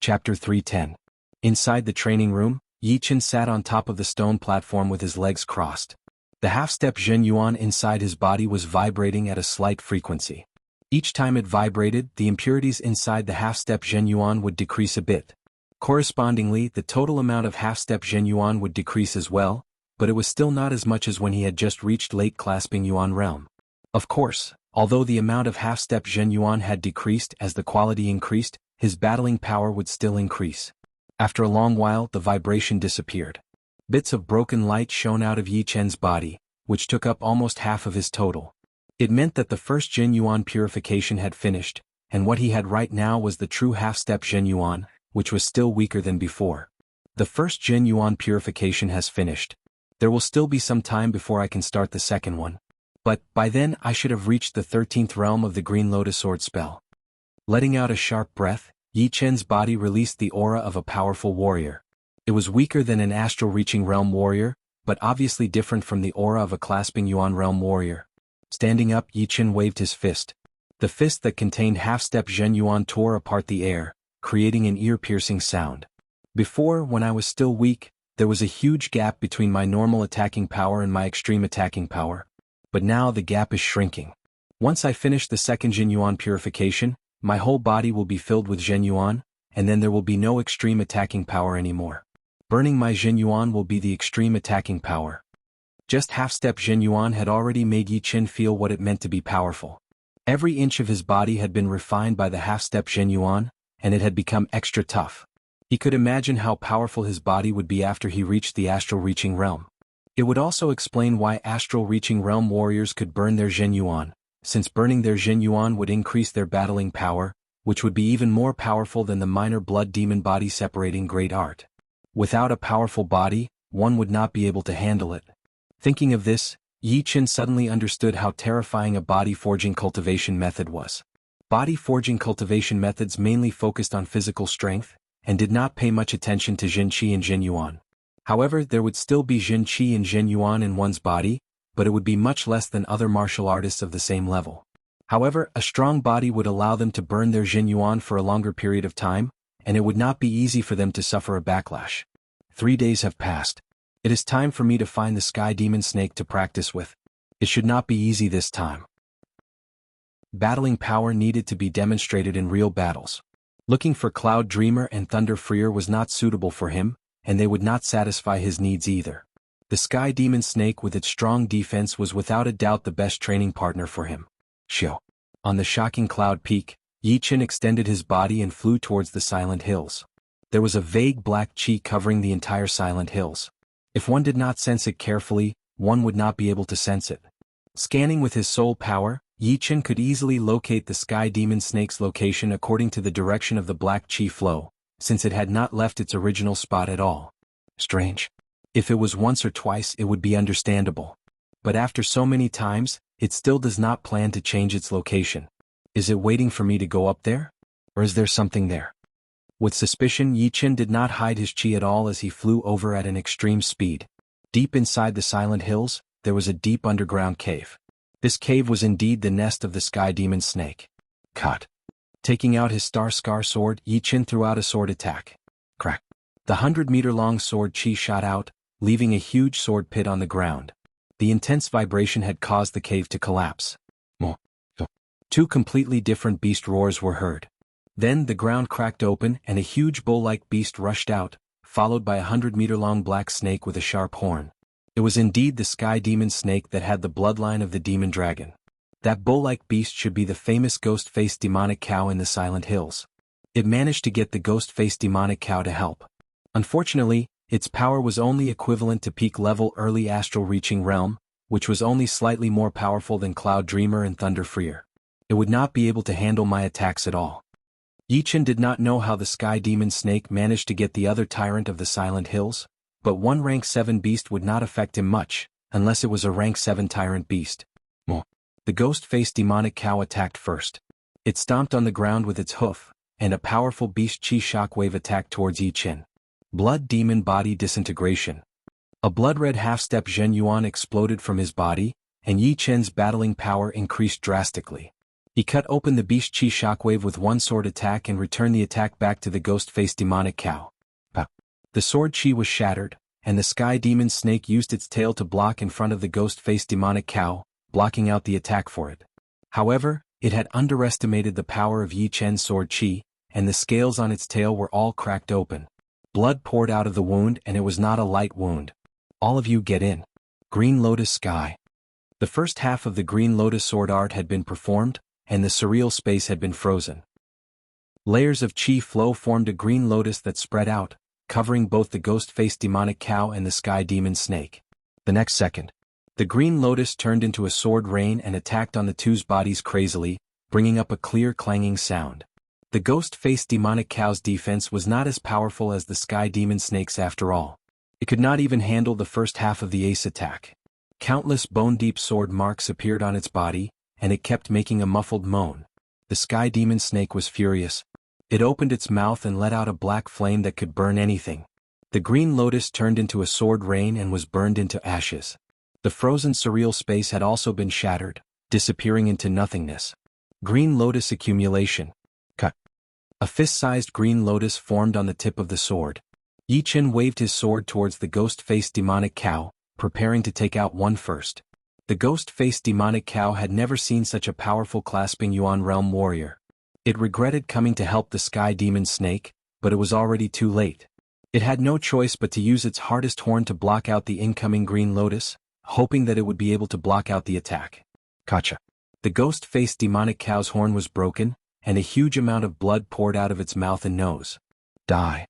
Chapter 310. Inside the training room, Yi Chen sat on top of the stone platform with his legs crossed. The half-step Zhen Yuan inside his body was vibrating at a slight frequency. Each time it vibrated, the impurities inside the half-step Zhen Yuan would decrease a bit. Correspondingly, the total amount of half-step Zhen Yuan would decrease as well, but it was still not as much as when he had just reached late clasping Yuan realm. Of course, although the amount of half-step Zhen Yuan had decreased as the quality increased, his battling power would still increase. After a long while, the vibration disappeared. Bits of broken light shone out of Yi Chen's body, which took up almost half of his total. It meant that the first Zhen Yuan purification had finished, and what he had right now was the true half-step Zhen Yuan, which was still weaker than before. The first Zhen Yuan purification has finished. There will still be some time before I can start the second one. But, by then I should have reached the 13th realm of the Green Lotus Sword spell. Letting out a sharp breath, Yi Chen's body released the aura of a powerful warrior. It was weaker than an astral-reaching realm warrior, but obviously different from the aura of a clasping Yuan realm warrior. Standing up, Yi Chen waved his fist. The fist that contained half-step Zhen Yuan tore apart the air, creating an ear-piercing sound. Before, when I was still weak, there was a huge gap between my normal attacking power and my extreme attacking power. But now the gap is shrinking. Once I finish the second Zhen Yuan purification, my whole body will be filled with Zhen Yuan, and then there will be no extreme attacking power anymore. Burning my Zhen Yuan will be the extreme attacking power. Just half-step Zhen Yuan had already made Yi Chen feel what it meant to be powerful. Every inch of his body had been refined by the half-step Zhen Yuan, and it had become extra tough. He could imagine how powerful his body would be after he reached the astral-reaching realm. It would also explain why astral-reaching realm warriors could burn their Zhen Yuan, since burning their Zhen Yuan would increase their battling power, which would be even more powerful than the minor blood demon body separating great art. Without a powerful body, one would not be able to handle it. Thinking of this, Yi Chen suddenly understood how terrifying a body-forging cultivation method was. Body-forging cultivation methods mainly focused on physical strength, and did not pay much attention to Zhen Qi and Zhen Yuan. However, there would still be Zhen Qi and Zhen Yuan in one's body, but it would be much less than other martial artists of the same level. However, a strong body would allow them to burn their Zhen Yuan for a longer period of time, and it would not be easy for them to suffer a backlash. 3 days have passed. It is time for me to find the Sky Demon Snake to practice with. It should not be easy this time. Battling power needed to be demonstrated in real battles. Looking for Cloud Dreamer and Thunder Freer was not suitable for him, and they would not satisfy his needs either. The Sky Demon Snake with its strong defense was without a doubt the best training partner for him. Shio. On the shocking cloud peak, Yi Chen extended his body and flew towards the Silent Hills. There was a vague black chi covering the entire Silent Hills. If one did not sense it carefully, one would not be able to sense it. Scanning with his soul power, Yi Chen could easily locate the Sky Demon Snake's location according to the direction of the black chi flow, since it had not left its original spot at all. Strange. If it was once or twice it would be understandable. But after so many times, it still does not plan to change its location. Is it waiting for me to go up there? Or is there something there? With suspicion, Yi Chen did not hide his chi at all as he flew over at an extreme speed. Deep inside the Silent Hills, there was a deep underground cave. This cave was indeed the nest of the Sky Demon Snake. Cut. Taking out his Star Scar sword, Yi Chen threw out a sword attack. Crack. The 100-meter-long sword chi shot out, leaving a huge sword pit on the ground. The intense vibration had caused the cave to collapse. Two completely different beast roars were heard. Then the ground cracked open and a huge bull-like beast rushed out, followed by a 100-meter-long black snake with a sharp horn. It was indeed the Sky Demon Snake that had the bloodline of the demon dragon. That bull-like beast should be the famous ghost-faced demonic cow in the Silent Hills. It managed to get the ghost-faced demonic cow to help. Unfortunately, its power was only equivalent to peak-level early astral reaching realm, which was only slightly more powerful than Cloud Dreamer and Thunder Freer. It would not be able to handle my attacks at all. Yi Chen did not know how the Sky Demon Snake managed to get the other tyrant of the Silent Hills, but one rank 7 beast would not affect him much, unless it was a rank 7 tyrant beast. The ghost-faced demonic cow attacked first. It stomped on the ground with its hoof, and a powerful beast chi shockwave attacked towards Yi Chen. Blood Demon Body Disintegration. A blood-red half-step Zhen Yuan exploded from his body, and Yi Chen's battling power increased drastically. He cut open the beast chi shockwave with one sword attack and returned the attack back to the ghost-faced demonic cow. The sword chi was shattered, and the Sky Demon Snake used its tail to block in front of the ghost-faced demonic cow, blocking out the attack for it. However, it had underestimated the power of Yi Chen's sword chi, and the scales on its tail were all cracked open. Blood poured out of the wound and it was not a light wound. All of you get in. Green Lotus Sky. The first half of the Green Lotus sword art had been performed, and the surreal space had been frozen. Layers of chi flow formed a green lotus that spread out, covering both the ghost-faced demonic cow and the Sky Demon Snake. The next second, the green lotus turned into a sword rain and attacked on the two's bodies crazily, bringing up a clear clanging sound. The ghost-faced demonic cow's defense was not as powerful as the Sky Demon Snake's after all. It could not even handle the first half of the ace attack. Countless bone-deep sword marks appeared on its body, and it kept making a muffled moan. The Sky Demon Snake was furious. It opened its mouth and let out a black flame that could burn anything. The green lotus turned into a sword rain and was burned into ashes. The frozen surreal space had also been shattered, disappearing into nothingness. Green lotus accumulation. Cut. A fist-sized green lotus formed on the tip of the sword. Yi Chen waved his sword towards the ghost-faced demonic cow, preparing to take out one first. The ghost-faced demonic cow had never seen such a powerful clasping Yuan realm warrior. It regretted coming to help the Sky Demon Snake, but it was already too late. It had no choice but to use its hardest horn to block out the incoming green lotus, hoping that it would be able to block out the attack. Gotcha. The ghost-faced demonic cow's horn was broken, and a huge amount of blood poured out of its mouth and nose. Die.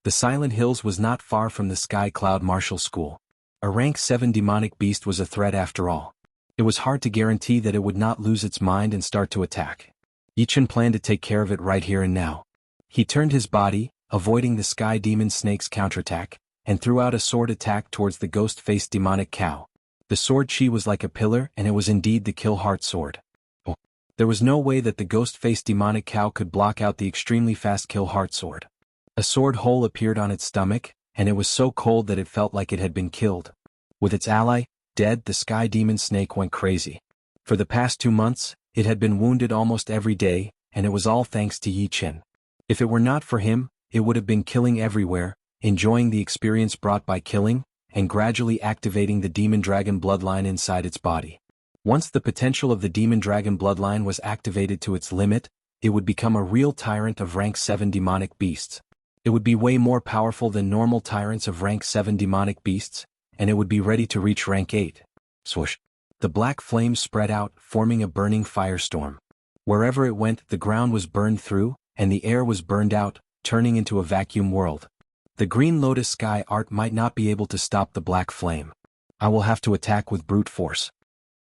The Silent Hills was not far from the Sky Cloud Martial School. A rank 7 demonic beast was a threat after all. It was hard to guarantee that it would not lose its mind and start to attack. Yi Chen planned to take care of it right here and now. He turned his body, avoiding the Sky Demon Snake's counterattack, and threw out a sword attack towards the ghost-faced demonic cow. The sword chi was like a pillar and it was indeed the Kill Heart sword. There was no way that the ghost-faced demonic cow could block out the extremely fast Kill Heart sword. A sword hole appeared on its stomach, and it was so cold that it felt like it had been killed. With its ally dead, the Sky Demon Snake went crazy. For the past 2 months, it had been wounded almost every day, and it was all thanks to Yi Chen. If it were not for him, it would have been killing everywhere, enjoying the experience brought by killing, and gradually activating the demon dragon bloodline inside its body. Once the potential of the demon dragon bloodline was activated to its limit, it would become a real tyrant of rank 7 demonic beasts. It would be way more powerful than normal tyrants of rank 7 demonic beasts, and it would be ready to reach rank 8. Swoosh! The black flames spread out, forming a burning firestorm. Wherever it went, the ground was burned through, and the air was burned out, turning into a vacuum world. The green lotus sky art might not be able to stop the black flame. I will have to attack with brute force.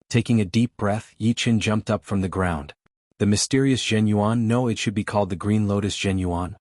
Taking a deep breath, Yi Qin jumped up from the ground. The mysterious Zhen Yuan, no, it should be called the green lotus Zhen Yuan.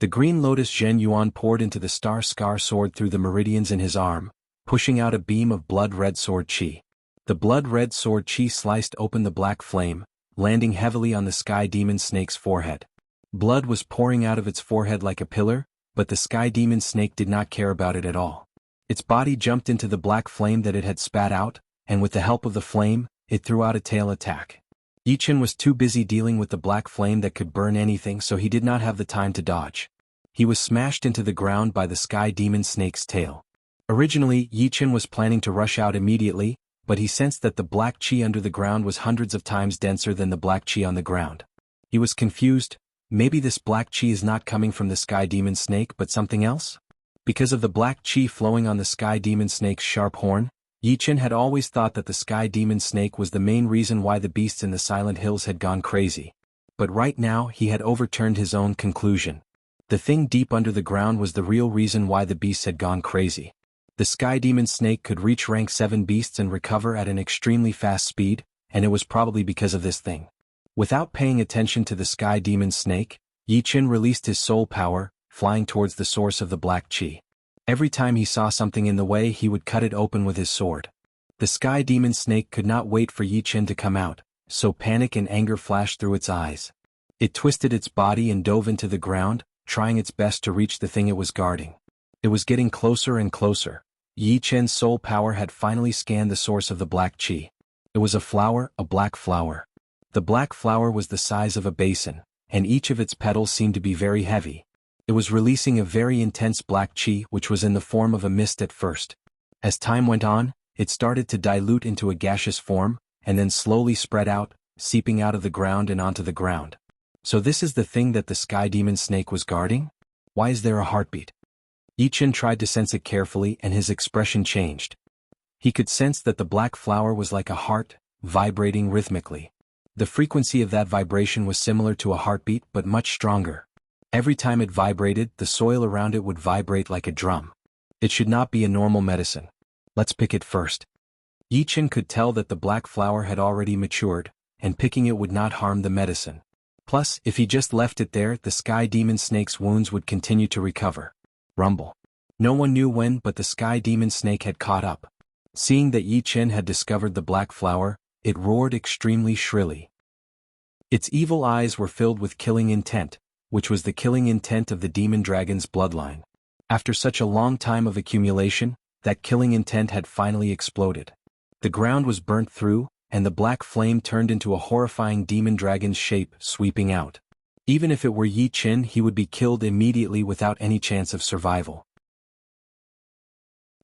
The green lotus Zhen Yuan poured into the star scar sword through the meridians in his arm, pushing out a beam of blood-red sword chi. The blood-red sword chi sliced open the black flame, landing heavily on the sky demon snake's forehead. Blood was pouring out of its forehead like a pillar, but the sky demon snake did not care about it at all. Its body jumped into the black flame that it had spat out, and with the help of the flame, it threw out a tail attack. Yi Qin was too busy dealing with the black flame that could burn anything, so he did not have the time to dodge. He was smashed into the ground by the sky demon snake's tail. Originally, Yi Qin was planning to rush out immediately, but he sensed that the black chi under the ground was hundreds of times denser than the black chi on the ground. He was confused. Maybe this black chi is not coming from the sky demon snake but something else? Because of the black chi flowing on the sky demon snake's sharp horn, Yi Qin had always thought that the sky demon snake was the main reason why the beasts in the Silent Hills had gone crazy. But right now he had overturned his own conclusion. The thing deep under the ground was the real reason why the beasts had gone crazy. The sky demon snake could reach rank 7 beasts and recover at an extremely fast speed, and it was probably because of this thing. Without paying attention to the sky demon snake, Yi Qin released his soul power, flying towards the source of the black chi. Every time he saw something in the way, he would cut it open with his sword. The sky demon snake could not wait for Yi Qin to come out, so panic and anger flashed through its eyes. It twisted its body and dove into the ground, trying its best to reach the thing it was guarding. It was getting closer and closer. Yi Qin's soul power had finally scanned the source of the black chi. It was a flower, a black flower. The black flower was the size of a basin, and each of its petals seemed to be very heavy. It was releasing a very intense black chi which was in the form of a mist at first. As time went on, it started to dilute into a gaseous form, and then slowly spread out, seeping out of the ground and onto the ground. So this is the thing that the sky demon snake was guarding? Why is there a heartbeat? Yi Qin tried to sense it carefully and his expression changed. He could sense that the black flower was like a heart, vibrating rhythmically. The frequency of that vibration was similar to a heartbeat but much stronger. Every time it vibrated, the soil around it would vibrate like a drum. It should not be a normal medicine. Let's pick it first. Yi Qin could tell that the black flower had already matured, and picking it would not harm the medicine. Plus, if he just left it there, the sky demon snake's wounds would continue to recover. Rumble. No one knew when, but the sky demon snake had caught up. Seeing that Yi Qin had discovered the black flower, it roared extremely shrilly. Its evil eyes were filled with killing intent, which was the killing intent of the demon dragon's bloodline. After such a long time of accumulation, that killing intent had finally exploded. The ground was burnt through, and the black flame turned into a horrifying demon dragon's shape, sweeping out. Even if it were Yi Qin, he would be killed immediately without any chance of survival.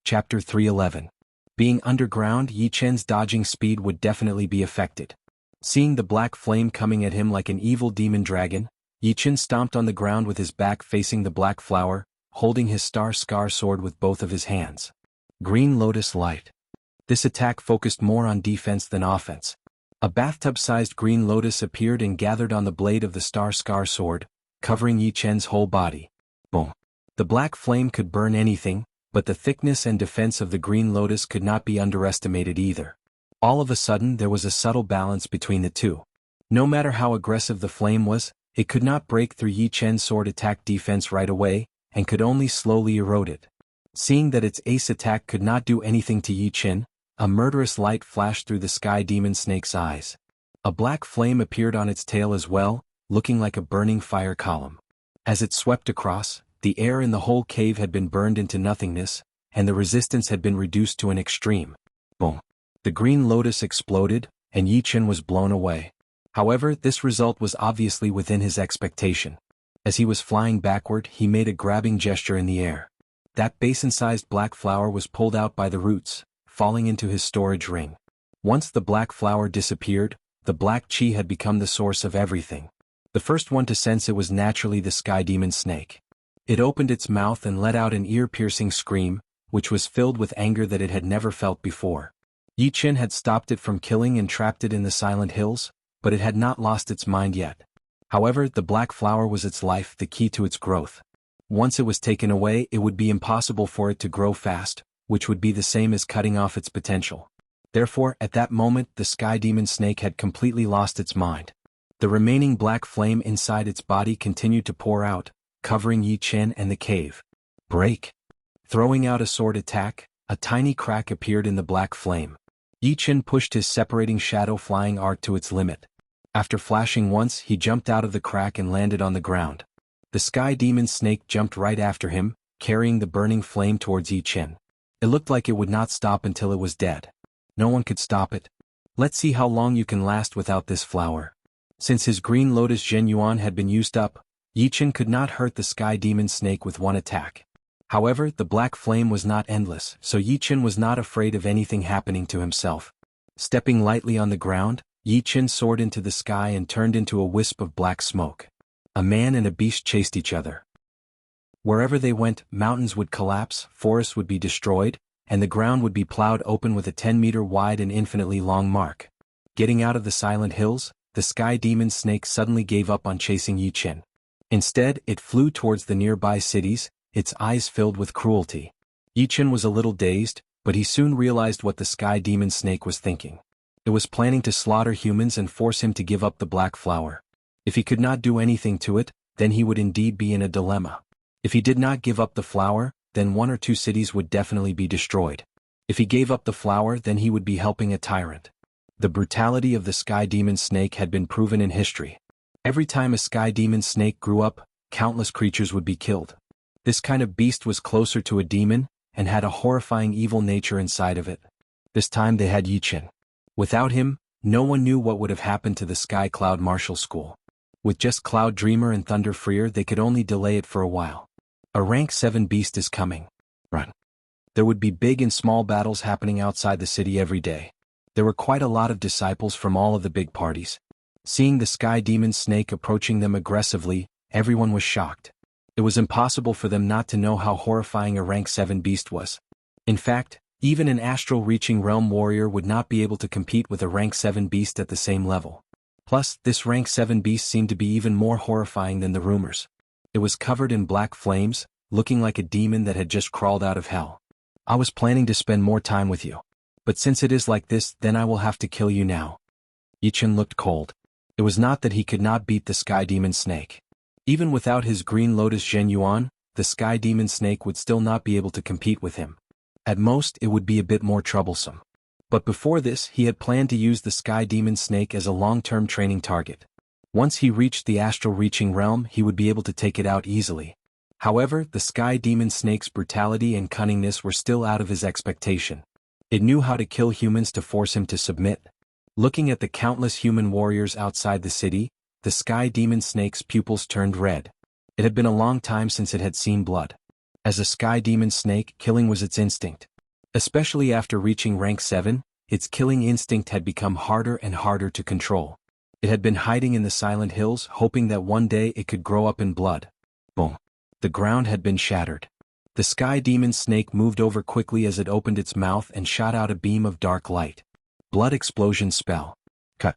Chapter 311. Being underground, Yi Qin's dodging speed would definitely be affected. Seeing the black flame coming at him like an evil demon dragon, Yi Qin stomped on the ground with his back facing the black flower, holding his star scar sword with both of his hands. Green Lotus Light. This attack focused more on defense than offense. A bathtub-sized green lotus appeared and gathered on the blade of the star scar sword, covering Yi Qin's whole body. Boom. The black flame could burn anything, but the thickness and defense of the green lotus could not be underestimated either. All of a sudden there was a subtle balance between the two. No matter how aggressive the flame was, it could not break through Yi Qin's sword attack defense right away, and could only slowly erode it. Seeing that its ace attack could not do anything to Yi Qin, a murderous light flashed through the sky demon snake's eyes. A black flame appeared on its tail as well, looking like a burning fire column. As it swept across, the air in the whole cave had been burned into nothingness, and the resistance had been reduced to an extreme. Boom. The green lotus exploded, and Yi Qin was blown away. However, this result was obviously within his expectation. As he was flying backward, he made a grabbing gesture in the air. That basin-sized black flower was pulled out by the roots, falling into his storage ring. Once the black flower disappeared, the black chi had become the source of everything. The first one to sense it was naturally the sky demon snake. It opened its mouth and let out an ear-piercing scream, which was filled with anger that it had never felt before. Yi Qin had stopped it from killing and trapped it in the Silent Hills, but it had not lost its mind yet. However, the black flower was its life, the key to its growth. Once it was taken away, it would be impossible for it to grow fast, which would be the same as cutting off its potential. Therefore, at that moment, the sky demon snake had completely lost its mind. The remaining black flame inside its body continued to pour out, covering Yi Qin and the cave. Break! Throwing out a sword attack, a tiny crack appeared in the black flame. Yi Qin pushed his separating shadow flying art to its limit. After flashing once, he jumped out of the crack and landed on the ground. The sky demon snake jumped right after him, carrying the burning flame towards Yi Qin. It looked like it would not stop until it was dead. No one could stop it. Let's see how long you can last without this flower. Since his green lotus Zhenyuan had been used up, Yi Qin could not hurt the sky demon snake with one attack. However, the black flame was not endless, so Yi Qin was not afraid of anything happening to himself. Stepping lightly on the ground, Yi Qin soared into the sky and turned into a wisp of black smoke. A man and a beast chased each other. Wherever they went, mountains would collapse, forests would be destroyed, and the ground would be plowed open with a 10-meter wide and infinitely long mark. Getting out of the Silent Hills, the sky demon snake suddenly gave up on chasing Yi Qin. Instead, it flew towards the nearby cities, its eyes filled with cruelty. Yi Qin was a little dazed, but he soon realized what the sky demon snake was thinking. It was planning to slaughter humans and force him to give up the black flower. If he could not do anything to it, then he would indeed be in a dilemma. If he did not give up the flower, then 1 or 2 cities would definitely be destroyed. If he gave up the flower, then he would be helping a tyrant. The brutality of the sky demon snake had been proven in history. Every time a sky demon snake grew up, countless creatures would be killed. This kind of beast was closer to a demon, and had a horrifying evil nature inside of it. This time they had Yi Qin. Without him, no one knew what would have happened to the Sky Cloud Martial School. With just Cloud Dreamer and Thunder Freer, they could only delay it for a while. A rank 7 beast is coming. Run. There would be big and small battles happening outside the city every day. There were quite a lot of disciples from all of the big parties. Seeing the sky demon snake approaching them aggressively, everyone was shocked. It was impossible for them not to know how horrifying a rank 7 beast was. In fact, even an astral-reaching realm warrior would not be able to compete with a rank 7 beast at the same level. Plus, this rank 7 beast seemed to be even more horrifying than the rumors. It was covered in black flames, looking like a demon that had just crawled out of hell. I was planning to spend more time with you. But since it is like this, then I will have to kill you now. Yi Qin looked cold. It was not that he could not beat the sky demon snake. Even without his green lotus Zhenyuan, the sky demon snake would still not be able to compete with him. At most, it would be a bit more troublesome. But before this, he had planned to use the sky demon snake as a long-term training target. Once he reached the astral-reaching realm, he would be able to take it out easily. However, the sky demon snake's brutality and cunningness were still out of his expectation. It knew how to kill humans to force him to submit. Looking at the countless human warriors outside the city, the sky demon snake's pupils turned red. It had been a long time since it had seen blood. As a sky demon snake, killing was its instinct. Especially after reaching rank 7, its killing instinct had become harder and harder to control. It had been hiding in the Silent Hills, hoping that one day it could grow up in blood. Boom. The ground had been shattered. The sky demon snake moved over quickly as it opened its mouth and shot out a beam of dark light. Blood explosion spell. Cut.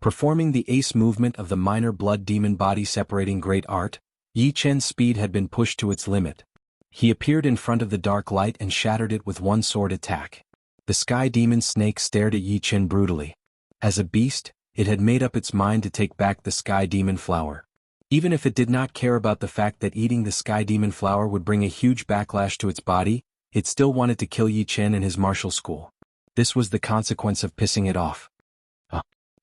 Performing the ace movement of the minor blood demon body separating great art, Yi Qin's speed had been pushed to its limit. He appeared in front of the dark light and shattered it with one sword attack. The sky demon snake stared at Yi Qin brutally. As a beast, it had made up its mind to take back the sky demon flower. Even if it did not care about the fact that eating the sky demon flower would bring a huge backlash to its body, it still wanted to kill Yi Qin and his martial school. This was the consequence of pissing it off.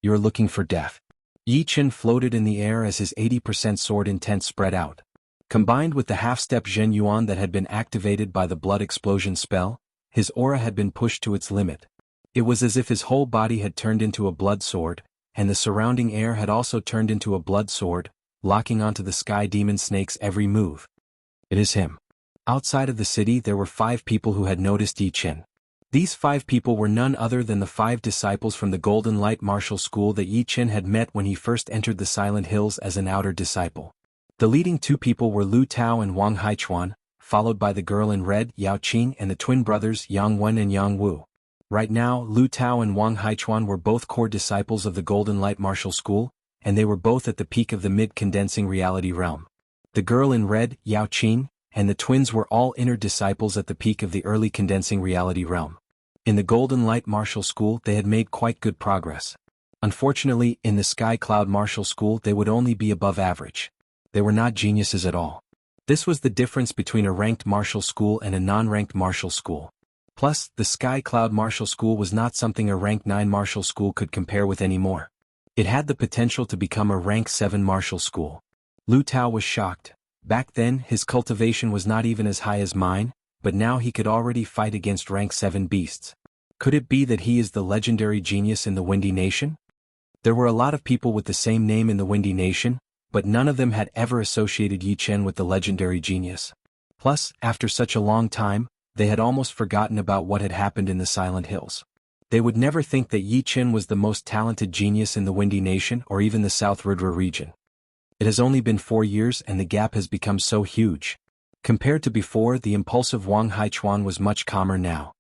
You're looking for death. Yi Qin floated in the air as his 80% sword intent spread out. Combined with the half-step Zhenyuan that had been activated by the blood explosion spell, his aura had been pushed to its limit. It was as if his whole body had turned into a blood sword, and the surrounding air had also turned into a blood sword, locking onto the sky demon snake's every move. It is him. Outside of the city there were 5 people who had noticed Yi Qin. These 5 people were none other than the 5 disciples from the Golden Light Martial School that Yi Qin had met when he first entered the Silent Hills as an outer disciple. The leading 2 people were Lu Tao and Wang Haichuan, followed by the girl in red, Yao Qing, and the twin brothers Yang Wen and Yang Wu. Right now, Lu Tao and Wang Haichuan were both core disciples of the Golden Light Martial School, and they were both at the peak of the mid-condensing reality realm. The girl in red, Yao Qing, and the twins were all inner disciples at the peak of the early condensing reality realm. In the Golden Light Martial School they had made quite good progress. Unfortunately, in the Sky Cloud Martial School they would only be above average. They were not geniuses at all. This was the difference between a ranked martial school and a non-ranked martial school. Plus, the Sky Cloud Martial School was not something a rank 9 martial school could compare with anymore. It had the potential to become a rank 7 martial school. Lu Tao was shocked. Back then, his cultivation was not even as high as mine, but now he could already fight against rank 7 beasts. Could it be that he is the legendary genius in the Windy Nation? There were a lot of people with the same name in the Windy Nation, but none of them had ever associated Yi Qin with the legendary genius. Plus, after such a long time, they had almost forgotten about what had happened in the Silent Hills. They would never think that Yi Qin was the most talented genius in the Windy Nation or even the South Rudra region. It has only been 4 years and the gap has become so huge. Compared to before, the impulsive Wang Haichuan was much calmer now.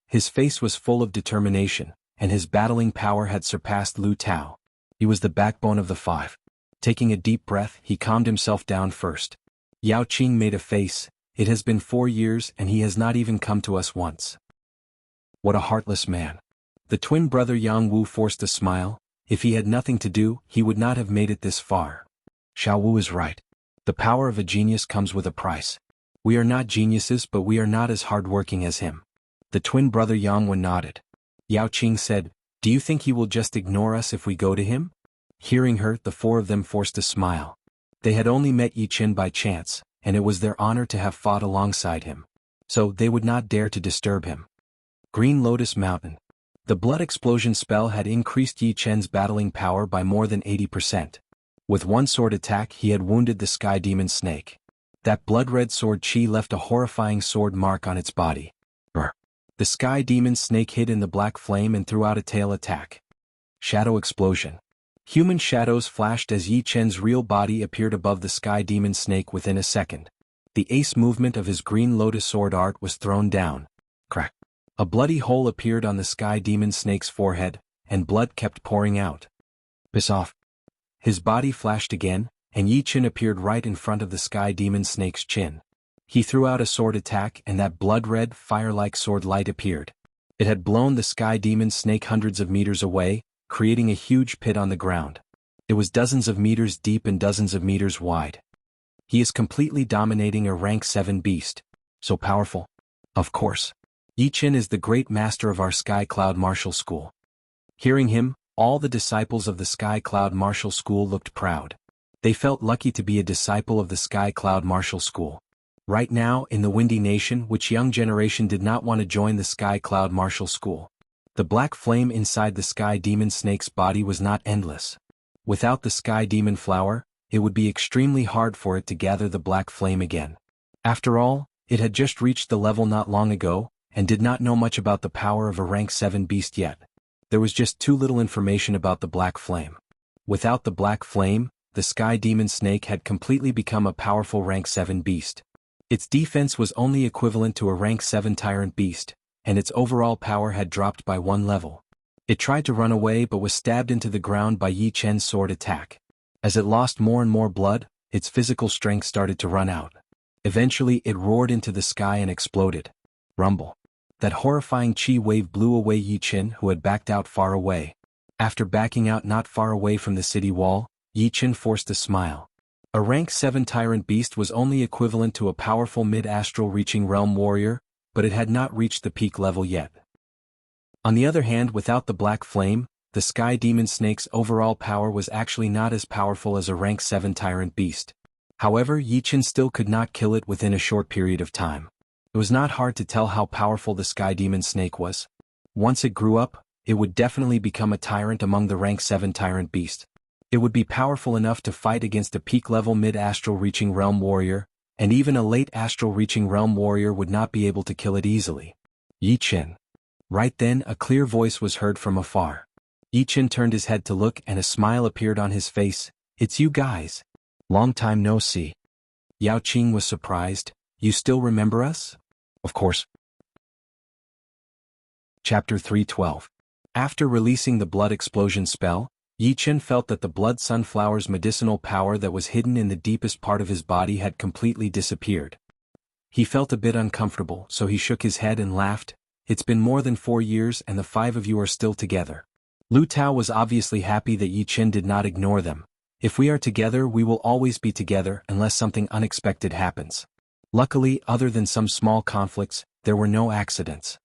His face was full of determination, and his battling power had surpassed Lu Tao. He was the backbone of the 5. Taking a deep breath, he calmed himself down first. Yao Qing made a face. It has been 4 years and he has not even come to us once. What a heartless man. The twin brother Yang Wu forced a smile. If he had nothing to do, he would not have made it this far. Xiao Wu is right. The power of a genius comes with a price. We are not geniuses, but we are not as hardworking as him. The twin brother Yang Wen nodded. Yao Qing said, "Do you think he will just ignore us if we go to him?" Hearing her, the 4 of them forced a smile. They had only met Yi Qin by chance, and it was their honor to have fought alongside him. So they would not dare to disturb him. Green Lotus Mountain. The blood explosion spell had increased Yi Qin's battling power by more than 80%. With one sword attack he had wounded the sky demon snake. That blood-red sword chi left a horrifying sword mark on its body. The sky demon snake hid in the black flame and threw out a tail attack. Shadow explosion. Human shadows flashed as Yi Qin's real body appeared above the sky demon snake within a second. The ace movement of his green lotus sword art was thrown down. Crack. A bloody hole appeared on the sky demon snake's forehead, and blood kept pouring out. Piss off. His body flashed again, and Yi Qin appeared right in front of the sky demon snake's chin. He threw out a sword attack and that blood-red, fire-like sword light appeared. It had blown the sky demon snake hundreds of meters away, creating a huge pit on the ground. It was dozens of meters deep and dozens of meters wide. He is completely dominating a rank 7 beast. So powerful. Of course. Yi Qin is the great master of our Sky Cloud Martial School. Hearing him, all the disciples of the Sky Cloud Martial School looked proud. They felt lucky to be a disciple of the Sky Cloud Martial School. Right now, in the Windy Nation, which young generation did not want to join the Sky Cloud Martial School. The black flame inside the sky demon snake's body was not endless. Without the sky demon flower, it would be extremely hard for it to gather the black flame again. After all, it had just reached the level not long ago, and did not know much about the power of a rank 7 beast yet. There was just too little information about the black flame. Without the black flame, the sky demon snake had completely become a powerful rank 7 beast. Its defense was only equivalent to a rank 7 tyrant beast, and its overall power had dropped by 1 level. It tried to run away but was stabbed into the ground by Yi Qin's sword attack. As it lost more and more blood, its physical strength started to run out. Eventually it roared into the sky and exploded. Rumble. That horrifying chi wave blew away Yi Qin, who had backed out far away. After backing out not far away from the city wall, Yi Qin forced a smile. A rank 7 tyrant beast was only equivalent to a powerful mid-astral reaching realm warrior, but it had not reached the peak level yet. On the other hand, without the black flame, the sky demon snake's overall power was actually not as powerful as a rank 7 tyrant beast. However, Yi Qin still could not kill it within a short period of time. It was not hard to tell how powerful the sky demon snake was. Once it grew up, it would definitely become a tyrant among the rank 7 tyrant beast. It would be powerful enough to fight against a peak-level mid-astral reaching realm warrior, and even a late astral reaching realm warrior would not be able to kill it easily. Yi Qin. Right then, a clear voice was heard from afar. Yi Qin turned his head to look and a smile appeared on his face. "It's you guys. Long time no see." Yao Qing was surprised. "You still remember us?" "Of course." Chapter 312. After releasing the blood explosion spell, Yi Qin felt that the blood sunflower's medicinal power that was hidden in the deepest part of his body had completely disappeared. He felt a bit uncomfortable, so he shook his head and laughed. "It's been more than 4 years and the 5 of you are still together." Lu Tao was obviously happy that Yi Qin did not ignore them. "If we are together we will always be together unless something unexpected happens." Luckily, other than some small conflicts, there were no accidents.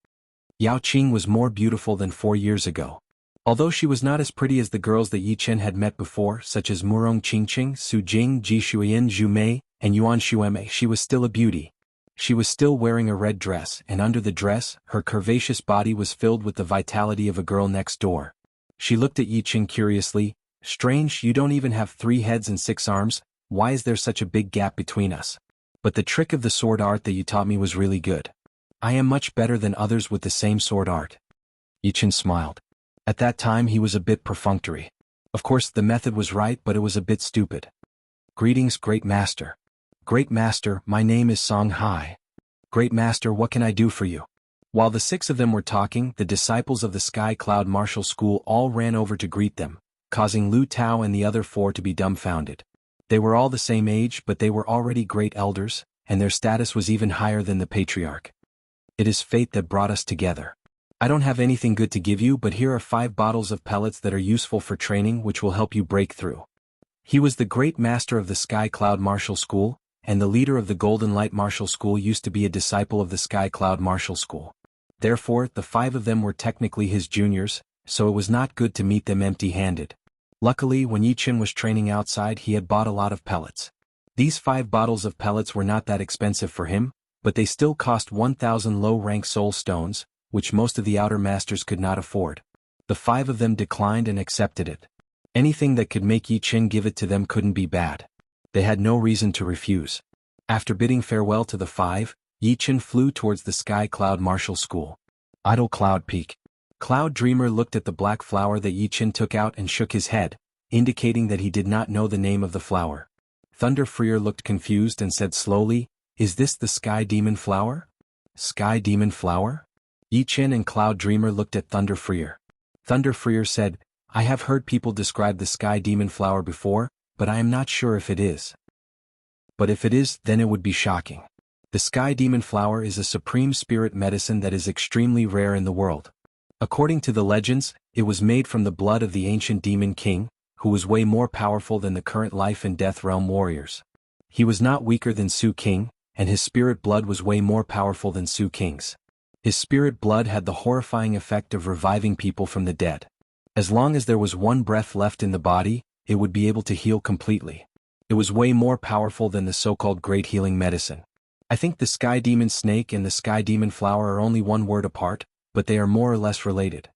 Yao Qing was more beautiful than 4 years ago. Although she was not as pretty as the girls that Yi Qin had met before, such as Murong Qingqing, Su Jing, Ji Shuiyan, Zhu Mei, and Yuan Xuemei, she was still a beauty. She was still wearing a red dress, and under the dress, her curvaceous body was filled with the vitality of a girl next door. She looked at Yi Qin curiously. "Strange, you don't even have 3 heads and 6 arms, why is there such a big gap between us? But the trick of the sword art that you taught me was really good. I am much better than others with the same sword art." Yi Qin smiled. At that time he was a bit perfunctory. Of course the method was right, but it was a bit stupid. "Greetings, Great Master." "Great Master, my name is Song Hai." "Great Master, what can I do for you?" While the 6 of them were talking, the disciples of the Sky Cloud Martial School all ran over to greet them, causing Lu Tao and the other 4 to be dumbfounded. They were all the same age, but they were already great elders, and their status was even higher than the patriarch. "It is fate that brought us together. I don't have anything good to give you, but here are 5 bottles of pellets that are useful for training which will help you break through." He was the great master of the Sky Cloud Martial School, and the leader of the Golden Light Martial School used to be a disciple of the Sky Cloud Martial School. Therefore, the 5 of them were technically his juniors, so it was not good to meet them empty-handed. Luckily, when Yi Qin was training outside, he had bought a lot of pellets. These 5 bottles of pellets were not that expensive for him, but they still cost 1,000 low-rank soul stones, which most of the outer masters could not afford. The 5 of them declined and accepted it. Anything that could make Yi Qin give it to them couldn't be bad. They had no reason to refuse. After bidding farewell to the 5, Yi Qin flew towards the Sky Cloud Martial School. Idle Cloud Peak. Cloud Dreamer looked at the black flower that Yi Qin took out and shook his head, indicating that he did not know the name of the flower. Thunder Freer looked confused and said slowly, "Is this the Sky Demon Flower?" "Sky Demon Flower?" Yi Qin and Cloud Dreamer looked at Thunder Freer. Thunder Freer said, "I have heard people describe the Sky Demon Flower before, but I am not sure if it is. But if it is, then it would be shocking. The Sky Demon Flower is a supreme spirit medicine that is extremely rare in the world. According to the legends, it was made from the blood of the ancient Demon King, who was way more powerful than the current life and death realm warriors. He was not weaker than Su King, and his spirit blood was way more powerful than Su King's. His spirit blood had the horrifying effect of reviving people from the dead. As long as there was 1 breath left in the body, it would be able to heal completely. It was way more powerful than the so-called great healing medicine. I think the Sky Demon Snake and the Sky Demon Flower are only 1 word apart, but they are more or less related.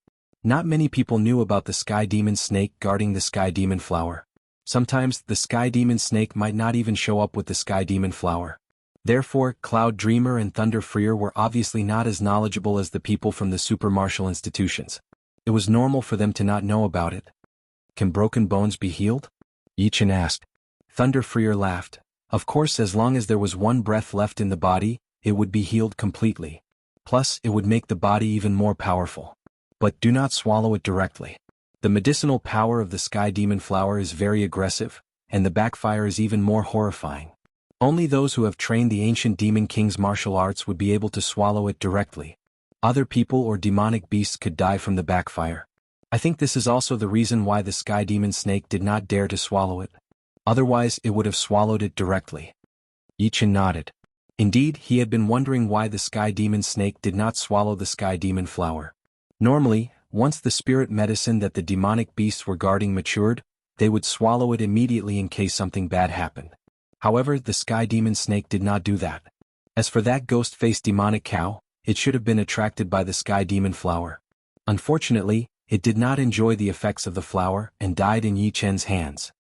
Not many people knew about the Sky Demon Snake guarding the Sky Demon Flower. Sometimes, the Sky Demon Snake might not even show up with the Sky Demon Flower. Therefore, Cloud Dreamer and Thunder Freer were obviously not as knowledgeable as the people from the super martial institutions. It was normal for them to not know about it. "Can broken bones be healed?" Yi Qin asked. Thunder Freer laughed. "Of course, as long as there was 1 breath left in the body, it would be healed completely. Plus, it would make the body even more powerful. But do not swallow it directly. The medicinal power of the Sky Demon Flower is very aggressive, and the backfire is even more horrifying. Only those who have trained the ancient Demon King's martial arts would be able to swallow it directly. Other people or demonic beasts could die from the backfire. I think this is also the reason why the Sky Demon Snake did not dare to swallow it. Otherwise it would have swallowed it directly." Yi Qin nodded. Indeed, he had been wondering why the Sky Demon Snake did not swallow the Sky Demon Flower. Normally, once the spirit medicine that the demonic beasts were guarding matured, they would swallow it immediately in case something bad happened. However, the Sky Demon Snake did not do that. As for that ghost-faced demonic cow, it should have been attracted by the Sky Demon Flower. Unfortunately, it did not enjoy the effects of the flower and died in Yi Chen's hands.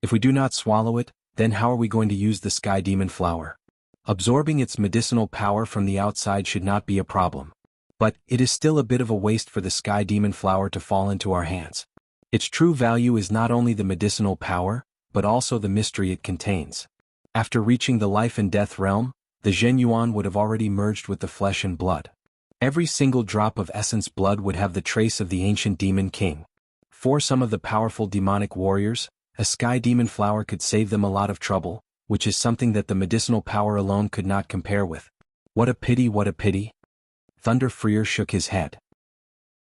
If we do not swallow it, then how are we going to use the sky demon flower? Absorbing its medicinal power from the outside should not be a problem. But it is still a bit of a waste for the sky demon flower to fall into our hands. Its true value is not only the medicinal power, but also the mystery it contains. After reaching the life and death realm, the Zhenyuan would have already merged with the flesh and blood. Every single drop of essence blood would have the trace of the ancient demon king. For some of the powerful demonic warriors, a sky demon flower could save them a lot of trouble, which is something that the medicinal power alone could not compare with. What a pity, what a pity. Thunder Freer shook his head.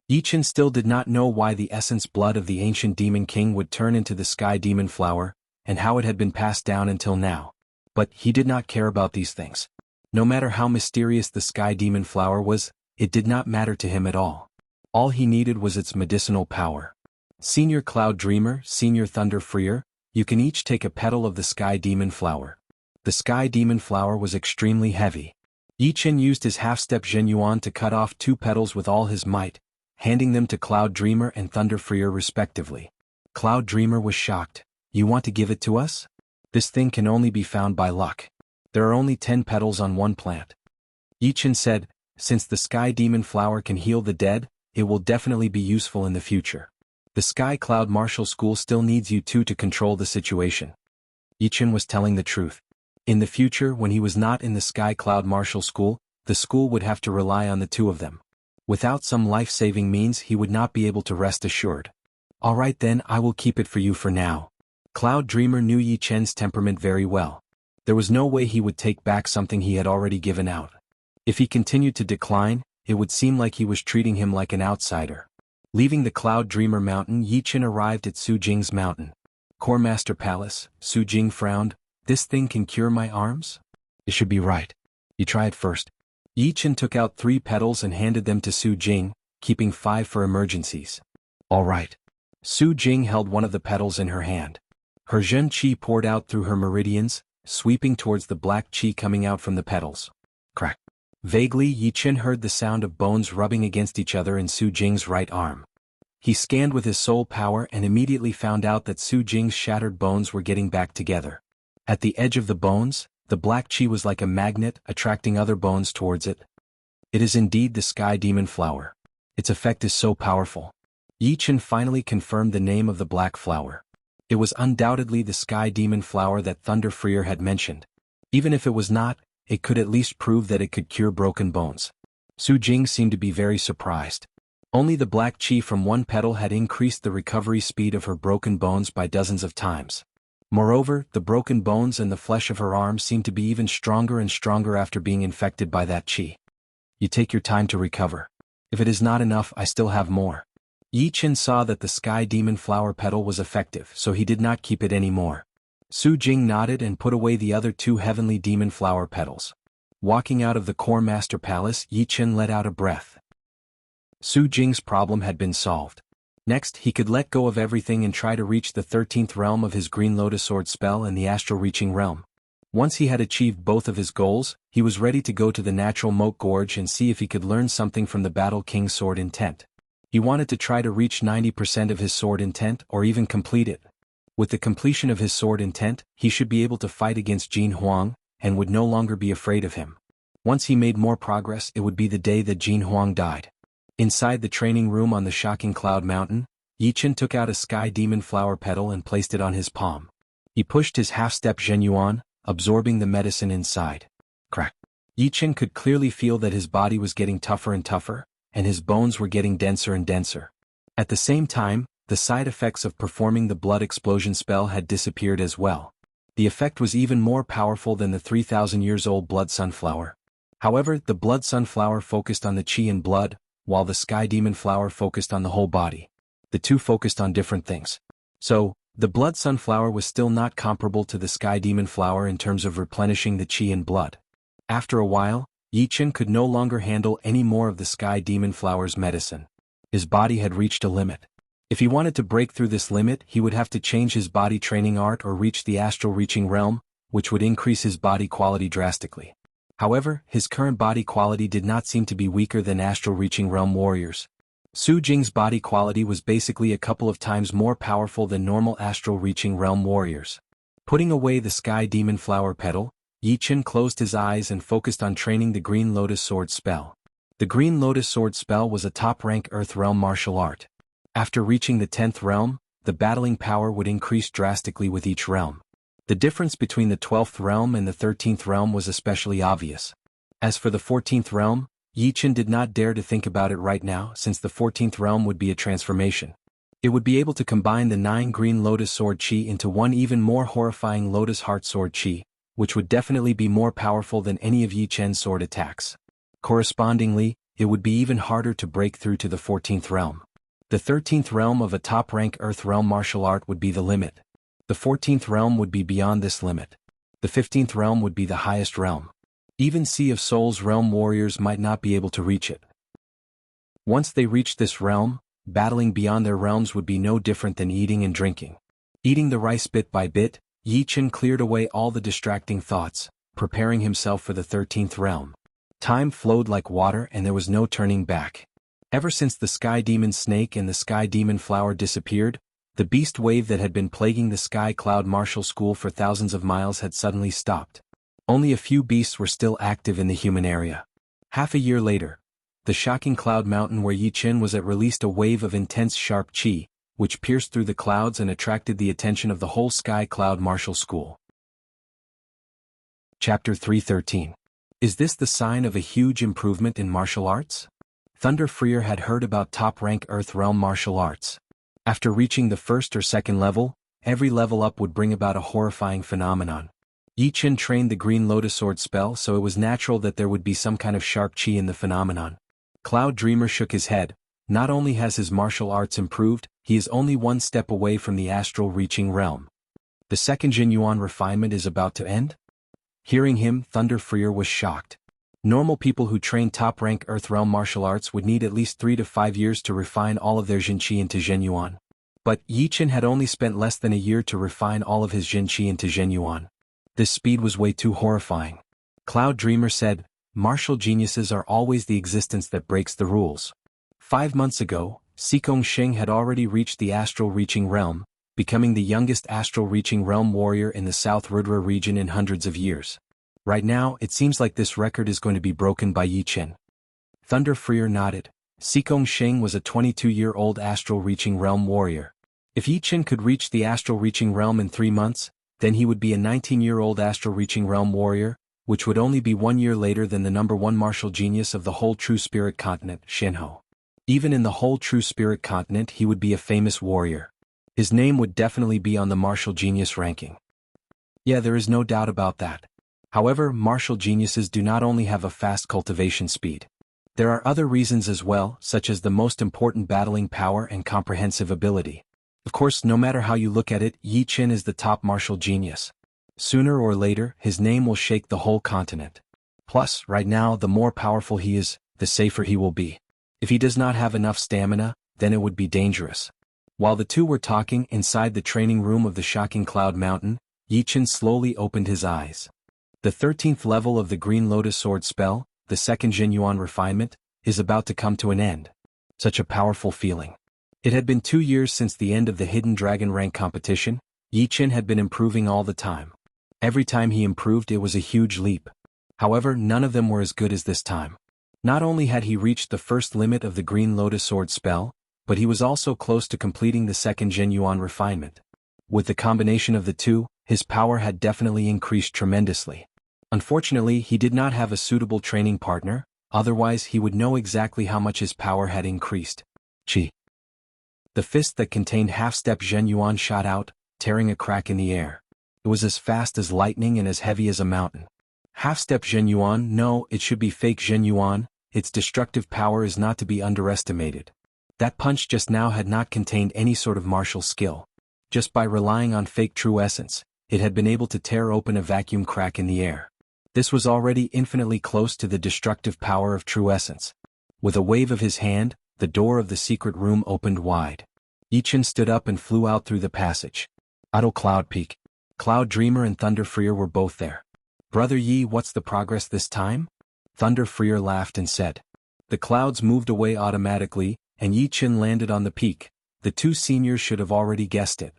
Yi Chen still did not know why the essence blood of the ancient demon king would turn into the sky demon flower, and how it had been passed down until now. But he did not care about these things. No matter how mysterious the sky demon flower was, it did not matter to him at all. All he needed was its medicinal power. Senior Cloud Dreamer, Senior Thunder Freer, you can each take a petal of the sky demon flower. The sky demon flower was extremely heavy. Yi Chen used his half-step Zhenyuan to cut off 2 petals with all his might, handing them to Cloud Dreamer and Thunder Freer respectively. Cloud Dreamer was shocked. You want to give it to us? This thing can only be found by luck. There are only 10 petals on one plant. Yi Chen said, since the sky demon flower can heal the dead, it will definitely be useful in the future. The Sky Cloud Martial School still needs you two to control the situation. Yi Chen was telling the truth. In the future, when he was not in the Sky Cloud Martial School, the school would have to rely on the two of them. Without some life-saving means, he would not be able to rest assured. All right then, I will keep it for you for now. Cloud Dreamer knew Yi Chen's temperament very well. There was no way he would take back something he had already given out. If he continued to decline, it would seem like he was treating him like an outsider. Leaving the Cloud Dreamer Mountain, Yi Chen arrived at Su Jing's mountain. Core Master Palace. Su Jing frowned. This thing can cure my arms? It should be right. You try it first. Yi Chen took out 3 petals and handed them to Su Jing, keeping 5 for emergencies. All right. Su Jing held one of the petals in her hand. Her Zhen Qi poured out through her meridians, sweeping towards the black qi coming out from the petals. Crack. Vaguely, Yi Chen heard the sound of bones rubbing against each other in Su Jing's right arm. He scanned with his soul power and immediately found out that Su Jing's shattered bones were getting back together. At the edge of the bones, the black qi was like a magnet, attracting other bones towards it. It is indeed the Sky Demon Flower. Its effect is so powerful. Yi Chen finally confirmed the name of the black flower. It was undoubtedly the Sky Demon Flower that Thunder Freer had mentioned. Even if it was not, it could at least prove that it could cure broken bones. Su Jing seemed to be very surprised. Only the black qi from one petal had increased the recovery speed of her broken bones by dozens of times. Moreover, the broken bones and the flesh of her arms seemed to be even stronger and stronger after being infected by that qi. You take your time to recover. If it is not enough, I still have more. Yi Chen saw that the Sky Demon Flower petal was effective, so he did not keep it anymore. Su Jing nodded and put away the other 2 Heavenly Demon Flower petals. Walking out of the Core Master Palace, Yi Chen let out a breath. Su Jing's problem had been solved. Next, he could let go of everything and try to reach the 13th realm of his Green Lotus Sword spell and the Astral Reaching realm. Once he had achieved both of his goals, he was ready to go to the Natural Moat Gorge and see if he could learn something from the Battle King's sword intent. He wanted to try to reach 90% of his sword intent or even complete it. With the completion of his sword intent, he should be able to fight against Jin Huang, and would no longer be afraid of him. Once he made more progress, it would be the day that Jin Huang died. Inside the training room on the Shocking Cloud Mountain, Yi Chen took out a Sky Demon Flower petal and placed it on his palm. He pushed his half-step Zhenyuan, absorbing the medicine inside. Crack. Yi Chen could clearly feel that his body was getting tougher and tougher, and his bones were getting denser and denser. At the same time, the side effects of performing the blood explosion spell had disappeared as well. The effect was even more powerful than the 3,000 years old blood sunflower. However, the blood sunflower focused on the qi and blood, while the Sky Demon Flower focused on the whole body. The two focused on different things. So, the blood sunflower was still not comparable to the Sky Demon Flower in terms of replenishing the qi and blood. After a while, Yi Chen could no longer handle any more of the Sky Demon Flower's medicine. His body had reached a limit. If he wanted to break through this limit, he would have to change his body training art or reach the Astral Reaching realm, which would increase his body quality drastically. However, his current body quality did not seem to be weaker than Astral Reaching realm warriors. Su Jing's body quality was basically a couple of times more powerful than normal astral reaching realm warriors. Putting away the sky demon flower petal, Yi Chen closed his eyes and focused on training the Green Lotus Sword spell. The Green Lotus Sword spell was a top-rank Earth realm martial art. After reaching the 10th realm, the battling power would increase drastically with each realm. The difference between the 12th realm and the 13th realm was especially obvious. As for the 14th realm, Yi Chen did not dare to think about it right now since the 14th realm would be a transformation. It would be able to combine the 9 Green Lotus Sword Chi into one even more horrifying Lotus Heart Sword Chi, which would definitely be more powerful than any of Yi Chen's sword attacks. Correspondingly, it would be even harder to break through to the 14th realm. The 13th realm of a top-rank Earth realm martial art would be the limit. The 14th realm would be beyond this limit. The 15th realm would be the highest realm. Even Sea of Souls realm warriors might not be able to reach it. Once they reached this realm, battling beyond their realms would be no different than eating and drinking. Eating the rice bit by bit, Yi Chen cleared away all the distracting thoughts, preparing himself for the 13th realm. Time flowed like water and there was no turning back. Ever since the Sky Demon Snake and the Sky Demon Flower disappeared, the beast wave that had been plaguing the Sky Cloud Martial School for thousands of miles had suddenly stopped. Only a few beasts were still active in the human area. Half a year later, the shocking cloud mountain where Yi Chen was at released a wave of intense sharp qi, which pierced through the clouds and attracted the attention of the whole Sky Cloud Martial School. Chapter 313. Is this the sign of a huge improvement in martial arts? Thunder Freer had heard about top-rank Earth Realm martial arts. After reaching the first or second level, every level up would bring about a horrifying phenomenon. Yi Chen trained the Green Lotus Sword spell, so it was natural that there would be some kind of sharp qi in the phenomenon. Cloud Dreamer shook his head. Not only has his martial arts improved, he is only one step away from the astral reaching realm. The second Jinyuan refinement is about to end? Hearing him, Thunder Freer was shocked. Normal people who train top-rank Earth realm martial arts would need at least 3 to 5 years to refine all of their Jinqi into Zhenyuan. But Yi Chen had only spent less than a year to refine all of his Jinqi into Zhenyuan. This speed was way too horrifying. Cloud Dreamer said, "Martial geniuses are always the existence that breaks the rules." 5 months ago, Xikong Sheng had already reached the astral reaching realm, becoming the youngest astral reaching realm warrior in the South Rudra region in hundreds of years. Right now, it seems like this record is going to be broken by Yi Chen. Thunder Freer nodded. Xikong Sheng was a 22-year-old astral reaching realm warrior. If Yi Chen could reach the astral reaching realm in 3 months, then he would be a 19-year-old astral reaching realm warrior, which would only be 1 year later than the #1 martial genius of the whole True Spirit continent, Shenhe. Even in the whole True Spirit continent he would be a famous warrior. His name would definitely be on the martial genius ranking. Yeah, there is no doubt about that. However, martial geniuses do not only have a fast cultivation speed. There are other reasons as well, such as the most important battling power and comprehensive ability. Of course, no matter how you look at it, Yi Chen is the top martial genius. Sooner or later, his name will shake the whole continent. Plus, right now, the more powerful he is, the safer he will be. If he does not have enough stamina, then it would be dangerous. While the two were talking inside the training room of the shocking cloud mountain, Yi Chen slowly opened his eyes. The 13th level of the Green Lotus Sword spell, the second Jinyuan refinement, is about to come to an end. Such a powerful feeling. It had been 2 years since the end of the Hidden Dragon rank competition. Yi Chen had been improving all the time. Every time he improved it was a huge leap. However, none of them were as good as this time. Not only had he reached the first limit of the Green Lotus Sword spell, but he was also close to completing the second Jinyuan refinement. With the combination of the two, his power had definitely increased tremendously. Unfortunately, he did not have a suitable training partner, otherwise he would know exactly how much his power had increased. Chi. The fist that contained half-step Zhenyuan shot out, tearing a crack in the air. It was as fast as lightning and as heavy as a mountain. Half-step Zhenyuan, no, it should be fake Zhenyuan, its destructive power is not to be underestimated. That punch just now had not contained any sort of martial skill. Just by relying on fake true essence, it had been able to tear open a vacuum crack in the air. This was already infinitely close to the destructive power of true essence. With a wave of his hand, the door of the secret room opened wide. Yi Chen stood up and flew out through the passage. Idle Cloud Peak. Cloud Dreamer and Thunder Freer were both there. "Brother Yi, what's the progress this time?" Thunder Freer laughed and said. The clouds moved away automatically, and Yi Chen landed on the peak. The two seniors should have already guessed it.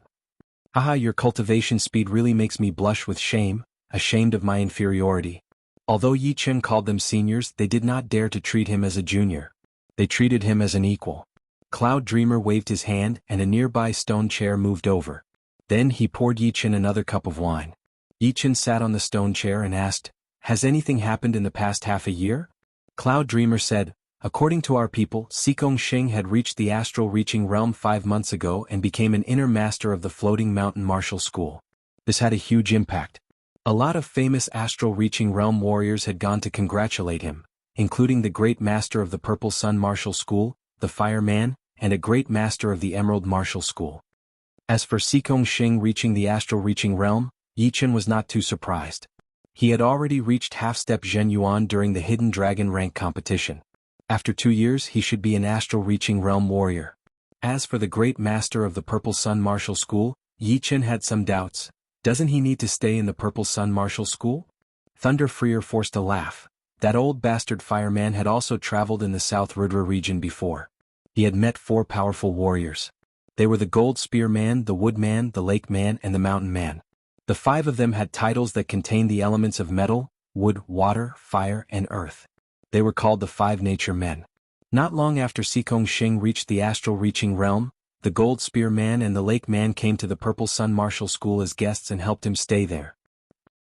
Haha, your cultivation speed really makes me blush with shame, ashamed of my inferiority. Although Yi Chen called them seniors, they did not dare to treat him as a junior. They treated him as an equal. Cloud Dreamer waved his hand and a nearby stone chair moved over. Then he poured Yi Chen another cup of wine. Yi Chen sat on the stone chair and asked, "Has anything happened in the past half a year?" Cloud Dreamer said, "According to our people, Sikong Xing had reached the astral reaching realm 5 months ago and became an inner master of the floating mountain martial school. This had a huge impact. A lot of famous astral reaching realm warriors had gone to congratulate him, including the great master of the Purple Sun Martial School, the Fireman, and a great master of the Emerald Martial School." As for Sikong Xing reaching the astral reaching realm, Yi Chen was not too surprised. He had already reached half-step Zhen Yuan during the Hidden Dragon rank competition. After 2 years he should be an astral reaching realm warrior. As for the great master of the Purple Sun Martial School, Yi Chen had some doubts. Doesn't he need to stay in the Purple Sun Martial School? Thunder Freer forced a laugh. That old bastard fireman had also traveled in the South Rudra region before. He had met 4 powerful warriors. They were the Gold Spear Man, the Wood Man, the Lake Man, and the Mountain Man. The 5 of them had titles that contained the elements of metal, wood, water, fire, and earth. They were called the 5 Nature Men. Not long after Sikong Xing reached the astral reaching realm, the Gold Spear Man and the Lake Man came to the Purple Sun Martial School as guests and helped him stay there.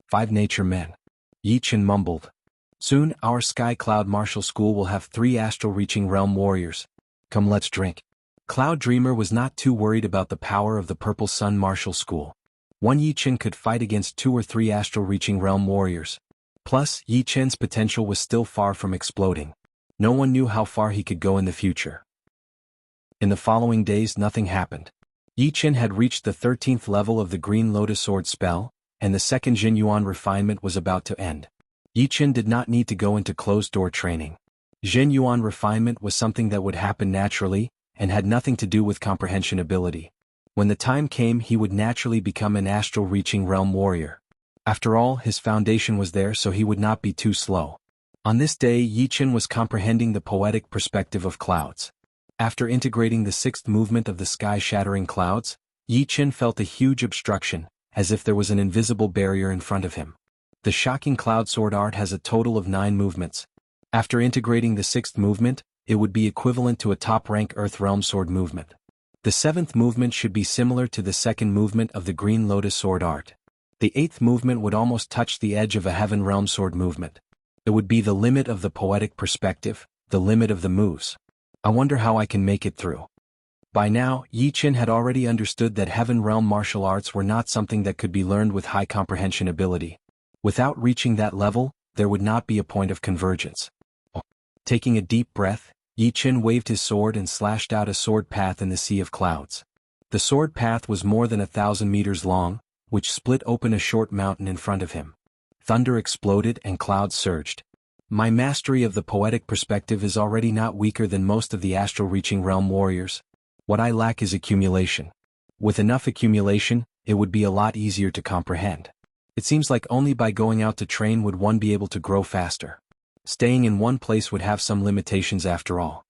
5 Nature Men. Yi Chen mumbled. Soon our Sky Cloud Martial School will have 3 astral reaching realm warriors. Come, let's drink. Cloud Dreamer was not too worried about the power of the Purple Sun Martial School. One Yi Chen could fight against 2 or 3 astral reaching realm warriors. Plus, Yi Chen's potential was still far from exploding. No one knew how far he could go in the future. In the following days nothing happened. Yi Chen had reached the 13th level of the Green Lotus Sword spell, and the second Zhen Yuan refinement was about to end. Yi Chen did not need to go into closed-door training. Zhen Yuan refinement was something that would happen naturally, and had nothing to do with comprehension ability. When the time came he would naturally become an astral reaching realm warrior. After all, his foundation was there, so he would not be too slow. On this day Yi Chen was comprehending the poetic perspective of clouds. After integrating the 6th movement of the sky-shattering clouds, Yi Chen felt a huge obstruction, as if there was an invisible barrier in front of him. The shocking cloud sword art has a total of 9 movements. After integrating the 6th movement, it would be equivalent to a top-rank Earth Realm sword movement. The 7th movement should be similar to the 2nd movement of the Green Lotus sword art. The 8th movement would almost touch the edge of a Heaven Realm sword movement. It would be the limit of the poetic perspective, the limit of the moves. I wonder how I can make it through. By now, Yi Chen had already understood that Heaven Realm martial arts were not something that could be learned with high comprehension ability. Without reaching that level, there would not be a point of convergence. Taking a deep breath, Yi Chen waved his sword and slashed out a sword path in the sea of clouds. The sword path was more than 1,000 meters long, which split open a short mountain in front of him. Thunder exploded and clouds surged. My mastery of the poetic perspective is already not weaker than most of the astral reaching realm warriors. What I lack is accumulation. With enough accumulation, it would be a lot easier to comprehend. It seems like only by going out to train would one be able to grow faster. Staying in one place would have some limitations after all.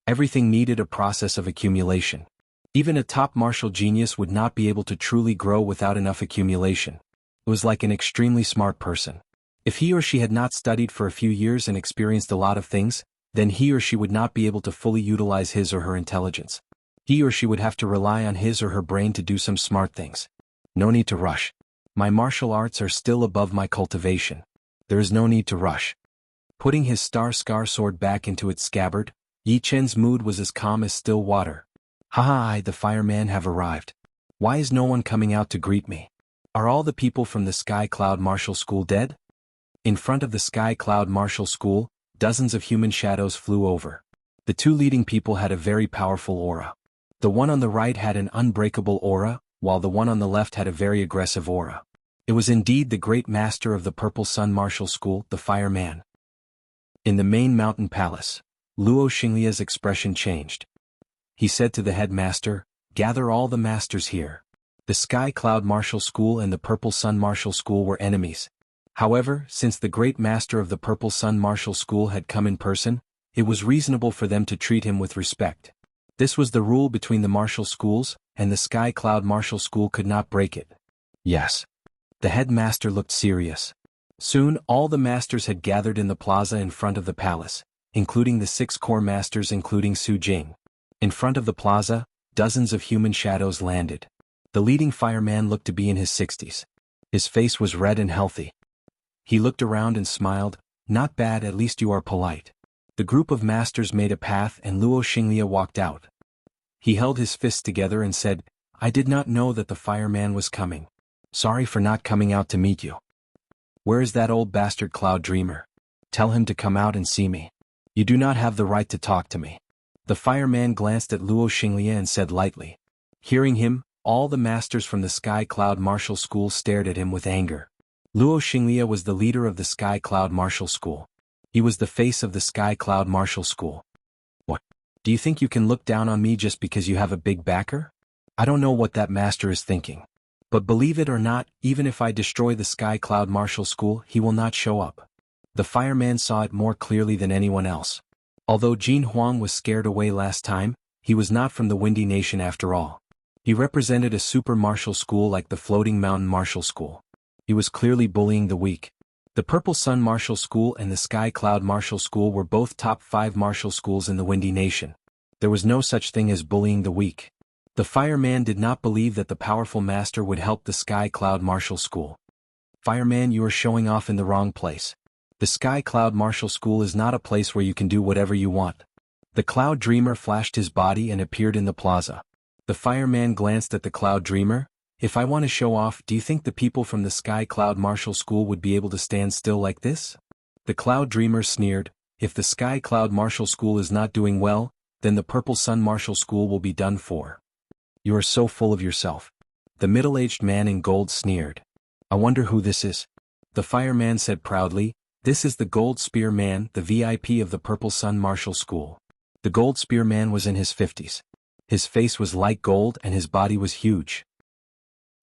Everything needed a process of accumulation. Even a top martial genius would not be able to truly grow without enough accumulation. It was like an extremely smart person. If he or she had not studied for a few years and experienced a lot of things, then he or she would not be able to fully utilize his or her intelligence. He or she would have to rely on his or her brain to do some smart things. No need to rush. My martial arts are still above my cultivation. There is no need to rush. Putting his star-scar sword back into its scabbard, Yi Chen's mood was as calm as still water. Haha, the fireman have arrived. Why is no one coming out to greet me? Are all the people from the Sky Cloud Martial School dead? In front of the Sky Cloud Martial School, dozens of human shadows flew over. The 2 leading people had a very powerful aura. The one on the right had an unbreakable aura, while the one on the left had a very aggressive aura. It was indeed the great master of the Purple Sun Martial School, the Fireman. In the main mountain palace, Luo Xinglia's expression changed. He said to the headmaster, "Gather all the masters here." The Sky Cloud Martial School and the Purple Sun Martial School were enemies. However, since the great master of the Purple Sun Martial School had come in person, it was reasonable for them to treat him with respect. This was the rule between the martial schools, and the Sky Cloud Martial School could not break it. Yes. The headmaster looked serious. Soon all the masters had gathered in the plaza in front of the palace, including the 6 core masters including Su Jing. In front of the plaza, dozens of human shadows landed. The leading fireman looked to be in his 60s. His face was red and healthy. He looked around and smiled. Not bad, at least you are polite. The group of masters made a path and Luo Xinglia walked out. He held his fists together and said, I did not know that the fireman was coming. Sorry for not coming out to meet you. Where is that old bastard Cloud Dreamer? Tell him to come out and see me. You do not have the right to talk to me. The fireman glanced at Luo Xinglia and said lightly. Hearing him, all the masters from the Sky Cloud Martial School stared at him with anger. Luo Xinglia was the leader of the Sky Cloud Martial School. He was the face of the Sky Cloud Martial School. What? Do you think you can look down on me just because you have a big backer? I don't know what that master is thinking. But believe it or not, even if I destroy the Sky Cloud Martial School, he will not show up. The fireman saw it more clearly than anyone else. Although Jin Huang was scared away last time, he was not from the Windy Nation after all. He represented a super martial school like the Floating Mountain Martial School. He was clearly bullying the weak. The Purple Sun Martial School and the Sky Cloud Martial School were both top 5 martial schools in the Windy Nation. There was no such thing as bullying the weak. The fireman did not believe that the powerful master would help the Sky Cloud Martial School. Fireman, you are showing off in the wrong place. The Sky Cloud Martial School is not a place where you can do whatever you want. The Cloud Dreamer flashed his body and appeared in the plaza. The fireman glanced at the Cloud Dreamer. If I want to show off, do you think the people from the Sky Cloud Martial School would be able to stand still like this? The Cloud Dreamer sneered. If the Sky Cloud Martial School is not doing well, then the Purple Sun Martial School will be done for. You are so full of yourself. The middle-aged man in gold sneered. I wonder who this is. The fireman said proudly, this is the Gold Spear Man, the VIP of the Purple Sun Martial School. The Gold Spear Man was in his 50s. His face was light gold and his body was huge.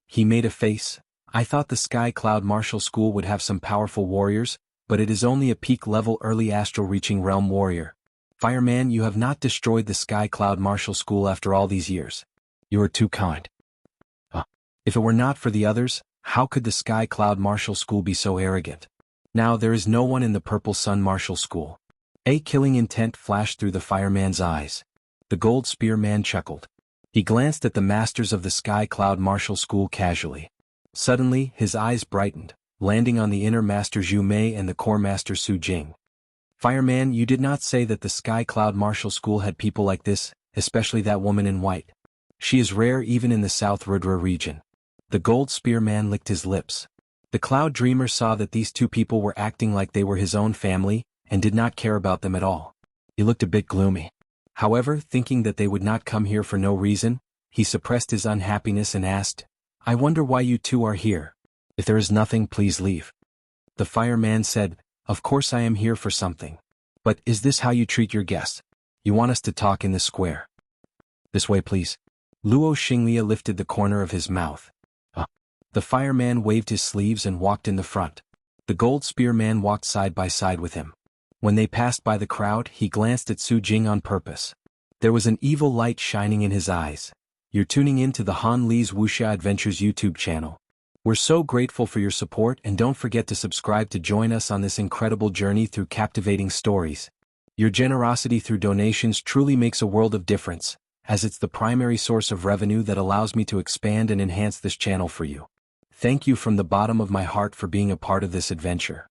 He made a face. I thought the Sky Cloud Martial School would have some powerful warriors, but it is only a peak-level early astral-reaching realm warrior. Fireman, you have not destroyed the Sky Cloud Martial School after all these years. You are too kind. If it were not for the others, how could the Sky Cloud Martial School be so arrogant? Now there is no one in the Purple Sun Martial School. A killing intent flashed through the fireman's eyes. The Gold Spear Man chuckled. He glanced at the masters of the Sky Cloud Martial School casually. Suddenly, his eyes brightened, landing on the inner master Zhu Mei and the core master Su Jing. Fireman, you did not say that the Sky Cloud Martial School had people like this, especially that woman in white. She is rare even in the South Rudra region. The Gold Spear Man licked his lips. The Cloud Dreamer saw that these two people were acting like they were his own family, and did not care about them at all. He looked a bit gloomy. However, thinking that they would not come here for no reason, he suppressed his unhappiness and asked, I wonder why you two are here. If there is nothing, please leave. The fireman said, Of course I am here for something. But is this how you treat your guests? You want us to talk in the square? This way, please. Luo Xinglia lifted the corner of his mouth. The fireman waved his sleeves and walked in the front. The Gold Spear Man walked side by side with him. When they passed by the crowd, he glanced at Su Jing on purpose. There was an evil light shining in his eyes. You're tuning in to the Han Li's Wuxia Adventures YouTube channel. We're so grateful for your support, and don't forget to subscribe to join us on this incredible journey through captivating stories. Your generosity through donations truly makes a world of difference, as it's the primary source of revenue that allows me to expand and enhance this channel for you. Thank you from the bottom of my heart for being a part of this adventure.